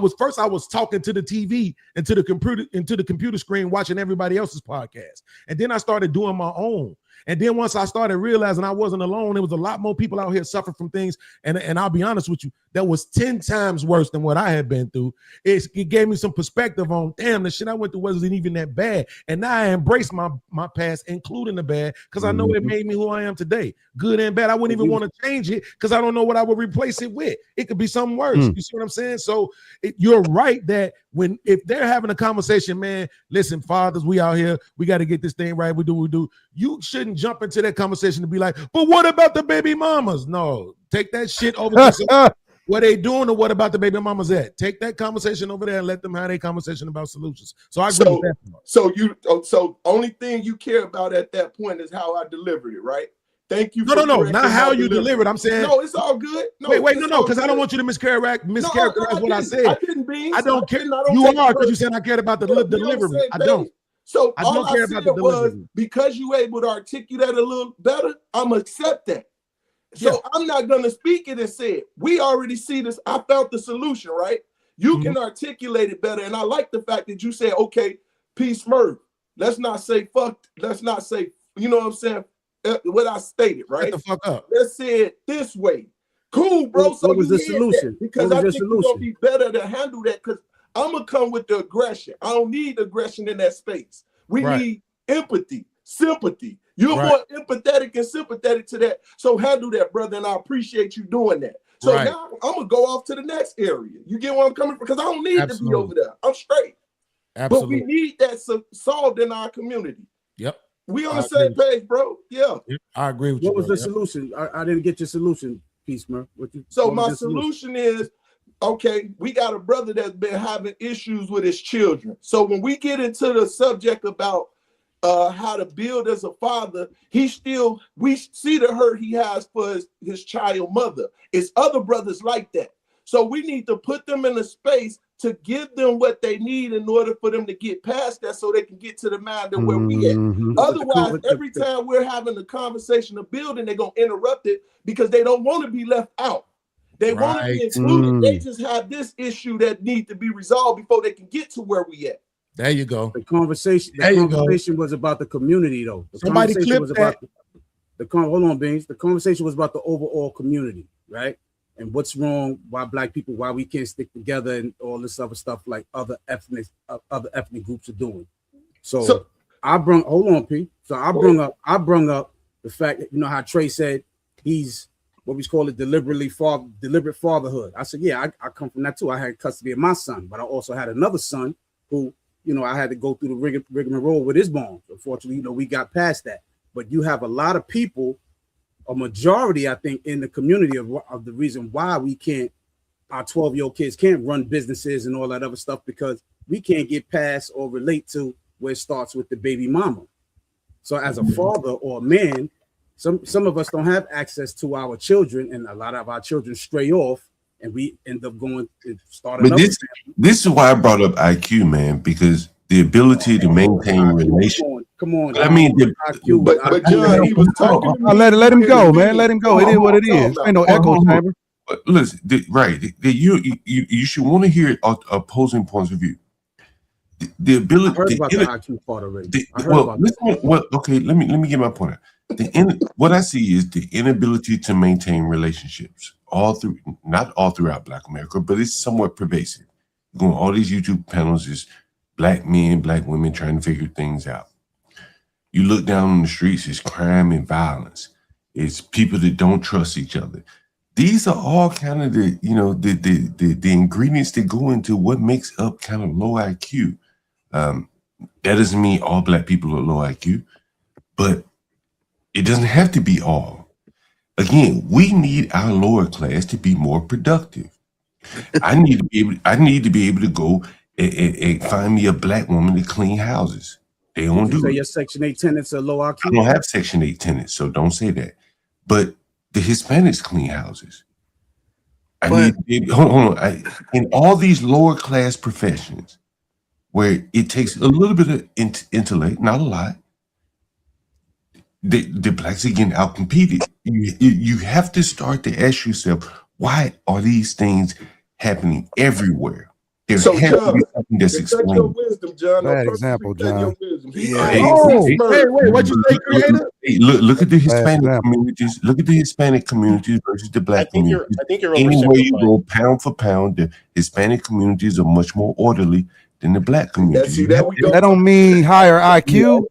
was talking to the TV and to the computer screen watching everybody else's podcast. And then I started doing my own. And then once I started realizing I wasn't alone, there was a lot more people out here suffering from things. And I'll be honest with you, that was 10 times worse than what I had been through. It gave me some perspective on, damn, the shit I went through wasn't even that bad. And now I embrace my past, including the bad, because I know it made me who I am today, good and bad. I wouldn't even want to change it because I don't know what I would replace it with. It could be something worse. You see what I'm saying? So you're right that if they're having a conversation, man, listen, fathers, we out here, we got to get this thing right. We do. You shouldn't jump into that conversation to be like, but what about the baby mamas? No, take that shit over to what they doing or what about the baby mamas at? Take that conversation over there and let them have a conversation about solutions. So I agree with that. So only thing you care about at that point is how I delivered it, right? Thank you. No, not how you delivered. I'm saying no, it's all good. No, wait, because I don't want you to mischaracterize what I said. I don't care. You are because you said I cared about the delivery. I don't. So all I said was because you able to articulate a little better, I'm gonna accept that. So I'm not gonna speak it and say it. We already see this. I found the solution, right? You can articulate it better, and I like the fact that you said, "Okay, Peace Murph. Let's not say fuck. Let's not say you know what I'm saying." What I stated, right? Shut the fuck up. Let's say it this way. Cool, bro. So what was the solution? Because I think you're gonna be better to handle that. Because I'm gonna come with the aggression. I don't need aggression in that space. We need empathy, sympathy. You're more empathetic and sympathetic to that. So handle that, brother. And I appreciate you doing that. So now I'm gonna go off to the next area. You get where I'm coming from? Because I don't need to be over there. I'm straight. But we need that solved in our community. Yep. We on the same page, bro. Yeah. I agree with you. What was the solution? I didn't get your solution, Peace, man. So my solution is, okay, we got a brother that's been having issues with his children. So when we get into the subject about how to build as a father, we see the hurt he has for his child mother. It's other brothers like that. So we need to put them in a space to give them what they need in order for them to get past that so they can get to the mind of where we at. Otherwise, every time we're having a conversation of building, they're going to interrupt it because they don't want to be left out. They want to Right. be included. They just have this issue that need to be resolved before they can get to where we at. There you go. The conversation was about the community, though. The Somebody conversation clip was that. about hold on, Beans. The conversation was about the overall community, right? And what's wrong, why black people, why we can't stick together, and all this other stuff like other ethnic groups are doing. So I brung up the fact that, you know how Trey said he's what we call it deliberate fatherhood. I said, yeah, I come from that too. I had custody of my son, but I also had another son who, you know, I had to go through the rigmarole with his mom. Unfortunately, you know, we got past that. But you have a lot of people, a majority, I think, in the community of the reason why we can't, our 12-year-old kids can't run businesses and all that other stuff, because we can't get past or relate to where it starts with the baby mama. So as a father or a man, some of us don't have access to our children, and a lot of our children stray off, and we end up going to start But another this is why I brought up IQ, man, because the ability to maintain relations. Come on. I mean, But John, he was talking to me. Let him go, man. Let him go. It is what it is. Ain't no echo chamber. Listen, you should want to hear opposing points of view. The ability. I heard about the IQ part already. Okay. Let me get my point out. What I see is the inability to maintain relationships not all throughout Black America, but it's somewhat pervasive. Going all these YouTube panels is Black men, Black women trying to figure things out. You look down on the streets, it's crime and violence. It's people that don't trust each other. These are all kind of the ingredients that go into what makes up kind of low IQ. That doesn't mean all Black people are low IQ, but it doesn't have to be all. Again, we need our lower class to be more productive. I need to be able to go and find me a Black woman to clean houses. They don't do So it. your Section 8 tenants are low IQ? I don't have Section 8 tenants, so don't say that. But the Hispanics clean houses. Hold on. In all these lower class professions, where it takes a little bit of intellect, not a lot, the Blacks are getting outcompeted. You have to start to ask yourself, why are these things happening everywhere? There's So, has to John, be something that's respect explained. your wisdom, John. Bad I perfectly example, respect your John. wisdom. Wait, what you say, Creator? Hey, look at the Hispanic example. communities. Look at the Hispanic communities versus the Black communities. I think you're Anywhere you oversimplifying. go, pound for pound, the Hispanic communities are much more orderly than the Black communities. See, that we go. That don't mean higher IQ.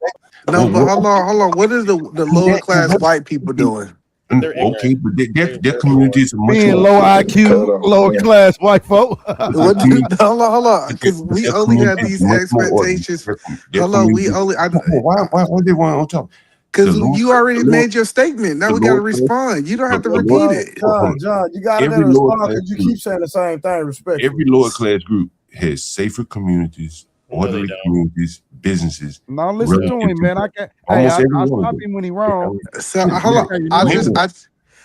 No, but hold on. What is the lower class white people doing? Okay, but their communities are much Being more low IQ, lower class white folk. Hold on, because we only have these expectations. Hold on, we only why they want to talk? because you already made your statement. Now we got to respond. You don't have to repeat it. John, you got to Every lower respond class because you group. keep saying the same thing. Respect. Every lower class group has safer communities, orderly communities, businesses. Now listen to him, man. I can't. Hey, Almost I every one of stop them. him when he wrong. So hold on.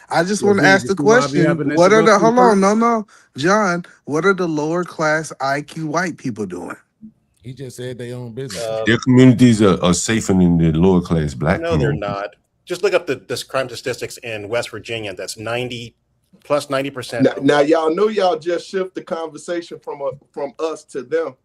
I just want to ask the question. What are the John? What are the lower class IQ white people doing? He just said they own business. Their communities are safer than the lower class Black No, they're communities. not. Just look up this crime statistics in West Virginia. That's 90%. Now y'all know y'all just shift the conversation from us to them.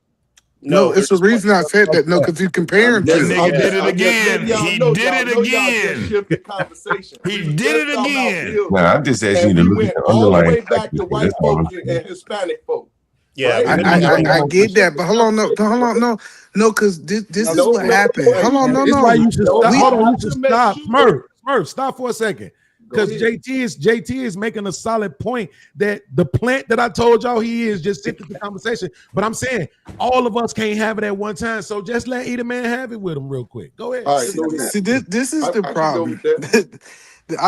No, it's the reason I said that. No, because you're comparing That to. nigga did it again. He did it again. Shift the conversation. He did it again. No, I'm just asking you to And we look at went the all the way underlying back factors. to white That's all I'm folk saying. and Hispanic folk. Yeah, I get that, but hold on, no, because this is what happened. Hold on, This is why you should stop. We Hold on, have you should to make stop. sure. Smurf, stop for a second. Because ahead. JT is making a solid point that the plant that I told y'all he is just shifted the conversation. But I'm saying all of us can't have it at one time. So just let either man have it with him real quick. Go ahead. All right, go ahead. See, this is the I can go problem. with that.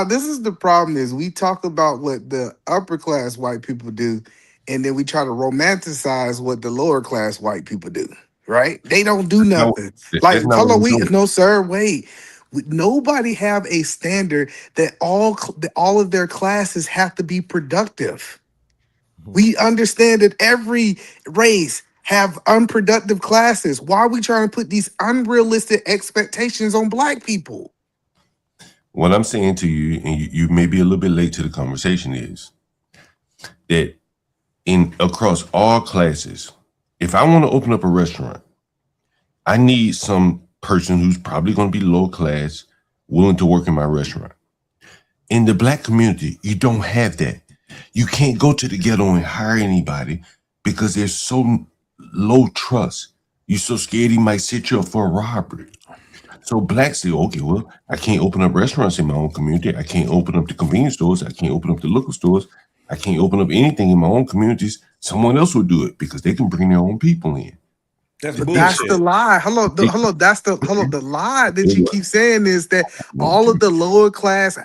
This is the problem is we talk about what the upper class white people do, and then we try to romanticize what the lower class white people do. Right? They don't do nothing. Like, hold on, no, sir, wait. Nobody have a standard that all of their classes have to be productive. We understand that every race have unproductive classes. Why are we trying to put these unrealistic expectations on Black people? What I'm saying to you, and you may be a little bit late to the conversation, is that in across all classes, if I want to open up a restaurant, I need some person who's probably going to be low class, willing to work in my restaurant. In the Black community, you don't have that. You can't go to the ghetto and hire anybody because there's so low trust. You're so scared he might set you up for a robbery. So Blacks say, okay, well, I can't open up restaurants in my own community. I can't open up the convenience stores. I can't open up the liquor stores. I can't open up anything in my own communities. Someone else will do it because they can bring their own people in. That's But that's the lie. That's the lie that you keep saying is that all of the lower class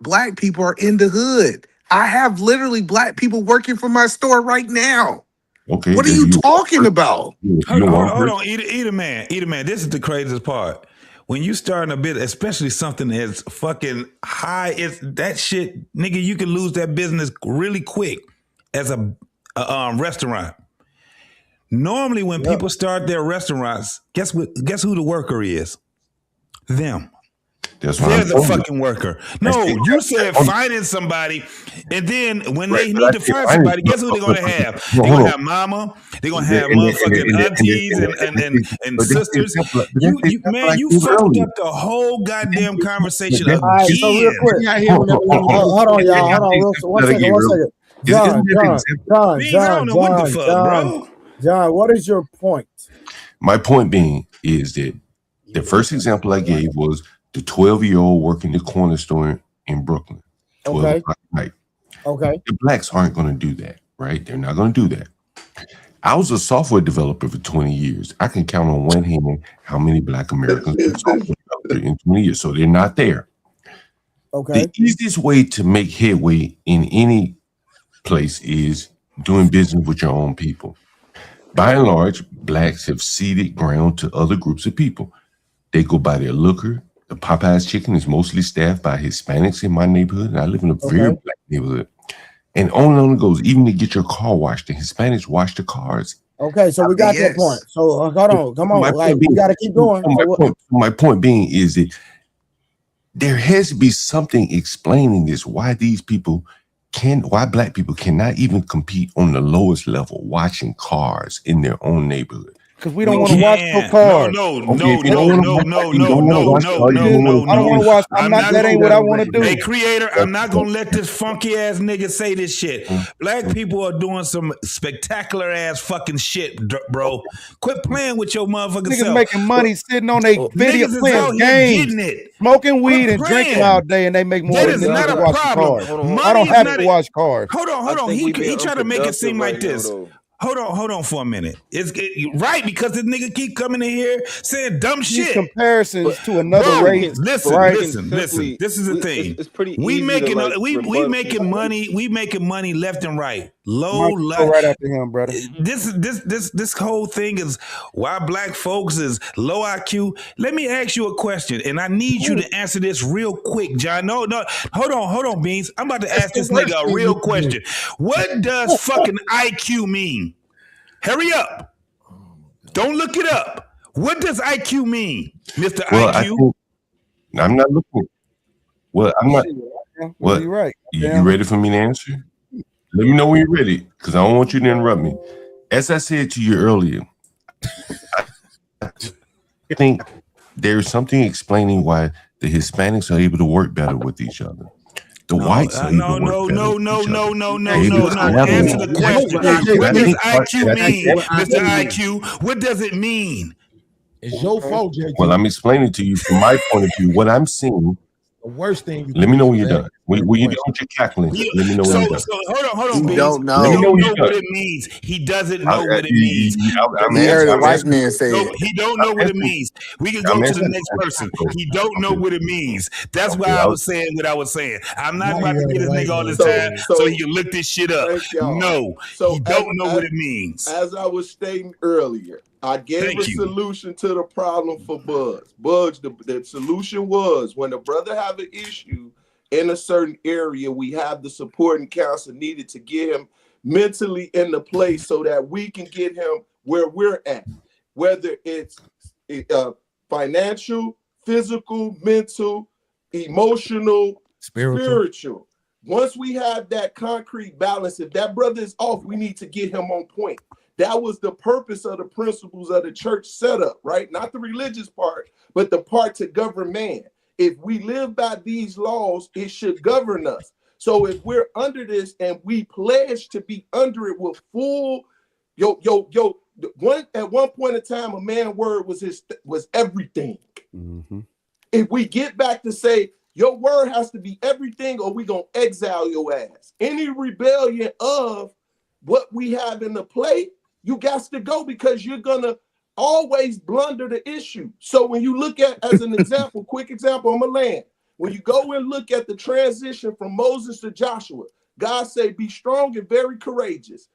Black people are in the hood. I have literally Black people working for my store right now. Okay. What are you talking about? Hold on. Eat a man. This is the craziest part. When you starting a bit, especially something as fucking high as that shit, nigga, you can lose that business really quick as a restaurant. Normally, when people start their restaurants, guess who the worker is? Them. That's why They're I'm the telling fucking worker. No, you said finding somebody, and then when they need to find somebody, guess who they're gonna have? They're gonna have mama. They're gonna have motherfucking aunties and sisters. You fucked up the whole goddamn conversation again. All right, so real quick. Hold on, y'all. Hold on. One second. John, what is your point? My point being is that the first example I gave was the 12-year-old working the corner store in Brooklyn. 12 Okay. o'clock at night. Okay. The Blacks aren't going to do that, right? They're not going to do that. I was a software developer for 20 years. I can count on one hand how many Black Americans were software developers in 20 years, so they're not there. Okay. The easiest way to make headway in any place is doing business with your own people. By and large, Blacks have ceded ground to other groups of people. They go by their liquor. The Popeyes chicken is mostly staffed by Hispanics in my neighborhood, and I live in a very Black neighborhood. And on it goes. Even to get your car washed, the Hispanics wash the cars. Okay, so we got your point. So hold on, come on, we got to keep going. My point being is that there has to be something explaining this. Why Black people cannot even compete on the lowest level, washing cars in their own neighborhood. Because we don't want to watch no cars. No. I don't want to watch. That ain't what I want to do. Hey, creator, I'm not gonna let this funky ass nigga say this shit. Black people are doing some spectacular ass fucking shit, bro. Quit playing with your motherfucking Niggas self. making money sitting on their video Niggas is playing out here games, getting it. smoking weed Quit and drinking playing. all day, and they make more That than is the not niggas a watching problem. cars. I don't have to watch cars. Hold on. He tried to make it seem like this. Hold on for a minute. Right, because this nigga keep coming in here saying dumb These shit. comparisons to another race. Listen. right? Listen. This is the thing. It's pretty we easy making to, like, we rebut making people. money. We making money left and right. Mike, go right after him, brother. This whole thing is why Black folks is low IQ. Let me ask you a question, and I need you to answer this real quick, John. No, hold on, Beans. I'm about to ask this nigga a real question. What does fucking IQ mean? Hurry up! Don't look it up. What does IQ mean, Mr. IQ? I'm not looking. Well, I'm not. Well, you're right. You ready for me to answer? Let me know when you're ready, because I don't want you to interrupt me. As I said to you earlier, I think there's something explaining why the Hispanics are able to work better with each other. The whites are able to work better with each other. No. Answer the question. What does IQ mean, Mr. IQ? What does it mean? It's your fault, JT. Well, I'm explaining to you from my point of view what I'm seeing. The worst thing. Let me know when you're done. When you're done with your cackling, let me know when you're done. So hold on, Beans. don't know. He Let me know don't when know you're what done. it means. He doesn't know what it means. I'm heard a white man say No, it. he don't know what it means. We can go I'm to the asking- next person. He don't know what it means. That's why I was saying what I was saying. I'm not about to get this nigga all this time so he can look this shit up. Thank y'all. No, So he don't know what it means. As I was stating earlier, I gave Thank a you. solution to the problem for Bugs. Bugs, the solution was when the brother have an issue in a certain area, we have the support and counsel needed to get him mentally in the place so that we can get him where we're at, whether it's financial, physical, mental, emotional, spiritual. Once we have that concrete balance, if that brother is off, we need to get him on point. That was the purpose of the principles of the church setup, right? Not the religious part, but the part to govern man. If we live by these laws, it should govern us. So if we're under this and we pledge to be under it with full, at one point in time, a man's word was everything. Mm-hmm. If we get back to say, your word has to be everything or we gonna exile your ass. Any rebellion of what we have in the plate, you got to go because you're gonna always blunder the issue. So when you look at, as an example, quick example, I'm gonna land. When you go and look at the transition from Moses to Joshua, God said, be strong and very courageous.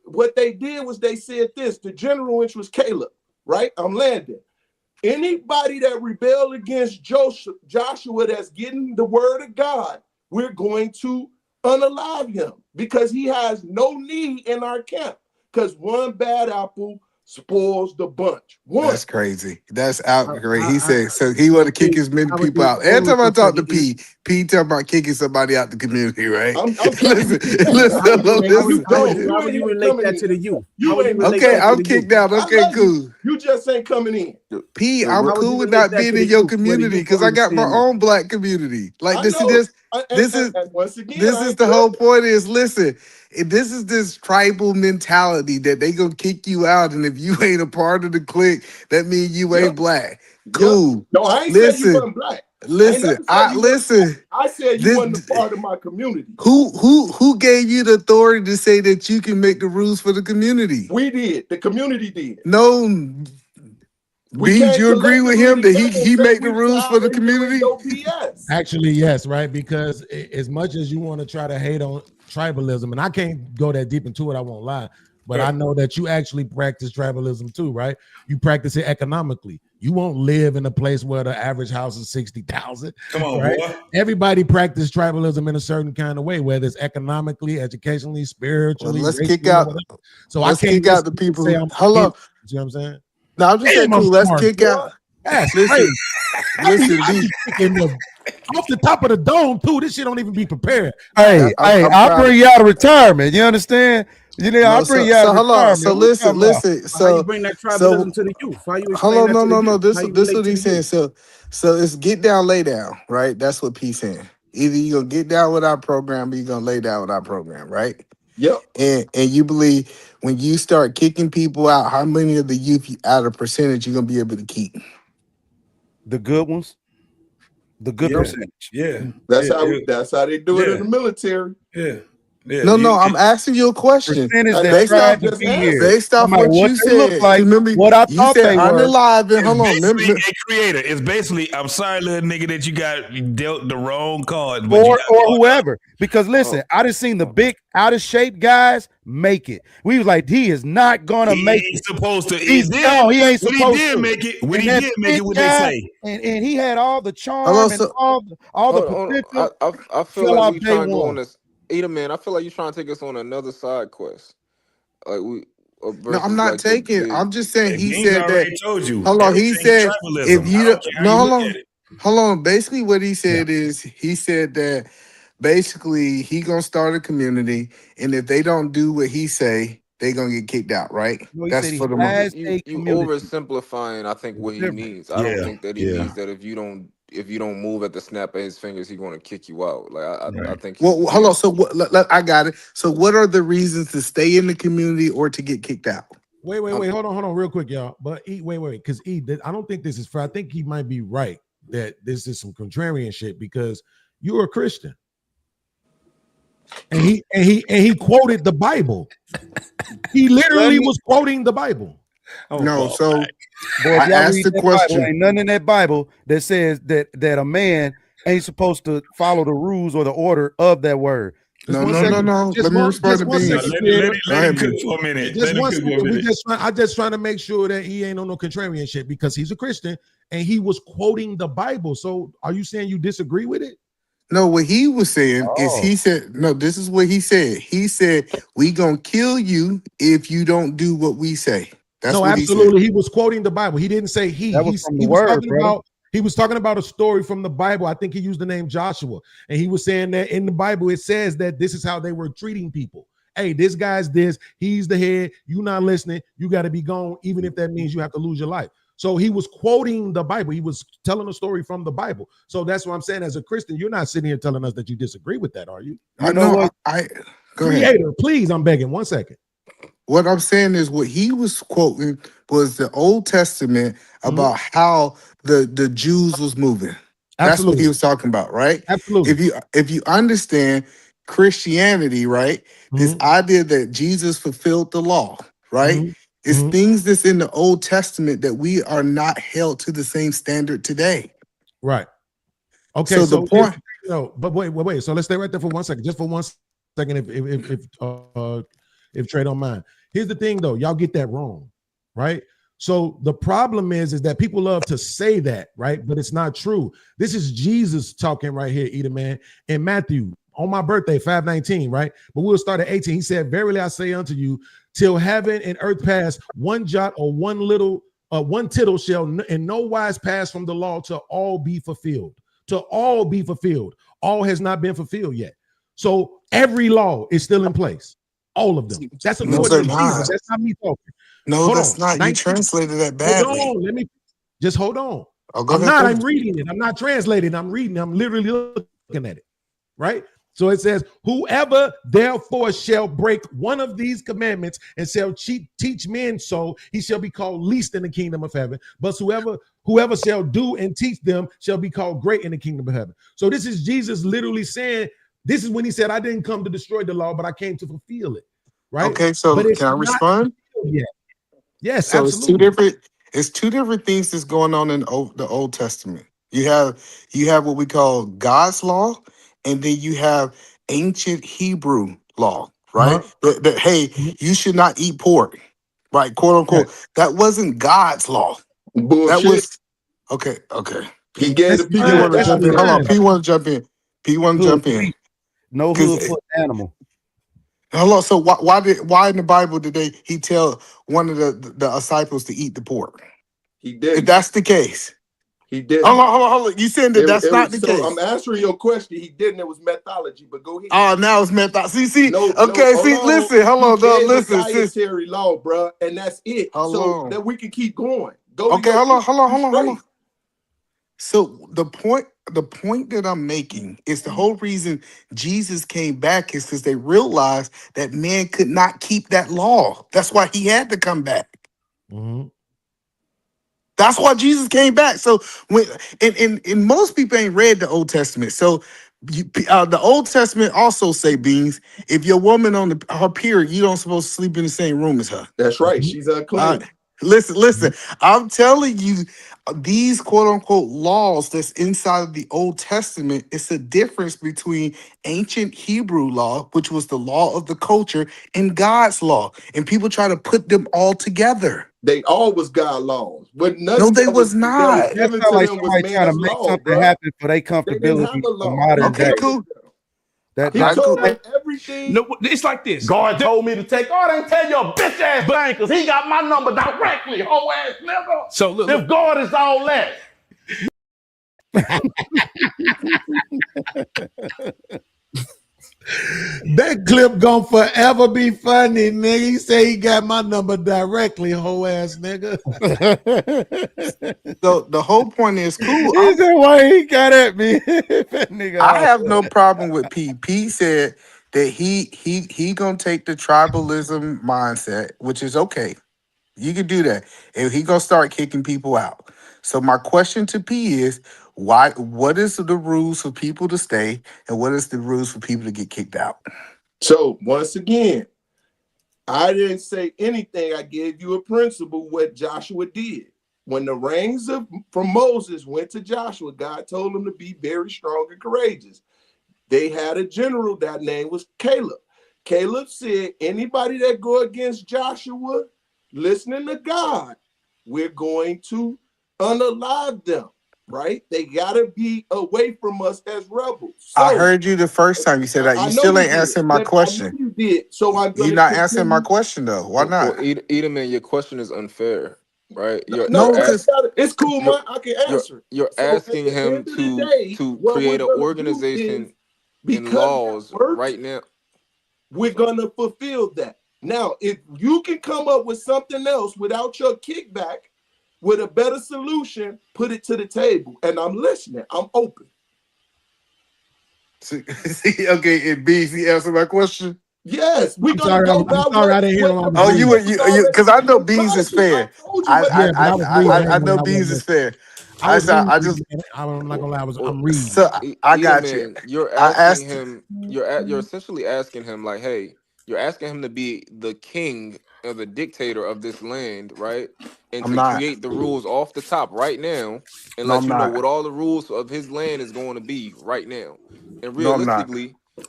What they did was they said this, the general, which was Caleb, right? I'm landing. Anybody that rebelled against Joshua that's getting the word of God, we're going to unalive him because he has no need in our camp because one bad apple spoils the bunch. That's crazy. That's out great. He said so he want to kick as many people out. Every time I talk to P talking about kicking somebody out the community, right? listen. How would you relate that to the youth? Okay, I'm kicked out. Okay, cool. You just ain't coming in. P, I'm cool with not being in your community because I got my own black community. Like this is the whole point is listen. This is this tribal mentality that they gonna kick you out, and if you ain't a part of the clique, that means you ain't black. Cool. No, I ain't said you wasn't black. Listen. I said you wasn't a part of my community. Who gave you the authority to say that you can make the rules for the community? We did. The community did. No. Did you agree with him that he make the rules for the community? Actually, yes, right? Because as much as you want to try to hate on tribalism, and I can't go that deep into it, I won't lie, but I know that you actually practice tribalism too, right? You practice it economically. You won't live in a place where the average house is 60,000. Come on, right? boy. Everybody practice tribalism in a certain kind of way, whether it's economically, educationally, spiritually. Let's racially, kick out. whatever. So Let's I can't kick out the people. say I'm Hello. You see what I'm saying? No, I'm just saying, cool. Let's kick out. That's Listen, crazy. listen, I be kicking off the top of the dome too. This shit don't even be prepared. Hey, I'll bring you out of retirement. You understand? I'll bring you out of retirement. So listen. So how you bring that tribalism to the youth? How you explain Hold on, that to the no. youth? This How you is relate what to he's the saying. youth? So it's get down, lay down, right? That's what P's saying. Either you're gonna get down with our program or you're gonna lay down with our program, right? Yep. And you believe when you start kicking people out, how many of the youth out of percentage you're gonna be able to keep? The good ones. The good percentage. Yeah. That's how they do it in the military. Yeah. No, I'm asking you a question. Based off what you said. Like, remember what I you thought said they were. unalive and hold on. Basically, a creator. It's basically, I'm sorry, little nigga, that you got dealt the wrong card. Or whoever. Because listen, I just seen the big out of shape guys make it. We was like, he is not gonna make it. Supposed to. He ain't supposed When he did to. make it, when And he that did make it, big what guy, they say? And he had all the charm Hello, and so- all the potential. I feel fell like off we day trying to go one. on this. Ada man, I feel like you're trying to take us on another side quest. Like No, I'm not taking. I'm just saying he Beans said already that. told you. Hold on, he Everything's said tribalism. if I you don't care how no, you hold look on, at it. hold on. Basically, what he said is he said that basically he gonna start a community, and if they don't do what he say, they gonna get kicked out. Right? No, he That's said he for the has you oversimplifying, I think, what he Different. needs. I don't Yeah, think that he yeah. needs that if you don't move at the snap of his fingers, he's going to kick you out. Like I think. Well, hold on. So what? I got it. So what are the reasons to stay in the community or to get kicked out? Wait, hold on, real quick, y'all. But wait, because I don't think this is fair. I think he might be right that this is some contrarian shit because you're a Christian, and he quoted the Bible. He literally was quoting the Bible. No, so Boy, I if y'all asked read the that question. Bible, ain't nothing in that Bible that says that a man ain't supposed to follow the rules or the order of that word. No. Let me respond to Beans. Let him cook for a minute. Just Let him one cook second. for a minute. I'm just trying to make sure that he ain't on no contrarian shit because he's a Christian and he was quoting the Bible. So are you saying you disagree with it? No, what he was saying is he said, no, this is what he said. He said, we gonna kill you if you don't do what we say. That's no, what absolutely. he He was quoting the Bible. He didn't say he. That was from the He was word, talking brother. about. He was talking about a story from the Bible. I think he used the name Joshua, and he was saying that in the Bible it says that this is how they were treating people. Hey, this guy's this, he's the head, you not listening, you got to be gone, even if that means you have to lose your life. So he was quoting the Bible. He was telling a story from the Bible. So that's what I'm saying. As a Christian, you're not sitting here telling us that you disagree with that, are you? I know what go ahead. Creator, please, I'm begging 1 second. What I'm saying is what he was quoting was the Old Testament about how the Jews was moving. That's what he was talking about, right? Absolutely. If you understand Christianity, right, this idea that Jesus fulfilled the law, right? It's things that's in the Old Testament that we are not held to the same standard today. Right. Okay. So the point. No, but wait. So let's stay right there for 1 second, just for 1 second, if Trey don't mind. Here's the thing, though, y'all get that wrong, right? So the problem is that people love to say that, right? But it's not true. This is Jesus talking right here, Edomman, in Matthew on my birthday, 5/19, right? But we'll start at 18. He said, "Verily I say unto you, till heaven and earth pass, one jot or one tittle shall in no wise pass from the law till all be fulfilled. To all be fulfilled. All has not been fulfilled yet. So every law is still in place. All of them. That's a No, quote they're of not. Jesus. That's not me talking. No, Hold that's on. not. You 19 translated that badly. Hold on. Let me just hold on. Oh, go I'm ahead, not. finish. I'm reading it. I'm not translating. I'm reading. I'm literally looking at it. Right? So it says, whoever therefore shall break one of these commandments and shall teach men so, he shall be called least in the kingdom of heaven. But whoever shall do and teach them shall be called great in the kingdom of heaven. So this is Jesus literally saying, this is when he said, I didn't come to destroy the law, but I came to fulfill it. Right? Okay, so but it's can I not respond? fulfilled yet. Yes, So absolutely. it's two different things that's going on in the Old Testament. You have what we call God's law, and then you have ancient Hebrew law, right? That hey, you should not eat pork, right? Quote unquote. That wasn't God's law. Bullshit. That was okay. He gave the people. Hold on, P want to jump in. P want to jump in. No hood foot animal. Hello. So why in the Bible did he tell one of the disciples to eat the pork? He did. If that's the case, he did. Hold on. You saying that that's not the case? I'm answering your question. He didn't. It was methodology. But go ahead. Oh, now it's methodology. See. No, Okay. hold See. on. Listen. Hold on. He gave Listen. a dietary law, bro, and that's it. So that we can keep going. Okay. Hold on. So the point that I'm making is the whole reason Jesus came back is because they realized that man could not keep that law. That's why he had to come back. That's why Jesus came back. So when and most people ain't read the Old Testament. So the Old Testament also say, Beans, if your woman on her period, you don't supposed to sleep in the same room as her. That's right. She's unclean. Listen. I'm telling you, these quote unquote laws that's inside of the Old Testament, it's a difference between ancient Hebrew law, which was the law of the culture, and God's law. And people try to put them all together. They all was God laws. But No, they was not. That sounds like somebody trying to make something happen for their comfortability for modern day. Cool. That He told them everything. No, it's like this. God told me to take. Oh, I didn't tell your bitch ass thing because he got my number directly. Whole ass nigga. So look, if God is all that. That clip gonna forever be funny, nigga. He say he got my number directly, whole ass nigga. So the whole point is cool. He said, why he got at me? Nigga, I have no problem with P. P said that he gonna take the tribalism mindset, which is okay. You can do that. And he gonna start kicking people out. So my question to P is, what is the rules for people to stay and what is the rules for people to get kicked out? So once again, I didn't say anything. I gave you a principle what Joshua did. When the reins from Moses went to Joshua, God told him to be very strong and courageous. They had a general, that name was Caleb. Caleb said, anybody that go against Joshua, listening to God, we're going to unalive them, right? They gotta be away from us as rebels. So, I heard you the first time you said that. You still ain't answering my question. You did. So I'm gonna You're not answering my question though. Why not? Edelman, your question is unfair. right? No, it's cool, man. I can answer. You're So at asking the him end of the day, to what create we're an gonna do organization is, and because laws that works, right now. we're gonna fulfill that. Now, if you can come up with something else without your kickback, with a better solution, put it to the table. And I'm listening. I'm open. See, okay, and B, he answered my question. Yes, we're I'm gonna sorry. go I'm by sorry. I didn't hear him. I was reading. Because I know Beans is fair. I know Beans is fair. I was reading. I just I'm not gonna lie. I'm reading. so I got you. Man, you're I asking asked him. You're essentially asking him like, hey, you're asking him to be the king or the dictator of this land, right? And I'm to not. create the rules off the top right now, and No, let I'm you know not. what all the rules of his land is going to be right now. And No, I'm not.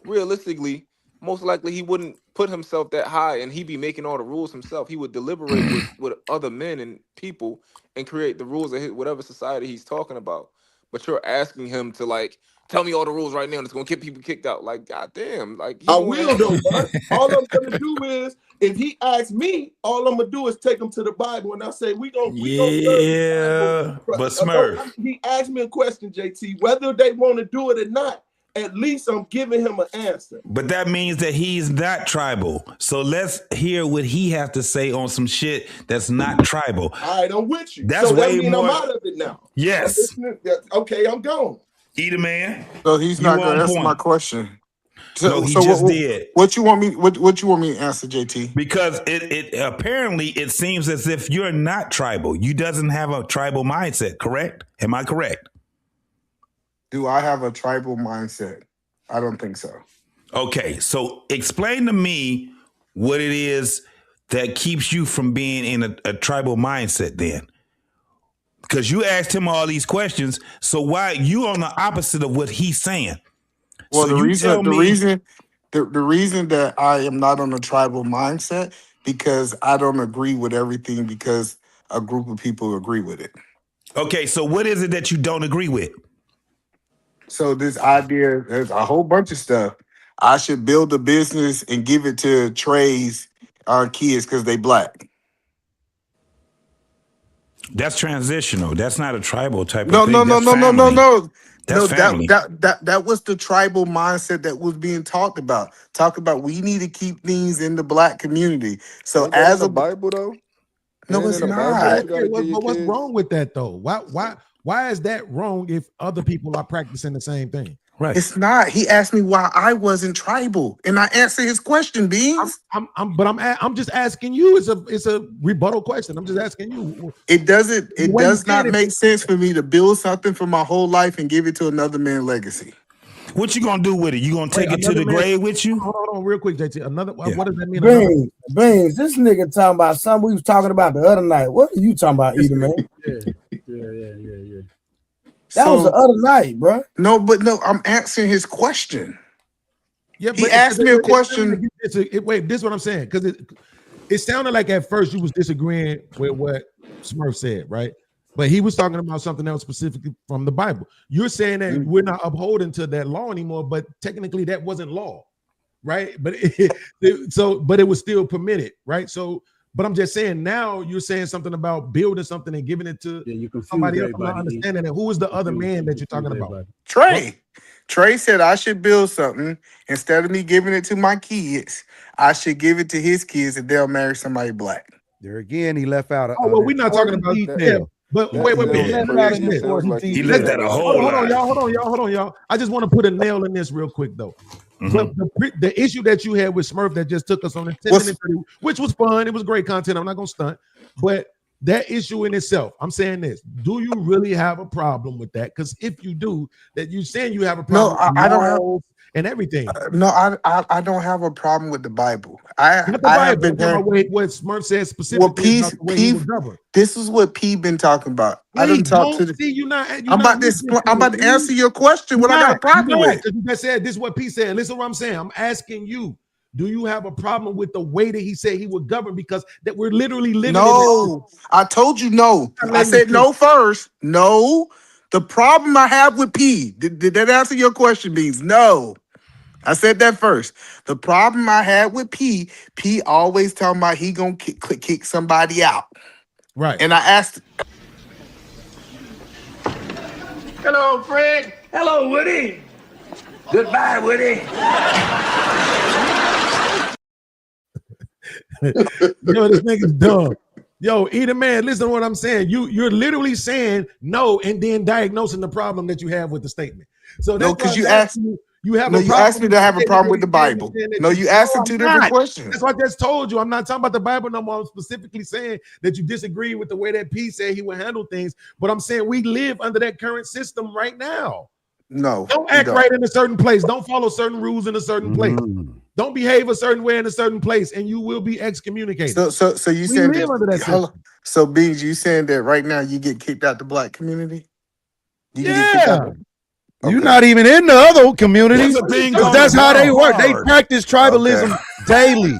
realistically, most likely he wouldn't put himself that high, and he'd be making all the rules himself. He would deliberate with other men and people and create the rules of his, whatever society he's talking about. But you're asking him to like tell me all the rules right now, and it's gonna get people kicked out. Like, goddamn, like I will though, bud. All I'm gonna do is, if he asks me, all I'm gonna do is take him to the Bible, and I say we gonna Yeah, but Smurf. He asked me a question, JT, whether they want to do it or not. At least I'm giving him an answer. But that means that he's not tribal. So let's hear what he has to say on some shit that's not tribal. All right, I'm with you. That's so that way means more. I'm out of it now. Yes. Okay, I'm gone. Eat a man. So he's not You going on to answer point. my question. No, he just did. What you want me? What you want me to answer, JT? Because it apparently it seems as if you're not tribal. You doesn't have a tribal mindset, correct? Am I correct? Do I have a tribal mindset? I don't think so. Okay, so explain to me what it is that keeps you from being in a tribal mindset then. Because you asked him all these questions, so why you on the opposite of what he's saying? Well, So the you reason tell the me, reason that I am not on a tribal mindset because I don't agree with everything because a group of people agree with it. okay, so what is it that you don't agree with? So this idea, there's a whole bunch of stuff. I should build a business and give it to Trey's kids because they black. That's transitional. That's not a tribal type No, of thing. no, no, That's no, no, no, family. no. That's No, family. that was the tribal mindset that was being talked about. Talk about we need to keep things in the black community. So Ain't that in as the a Bible though? no, Ain't it's in the Bible not. that you gotta give your But what's kids? wrong with that though? Why is that wrong if other people are practicing the same thing? Right. It's not. He asked me why I wasn't tribal, and I answered his question. Beans. I'm just asking you. It's a rebuttal question. I'm just asking you. It doesn't. It When you does not said it- make sense for me to build something for my whole life and give it to another man's legacy. What you gonna do with it? You gonna take Wait, it to the another man- grave with you? Hold on, real quick, JT. What does that mean? Beans, this nigga talking about something we was talking about the other night. What are you talking about, Edom, man? Yeah. That was the other night, bro. No, but no, I'm answering his question. Yeah, He asked me a question. Wait, this is what I'm saying because it sounded like at first you was disagreeing with what Smurf said, right? But he was talking about something else specifically from the Bible. You're saying that we're not upholding to that law anymore, but technically that wasn't law, right? But but it was still permitted, right? So, but I'm just saying now you're saying something about building something and giving it to somebody else. I'm not understanding that. Who is the other man that you're talking about? Trey. Trey said I should build something instead of me giving it to my kids. I should give it to his kids and they'll marry somebody black. There again, he left out. Oh well, we're not talking about detail. But wait. He left that a whole Hold on, lot. y'all. I just want to put a nail in this real quick though. But the issue that you had with Smurf that just took us on a 10 minute, which was fun. It was great content. I'm not gonna stunt, but that issue in itself, I'm saying this: do you really have a problem with that? Because if you do, that you're saying you have a problem. No, I don't have and everything. No, I don't have a problem with the Bible. I have been what Smurf says specifically. Well, about the way he was governed. this is what P been talking about. I didn't talk to the. See, I'm about to answer your question. What I got a problem with? You just said this is what P said. Listen to what I'm saying. I'm asking you. Do you have a problem with the way that he said he would govern? Because that we're literally living. No, I told you no. I said no first. No. The problem I have with P, did that answer your question, Beans? No. I said that first. The problem I had with P always talking about he gonna kick somebody out. Right. And I asked, Hello, Fred. Hello, Woody. Goodbye, Woody. Yo, this nigga's dumb. Yo, Eat a Man, listen to what I'm saying. You're literally saying no and then diagnosing the problem that you have with the statement. So no, that's because why you I'm asked asking you have no, a you problem asked me to have a problem with the Bible. No, you asked two different questions. That's what I just told you. I'm not talking about the Bible no more. I'm specifically saying that you disagree with the way that P said he would handle things. But I'm saying we live under that current system right now. No, Don't act right in a certain place. Don't follow certain rules in a certain place. Don't behave a certain way in a certain place, and you will be excommunicated. So you We saying live under that hold on. system. So Beans, you saying that right now you get kicked out the black community? You can get kicked Yeah. out. You're not even in the other communities. That's a thing Because on that's the how they ground work. They hard. practice tribalism daily.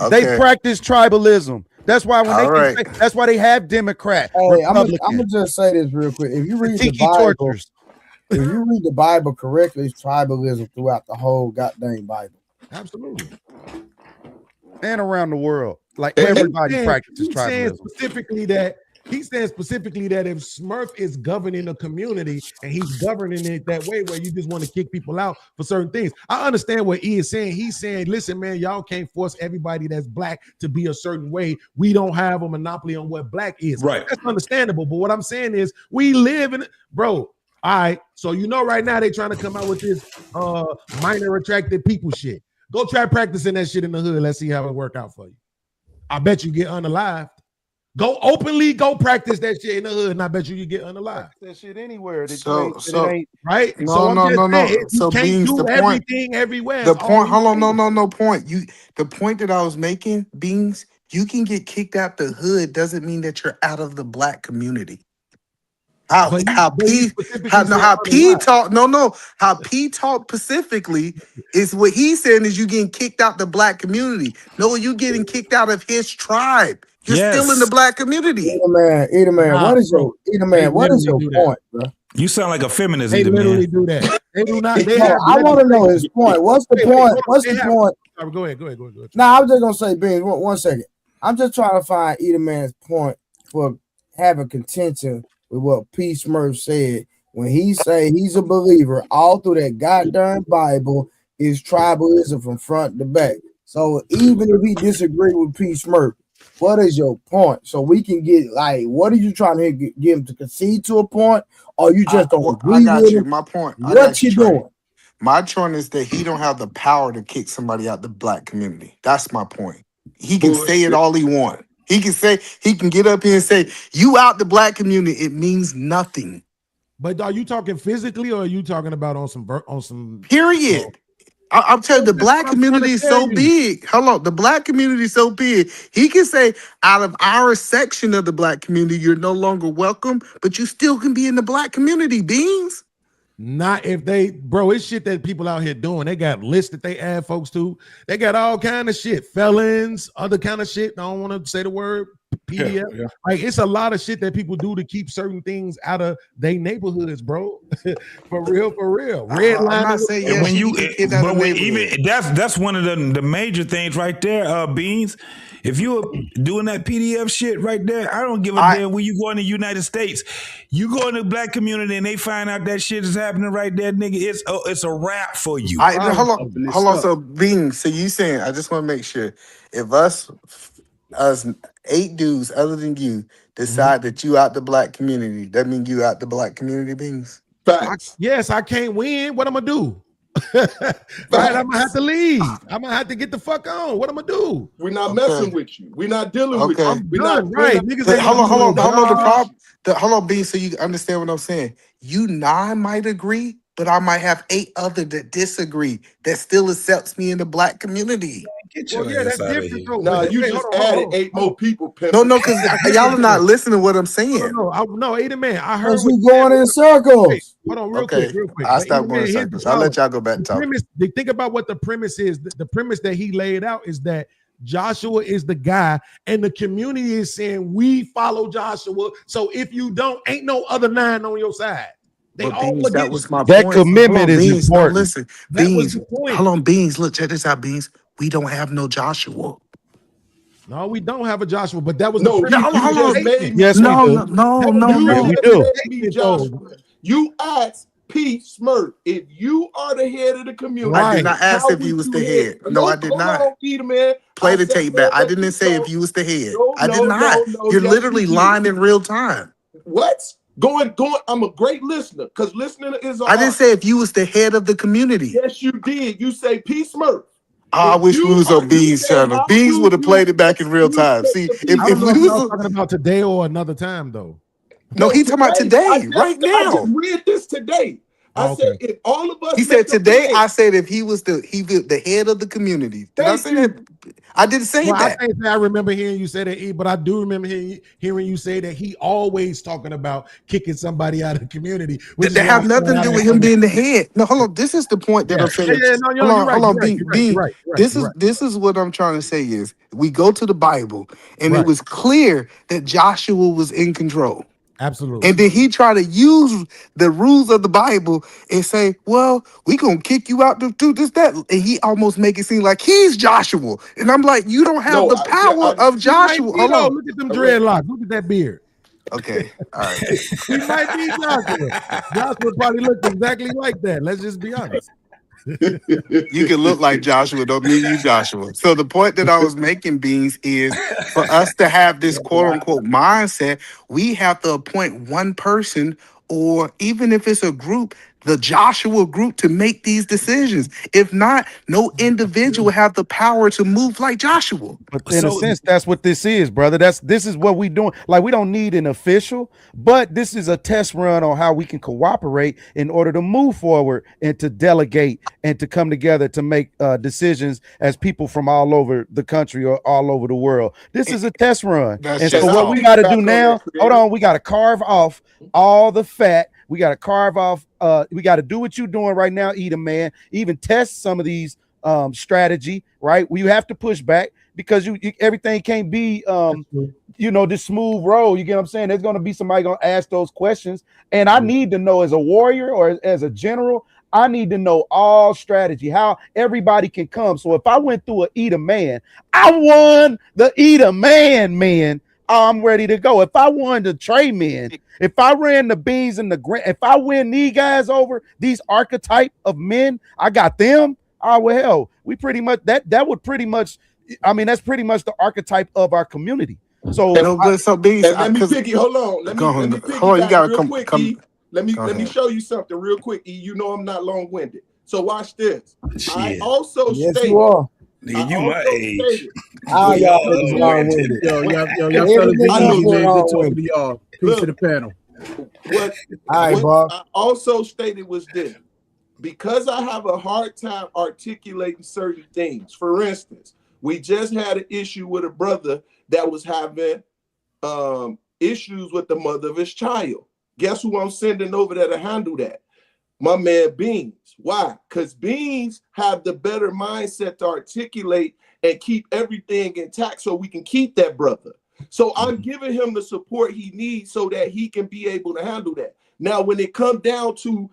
They Okay. practice tribalism. That's why when All they can say, that's why they have Democrat, Hey, I'm Republican. gonna just say this real quick. If you read the Tiki Bible, tortures. if you read the Bible correctly, it's tribalism throughout the whole goddamn Bible. Absolutely. And around the world. Like everybody practices He's saying tribalism. specifically that if Smurf is governing a community and he's governing it that way where you just want to kick people out for certain things. I understand what E is saying. He's saying, listen, man, y'all can't force everybody that's black to be a certain way. We don't have a monopoly on what black is. Right. That's understandable. But what I'm saying is we live in, bro. All right. So you know right now they trying to come out with this minor attracted people shit. Go try practicing that shit in the hood. Let's see how it work out for you. I bet you get unalived. Go openly, go practice that shit in the hood, and I bet you get unalived. That shit anywhere. That So- you ain't, so- it ain't Right? No, so I'm no, just no, no. saying, you So can't Beans, do the point- everything everywhere. The That's all point, we hold on, saying. no point. The point that I was making, Beans, you can get kicked out the hood doesn't mean that you're out of the black community. How P talk specifically is what he's saying is you getting kicked out the black community. No, you getting kicked out of his tribe. You're still in the black community. Eat a man. Nah, What is bro. what is your do that. point, bro? You sound like a feminist, They Eat a literally Man. do that. They do not. They No, have I want to know his point. What's the point? hold on. What's They the have- point? Sorry, go ahead. Now, I was just gonna say, Ben, one second. I'm just trying to find Eat a Man's point for having contention with what P. Smurf said when he say he's a believer all through that goddamn Bible is tribalism from front to back. So even if he disagree with P. Smurf, what is your point? So we can get like, what are you trying to get him to concede to a point, or you just don't agree I got with you. him? My point. I What got you Trey. doing? My point is that he don't have the power to kick somebody out the black community. That's my point. He can say it all he want. He can get up here and say, you out the black community. It means nothing. But are you talking physically, or are you talking about on some? Period. I'm telling you, the black what I'm trying community to is tell so you. big. Hello, the black community is so big. He can say, out of our section of the black community, you're no longer welcome, but you still can be in the black community, Beans. Not if they, bro, it's shit that people out here doing. They got lists that they add folks to. They got all kind of shit, felons, other kind of shit. I don't want to say the word PDF. Yeah. Like it's a lot of shit that people do to keep certain things out of their neighborhoods, bro. for real. Red line. I'm not saying And yes, when you you, can get out but of when neighborhood. even that's one of the major things right there, Beans. If you're doing that PDF shit right there, I don't give a damn where you go in the United States. You go in the black community and they find out that shit is happening right there, nigga. It's a wrap for you. Hold on. So Beans, so you saying, I just want to make sure if us 8 dudes other than you decide that you out the black community, that mean you out the black community, Beans? Yes, I can't win. What I'm gonna do? Right, I'm gonna have to leave. I'm gonna have to get the fuck on. What I'm gonna do? We're not messing with you. We're not dealing with you. We're not right. Hold on, B, so you understand what I'm saying. You 9 might agree, but I might have 8 other that disagree that still accepts me in the black community. Well, yeah, that's different. Though. No, But you hey, just hold on, added hold on. 8 more people. No, because y'all are not listening to what I'm saying. No, Eat a Man. I heard Because what we you going said. in circles. Hey, hold on, real quick. I'll But stop Eat a going Man, in here's the circles. I'll let problem. y'all go back and talk. Think about what the premise is. The premise that he laid out is that Joshua is the guy, and the community is saying we follow Joshua. So if you don't, ain't no other 9 on your side. They But all Beans, that against was you. my That point. commitment Hold on, is Beans, no, important. listen, That was Beans, the point. hold on, Beans. Look, check this out, Beans. We don't have no Joshua. No, we don't have a Joshua, but that was No, the you previous just made statement. me. Yes, we No, do. no, no, That was no. the Yeah, we previous do. Made me statement, Joshua. though. You asked P. Smurf if you are the head of the community. I did not ask How if you would was you the head? head. No, I did hold not. on, Peter, man. Play I the said, tape back. I that didn't you say if told- you was the head. No, I did no, not. no, You're yes, literally you did. lying in real time. What? Going. I'm a great listener because listening is an I didn't art. say if you was the head of the community. Yes, you did. You say P. Smurf. I If wish we you was are, on you Beans said, channel. how Beans do would have you played it back in real time. take See, the if I don't know we if was y'all talking about today or another time, though. no, he talking about I today, just, right I now. just read this today. I Oh, said okay. if all of us He make said a today. plan, I said if he was the head of the community. Did I thank say you. that? I didn't say Well, I that. can't say I remember hearing you say that, E, but I do remember hearing you say that he always talking about kicking somebody out of the community, which is That why have I'm nothing saying to I do with didn't him being the understand. head. No, hold on. This is the point that Yeah, I'm saying. no, Hold on, you're right, hold on, you're right, Bean. you're right, Bean. you're right, you're This right, is what I'm trying to say is we go to the Bible and right, it was clear that Joshua was in control. absolutely. And then he tried to use the rules of the Bible and say, well, we gonna kick you out to do this, that. And he almost make it seem like he's Joshua. And I'm like, you don't have No, the power of He might Joshua. be Hold though. on. Look at them All right. dreadlocks. Look at that beard. Okay. All right. He might be Joshua. Joshua probably looked exactly like that. Let's just be honest. You can look like Joshua, don't mean you Joshua. So the point that I was making, Beans, is for us to have this quote unquote mindset, we have to appoint one person, or even if it's a group, the Joshua group, to make these decisions. If not, no individual have the power to move like Joshua. But in a So sense, that's what this is, brother. This is what we doing. Like, we don't need an official, but this is a test run on how we can cooperate in order to move forward and to delegate and to come together to make decisions as people from all over the country or all over the world. This is a test run. That's And just so what all. we got to Back do on now, that, hold Creator. on, we got to carve off all the fat. We got to carve off, we got to do what you're doing right now, Edom, man. Even test some of these strategy, right? You have to push back because you everything can't be this smooth road. You get what I'm saying? There's gonna be somebody gonna ask those questions. And I need to know, as a warrior or as a general, I need to know all strategy, how everybody can come. So if I went through a Edom man, I won the Edom man. I'm ready to go. If I won the Trey men, if I ran the Beans and the Grant, if I win these guys over, these archetype of men, I got them. Oh, well, hell, we pretty much that would pretty much, I mean, that's pretty much the archetype of our community. So No, but so Beans, And let me pick you. Hold on. Let me hold on, you piggyback gotta real come quick, come. E. Let me Go let me ahead. show you something real quick, E. You know I'm not long-winded. So watch this. I shit. also Yes, stated. you are. Nigga, you I my also age. stated. All We y'all all niggas long-winded. long-winded. Y'all Every fellas be nigga I know easy, here man. Good talking long-winded. to y'all. Peace to Look, the panel. what All right, what boss. I also stated was this. Because I have a hard time articulating certain things. For instance, we just had an issue with a brother that was having issues with the mother of his child. Guess who I'm sending over there to handle that? My man Beans. Why? Because Beans have the better mindset to articulate and keep everything intact so we can keep that brother. So I'm giving him the support he needs so that he can be able to handle that. Now, when it comes down to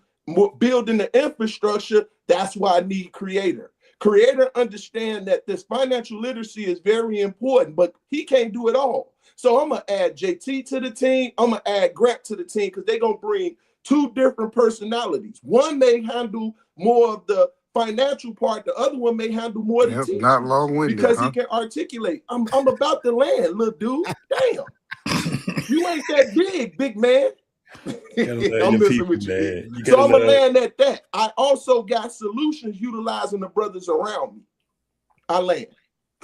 building the infrastructure, that's why I need Creator. Creator understand that this financial literacy is very important, but he can't do it all. So I'm gonna add JT to the team. I'm gonna add Grant to the team because they're gonna bring two different personalities. One may handle more of the financial part. The other one may handle more of the Yep, teaching not long-winded, because huh? he can articulate. I'm about to land, little dude. Damn, you ain't that big man. You gotta love I'm your messing people, with you. man. You So gotta I'm gonna love. land at that. I also got solutions utilizing the brothers around me. I land.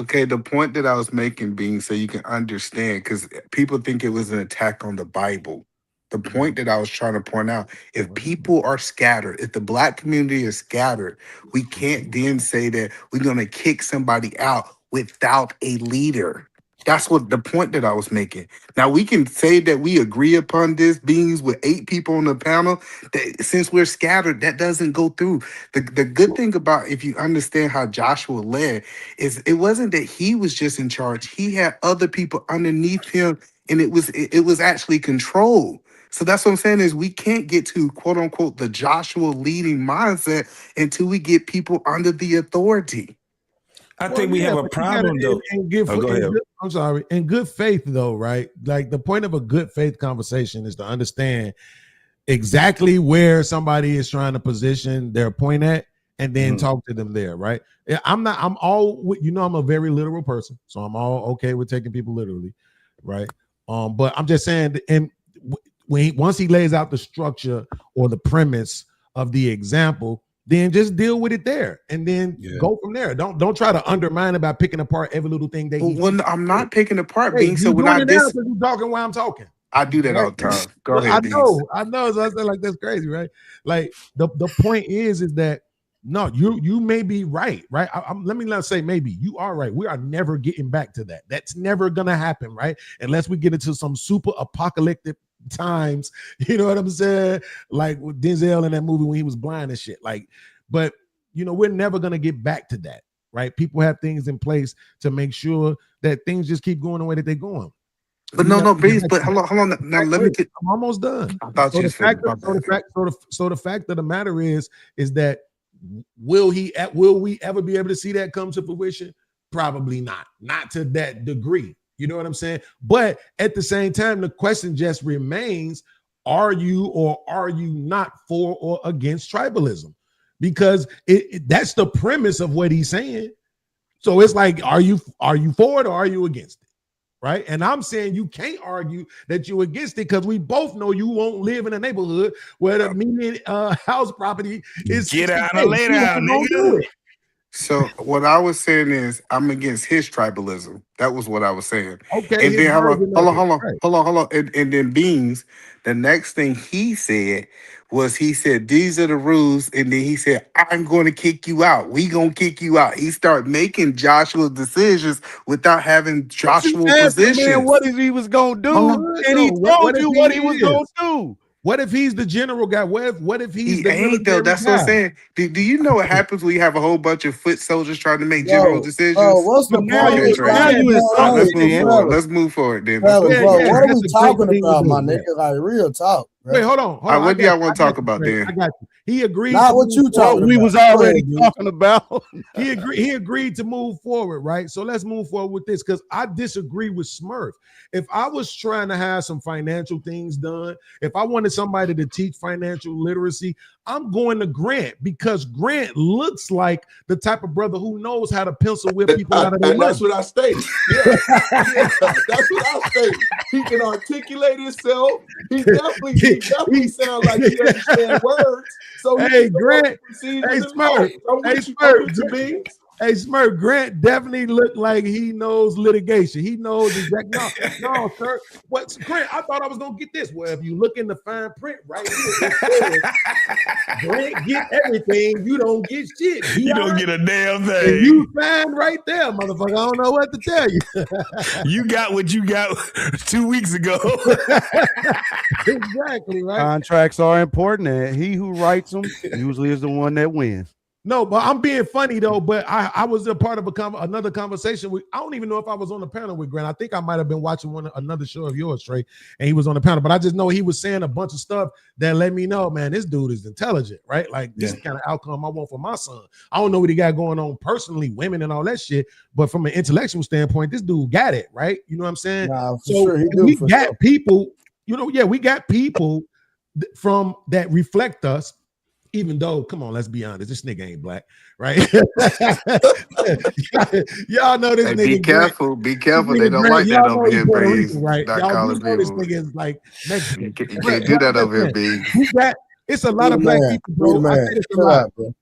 Okay, the point that I was making, Being, so you can understand, because people think it was an attack on the Bible. The point that I was trying to point out, if people are scattered, if the Black community is scattered, we can't then say that we're going to kick somebody out without a leader. That's what the point that I was making. Now, we can say that we agree upon this, Beings, with 8 people on the panel, that since we're scattered, that doesn't go through. The good thing about, if you understand how Joshua led, is it wasn't that he was just in charge. He had other people underneath him, and it was actually controlled. So that's what I'm saying is we can't get to quote unquote the Joshua leading mindset until we get people under the authority. I think we have a problem though. Go ahead. I'm sorry. In good faith, though, right? Like the point of a good faith conversation is to understand exactly where somebody is trying to position their point at, and then talk to them there, right? I'm a very literal person, so I'm all okay with taking people literally, right? But I'm just saying, and once he lays out the structure or the premise of the example, then just deal with it there, and then go from there. Don't try to undermine it by picking apart every little thing that Well, I'm not picking apart, Hey, Bean. So you when doing I it now 'cause you talking while I'm talking. I do that all the time. Go ahead, I Beans. know. So I said, like, that's crazy, right? Like the point is that no, you may be right? Let me not say maybe. You are right. We are never getting back to that. That's never gonna happen, right? Unless we get into some super apocalyptic times. You know what I'm saying? Like with Denzel in that movie when he was blind and shit. Like, but we're never gonna get back to that, right? People have things in place to make sure that things just keep going the way that they're going. But no, Beans. But hold on. Now let me get. I'm almost done. I thought So you the said. fact of the matter is that will we ever be able to see that come to fruition? Probably not. Not to that degree. You know what I'm saying? But at the same time, the question just remains: are you or are you not for or against tribalism? Because that's the premise of what he's saying. So it's like, are you for it or are you against it? Right. And I'm saying you can't argue that you're against it because we both know you won't live in a neighborhood where the median house property is. Get out and lay down, nigga. So what I was saying is I'm against his tribalism. That was what I was saying. Okay. And then hold on. And then Beans, the next thing he said was these are the rules, and then he said, I'm going to kick you out. We gonna kick you out. He started making Joshua's decisions without having Joshua's position. Man, what he was gonna do, and he told you what he was gonna do. What if he's the general guy? What if he's He the ain't though. That's what I'm saying. Do you know what happens when you have a whole bunch of foot soldiers trying to make general decisions? What's the point? Let's move forward then. What are we talking about, my nigga? Like real talk. Bro. Wait, hold on. What do y'all want to talk about then? I got you. He agreed. Not what you talking about. We was already talking about. He agreed to move forward, right? So let's move forward with this because I disagree with Smurf. If I was trying to have some financial things done, if I wanted somebody to teach financial literacy, I'm going to Grant because Grant looks like the type of brother who knows how to pencil whip people out of their And money. that's what I stated. Yeah, that's what I stated. He can articulate himself. He definitely sounds like he understands words. So Hey, Grant. Hey, Smurf. Hey, Smurf. Grant definitely looked like he knows litigation. He knows exactly. No, sir. What, Grant? I thought I was gonna get this. Well, if you look in the fine print right here, it says, Grant get everything. You don't get shit. You don't get a damn thing. And you fine right there, motherfucker. I don't know what to tell you. You got what you got 2 weeks ago. Exactly right. Contracts are important, and he who writes them usually is the one that wins. No, but I'm being funny though. But I was a part of another conversation with. I don't even know if I was on the panel with Grant. I think I might have been watching another show of yours, Trey, and he was on the panel. But I just know he was saying a bunch of stuff that let me know, man, this dude is intelligent, right? Like this is the kind of outcome I want for my son. I don't know what he got going on personally, women and all that shit, but from an intellectual standpoint, this dude got it, right? You know what I'm saying? Nah, for So sure he do, we for got sure. people. We got people from that reflect us. Even though, come on, let's be honest, this nigga ain't black, right? Y'all know this Hey, nigga. be careful. Be careful. They don't like that over here, Breeze. Right? Not Y'all calling do know this people. nigga is like Mexican. You can't do that over here, B. It's a lot of black people, bro. I say this a Chill lot. out, bro.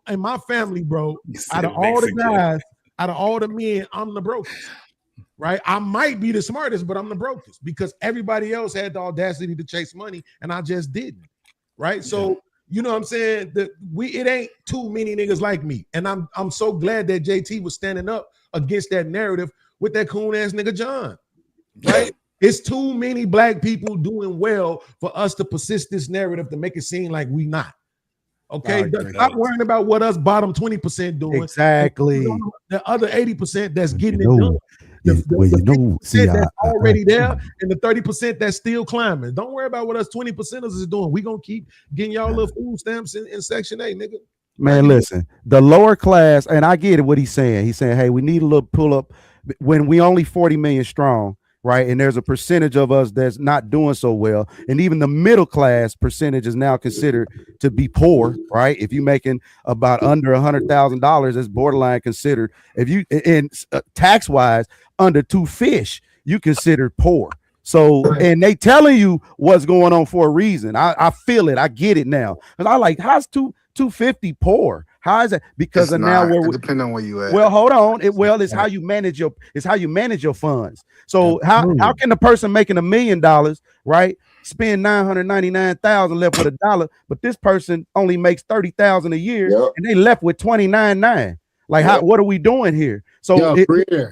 In my family, bro, said out of all the Mexican. guys, out of all the men, I'm the brokest. Right? I might be the smartest, but I'm the brokest because everybody else had the audacity to chase money and I just didn't. Right? So you know what I'm saying? It ain't too many niggas like me. And I'm so glad that JT was standing up against that narrative with that coon ass nigga John. Right? It's too many black people doing well for us to persist this narrative to make it seem like we not. Okay, stop worrying about what us bottom 20% doing. Exactly. The other 80% that's getting it done. The see, that's already there, and the 30% that's still climbing. Don't worry about what us 20%ers is doing. We gonna keep getting y'all little food stamps in Section 8, nigga. Man, listen, the lower class, and I get it what he's saying. He's saying, hey, we need a little pull up when we only 40 million strong, right? And there's a percentage of us that's not doing so well. And even the middle class percentage is now considered to be poor, right? If you're making about under $100,000, that's borderline considered. If you, and tax wise, under 2 fish, you considered poor. So, and they telling you what's going on for a reason. I feel it. I get it now. Because I like, how's 250 poor? How is that? Because of now where depending on where you at. Well, hold on. It's how you manage your funds. So how can the person making $1 million, right, spend 999,000 left with $1, but this person only makes 30,000 a year and they left with 29.9? Like, how? What are we doing here? So, Creator,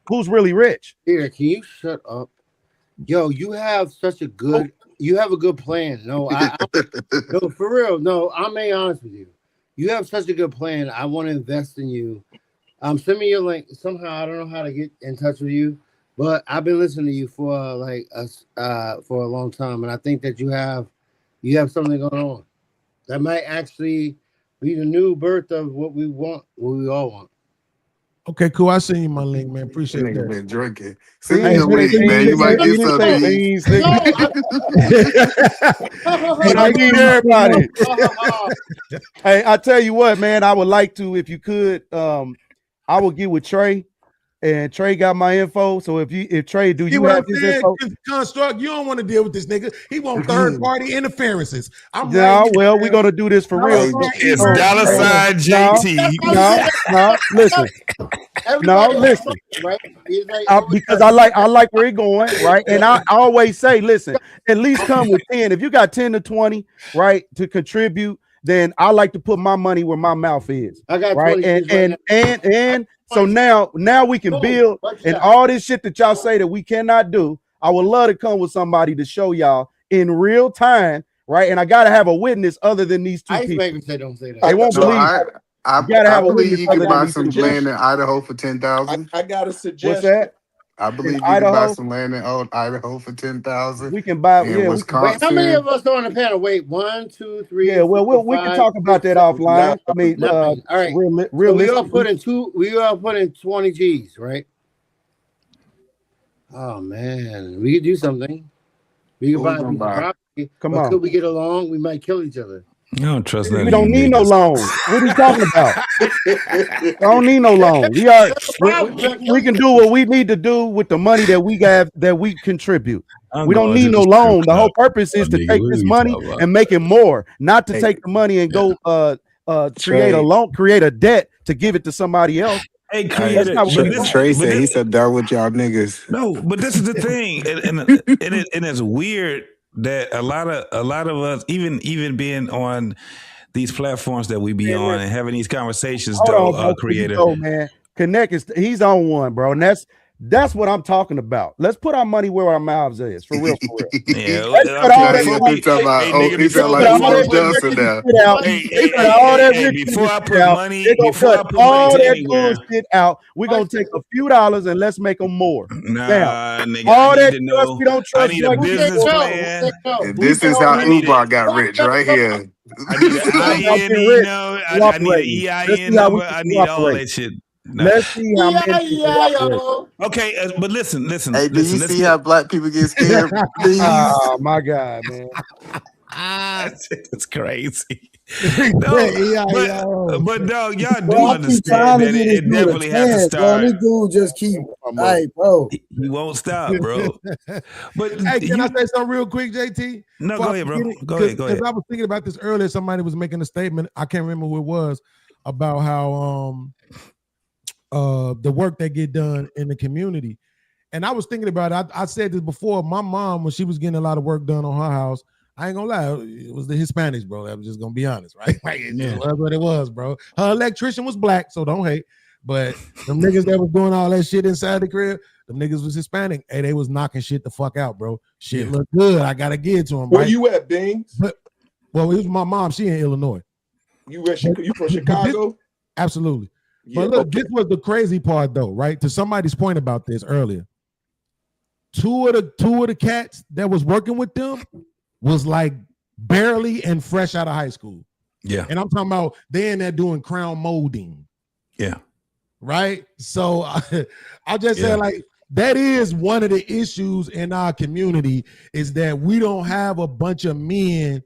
who's really rich? Creator, can you shut up? Yo, you have such a good. You have a good plan. No, no, for real. No, I'm being honest with you. You have such a good plan. I want to invest in you. Send me your link. Somehow I don't know how to get in touch with you, but I've been listening to you for for a long time, and I think that you have something going on that might actually be the new birth of what we want, what we all want. Okay, cool. I seen you my link, man. Appreciate that. Been drinking. Send me the link, man. You might get something. I need everybody. Hey, I tell you what, man. I would like to, if you could, I will get with Trey, and Trey got my info. So if Trey, do you have his info? Construct, you don't want to deal with this nigga. He want third party interferences. Well, we're gonna do this for real. It's $ JT. No, listen. Listen. Right? Because I like where he's going, right? And I always say, listen, at least come with 10. If you got 10 to 20, right, to contribute, then I like to put my money where my mouth is. I got right, and so now we can build, and all this shit that y'all say that we cannot do. I would love to come with somebody to show y'all in real time, right? And I gotta have a witness other than these two people. Don't say that. They won't believe. I believe you can buy some land in Idaho for 10,000. I got a suggestion. What's that? I believe you can buy some land in Idaho for 10,000. We can buy. Wisconsin. Wait, how many of us are on the panel? Wait, 1, 2, 3. Yeah, well, we can talk about that offline. I mean, all right. Real. We all put in 20 G's, right? Oh man, we could do something. We could buy a piece of property. Come on. Could we get along? We might kill each other. I don't trust that. We don't need no loan. What are you talking about? I don't need no loan. We can do what we need to do with the money that we have, that we contribute. We don't need no loan. The whole purpose is to take this money and make it more, not to take the money and go create a debt to give it to somebody else. Hey, Trey said he said that with y'all niggas. No, but this is the thing, and it's weird that a lot of us, even being on these platforms that we be on and having these conversations, Creator. Oh man, Connect he's on one, bro, and that's what I'm talking about. Let's put our money where our mouths is, for real. Yeah, before I put money bullshit out, we're gonna take a few dollars and let's make them more. Nah, nigga, all that trust we don't trust. I need a business plan. And this is how Uber got rich, right here. I need an IN, I need an EIN number. I need all that shit. No. Let's see how many. Okay, but listen. Hey, do you see how black people get scared? Oh my God, man. It's crazy. No, but dog, y'all do understand that it definitely has to start. This dude just keep, hey, bro. He won't stop, bro. But hey, can I say something real quick, JT? No, go ahead, bro. Go ahead. Because I was thinking about this earlier. Somebody was making a statement. I can't remember who it was about how the work that get done in the community. And I was thinking about it. I said this before. My mom, when she was getting a lot of work done on her house, I ain't gonna lie, it was the Hispanics, bro. I'm just gonna be honest, right? It was what it was, bro. Her electrician was black, so don't hate. But them niggas that was doing all that shit inside the crib, them niggas was Hispanic. Hey, they was knocking shit the fuck out, bro. Shit looked good. I gotta give it to them. Where you at, Bings? Well, it was my mom. She in Illinois. You from Chicago? Absolutely. But look, this was the crazy part, though, right? To somebody's point about this earlier, two of the cats that was working with them was like barely and fresh out of high school. Yeah. And I'm talking about they're in there doing crown molding. Yeah. Right. So I'll just say like that is one of the issues in our community is that we don't have a bunch of men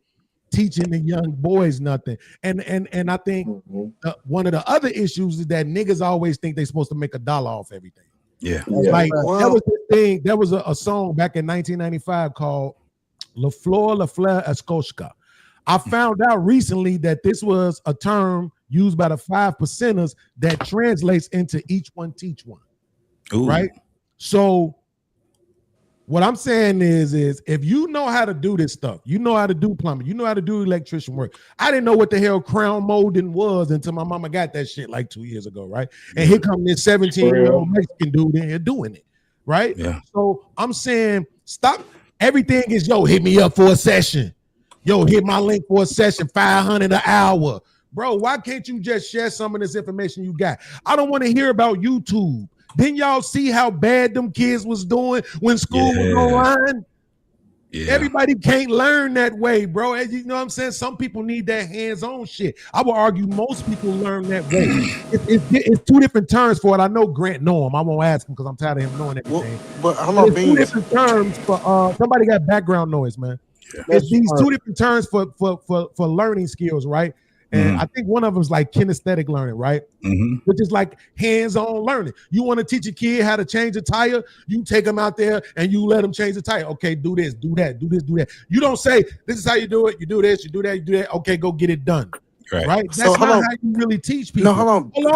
teaching the young boys nothing. And I think one of the other issues is that niggas always think they're supposed to make $1 off everything. Yeah. Like that was the thing. There was a song back in 1995 called La Fleur Escoshka. I found out recently that this was a term used by the 5%ers that translates into each one teach one. Ooh. Right? So what I'm saying is if you know how to do this stuff, you know how to do plumbing, you know how to do electrician work. I didn't know what the hell crown molding was until my mama got that shit like 2 years ago, right? And here come this 17-year-old Mexican dude in here doing it, right? Yeah. So I'm saying stop. Everything is, yo, hit me up for a session. Yo, hit my link for a session, $500 an hour. Bro, why can't you just share some of this information you got? I don't want to hear about YouTube. Didn't y'all see how bad them kids was doing when school was online? Yeah. Everybody can't learn that way, bro. And you know what I'm saying? Some people need that hands-on shit. I would argue most people learn that way. It's two different terms for it. I know Grant know him. I won't ask him because I'm tired of him knowing everything. But hold on, two different terms for somebody got background noise, man. Yeah. It's these two different terms for learning skills, right? And I think one of them is like kinesthetic learning, right? Which is like hands-on learning. You want to teach a kid how to change a tire, you take them out there and you let them change the tire. Okay, do this, do that, do this, do that. You don't say, this is how you do it. You do this, you do that, you do that. Okay, go get it done. Right? That's So, not how you really teach people. No, hold on. Hold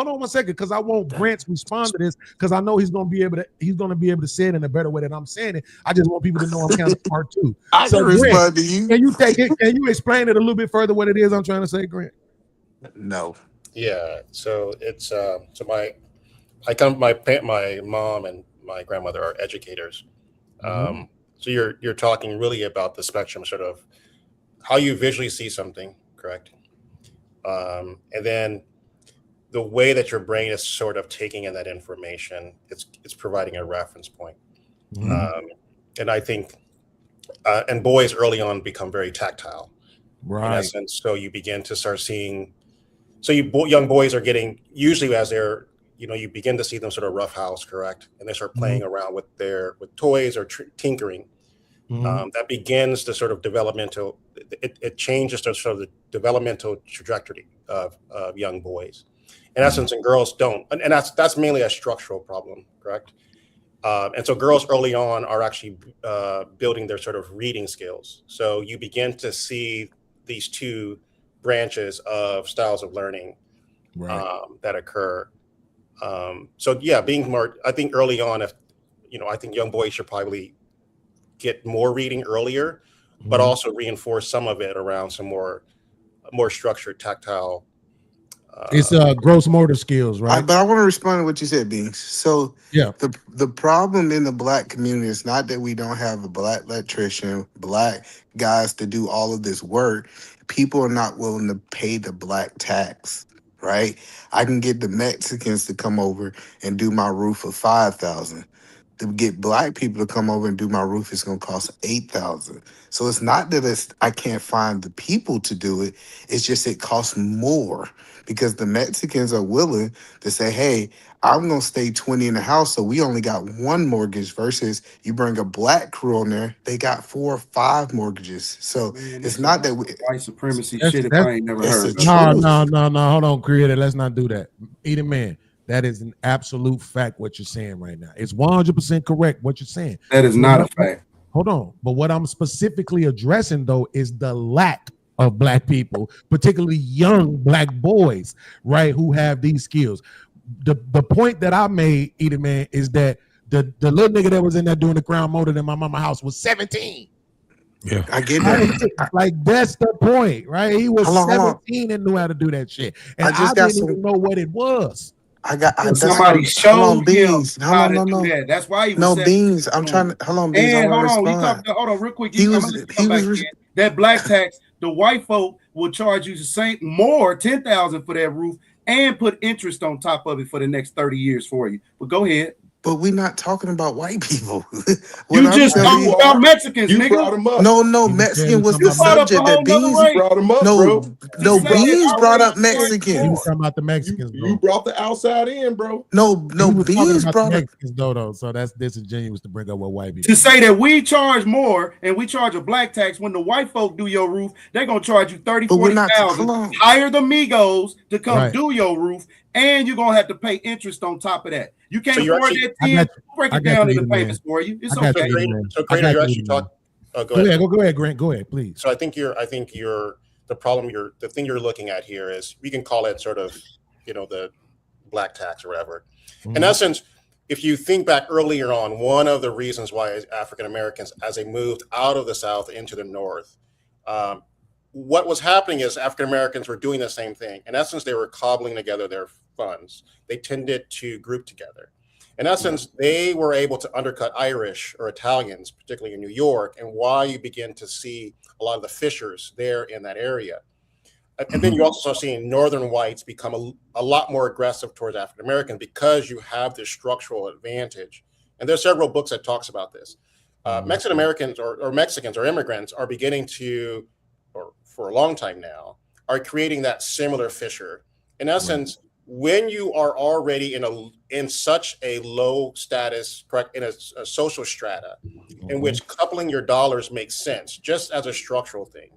on 1 second, because I want Grant to respond to this because I know he's gonna be able to say it in a better way than I'm saying it. I just want people to know I'm kind of smart too. I can respond to you. Can you take it? Can you explain it a little bit further what it is I'm trying to say, Grant? No. Yeah. So it's my mom and my grandmother are educators. So you're talking really about the spectrum, sort of how you visually see something, correct? And then the way that your brain is sort of taking in that information, it's providing a reference point. And I think, and boys early on become very tactile, right? In essence, so you begin to start seeing, young boys are getting, usually as they're, you begin to see them sort of roughhouse, correct? And they start playing around with toys or tinkering. That begins the sort of developmental, it changes the sort of the developmental trajectory of young boys. In essence, and girls don't. And that's mainly a structural problem, correct? And so girls early on are actually building their sort of reading skills. So you begin to see these two branches of styles of learning that occur. So yeah, being more, I think early on, I think young boys should probably get more reading earlier, but also reinforce some of it around some more structured, tactile. It's gross motor skills, right? But I want to respond to what you said, Beans. So yeah, the problem in the black community is not that we don't have a black electrician, black guys to do all of this work. People are not willing to pay the black tax, right? I can get the Mexicans to come over and do my roof for $5,000. To get black people to come over and do my roof, it's going to cost $8,000. So it's not that I can't find the people to do it. It's just it costs more because the Mexicans are willing to say, hey, I'm going to stay 20 in the house, so we only got one mortgage versus you bring a black crew on there, they got 4 or 5 mortgages. So it's not that white supremacy shit if I ain't never heard. No, hold on, creator. Let's not do that. Eden Man. That is an absolute fact what you're saying right now. It's 100% correct what you're saying. That is not a fact. Hold on. But what I'm specifically addressing, though, is the lack of black people, particularly young black boys, right, who have these skills. The point that I made, Eden Man, is that the little nigga that was in there doing the ground motor in my mama's house was 17. Yeah, I get that. Like that's the point, right? He was 17 and knew how to do that shit. And I didn't even know what it was. Somebody showed Beans. how to do that. That's why he was Beans. I'm trying to hold on, Beans. And hold on, real quick. That black tax, the white folk will charge you the same more, $10,000 for that roof, and put interest on top of it for the next 30 years for you. But go ahead. But we're not talking about white people. You just talked about Mexicans, You nigga. brought him up. No, Mexican was the subject that Beans brought him up, no, bro. no, Beans brought up He Mexicans. was talking about the Mexicans, bro. You brought the outside in, bro. No, He was talking Beans about brought the up. Mexicans, though. So that's disingenuous to bring up what white people. To say that we charge more and we charge a black tax when the white folk do your roof, they're gonna charge you 30, But we're not- 40,000. hold on. Hire the Migos to come Right. do your roof, and you're gonna have to pay interest on top of that. You can't So you're afford actually- that I 10. got you. Break I it got down you, into man. payments for you. It's I got okay. you, man. So, I Crater, got you're you, actually man. talking. Oh, Go ahead, Grant. Go ahead, please. So I think the thing you're looking at here is, we can call it sort of, the black tax or whatever. Mm-hmm. In essence, if you think back earlier on, one of the reasons why African Americans, as they moved out of the South into the North, what was happening is African Americans were doing the same thing. In essence, they were cobbling together their funds. They tended to group together. In essence, they were able to undercut Irish or Italians, particularly in New York, and why you begin to see a lot of the fishers there in that area. And then you also start seeing Northern whites become a lot more aggressive towards African Americans because you have this structural advantage. And there's several books that talks about this. Mexican Americans or Mexicans or immigrants are beginning to, or for a long time now, are creating that similar fissure. In essence, when you are already in such a low status, correct, in a social strata, in which coupling your dollars makes sense, just as a structural thing.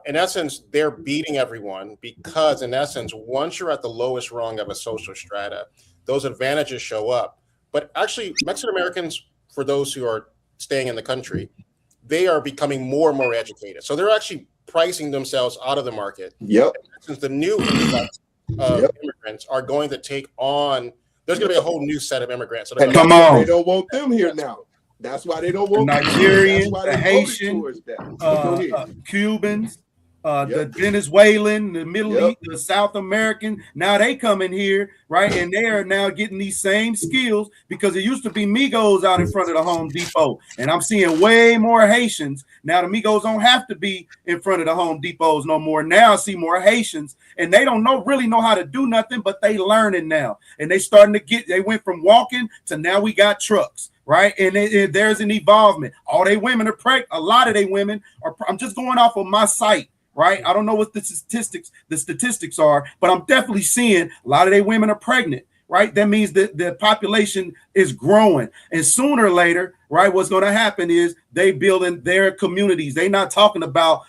In essence, they're beating everyone because, in essence, once you're at the lowest rung of a social strata, those advantages show up. But actually, Mexican Americans, for those who are staying in the country, they are becoming more and more educated. So they're actually pricing themselves out of the market. Yep. Since the new immigrants are going to take on, there's going to be a whole new set of immigrants. So And come on, they don't want them here now. That's why they don't want The Nigerians, that's why the they voted Haitian, towards that. Go ahead. Cubans, the Venezuelan, the Middle East, the South American. Now they come in here, right? And they are now getting these same skills because it used to be Migos out in front of the Home Depot. And I'm seeing way more Haitians. Now the Migos don't have to be in front of the Home Depots no more. Now I see more Haitians and they don't really know how to do nothing, but they learning now. And they starting to they went from walking to now we got trucks. Right. And there's an evolvement. All they women are pregnant. A lot of they women are, I'm just going off of my site. Right. I don't know what the statistics are, but I'm definitely seeing a lot of they women are pregnant. Right. That means that the population is growing. And sooner or later, right, what's going to happen is they building their communities. They're not talking about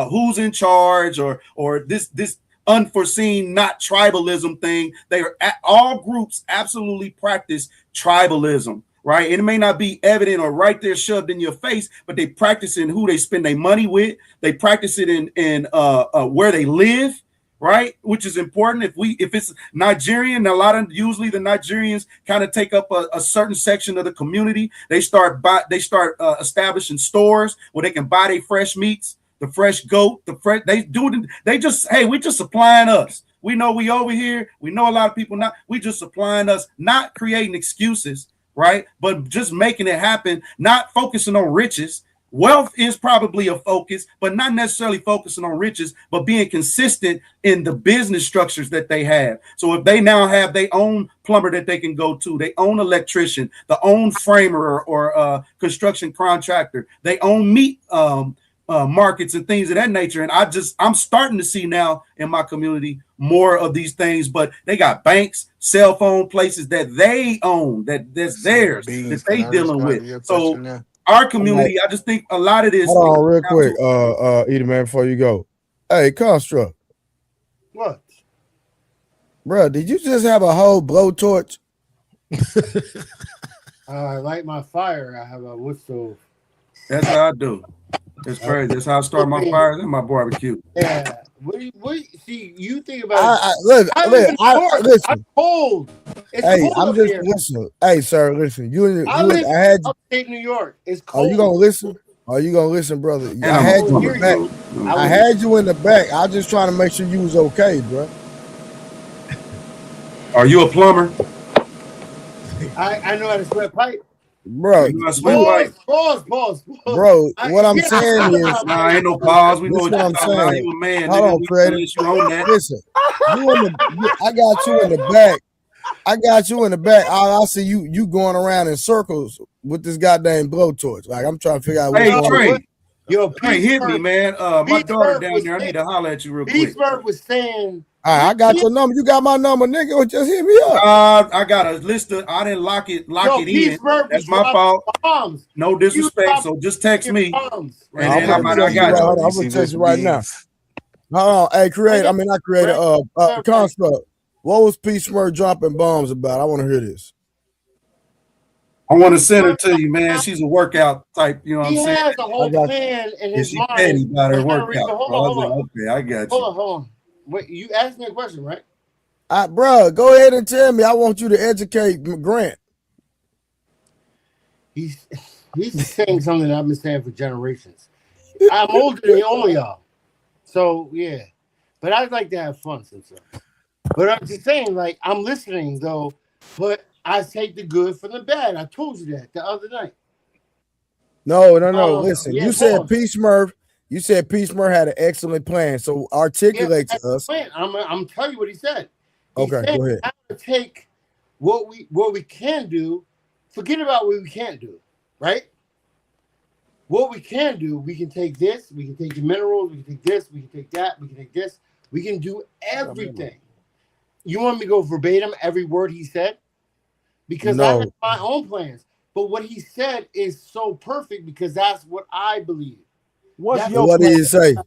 who's in charge or this unforeseen, not tribalism thing. They are all groups absolutely practice tribalism. Right. And it may not be evident or right there shoved in your face, but they practice in who they spend their money with. They practice it in where they live. Right. Which is important. If it's Nigerian, usually the Nigerians kind of take up a certain section of the community. They start establishing stores where they can buy their fresh meats, the fresh goat, we just supplying us. We know we over here. We know a lot of people not. We just supplying us, not creating excuses. Right, but just making it happen, not focusing on riches. Wealth is probably a focus, but not necessarily focusing on riches, but being consistent in the business structures that they have. So if they now have their own plumber that they can go to, their own electrician, their own framer or construction contractor, they own meat markets and things of that nature. And I'm starting to see now in my community more of these things, but they got banks, cell phone places that they own, that's theirs, that they dealing with. So our community, I just think a lot of this. Hold on real quick, Edie, man, before you go. Hey, Construct. What? Bro, did you just have a whole blowtorch? I light my fire. I have a wood stove. That's how I do. It's crazy. That's how I start my fires and my barbecue. Yeah. See, you think about listen. I'm cold. It's Hey, cold I'm up just here. listen. Hey, sir, listen. I live in upstate New York. It's cold. Are you gonna listen? Are you gonna listen, brother? Yeah, I had you in hear the back. you. I had you in the back. I was just trying to make sure you was okay, bro. Are you a plumber? I know how to sweat pipe. Bro, Pause. Bro, what I'm saying is, nah, ain't no pause. We know this what what you're I'm talking about. saying. You a man. Hold nigga. on, We Fred. let you own that. Listen, I got you in the back. I got you in the back. I see you going around in circles with this goddamn blowtorch. Like I'm trying to figure out what's Hey, going Trey. on. Yo, Hey, hit me, man. My Pete daughter Smurf down was there. I need to holler at you real quick. Pittsburgh was saying. All right, I got your number. You got my number, nigga. Or just hit me up. I got a list of. I didn't lock it in. Pittsburgh That's was my fault. bombs. No disrespect. So just text me, and then I'm gonna text you right now. Hold on, hey, not creator. Construct. What was P. Smurf dropping bombs about? I want to hear this. I want to send her to you, man. She's a workout type. You know what I'm He saying? has a whole plan in his She mind. petty about her Hold on, workout. hold bro. I was on. like, okay, I got you. Hold on. Wait, you asked me a question, right? Bro, go ahead and tell me. I want you to educate Grant. He's saying something that I've been saying for generations. I'm older than all y'all. So, yeah. But I like to have fun sometimes. But I'm just saying, like, I'm listening, though, but I take the good from the bad. I told you that the other night. No. Oh, Listen, yeah, you said go on. P. Smurf. You said P. Smurf had an excellent plan. So articulate to us. I'm telling you what he said. Okay, go ahead. How to take what we can do, forget about what we can't do, right? What we can do, we can take this, we can take the minerals, we can take this, we can take that, we can take this, we can do everything. You want me to go verbatim every word he said? Because I No. have my own plans. But what he said is so perfect because that's what I believe. What's your What plan? did he say?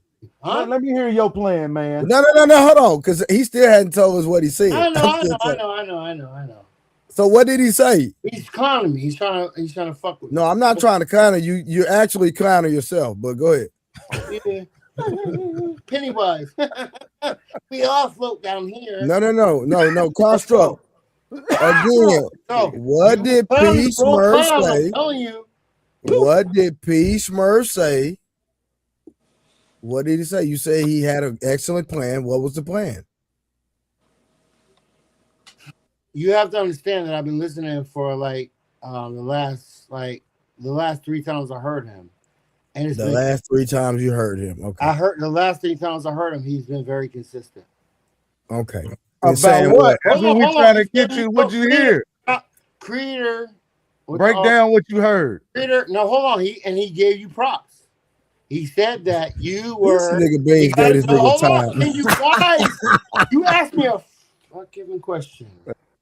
Huh? Let me hear your plan, man. No, hold on, because he still hadn't told us what he said. I know. So what did he say? He's clowning me. He's trying to fuck with me. No, I'm not trying to counter you. You're actually clowning yourself, but go ahead. Yeah. Pennywise. We all float down here. No. Construct. Again, what did P. Smurf say? I'm telling you. What did P. Smurf say? What did he say? You say he had an excellent plan. What was the plan? You have to understand that I've been listening for the last 3 times I heard him. And it's The last 3 times you heard him. Okay. I heard the last 3 times I heard him, he's been very consistent. Okay. About what? That's what we're trying to get you. What you hear? Creator. Break down what you heard. Creator. No, hold on. He gave you props. He said that you were. This nigga Beans gave this nigga Hold on. time. Can you quiet? You asked me a fucking question.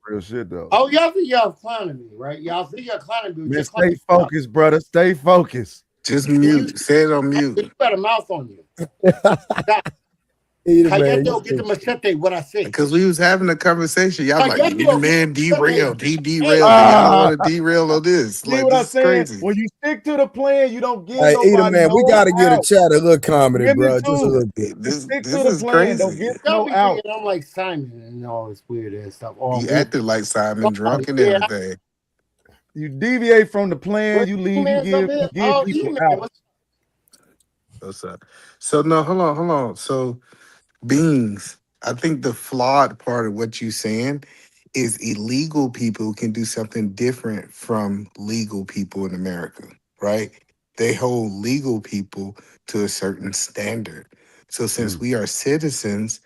Real shit though. Oh, y'all think y'all clowning me, right? Y'all think y'all clowning me. Man, stay focused, brother. Stay focused. Just mute. Say it on mute. You got a mouth on you. Either man, Cayendo, get the machete, what I say. Because we was having a conversation. Y'all like, Cayendo, man, derailed. He derailed. Ah. Y'all want to derail on this. See Like, what I'm this is saying? crazy. When you stick to the plan, you don't give Hey, nobody Either man, we no got to get a out. chat, a little comedy, Give me bro. Just a two. little bit. This Stick to is the plan. Don't crazy. get Y'all no be out. thinking I'm like Simon and all this weird ass stuff. Oh, You acted like Simon, drunk and yeah. everything. You deviate from the plan. You leave. You give people out. What's up? So no, hold on. So Beans, I think the flawed part of what you saying is illegal people can do something different from legal people in America, right? They hold legal people to a certain standard. So since we are citizens,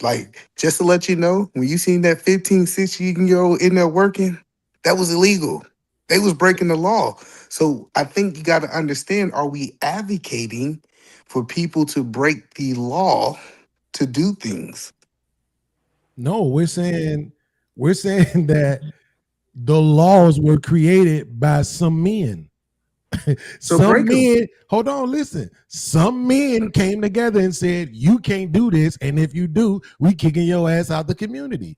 like just to let you know, when you seen that 15, 16-year-old in there working, that was illegal. They was breaking the law. So I think you got to understand, are we advocating for people to break the law to do things? No, we're saying that the laws were created by some men. So Some break 'em. men, hold on, listen. Some men came together and said, you can't do this, and if you do, we kicking your ass out the community.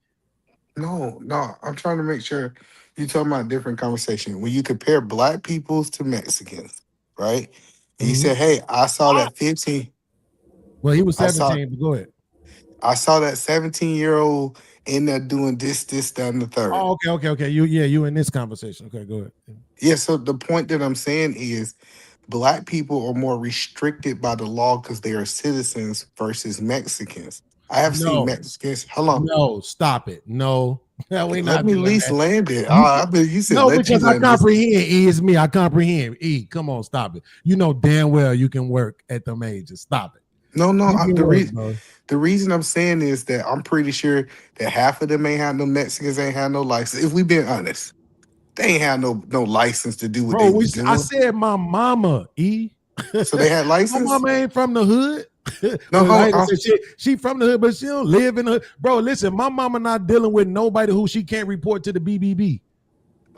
No, I'm trying to make sure you're talking about a different conversation. When you compare black peoples to Mexicans, right? And you said, hey, I saw that 15. Well, he was I saw- 17, but go ahead. I saw that 17-year-old in there doing this, that, and the third. Oh, okay. You in this conversation. Okay, go ahead. Yeah, so the point that I'm saying is black people are more restricted by the law because they are citizens versus Mexicans. I have seen Mexicans. Hold on. No, stop it. No, we Let not me at doing least that. land it. You said No, let you because I land this. comprehend. E is me. I comprehend. E, come on, stop it. You know damn well you can work at them ages. Stop it. No, You get worse, bro. the reason I'm saying is that I'm pretty sure that half of them ain't have no Mexicans, ain't have no license. If we been honest, they ain't have no license to do what Bro, they was doing. I said my mama, So they had license? My mama ain't from the hood. No, Well, I ain't gonna say she from the hood, but she don't live in the hood. Bro, listen, my mama not dealing with nobody who she can't report to the BBB.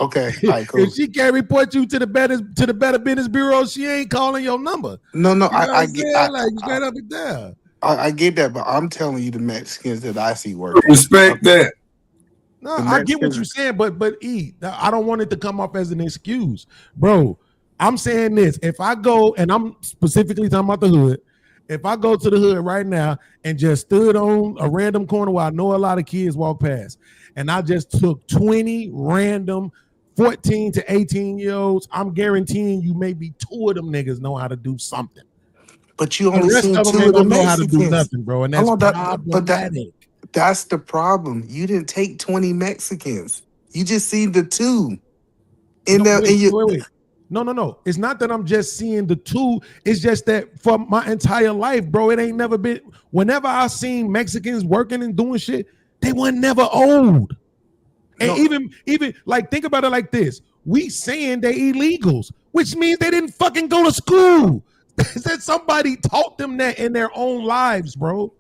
Okay, all right, cool. If she can't report you to the Better Business Bureau, she ain't calling your number. No, You know I what get I'm saying? Like straight up and down. I get that, but I'm telling you the Mexicans that I see working. Respect that. No, The I get what Mexicans- you're saying, but I don't want it to come off as an excuse, bro. I'm saying this: if I go, and I'm specifically talking about the hood, if I go to the hood right now and just stood on a random corner where I know a lot of kids walk past, and I just took 20 random 14 to 18-year-olds, I'm guaranteeing you maybe 2 of them niggas know how to do something. But you The only rest seen of them 2 ain't of the gonna know how to do Mexicans. nothing, bro, and that's Hold on, problematic. that's the problem. You didn't take 20 Mexicans. You just seen the 2. Wait. No. It's not that I'm just seeing the 2. It's just that for my entire life, bro, it ain't never been. Whenever I seen Mexicans working and doing shit, they were never old. And even like think about it like this: we saying they illegals, which means they didn't fucking go to school. That somebody taught them that in their own lives, bro.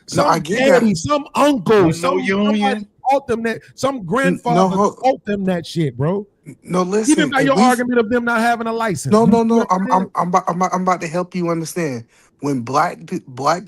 Some I get daddy, that. some uncle, somebody union. taught them that. Some grandfather taught them that shit, bro. No, listen. Even by if your we- argument of them not having a license. No. You know what I'm saying? I'm about to help you understand. When black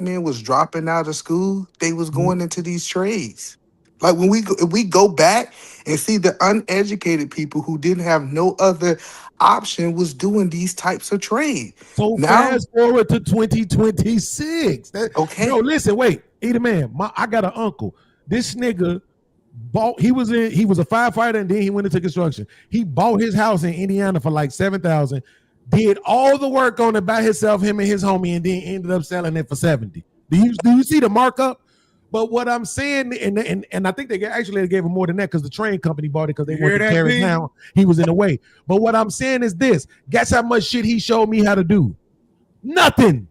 men was dropping out of school, they was going into these trades. Like when if we go back and see the uneducated people who didn't have no other option was doing these types of trade. So Now, fast forward to 2026. Okay. No, listen, wait. Either man, I got an uncle. This nigga he was a firefighter and then he went into construction. He bought his house in Indiana for like $7,000, did all the work on it by himself, him and his homie, and then ended up selling it for $70,000. Do you see the markup? But what I'm saying, and I think they gave him more than that because the train company bought it because they wanted to tear it down. He was in the way. But what I'm saying is this: guess how much shit he showed me how to do? Nothing.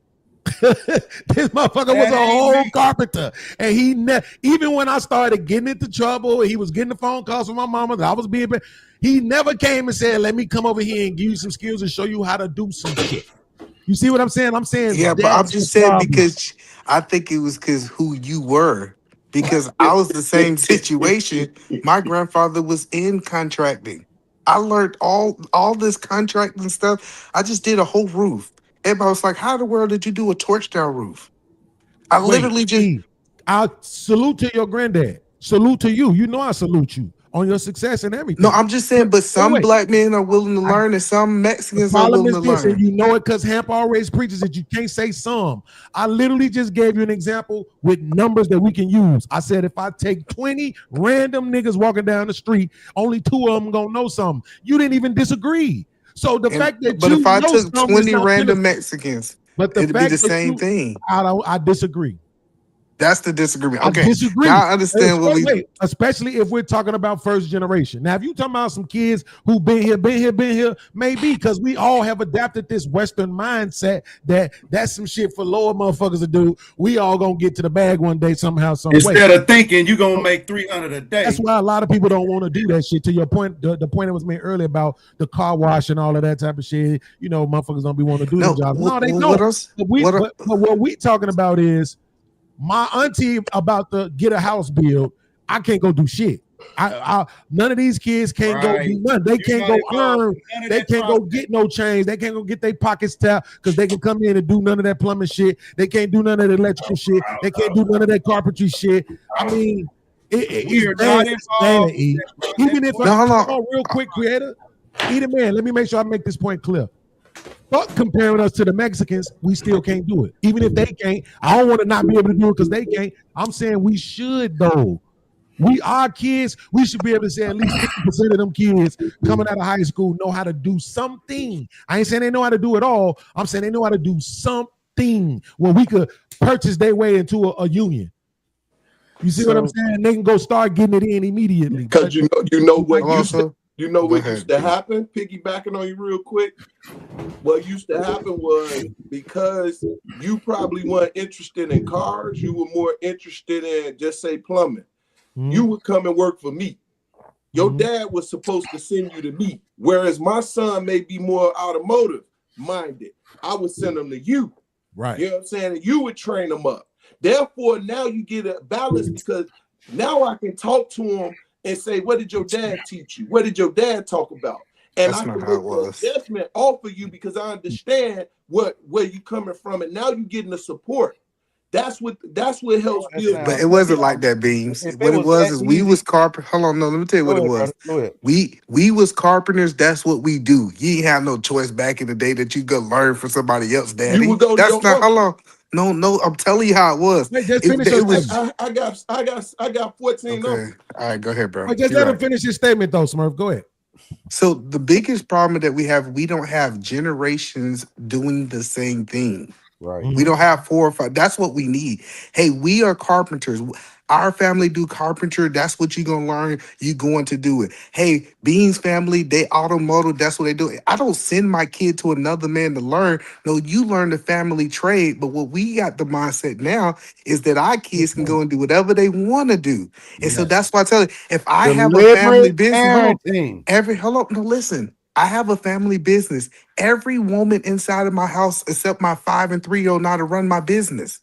This motherfucker was a whole carpenter, and even when I started getting into trouble, he was getting the phone calls from my mama that I was being. He never came and said, "Let me come over here and give you some skills and show you how to do some shit." You see what I'm saying? I'm saying, yeah, but I'm just saying because I think it was because who you were. Because I was the same situation. My grandfather was in contracting. I learned all this contracting stuff. I just did a whole roof. Everybody was like, "How in the world did you do a torch down roof?" I salute to your granddad. Salute to you. You know I salute you on your success and everything. No, I'm just saying, but some black men are willing to learn and some Mexicans are willing to learn. And you know it because Hamp always preaches that you can't say some. I literally just gave you an example with numbers that we can use. I said if I take 20 random niggas walking down the street, only 2 of them gonna know something. You didn't even disagree. So the fact that But you if I know took something 20 is not random benefit. Mexicans, But the it'd be fact the that same you- thing. I disagree. That's the disagreement. I Okay, disagree. now I understand what we. Wait, especially if we're talking about first generation. Now, if you talking about some kids who been here, maybe because we all have adapted this Western mindset that's some shit for lower motherfuckers to do. We all gonna get to the bag one day somehow, some way. Instead of thinking you're gonna make 300 a day. That's why a lot of people don't want to do that shit. To your point, the point that was made earlier about the car wash and all of that type of shit. You know, motherfuckers don't be wanting to do the job. No, they don't. But what we talking about is my auntie about to get a house built. I can't go do shit. None of these kids can't go do nothing. They can't go earn. They can't go get no change. They can't go get their pockets tapped because they can come in and do none of that plumbing shit. They can't do none of the electrical shit. They can't do none of that carpentry shit. I mean, it's bad. Even if hold on, real quick, creator. Either man, let me make sure I make this point clear. Fuck comparing us to the Mexicans, we still can't do it. Even if they can't, I don't want to not be able to do it because they can't. I'm saying we should though. We are kids. We should be able to say at least 50% of them kids coming out of high school know how to do something. I ain't saying they know how to do it all. I'm saying they know how to do something where we could purchase their way into a union. You see what I'm saying? They can go start getting it in immediately. Because you know what You know Go what ahead, used to P. happen? Piggybacking on you real quick. What used to happen was because you probably weren't interested in cars, you were more interested in just say plumbing. You would come and work for me. Your dad was supposed to send you to me, whereas my son may be more automotive minded. I would send him to you. Right. You know what I'm saying? And you would train them up. Therefore, now you get a balance because now I can talk to him and say, what did your dad teach you? What did your dad talk about? And That's I not can how it make an was. adjustment off of you because I understand where you coming from, and now you're getting the support. That's what helps build. But it wasn't like that, Beams. If What it it was was that is we easy, was carpenter. Hold on, no, let me tell you go what it ahead, was. brother. Go ahead. We was carpenters. That's what we do. You ain't have no choice back in the day that you could learn from somebody else, You Daddy. would go to That's your not how uncle. long. No, I'm telling you how it was. Wait, just finish your It was statement. I got 14 okay. uncles. All right, go ahead, bro. Wait, just You're let him right. finish his statement though, Smurf. Go ahead. So the biggest problem that we have, we don't have generations doing the same thing. Right. We don't have 4 or 5. That's what we need. Hey, we are carpenters. Our family do carpenter. That's what you're gonna learn. You going to do it. Hey, Beans family, they automotive. That's what they do. I don't send my kid to another man to learn. No, you learn the family trade. But what we got the mindset now is that our kids can go and do whatever they want to do. And so that's why I tell you, if I have a family Deliberate business, parenting. hold on, no, listen. I have a family business. Every woman inside of my house, except my 5 and 3-year-old, know how to run my business.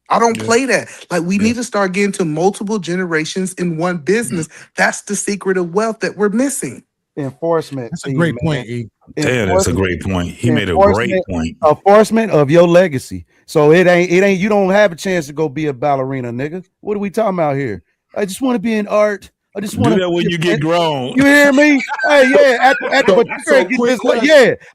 I don't play that. Like we need to start getting to multiple generations in one business. That's the secret of wealth that we're missing. Enforcement. That's a great point, E. Damn, that's a great point. He made a great point. Enforcement of your legacy. So it ain't. You don't have a chance to go be a ballerina, nigga. What are we talking about here? I just want to be in art. I just want Do that when you get grown. You hear me? Hey, yeah.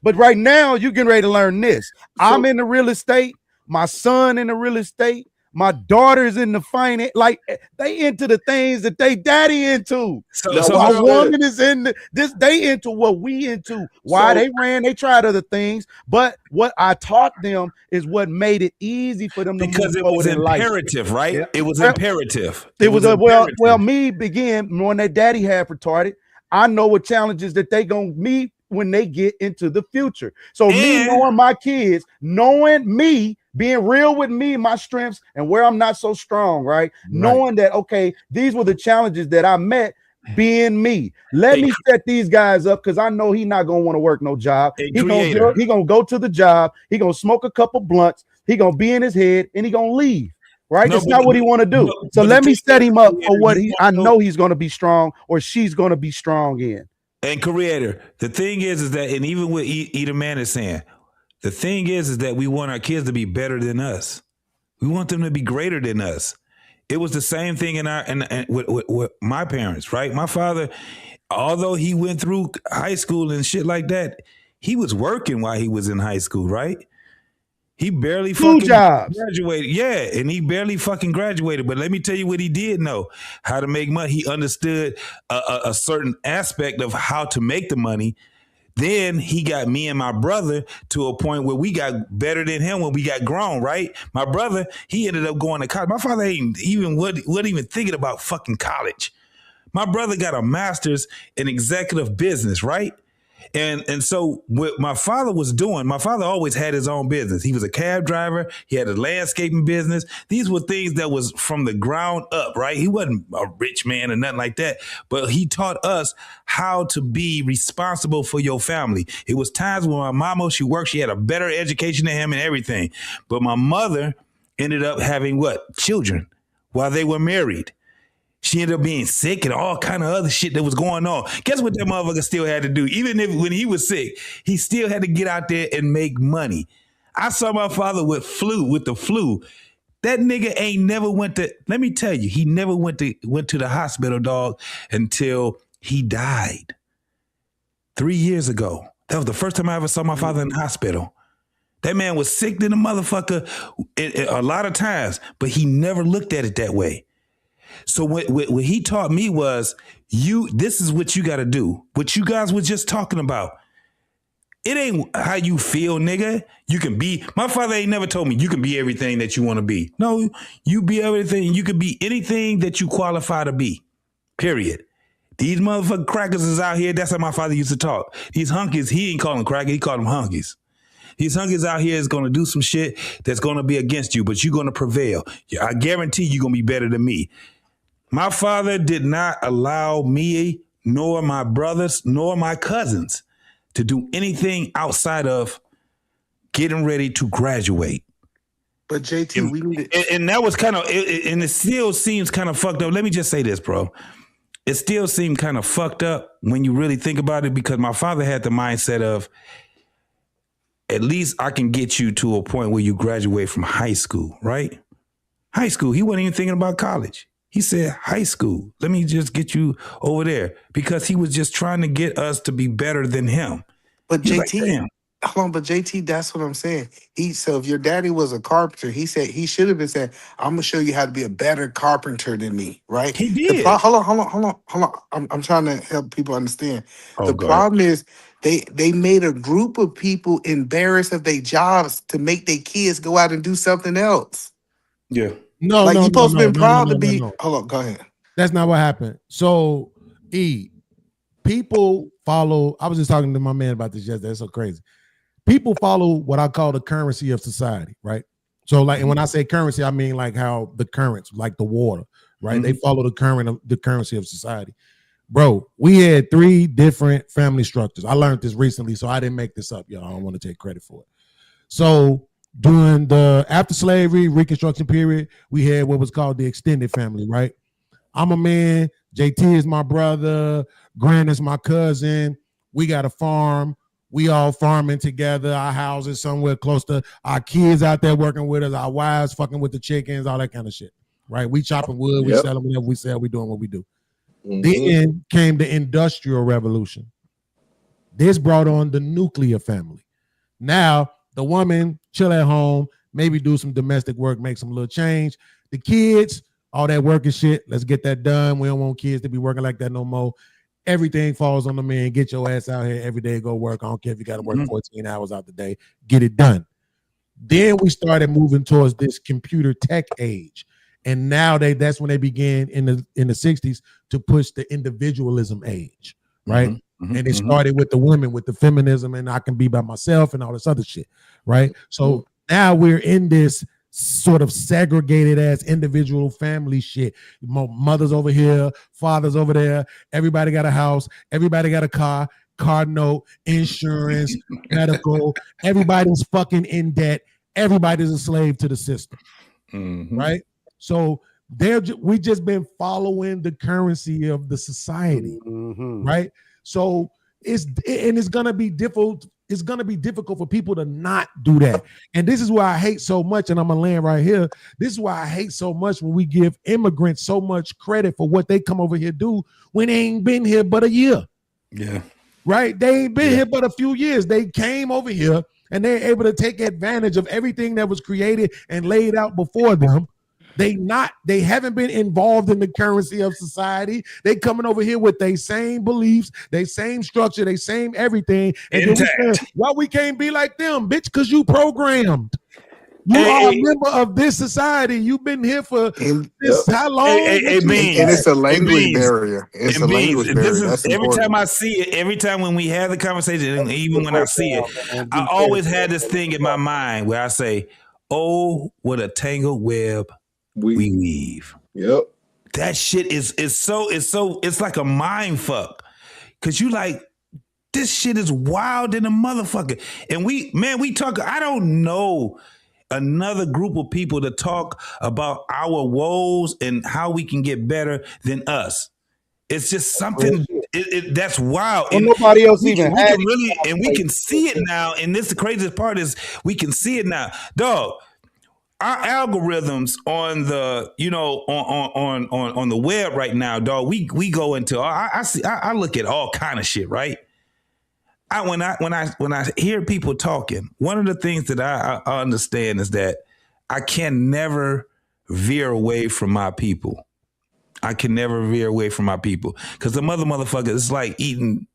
But right now you getting ready to learn this. I'm in the real estate. My son in the real estate. My daughter's in the finance. Like they into the things that they daddy into. So my woman is in this. They into what we into. Why they ran? They tried other things, but what I taught them is what made it easy for them to Because move it was forward in life. imperative, right? Yeah. It was Well, imperative. It was imperative. me began when their daddy had retarded. I know what challenges that they gonna meet when they get into the future. So me knowing my kids, knowing me, being real with me, my strengths and where I'm not so strong, right? Knowing that, okay, these were the challenges that I met being me. Let me set these guys up because I know he not gonna want to work no job. He gonna go to the job. He gonna smoke a couple blunts. He gonna be in his head and he gonna leave. Right? That's not what he want to do. So let me set him up for what I know he's going to be strong or she's going to be strong in. And creator, the thing is that, and even what Eda Man is saying, the thing is that we want our kids to be better than us. We want them to be greater than us. It was the same thing with my parents, right? My father, although he went through high school and shit like that, he was working while he was in high school, right? He barely fucking graduated. Yeah, and he barely fucking graduated. But let me tell you what he did know. How to make money. He understood a certain aspect of how to make the money. Then he got me and my brother to a point where we got better than him when we got grown, right? My brother, he ended up going to college. My father wasn't even thinking about fucking college. My brother got a master's in executive business, right? And so what my father was doing, my father always had his own business. He was a cab driver. He had a landscaping business. These were things that was from the ground up, right? He wasn't a rich man or nothing like that, but he taught us how to be responsible for your family. It was times when my mama, she worked, she had a better education than him and everything. But my mother ended up having children while they were married. She ended up being sick and all kind of other shit that was going on. Guess what that motherfucker still had to do? Even if when he was sick, he still had to get out there and make money. I saw my father with the flu. That nigga ain't never went to, let me tell you, he never went to the hospital, dog, until he died 3 years ago. That was the first time I ever saw my father in the hospital. That man was sick than a motherfucker a lot of times, but he never looked at it that way. So what he taught me was, this is what you got to do. What you guys were just talking about. It ain't how you feel, nigga. You can be, my father ain't never told me you can be everything that you want to be. No, you be everything. You can be anything that you qualify to be, period. These motherfucking crackers is out here. That's how my father used to talk. These hunkies, he ain't call them crackers, he called them hunkies. These hunkies out here is going to do some shit that's going to be against you, but you're going to prevail. I guarantee you're going to be better than me. My father did not allow me, nor my brothers, nor my cousins to do anything outside of getting ready to graduate. But JT, we need it. And that was kind of, and it still seems kind of fucked up. Let me just say this, bro. It still seemed kind of fucked up when you really think about it, because my father had the mindset of, at least I can get you to a point where you graduate from high school, right? High school. He wasn't even thinking about college. He said, high school. Let me just get you over there, because he was just trying to get us to be better than him. But He's JT, like, hold on, but JT, that's what I'm saying. So if your daddy was a carpenter, he said he should have been saying, "I'm gonna show you how to be a better carpenter than me." Right? He did. Hold on. I'm trying to help people understand. The God. problem is they made a group of people embarrassed of their jobs to make their kids go out and do something else. Yeah. No, like no, you supposed no, to be no, proud no, to no, be. no. Hold on, go ahead. That's not what happened. So, people follow. I was just talking to my man about this yesterday. It's so crazy. People follow what I call the currency of society, right? So, like, and when I say currency, I mean like how the currents, like the water, right? They follow the currency of society. Bro, we had 3 different family structures. I learned this recently, so I didn't make this up, y'all. I don't want to take credit for it. So during the after slavery Reconstruction period, we had what was called the extended family, right? I'm a man, JT is my brother, Grant is my cousin. We got a farm. We all farming together. Our houses somewhere close to our kids out there working with us, our wives fucking with the chickens, all that kind of shit, right? We chopping wood, we selling whatever we sell, we doing what we do. Then came the Industrial Revolution. This brought on the nuclear family. Now, the woman chill at home, maybe do some domestic work, make some little change. The kids, all that work and shit, let's get that done. We don't want kids to be working like that no more. Everything falls on the man. Get your ass out here every day, go work. I don't care if you got to work 14 hours out the day. Get it done. Then we started moving towards this computer tech age. And now that's when they began in the 60s to push the individualism age, right? And it started with the women, with the feminism, and I can be by myself and all this other shit, right? So now we're in this sort of segregated ass individual family shit. Mothers over here, fathers over there. Everybody got a house. Everybody got a car note, insurance, medical. Everybody's fucking in debt. Everybody's a slave to the system, right? So we just been following the currency of the society, right? So it's gonna be difficult. It's gonna be difficult for people to not do that. And this is why I hate so much. And I'm gonna land right here. This is why I hate so much when we give immigrants so much credit for what they come over here do when they ain't been here but a year. Yeah. Right? They ain't been here but a few years. They came over here and they're able to take advantage of everything that was created and laid out before them. They haven't been involved in the currency of society. They coming over here with their same beliefs, their same structure, their same everything. And then we say, why we can't be like them, bitch? Because you programmed. You are a member of this society. You've been here for this how long? And it's a language barrier. It's a language barrier. That's every important. time I see it, every time when we have the conversation, and even when I see it, I always had this thing in my mind where I say, "Oh, what a tangled web we weave." Yep. That shit is it's like a mind fuck. Cause you like, this shit is wild than a motherfucker. And we talk, I don't know another group of people to talk about our woes and how we can get better than us. It's just something that's wild. And nobody else even had it. Really, and we can see it now. And this the craziest part is we can see it now. Dog, our algorithms on the, on the web right now, dog, we go into, I look at all kind of shit, right? When I hear people talking, one of the things that I understand is that I can never veer away from my people. I can never veer away from my people. Because the motherfucker is like eating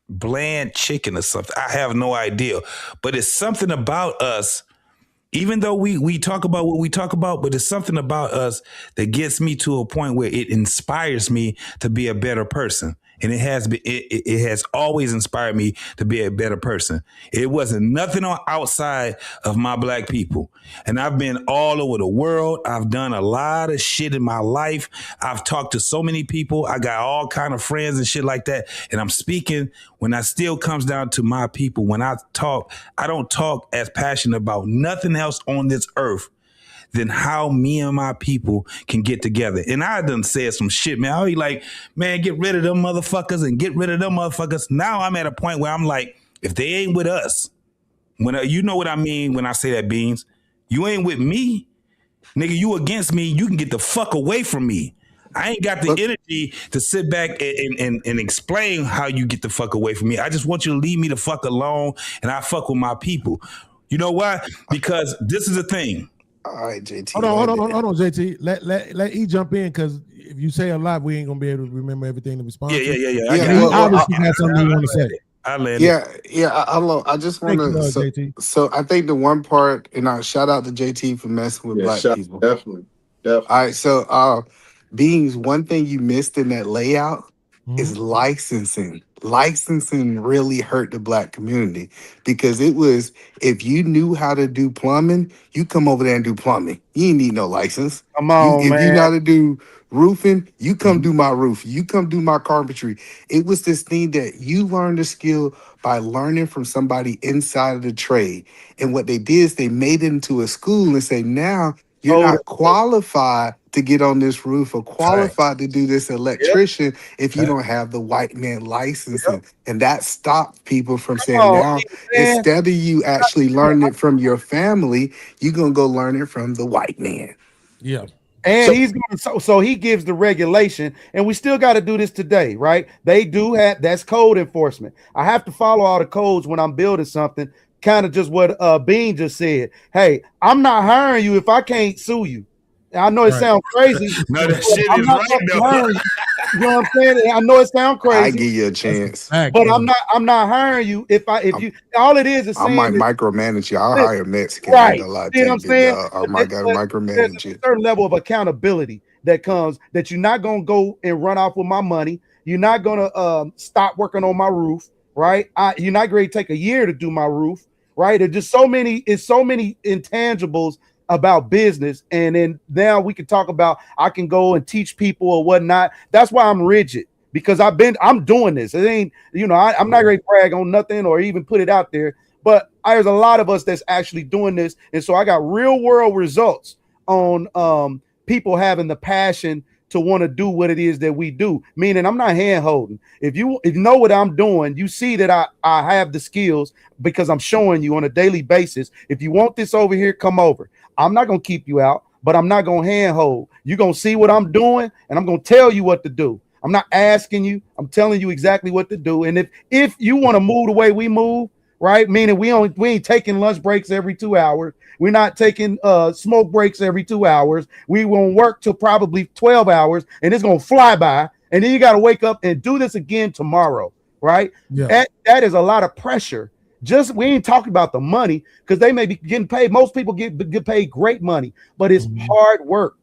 bland chicken or something. I have no idea. But it's something about us. even though we talk about what we talk about, but there's something about us that gets me to a point where it inspires me to be a better person. And it has been, it has always inspired me to be a better person. It wasn't nothing on outside of my black people. And I've been all over the world. I've done a lot of shit in my life. I've talked to so many people. I got all kind of friends and shit like that. And I'm speaking when I still comes down to my people. When I talk, I don't talk as passionate about nothing else on this earth than how me and my people can get together. And I done said some shit, man. I'll be like, man, get rid of them motherfuckers and get rid of them motherfuckers. Now I'm at a point where I'm like, if they ain't with us, when you know what I mean when I say that, Beans, you ain't with me, nigga, you against me, you can get the fuck away from me. I ain't got the energy to sit back and explain how you get the fuck away from me. I just want you to leave me the fuck alone and I fuck with my people. You know why? Because this is the thing. All right, JT. Hold on, JT. Let E jump in because if you say a lot, we ain't gonna be able to remember everything to respond. Yeah. He obviously got something you want to say. I just want to. So I think the one part, and I shout out to JT for messing with black people. Definitely. All right, so Beans, one thing you missed in that layout is licensing. Licensing really hurt the black community because it was, if you knew how to do plumbing, you come over there and do plumbing. You ain't need no license. Come on, if man. you know how to do roofing, you come do my roof. You come do my carpentry. It was this thing that you learned a skill by learning from somebody inside of the trade. And what they did is they made it into a school and say, now you're not qualified to get on this roof or qualified to do this electrician if you don't have the white man licensing. And that stopped people from saying, now, instead of you actually learning it from your family, you're going to go learn it from the white man. Yeah. And he's going so he gives the regulation, and we still got to do this today, right? They do have, that's code enforcement. I have to follow all the codes when I'm building something. Kind of just what Bean just said. Hey, I'm not hiring you if I can't sue you. I know it sounds crazy. No, that shit is right though. You know what I'm saying? I know it sounds crazy. I give you a chance, but I'm not hiring you if you. All it is I might micromanage you. I'll hire Mexican. Right. You know what I'm saying? I might gotta micromanage you. There's a certain level of accountability that comes that you're not gonna go and run off with my money. You're not gonna stop working on my roof, right? You're not going to take a year to do my roof, right? There's just so many intangibles about business, and then now we can talk about I can go and teach people or whatnot. That's why I'm rigid, because I'm doing this. It ain't, I'm not going to brag on nothing or even put it out there, but there's a lot of us that's actually doing this, and so I got real world results on people having the passion to want to do what it is that we do. Meaning I'm not hand holding. If you know what I'm doing, you see that I have the skills because I'm showing you on a daily basis. If you want this over here, come over. I'm not going to keep you out, but I'm not going to handhold. You're going to see what I'm doing, and I'm going to tell you what to do. I'm not asking you. I'm telling you exactly what to do. And if you want to move the way we move, right? Meaning we ain't taking lunch breaks every 2 hours. We're not taking smoke breaks every 2 hours. We won't work till probably 12 hours, and it's going to fly by. And then you got to wake up and do this again tomorrow, right? Yeah. That is a lot of pressure. We ain't talking about the money, because they may be getting paid. Most people get paid great money, but it's hard work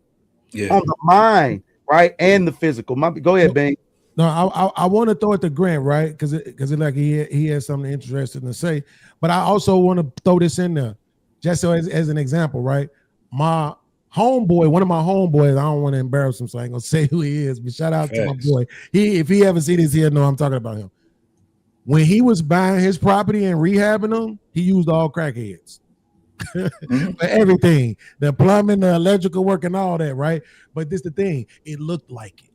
on the mind, right? And the physical. Go ahead, Ben. No, I want to throw it to Grant, right? Because it like he has something interesting to say. But I also want to throw this in there, just so as an example, right? My homeboy, one of my homeboys, I don't want to embarrass him, so I ain't gonna say who he is, but shout out to my boy. If he ever see this, he'll know I'm talking about him. When he was buying his property and rehabbing them, he used all crackheads for everything, the plumbing, the electrical work, and all that, right? But this the thing, it looked like it.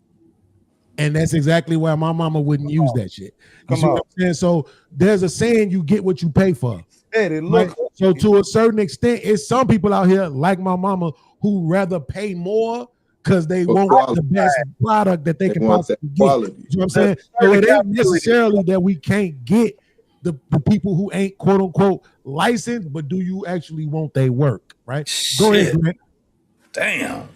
And that's exactly why my mama wouldn't use that shit. You see what I'm saying? So there's a saying, you get what you pay for. Right? So to a certain extent, it's some people out here like my mama who rather pay more because they want the best product that they can possibly get. You know what I'm saying? So it ain't necessarily that we can't get the people who ain't quote unquote licensed, but do you actually want their work? Right? Go ahead, Grant. Damn.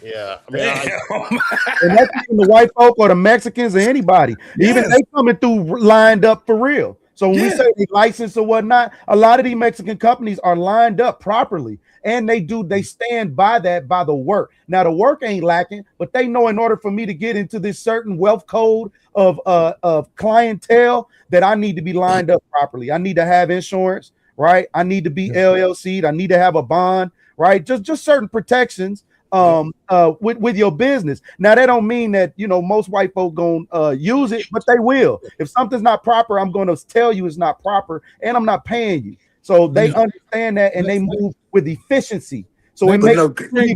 Yeah, and that's even the white folk or the Mexicans or anybody. Even they coming through lined up for real. So when we say they license or whatnot, a lot of these Mexican companies are lined up properly, and they stand by that, by the work. Now the work ain't lacking, but they know in order for me to get into this certain wealth code of clientele that I need to be lined up properly. I need to have insurance, right? I need to be LLC'd. I need to have a bond, right? Just certain protections with your business. Now that don't mean that most white folk gonna use it, but they will. If something's not proper, I'm gonna tell you it's not proper, and I'm not paying you. So they understand that, and they move with efficiency. So it makes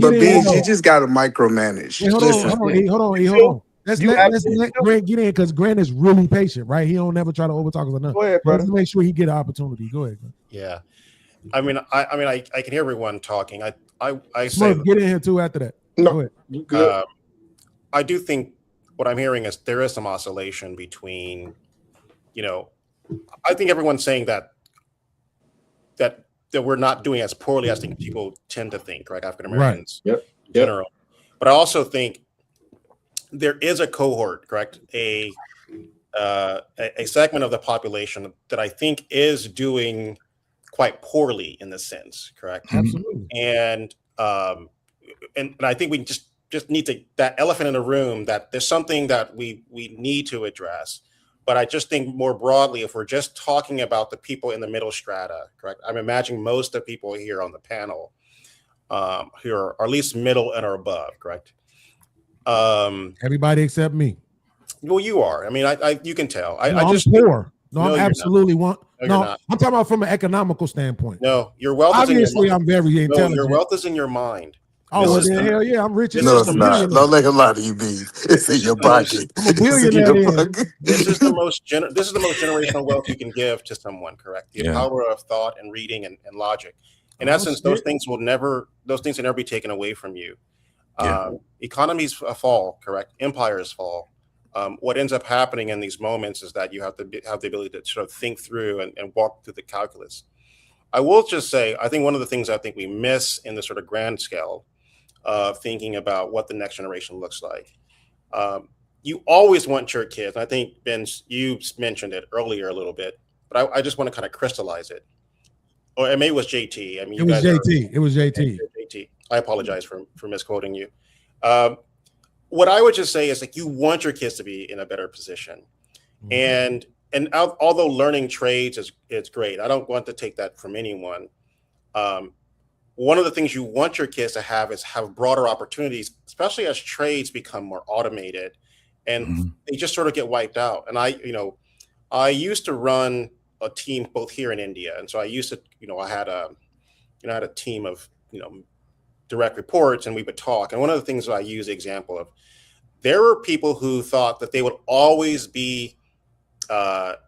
but Beans, you just gotta micromanage. Hey, hold on. Let's let Grant get in, because Grant is really patient, right? He don't never try to overtalk us or nothing. Go ahead, brother. Let's make sure he get an opportunity. Go ahead, Grant. Yeah. I mean, I can hear everyone talking. I say Smurf, get in here too after that. No, go ahead. I do think what I'm hearing is there is some oscillation between, I think everyone's saying that we're not doing as poorly as people tend to think, right? African Americans in general. But I also think there is a cohort, correct? A segment of the population that I think is doing quite poorly in this sense, correct? Absolutely. And I think we just need to, that elephant in the room, that there's something that we need to address. But I just think more broadly, if we're just talking about the people in the middle strata, correct? I'm imagining most of the people here on the panel who are at least middle and or above, correct? Everybody except me. Well, you are. I mean, you can tell. I'm poor. No, I'm you're absolutely not. No, I'm talking about from an economical standpoint. No, your wealth Obviously, is in your I'm very intelligent. your wealth is in your mind. Oh, well, then, hell yeah, I'm rich. No, it's not. Don't let him lie to you, Beans. It's in your pocket. I'm a billionaire. This is the most generational wealth you can give to someone, correct? The power of thought and reading and logic. In essence, those things will never be taken away from you. Economies fall, correct? Empires fall. What ends up happening in these moments is that you have to have the ability to sort of think through and walk through the calculus. I will just say, I think one of the things I think we miss in the sort of grand scale of thinking about what the next generation looks like. You always want your kids. I think, Ben, you mentioned it earlier a little bit, but I just want to kind of crystallize it. Or maybe it was JT. I mean, It was JT. JT. I apologize for misquoting you. What I would just say is, like, you want your kids to be in a better position. And although learning trades is great, I don't want to take that from anyone. One of the things you want your kids to have is have broader opportunities, especially as trades become more automated and they just sort of get wiped out. And I used to run a team both here in India. And so I used to, I had a team of, direct reports, and we would talk. And one of the things that I use the example of, there were people who thought that they would always be elevator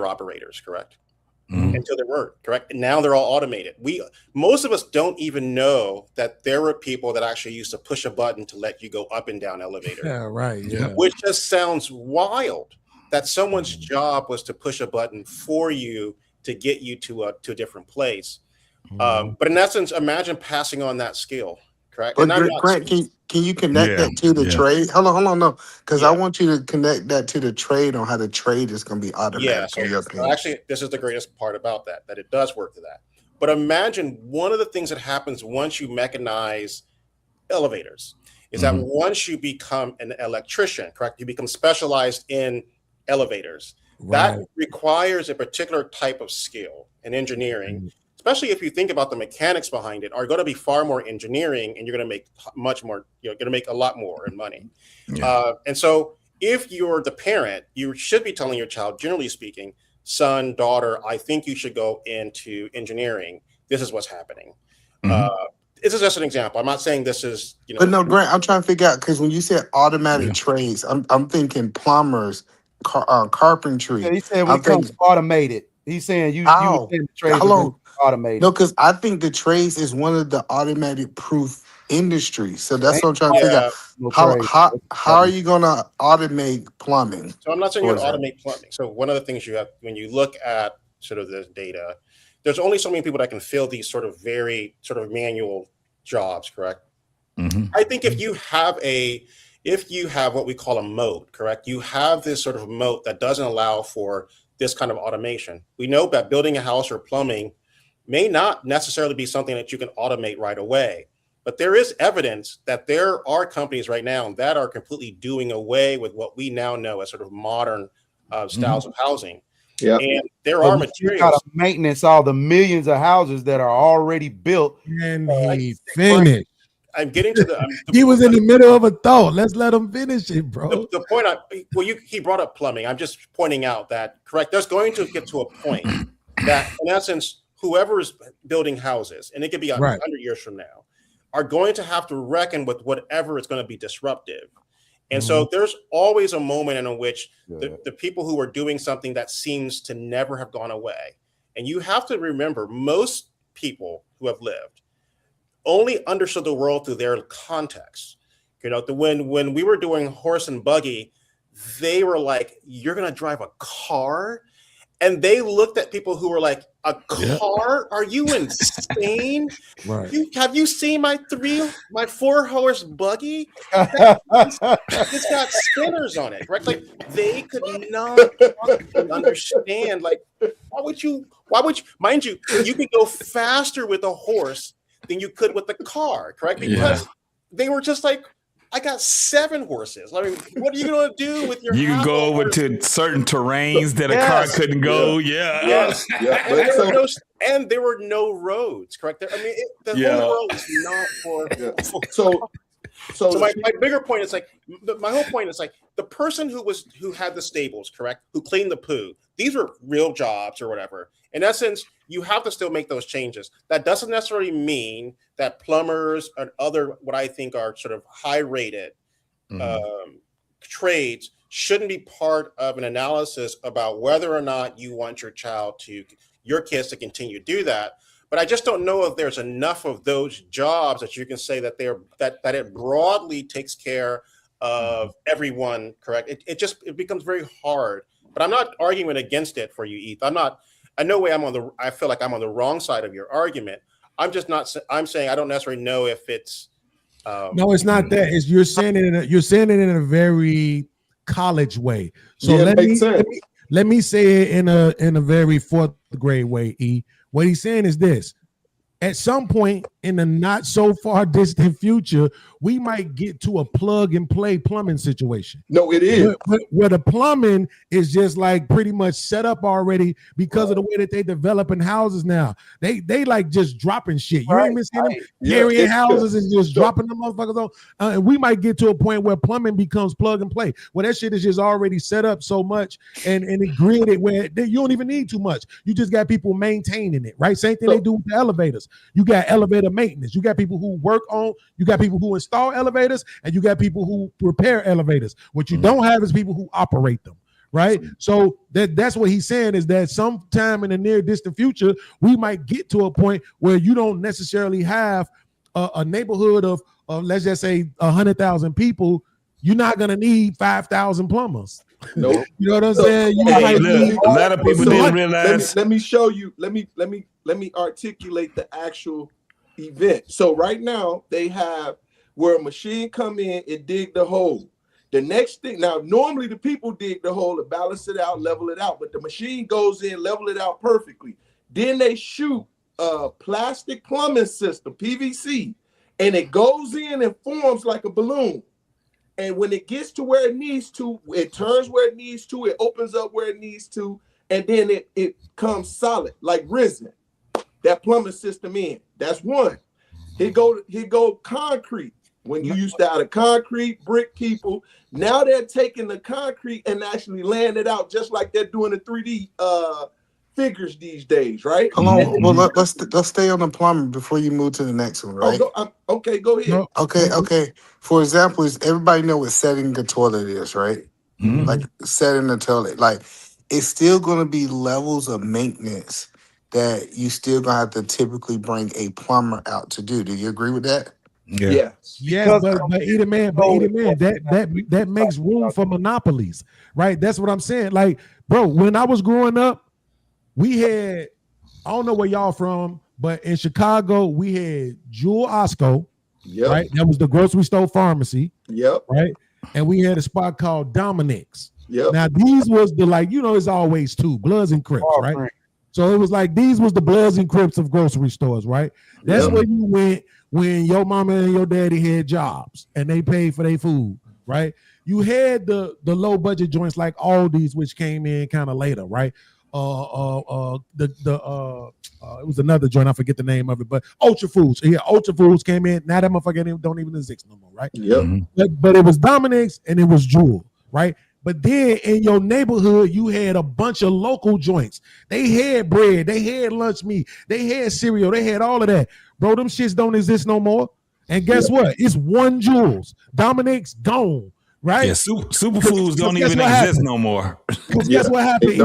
operators, correct? Until they weren't, correct? And now they're all automated. Most of us don't even know that there were people that actually used to push a button to let you go up and down elevators. Yeah, right. Yeah. Which just sounds wild, that someone's job was to push a button for you to get you to a different place. But in essence, imagine passing on that skill, correct? But Grant, can you connect that to the trade? Hold on, no, because I want you to connect that to the trade on how the trade is going to be automatic. Yeah, so actually, this is the greatest part about that it does work to that. But imagine one of the things that happens once you mechanize elevators is that once you become an electrician, correct? You become specialized in elevators. That requires a particular type of skill and engineering. Especially if you think about the mechanics behind it, are going to be far more engineering, and you're going to make much more, you're going to make a lot more in money. And so if you're the parent, you should be telling your child, generally speaking, son, daughter, I think you should go into engineering. This is what's happening. This is just an example. I'm not saying this is, But no, Grant, I'm trying to figure out, because when you said automatic trades, I'm thinking plumbers, carpentry. Yeah, he said when it comes automated. He's saying you the trades automated. No, because I think the trades is one of the automatic proof industries. So that's what I'm trying to figure out. How are you going to automate plumbing? So I'm not saying you're going to automate plumbing. So one of the things you have, when you look at sort of the data, there's only so many people that can fill these sort of very sort of manual jobs, correct? I think if you have a if you have what we call a moat, correct? You have this sort of moat that doesn't allow for this kind of automation. We know that building a house or plumbing may not necessarily be something that you can automate right away. But there is evidence that there are companies right now that are completely doing away with what we now know as sort of modern styles of housing. Yeah, and there But are we still materials. gotta maintenance all the millions of houses that are already built. And he finished. I'm getting to the. He was in the middle of a thought. Let's let him finish it, bro. The point he brought up plumbing. I'm just pointing out that, correct, there's going to get to a point that, in essence, whoever is building houses, and it could be 100 years from now, are going to have to reckon with whatever is going to be disruptive. And so there's always a moment in which the people who are doing something that seems to never have gone away. And you have to remember, most people who have lived only understood the world through their context. You know, when we were doing horse and buggy, they were like, "You're going to drive a car?" And they looked at people who were like, "A car? Are you insane? Right. Have you seen my 4-horse buggy? It's got spinners on it, right?" Like, they could not understand. Like, why would you? Mind you, you could go faster with a horse than you could with the car, correct? Because they were just like, "I got 7 horses. I mean, what are you going to do with your?" You can go over to certain terrains that a car couldn't go. And there were no roads, correct? I mean, the whole world was not for. So my bigger point is like, my whole point is like, the person who had the stables, correct, who cleaned the poo, these were real jobs or whatever. In essence, you have to still make those changes. That doesn't necessarily mean that plumbers and other, what I think are sort of high-rated trades shouldn't be part of an analysis about whether or not you want your kids to continue to do that. But I just don't know if there's enough of those jobs that you can say that that it broadly takes care of everyone, correct? It becomes very hard. But I'm not arguing against it for you, Eth. I feel like I'm on the wrong side of your argument. I'm just not. I'm saying I don't necessarily know if it's. No, it's not that. It's you're saying it in a very college way. So let me say it in a very 4th grade way. E. What he's saying is this: at some point in the not so far distant future, we might get to a plug and play plumbing situation. No, it is. Where the plumbing is just like pretty much set up already because of the way that they developing houses now. They like just dropping shit. You ain't been seeing them carrying houses and just dropping them motherfuckers on. And we might get to a point where plumbing becomes plug and play, where that shit is just already set up so much and it gridded where you don't even need too much. You just got people maintaining it, right? Same thing they do with the elevators. You got elevator maintenance. You got people who work on. You got people who install elevators, and you got people who repair elevators. What you don't have is people who operate them, right? So that's what he's saying, is that sometime in the near distant future, we might get to a point where you don't necessarily have a neighborhood of let's just say 100,000 people. You're not gonna need 5,000 plumbers. Nope. You know what I'm saying? A lot of people didn't realize. Let me show you. Let me articulate the actual event. So right now they have where a machine come in and dig the hole. The next thing, now normally the people dig the hole and balance it out, level it out, but the machine goes in, level it out perfectly. Then they shoot a plastic plumbing system, PVC, and it goes in and forms like a balloon. And when it gets to where it needs to, it turns where it needs to, it opens up where it needs to, and then it comes solid, like resin. That plumbing system in. That's one. Here go concrete. When you used to have a concrete brick people, now they're taking the concrete and actually laying it out just like they're doing the 3D figures these days, right? Hold on. Well, let's stay on the plumbing before you move to the next one, right? Okay, go ahead. No. Okay. For example, everybody know what setting the toilet is, right? Like setting the toilet. Like, it's still going to be levels of maintenance that you still gonna have to typically bring a plumber out to do. Do you agree with that? Yeah. Yes, but either man, that makes room for monopolies, right? That's what I'm saying. Like, bro, when I was growing up, we had, I don't know where y'all from, but in Chicago, we had Jewel Osco, right? That was the grocery store pharmacy. Yep. Right. and we had a spot called Dominic's. Yep. Now these was the like, you know, it's always two Bloods and Crips, right? So it was like these was the Bloods and Crips of grocery stores, right? That's where you went when your mama and your daddy had jobs and they paid for their food, right? You had the low budget joints like Aldi's, which came in kind of later, right? It was another joint, I forget the name of it, but Ultra Foods. Yeah, Ultra Foods came in. Now that motherfucker don't even exist no more, right? Yep. But it was Dominic's and it was Jewel, right? But then in your neighborhood, you had a bunch of local joints. They had bread, they had lunch meat, they had cereal, they had all of that. Bro, them shits don't exist no more. And guess what? It's one Jewel's. Dominic's gone, right? Yeah, superfoods don't even exist no more. Guess what happened?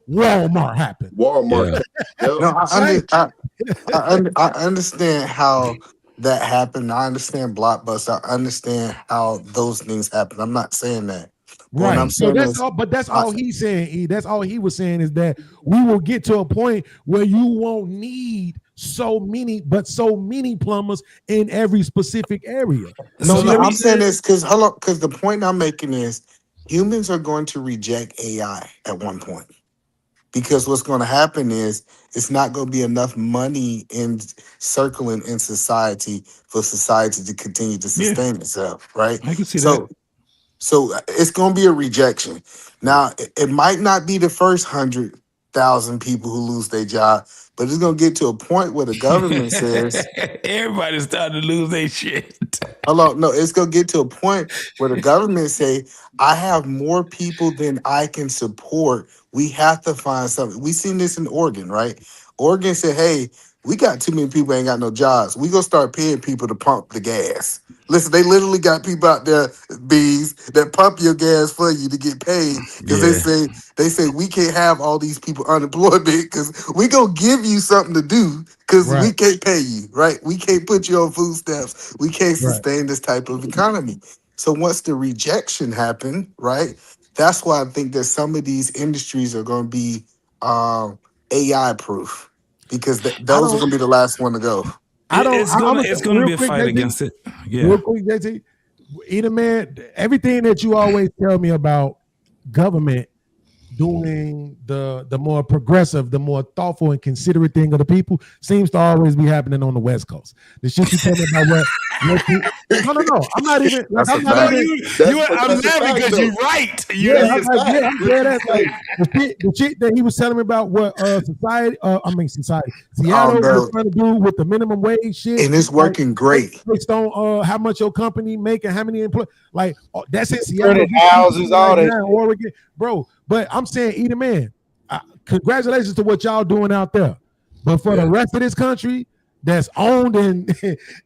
Walmart happened. Walmart. No, I understand how that happened. I understand Blockbuster. I understand how those things happen. I'm not saying that. But what I'm Right. So saying that's is, all, but that's all he's saying. That's all he was saying is that we will get to a point where you won't need so many plumbers in every specific area. no, I'm saying this because the point I'm making is humans are going to reject AI at one point. Because what's going to happen is it's not going to be enough money in circling in society for society to continue to sustain itself, right? I can see that. So it's going to be a rejection. Now, it might not be the first 100,000 people who lose their job, but it's going to get to a point where the government says everybody's starting to lose their shit. Hello, no, it's gonna get to a point where the government say, I have more people than I can support. We have to find something. We seen this in Oregon, right? Oregon said, hey, we got too many people ain't got no jobs. We gonna start paying people to pump the gas. Listen, they literally got people out there, bees, that pump your gas for you to get paid. Because they say we can't have all these people unemployed because we gonna give you something to do because we can't pay you, right? We can't put you on food stamps. We can't sustain this type of economy. So once the rejection happened, right? That's why I think that some of these industries are going to be AI proof because those are going to be the last one to go. It's going to be a fight against it. Yeah. Real quick, JT, either man, everything that you always tell me about government doing the more progressive, the more thoughtful and considerate thing of the people seems to always be happening on the West Coast. The shit you tell me about no, I'm not even. Like, I'm laughing because you're right. The shit that he was telling me about what society. Seattle was trying to do with the minimum wage shit, and it's working great. Based on how much your company make and how many employees. Like that's in Seattle. Houses, all that. Oregon, bro. But I'm saying, either man, congratulations to what y'all doing out there. But for the rest of this country that's owned and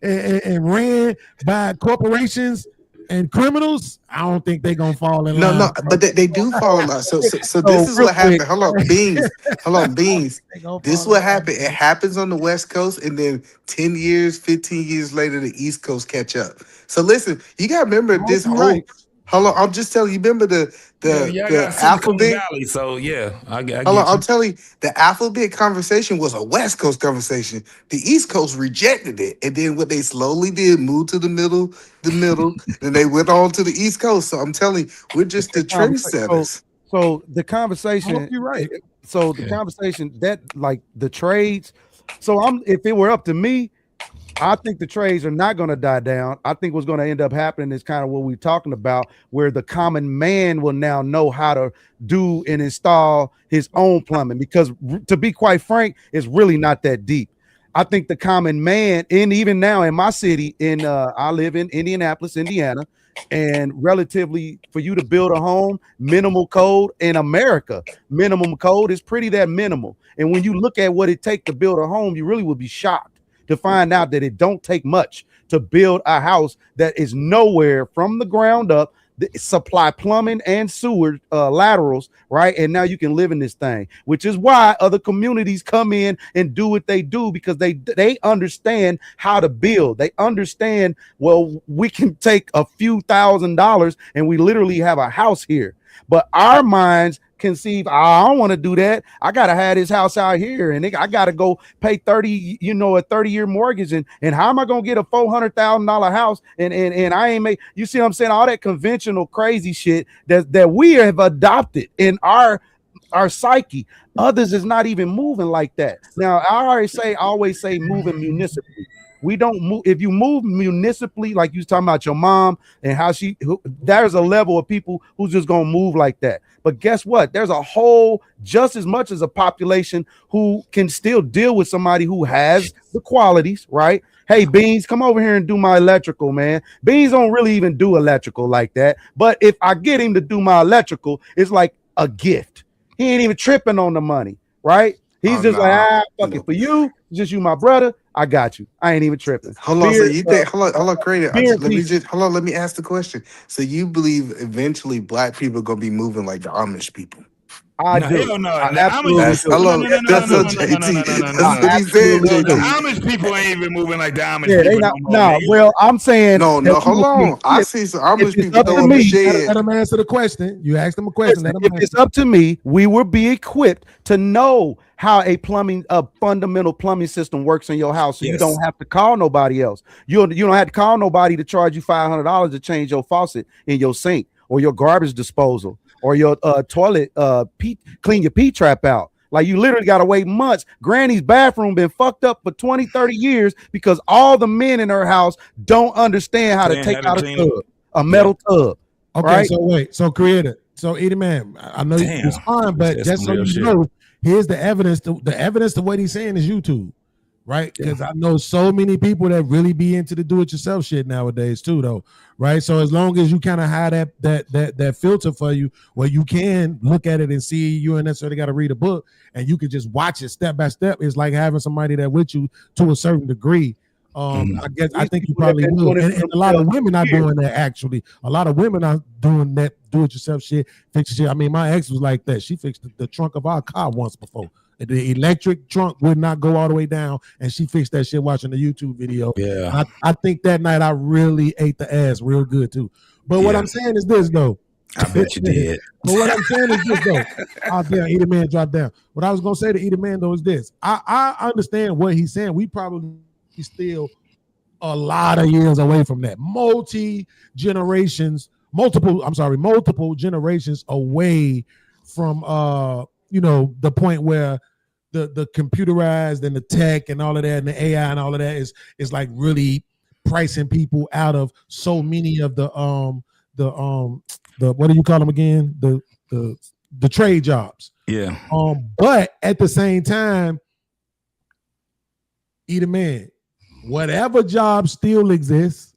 ran by corporations and criminals, I don't think they're gonna fall in line. No, but they do fall in line. So this is what happened. Hold on, Beans. This is what happened. It happens on the West Coast, and then 10 years, 15 years later, the East Coast catch up. So listen, you gotta remember this whole. Hold on, I'm just telling you. Remember the alphabet. Valley, so yeah, I get I'm telling you, the alphabet conversation was a West Coast conversation. The East Coast rejected it, and then what they slowly did, moved to the middle, and they went on to the East Coast. So I'm telling you, we're just the trendsetters. So the conversation, you're right. So the conversation that like the trades. So if it were up to me, I think the trades are not going to die down. I think what's going to end up happening is kind of what we're talking about, where the common man will now know how to do and install his own plumbing. Because to be quite frank, it's really not that deep. I think the common man, and even now in my city, I live in Indianapolis, Indiana, and relatively for you to build a home, minimal code in America, minimum code is pretty that minimal. And when you look at what it takes to build a home, you really will be shocked to find out that it don't take much to build a house that is nowhere from the ground up, supply plumbing and sewer laterals, right? And now you can live in this thing, which is why other communities come in and do what they do, because they understand how to build. They understand, well, we can take a few $1,000s and we literally have a house here. But our minds conceive, I don't want to do that. I gotta have this house out here, and I gotta go pay 30, a 30-year mortgage, and how am I gonna get a $400,000 house? And I ain't make. You see what I'm saying? All that conventional crazy shit that we have adopted in our psyche. Others is not even moving like that. Now, I always say moving municipally. We don't move. If you move municipally, like you was talking about your mom and how there's a level of people who's just gonna move like that. But guess what? There's a whole just as much as a population who can still deal with somebody who has the qualities, right? Hey, Beans, come over here and do my electrical, man. Beans don't really even do electrical like that. But if I get him to do my electrical, it's like a gift. He ain't even tripping on the money, right? He's just like, fuck it. For you, just you, my brother. I got you. I ain't even tripping. Hold on, so you think? Hold on, Creator. Let me ask the question. So you believe eventually black people are gonna be moving like the Amish people? I do. Hell no. I The absolutely Amish do. That's what JT. That's what he said, The JT. Amish people ain't even moving like the Amish Yeah, they people. not. no more, No, nigga. well, I'm saying No, hold on. I see some Amish people throwing the shed. Let him answer the question. You asked him a question. Let him If answer. it's up to me, we will be equipped to know how a fundamental plumbing system works in your house, so you don't have to call nobody else. You don't have to call nobody to charge you $500 to change your faucet in your sink or your garbage disposal or your toilet clean your pee trap out. Like, you literally got to wait months. Granny's bathroom been fucked up for 20, 30 years because all the men in her house don't understand how to take out a metal tub. Okay, right? so wait. So Creator. So Edie Man, I know you Damn. respond, but That's just some so real you shit. know, here's the evidence. The evidence to what he's saying is YouTube, right? Because I know so many people that really be into the do-it-yourself shit nowadays too, though, right? So as long as you kind of have that filter for you, where you can look at it and see, you ain't necessarily got to read a book, and you can just watch it step by step. It's like having somebody that with you to a certain degree. I think you probably will. And a lot of women are doing that, actually. A lot of women are doing that do-it-yourself shit, fix shit. I mean, my ex was like that. She fixed the trunk of our car once before. The electric trunk would not go all the way down, and she fixed that shit watching the YouTube video. Yeah. I think that night I really ate the ass real good too. But what I'm saying is this, though. I bet you did. But what I'm saying is this, though. Oh, damn, Edie Man dropped down. What I was going to say to Edie Man, though, is this. I understand what he's saying. We probably still a lot of years away from that. Multiple generations away from the point where the computerized and the tech and all of that and the AI and all of that is like really pricing people out of so many of the what do you call them again? The trade jobs. Yeah. But at the same time, Edie Man, whatever job still exists,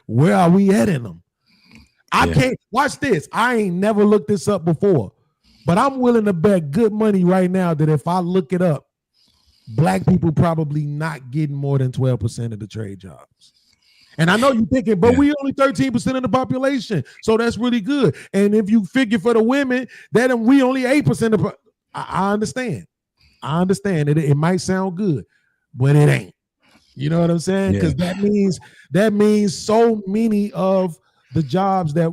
where are we at in them? I can't watch this. I ain't never looked this up before, but I'm willing to bet good money right now that if I look it up, black people probably not getting more than 12% of the trade jobs. And I know you're thinking, but we only 13% of the population, so that's really good. And if you figure for the women, then we only 8% of. I understand. I understand it might sound good, but it ain't. You know what I'm saying? Because that means so many of the jobs that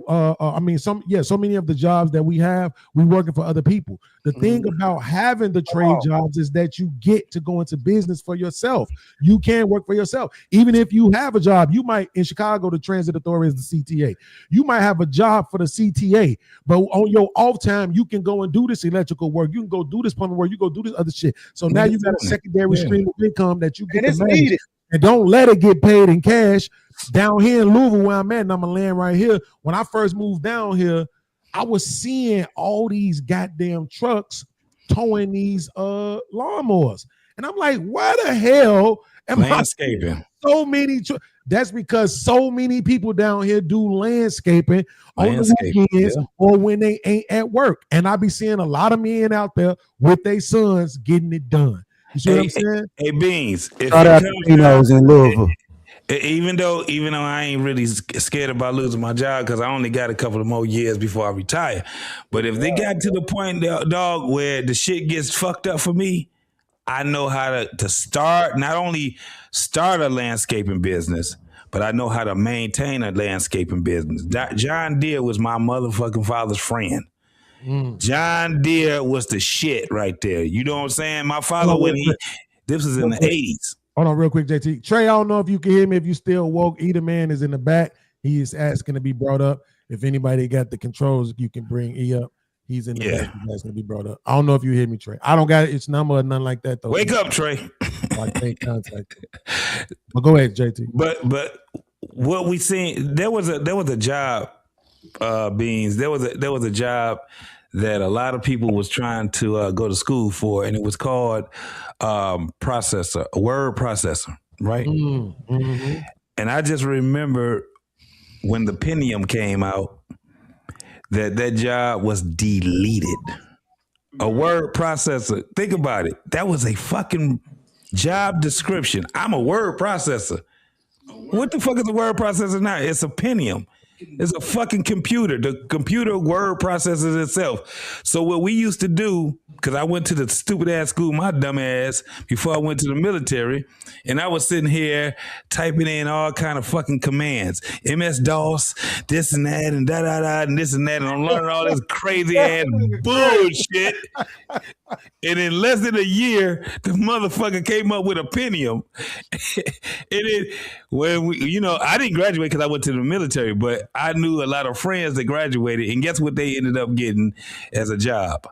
so many of the jobs that we have, we working for other people. The thing about having the trade jobs is that you get to go into business for yourself. You can work for yourself. Even if you have a job, you might, in Chicago, the Transit Authority is the CTA. You might have a job for the CTA, but on your off time, you can go and do this electrical work. You can go do this plumbing work. You go do this other shit. So now you got a secondary stream of income that you get to manage. And don't let it get paid in cash. Down here in Louisville, where I'm at, and I'm gonna land right here. When I first moved down here, I was seeing all these goddamn trucks towing these lawnmowers, and I'm like, why the hell am landscaping? I seeing so many? That's because so many people down here do landscaping on the weekends or when they ain't at work, and I be seeing a lot of men out there with their sons getting it done. You see what I'm saying? Hey, Beans. Shout out to Pinos in Louisville. Even though I ain't really scared about losing my job because I only got a couple of more years before I retire. But if they got to the point, dog, where the shit gets fucked up for me, I know how to start, not only start a landscaping business, but I know how to maintain a landscaping business. John Deere was my motherfucking father's friend. John Deere was the shit right there. You know what I'm saying? My father, when this was in the 80s. Hold on real quick, JT. Trey, I don't know if you can hear me. If you still woke, Eda Man is in the back. He is asking to be brought up. If anybody got the controls, you can bring E up. He's in the back. He's asking to be brought up. I don't know if you hear me, Trey. I don't got its number or nothing like that, though. Wake up, Trey. I can't contact him. But go ahead, JT. But what we seen, there was a job, Beans. There was a job that a lot of people was trying to go to school for, and it was called processor, a word processor, right? Mm-hmm. And I just remember when the Pentium came out, that job was deleted. A word processor. Think about it. That was a fucking job description. I'm a word processor. What the fuck is a word processor now? It's a Pentium. It's a fucking computer. The computer word processes itself. So what we used to do, because I went to the stupid ass school, my dumb ass, before I went to the military, and I was sitting here typing in all kind of fucking commands. MS-DOS, this and that, and da-da-da, and this and that, and I'm learning all this crazy ass bullshit. And in less than a year, the motherfucker came up with a Pentium. I didn't graduate because I went to the military, but I knew a lot of friends that graduated, and guess what they ended up getting as a job?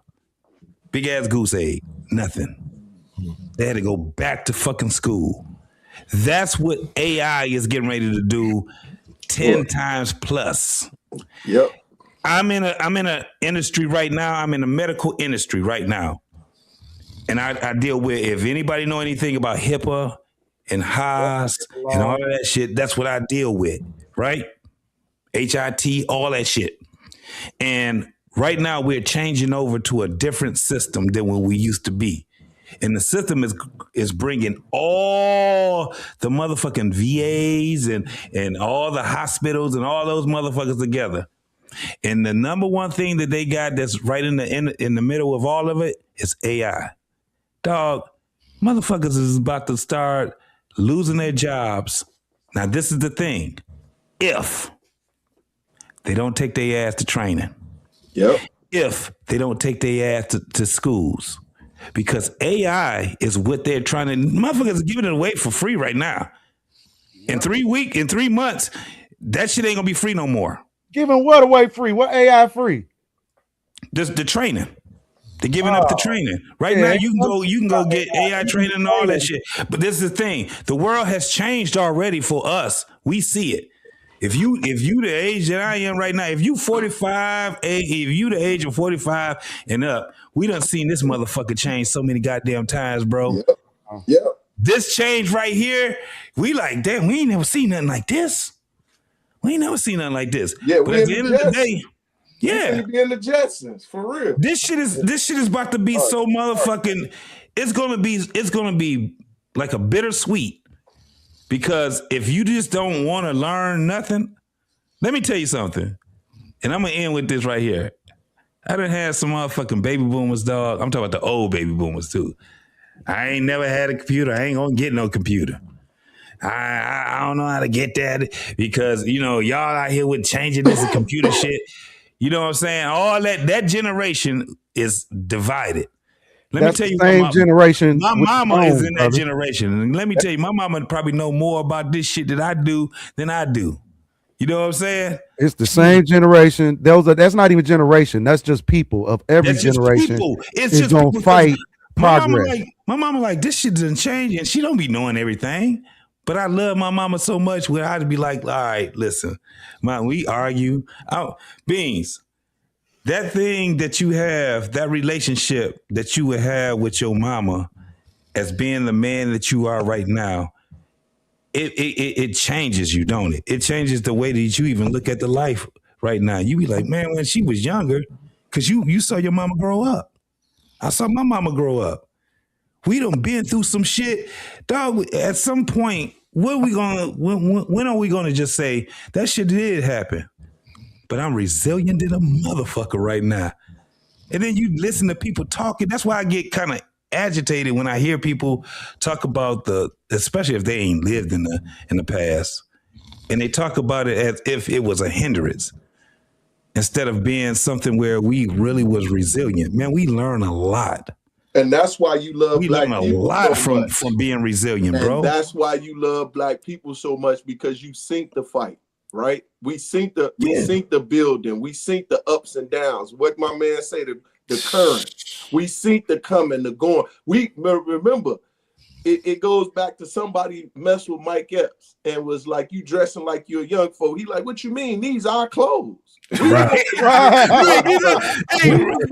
Big ass goose egg. Nothing. They had to go back to fucking school. That's what AI is getting ready to do 10 times plus. Yep. I'm in a industry right now. I'm in the medical industry right now. And I deal with, if anybody know anything about HIPAA and HIS and all of that shit, that's what I deal with, right? HIT, all that shit. And right now we're changing over to a different system than what we used to be. And the system is bringing all the motherfucking VAs and all the hospitals and all those motherfuckers together. And the number one thing that they got that's right in the middle of all of it is AI. Dog, motherfuckers is about to start losing their jobs. Now, this is the thing. If they don't take their ass to training. Yep. If they don't take their ass to schools. Because AI is what they're trying to, motherfuckers are giving it away for free right now. In 3 months, that shit ain't gonna be free no more. Giving what away free? What AI free? Just the training. They're giving up the training. Right now, you can go get AI training and all that shit. But this is the thing. The world has changed already for us. We see it. If you the age that I am right now, if you 45, if you the age of 45 and up, we done seen this motherfucker change so many goddamn times, bro. Yep. This change right here, we like, damn, we ain't never seen nothing like this. We ain't never seen nothing like this. Yeah, but at the end of the day, yeah, be in the Jetsons for real. This shit is about to be so motherfucking. It's gonna be like a bittersweet, because if you just don't want to learn nothing, let me tell you something, and I'm gonna end with this right here. I done had some motherfucking baby boomers, dog. I'm talking about the old baby boomers too. I ain't never had a computer. I ain't gonna get no computer. I don't know how to get that, because y'all out here with changing this computer shit. You know what I'm saying? All that generation is divided. Let me tell you, same generation. My mama is in that brother. generation, and let me tell you, my mama probably know more about this shit that I do than I do. You know what I'm saying? It's the same generation. That's not even generation. That's just people of every generation. It's just gonna people, fight my progress. mama like this shit doesn't change, and she don't be knowing everything. But I love my mama so much where I'd be like, all right, listen, man, we argue. Beans, that thing that you have, that relationship that you would have with your mama as being the man that you are right now, it changes you, don't it? It changes the way that you even look at the life right now. You be like, man, when she was younger, because you saw your mama grow up. I saw my mama grow up. We done been through some shit. Dog, at some point, when are we gonna just say that shit did happen? But I'm resilient in a motherfucker right now. And then you listen to people talking. That's why I get kind of agitated when I hear people talk about especially if they ain't lived in the past, and they talk about it as if it was a hindrance. instead of being something where we really was resilient. Man, we learn a lot. And that's why you love We black learn a people lot so much. from being resilient, And bro. that's why you love black people so much, because you sink the fight, right? We sink the building, we sink the ups and downs. What my man say, the current. We sink the coming, the going. We remember it goes back to somebody messed with Mike Epps and was like, you dressing like you're a young folk. He like, what you mean? These are our clothes. Right.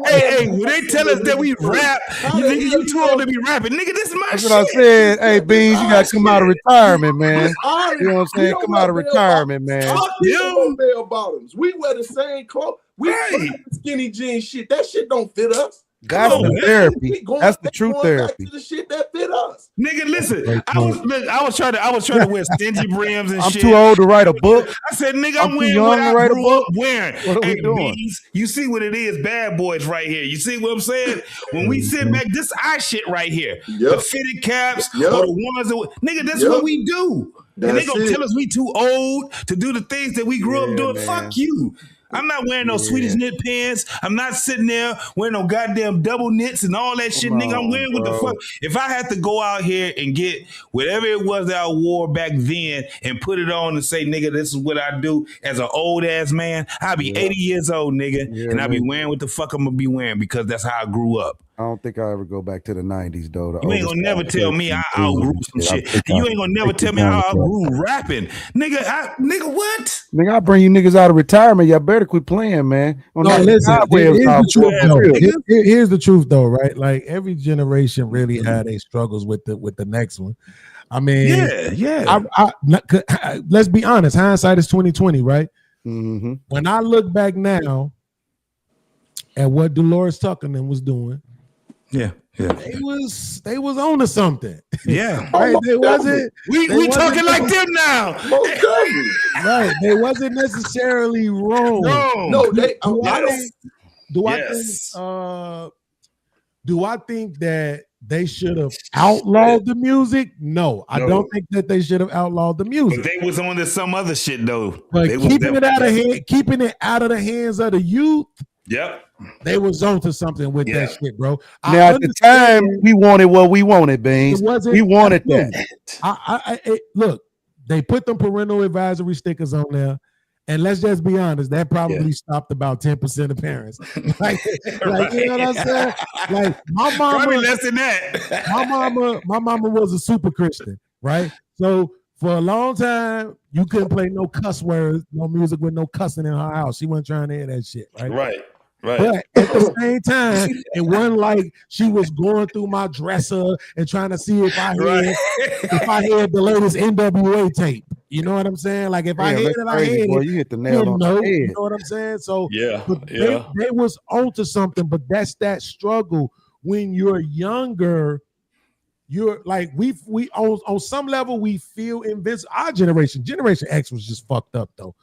Hey, when they tell us that we rap, you too old to be rapping. Nigga, this is my That's shit. what I said. Hey, Beans, you got to come out of retirement, man. You know what I'm saying? Come out of retirement, man. Fuck you, bell bottoms. We wear the same clothes. We wear skinny jeans shit. That shit don't fit us. That's the therapy. That's the true therapy. The shit that fit us. Nigga, listen. I was trying to wear stingy brims and I'm shit. too old to write a book. I said, nigga, I'm I'm too wearing young what to I write a grew book. up wearing. What are we Hey, doing? Beans, you see what it is, bad boys right here. You see what I'm saying? When we sit back, this our shit right here. The fitted caps or the ones that, nigga, that's what we do. And they That's gonna it. tell us we too old to do the things that we grew up doing. man. Fuck you. I'm not wearing no Swedish knit pants. I'm not sitting there wearing no goddamn double knits and all that shit, nigga. I'm wearing what the fuck. If I had to go out here and get whatever it was that I wore back then and put it on and say, nigga, this is what I do as an old ass man, I'd be 80 years old, nigga, and I'd be wearing what the fuck I'm gonna be wearing because that's how I grew up. I don't think I'll ever go back to the 90s, though. You ain't gonna never tell me I outgrew some shit. And you ain't gonna never tell me I outgrew rapping. Nigga, what? Nigga, I bring you niggas out of retirement. Y'all better quit playing, man. No, listen. Here's the truth, though. Here's the truth, though, right? Like every generation really had their struggles with the next one. I mean, let's be honest. Hindsight is 2020, right? Mm-hmm. When I look back now at what Dolores Tuckerman was doing, they was on to something. Yeah, right. They wasn't. We talking like them now. Right. They wasn't necessarily wrong. No, they. Do I think that they should have outlawed the music? No, I don't think that they should have outlawed the music. But they was on to some other shit though. But keeping it out of the hands of the youth. Yep. They was on to something with that shit, bro. Now, at the time, we wanted what we wanted, Beans. We wanted that. Look, they put them parental advisory stickers on there. And let's just be honest, that probably stopped about 10% of parents. like, you know what I'm saying? Like my mama, probably less than that. my mama was a super Christian, right? So for a long time, you couldn't play no cuss words, no music with no cussing in her house. She wasn't trying to hear that shit, right? Right. But at the same time, it wasn't like she was going through my dresser and trying to see if I had the latest NWA tape. You know what I'm saying? Like if I had it, I had it. Boy, you hit the nail on the head. You know what I'm saying? So they was onto something, but that's that struggle when you're younger. You're like we on some level we feel invincible. Our generation X was just fucked up though,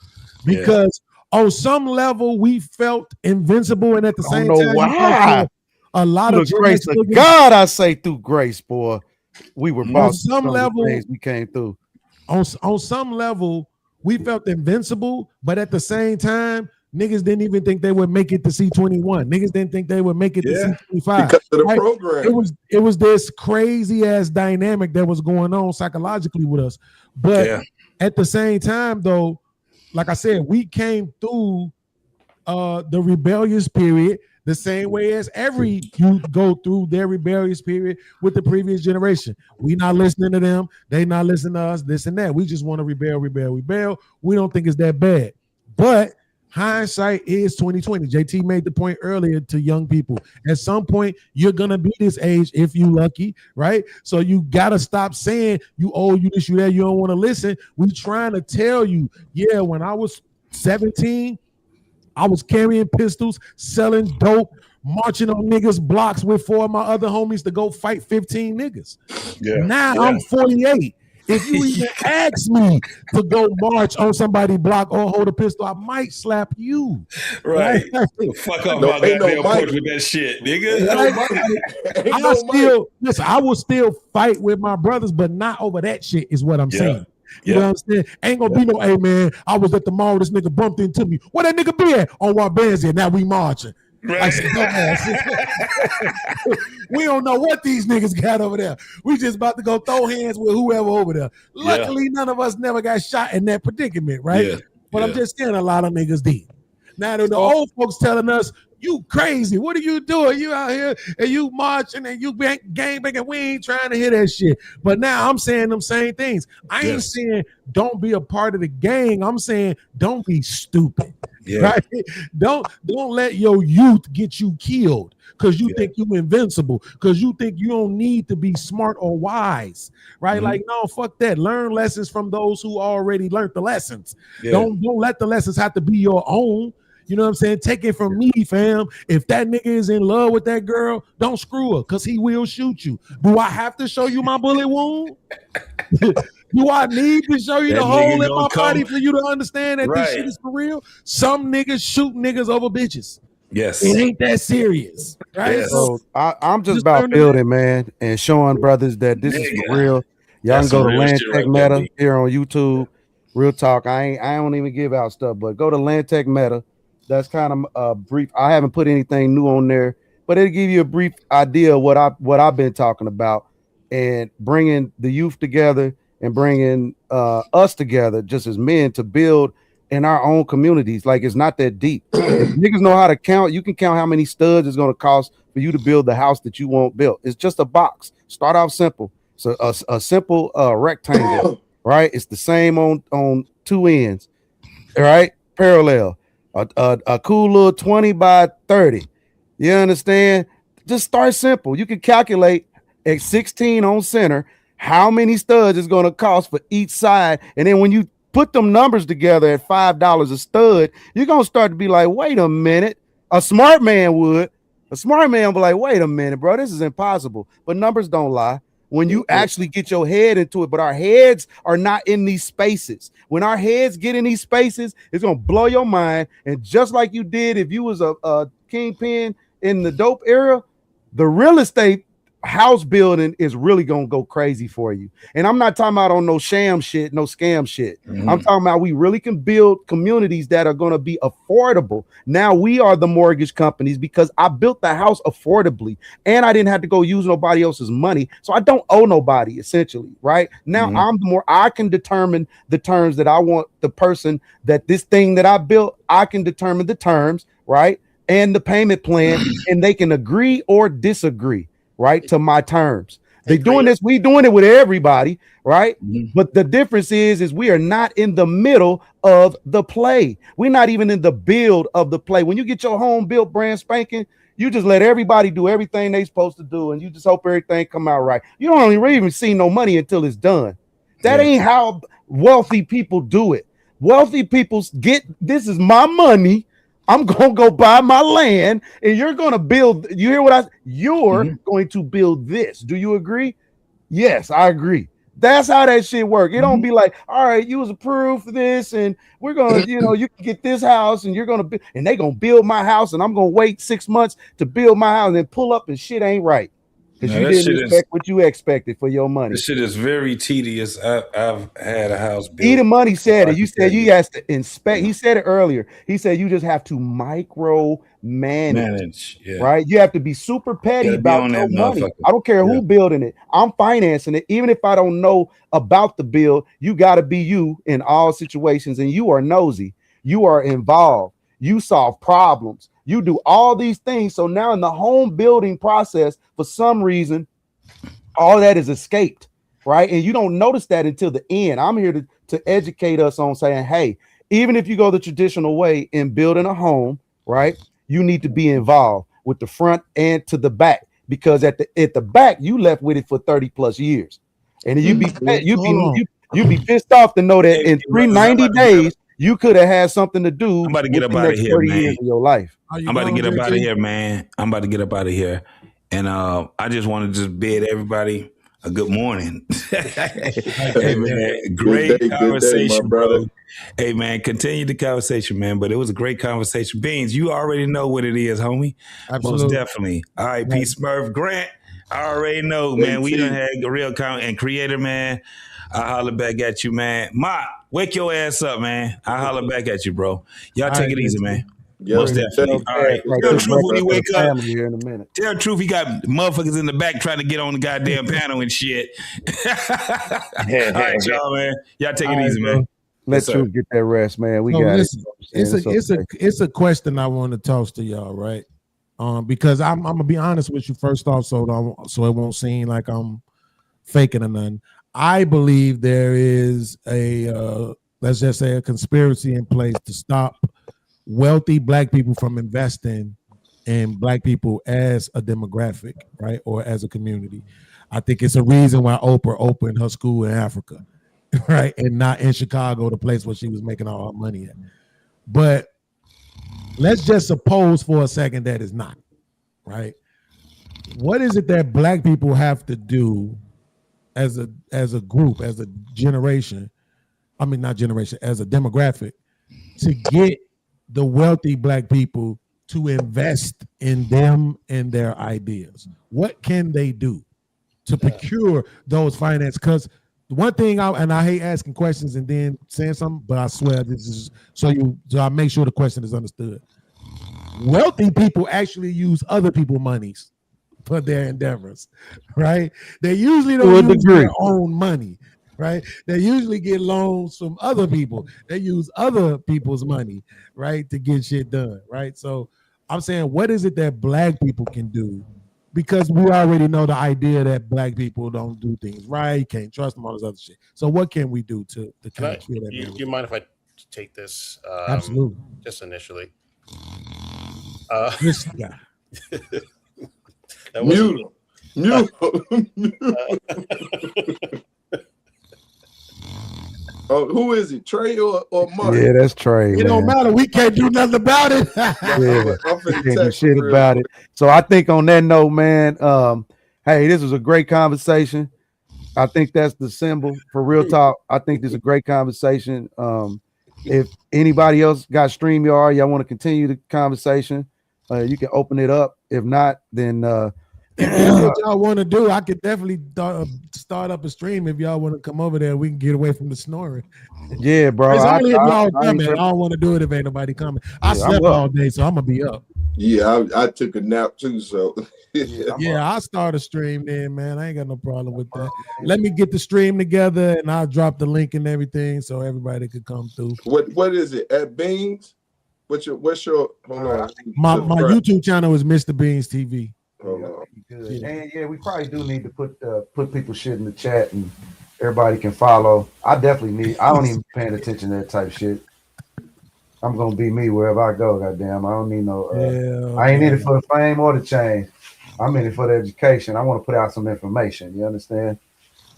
because on some level we felt invincible, and at the same time, why. A lot of grace of God, I say through grace, boy, we were on some level we came through. On some level, we felt invincible, but at the same time, niggas didn't even think they would make it to C21. Niggas didn't think they would make it to C25 because of the program. It was this crazy ass dynamic that was going on psychologically with us. But at the same time, though, like I said, we came through the rebellious period the same way as every youth go through their rebellious period with the previous generation. We not listening to them. They not listening to us, this and that. We just want to rebel. We don't think it's that bad. But hindsight is 2020. JT made the point earlier to young people. At some point, you're going to be this age if you lucky, right? So you got to stop saying you old, you this, you that, you don't want to listen. We trying to tell you, when I was 17, I was carrying pistols, selling dope, marching on niggas' blocks with 4 of my other homies to go fight 15 niggas. Now I'm 48. If you even ask me to go march on somebody's block or hold a pistol, I might slap you. Right. Fuck off my goddamn porch with that shit, nigga. I will still fight with my brothers, but not over that shit, is what I'm saying. You know what I'm saying? Ain't gonna be no, hey man, I was at the mall, this nigga bumped into me. Where that nigga be at? On Wabansia. Now we marching. Like some dumbass. We don't know what these niggas got over there. We just about to go throw hands with whoever over there. Luckily, none of us never got shot in that predicament, right? Yeah. But I'm just saying a lot of niggas did. Now the old folks telling us, you crazy. What are you doing? You out here and you marching and you gang banging. We ain't trying to hear that shit. But now I'm saying them same things. I ain't saying don't be a part of the gang. I'm saying don't be stupid. Yeah. Right? Don't let your youth get you killed because you think you invincible, because you think you don't need to be smart or wise, right? Mm-hmm. Like, no, fuck that. Learn lessons from those who already learned the lessons. Yeah. Don't let the lessons have to be your own. You know what I'm saying? Take it from me, fam. If that nigga is in love with that girl, don't screw her because he will shoot you. Do I have to show you my bullet wound? Do I need to show you That the hole nigga in my gonna body come- for you to understand that this Right. shit is for real? Some niggas shoot niggas over bitches. Yes. It ain't that serious, right? Yes. So So I'm just Just about learn to- building, man, and showing brothers that this is for real. Y'all That's can go some to real Land shit Tech right there, Meta B. here on YouTube. Real talk. I don't even give out stuff, but go to Land Tech Meta. That's kind of brief. I haven't put anything new on there, but it'll give you a brief idea of what I've been talking about and bringing the youth together and bringing us together just as men to build in our own communities. Like, it's not that deep. If niggas know how to count, you can count how many studs it's going to cost for you to build the house that you want built. It's just a box. Start off simple. So a simple rectangle, right? It's the same on two ends, all right? Parallel. A cool little 20 by 30. You understand? Just start simple. You can calculate at 16 on center how many studs it's going to cost for each side. And then when you put them numbers together at $5 a stud, you're going to start to be like, wait a minute. A smart man would. A smart man would be like, wait a minute, bro, this is impossible. But numbers don't lie. When you actually get your head into it, but our heads are not in these spaces. When our heads get in these spaces, it's going to blow your mind. And just like you did if you was a kingpin in the dope era, the real estate house building is really gonna go crazy for you. And I'm not talking about on no sham shit, no scam shit. I'm talking about we really can build communities that are gonna be affordable. Now we are the mortgage companies because I built the house affordably and I didn't have to go use nobody else's money. So I don't owe nobody essentially, right? Now I can determine the terms that I want the person that this thing that I built, I can determine the terms, right? And the payment plan, and they can agree or disagree, right, to my terms. They doing this, we doing it with everybody, right? But the difference is we are not in the middle of the play. We're not even in the build of the play. When you get your home built brand spanking, you just let everybody do everything they supposed to do, and you just hope everything come out right. You don't even see no money until it's done. That ain't how wealthy people do it. Wealthy people get, this is my money. I'm gonna go buy my land, and you're gonna build. You hear what you're going to build this. Do you agree? Yes, I agree. That's how that shit work. It don't be like, all right, you was approved for this, and we're gonna, you can get this house, and you're gonna be, and they gonna build my house, and I'm gonna wait 6 months to build my house, and then pull up and shit ain't right because you didn't expect what you expected for your money. This shit is very tedious. I've had a house built. Eden Money said it. You said you has to inspect. He said it earlier. He said you just have to micro manage, right? You have to be super petty about your money. I don't care who building it. I'm financing it. Even if I don't know about the build, you got to be you in all situations. And you are nosy. You are involved. You solve problems. You do all these things. So now in the home building process, for some reason, all that is escaped, right? And you don't notice that until the end. I'm here to educate us on saying, hey, even if you go the traditional way in building a home, right, you need to be involved with the front and to the back, because at the back you left with it for 30 plus years, and you'd be pissed off to know that in 390 days you could have had something to do. I'm about to get up the out of next here, 30 man. years of your life. I'm about to get up out of here, man. I'm about to get up out of here. And I just want to just bid everybody a good morning. Hey, man, great conversation, brother. Hey, man, continue the conversation, man. But it was a great conversation. Beans, you already know what it is, homie. Absolutely. Most definitely. All right, Peace Smurf Grant. I already know, man. We done had a real comment and creator, man. I holler back at you, man. Ma, wake your ass up, man. I holler back at you, bro. Y'all All take right, it easy, man. man. Yeah, Most definitely. All right. Tell the truth when you wake up. Here in a minute. Tell the truth, he got motherfuckers in the back trying to get on the goddamn panel and shit. All right, y'all, man. Y'all take it easy, man. Let Truth get that rest, man. We So got listen, it. it's a question I want to toss to y'all, right? Because I'm gonna be honest with you first off, so it won't seem like I'm faking or nothing. I believe there is a let's just say a conspiracy in place to stop wealthy black people from investing in black people as a demographic, right, or as a community. I think it's a reason why Oprah opened her school in Africa, right, and not in Chicago, the place where she was making all her money at. But let's just suppose for a second that it's not, right? What is it that black people have to do as a group, as a generation? I mean, not generation, as a demographic, to get the wealthy black people to invest in them and their ideas? What can they do to procure those finances? Because one thing, I hate asking questions and then saying something, but I swear this is so I make sure the question is understood. Wealthy people actually use other people's monies for their endeavors, right? They usually don't use their own money, right? They usually get loans from other people. They use other people's money, right, to get shit done, right? So I'm saying, what is it that black people can do? Because we already know the idea that black people don't do things right, you can't trust them, all this other shit. So what can we do to kind of cure that? Do you mind if I take this? Absolutely. Just initially. This guy. That wasn't- Oh, who is it? Trey or Mark? Yeah, that's Trey. It don't matter. We can't do nothing about it. Yeah, I'm finna can't do text shit him real about it. So I think on that note, man, hey, this was a great conversation. I think that's the symbol for real talk. I think this is a great conversation. If anybody else got StreamYard, y'all want to continue the conversation, you can open it up. If not, then if that's what y'all want to do, I could definitely start up a stream. If y'all want to come over there, we can get away from the snoring. Yeah, bro. It's only if y'all I coming. ain't I don't want to do it if ain't nobody coming. I Yeah, slept I'm up. all day, so I'm gonna be up. Yeah, I took a nap too, so Yeah, I'll start a stream then, man. I ain't got no problem with that. Let me get the stream together and I'll drop the link and everything so everybody could come through. What is it? At Beans? What's your hold on? My YouTube channel is Mr. Beans TV. Hold on. Good. And yeah, we probably do need to put people's shit in the chat and everybody can follow. I definitely I don't even paying attention to that type shit. I'm gonna be me wherever I go, goddamn. I don't need no I ain't in it for the fame or the change. I'm in it for the education. I want to put out some information, you understand?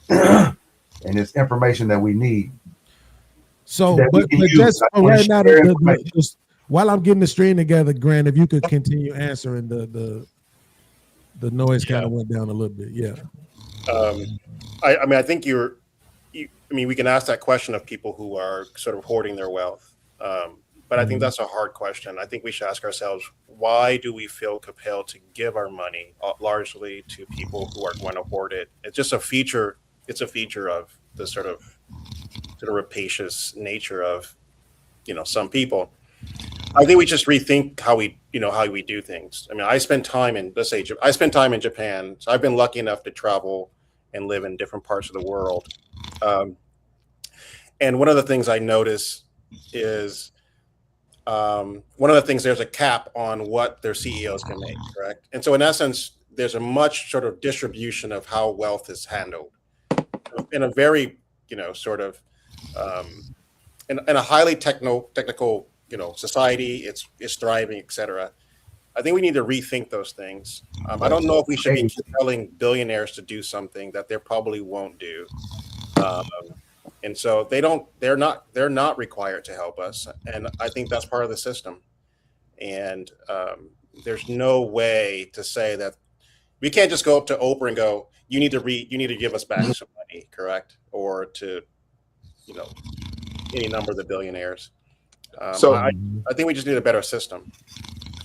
And it's information that we need. So that we but can use. just I wanna right now, share information. just while I'm getting the stream together, Grant, if you could continue answering the noise kind of went down a little bit. Yeah. I mean, I think we can ask that question of people who are sort of hoarding their wealth. But I think that's a hard question. I think we should ask ourselves, why do we feel compelled to give our money largely to people who are going to hoard it? It's just a feature. It's a feature of the sort of rapacious nature of, some people. I think we just rethink how we do things. I mean, I spend time in Japan. So I've been lucky enough to travel and live in different parts of the world. And one of the things I notice is there's a cap on what their CEOs can make, correct? And so in essence, there's a much sort of distribution of how wealth is handled in a very, in a highly technical, society, it's thriving, et cetera. I think we need to rethink those things. I don't know if we should be telling billionaires to do something that they probably won't do. And so they're not required to help us. And I think that's part of the system. And there's no way to say that we can't just go up to Oprah and go, you need to give us back some money, correct? Or to, any number of the billionaires. So I think we just need a better system.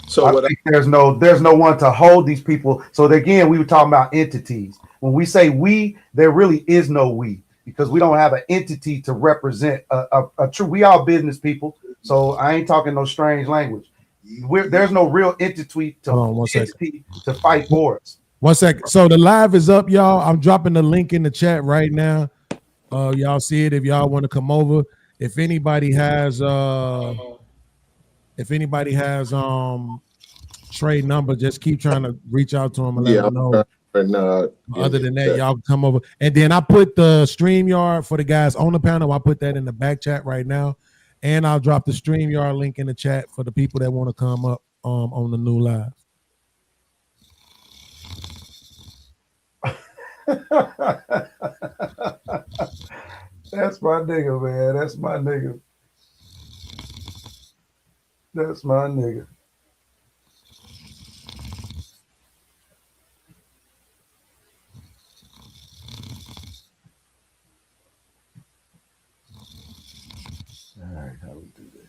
So I what think there's no one to hold these people. So again, we were talking about entities. When we say we, there really is no we, because we don't have an entity to represent a true. We all business people, so I ain't talking no strange language. There's no real entity to fight for us. 1 second. So the live is up, y'all. I'm dropping the link in the chat right now. Y'all see it if y'all want to come over. If anybody has Trey number, just keep trying to reach out to him and let him know. Other than that, y'all can come over. And then I put the StreamYard for the guys on the panel. I put that in the back chat right now. And I'll drop the StreamYard link in the chat for the people that want to come up on the new live. That's my nigga, man. That's my nigga. That's my nigga. All right, how we do that?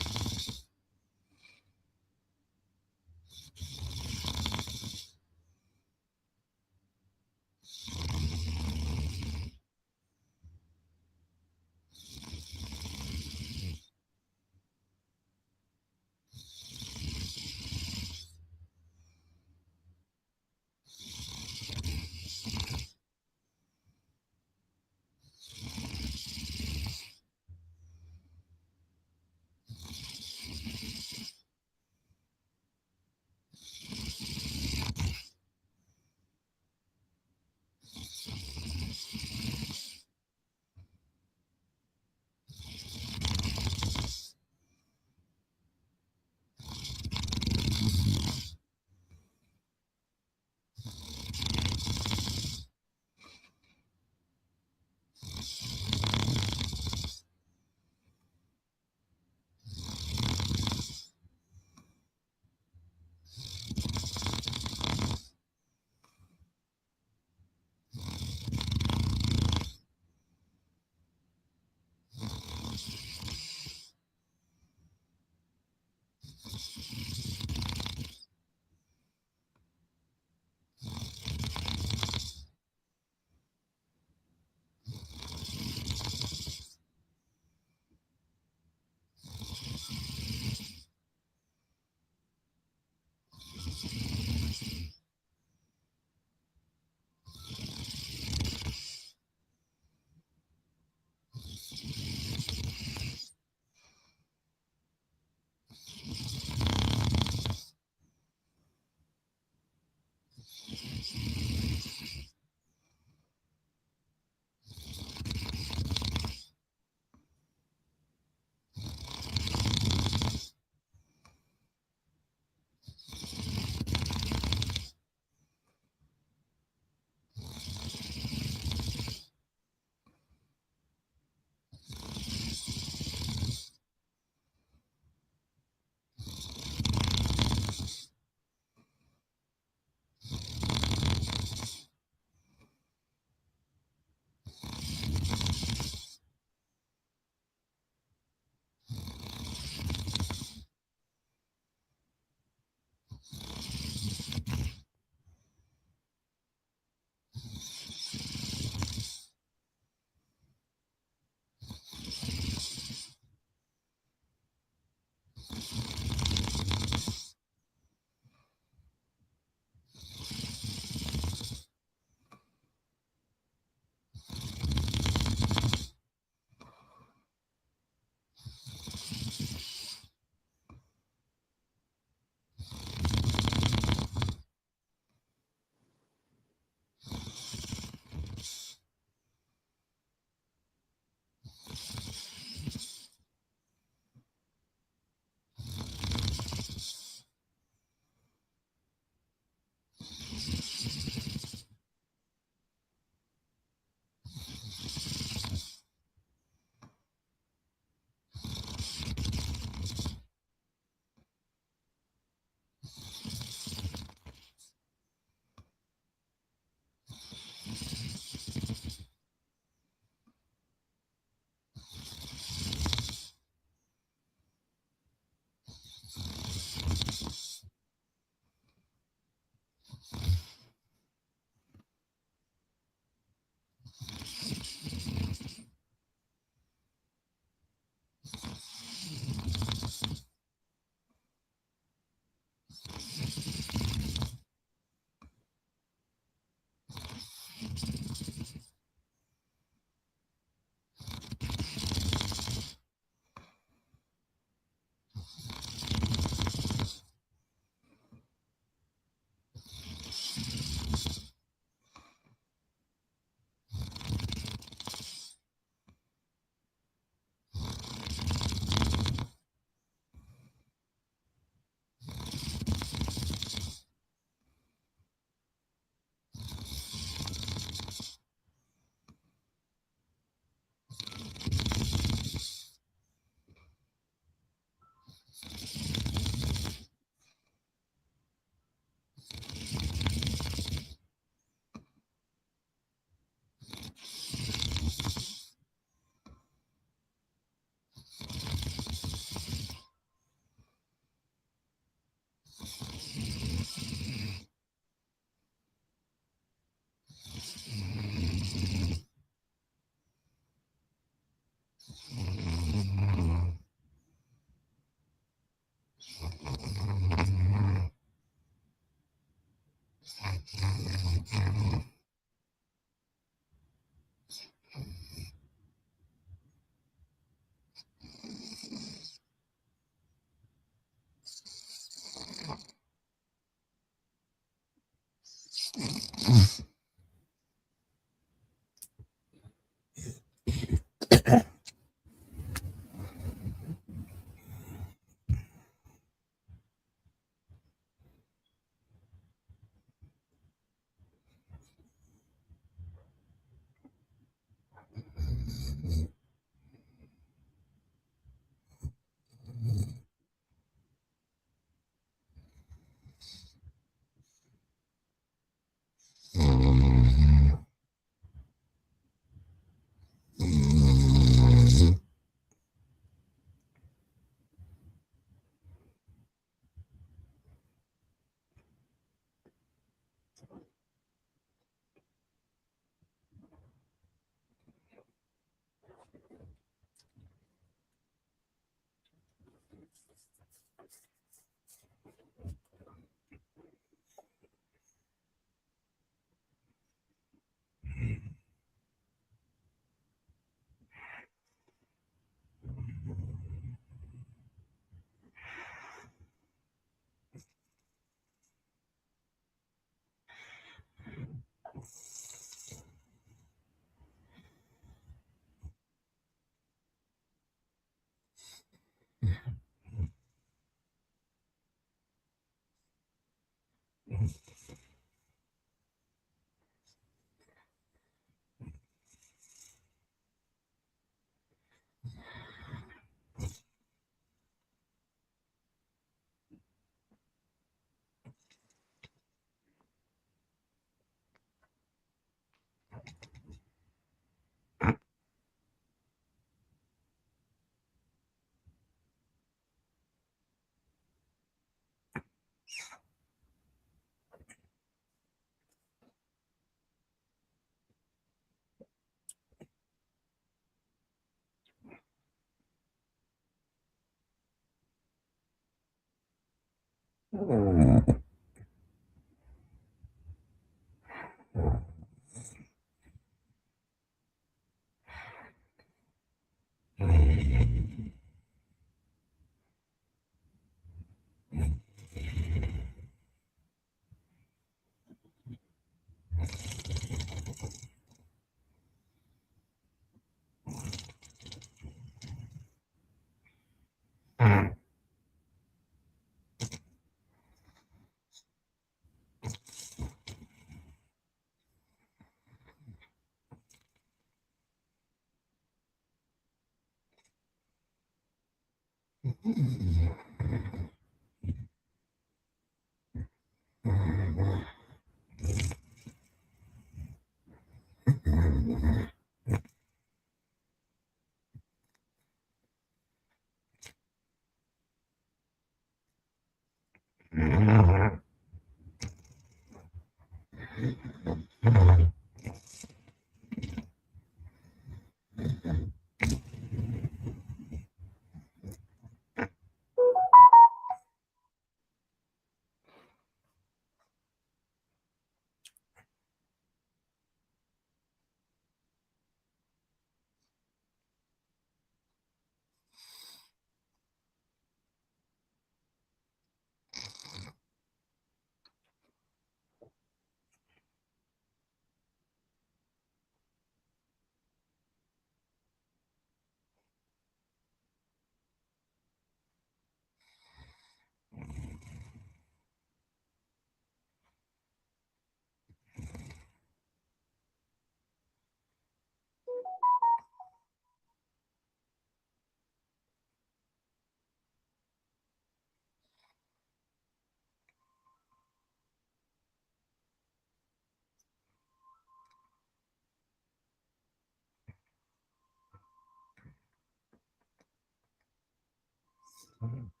Mhm.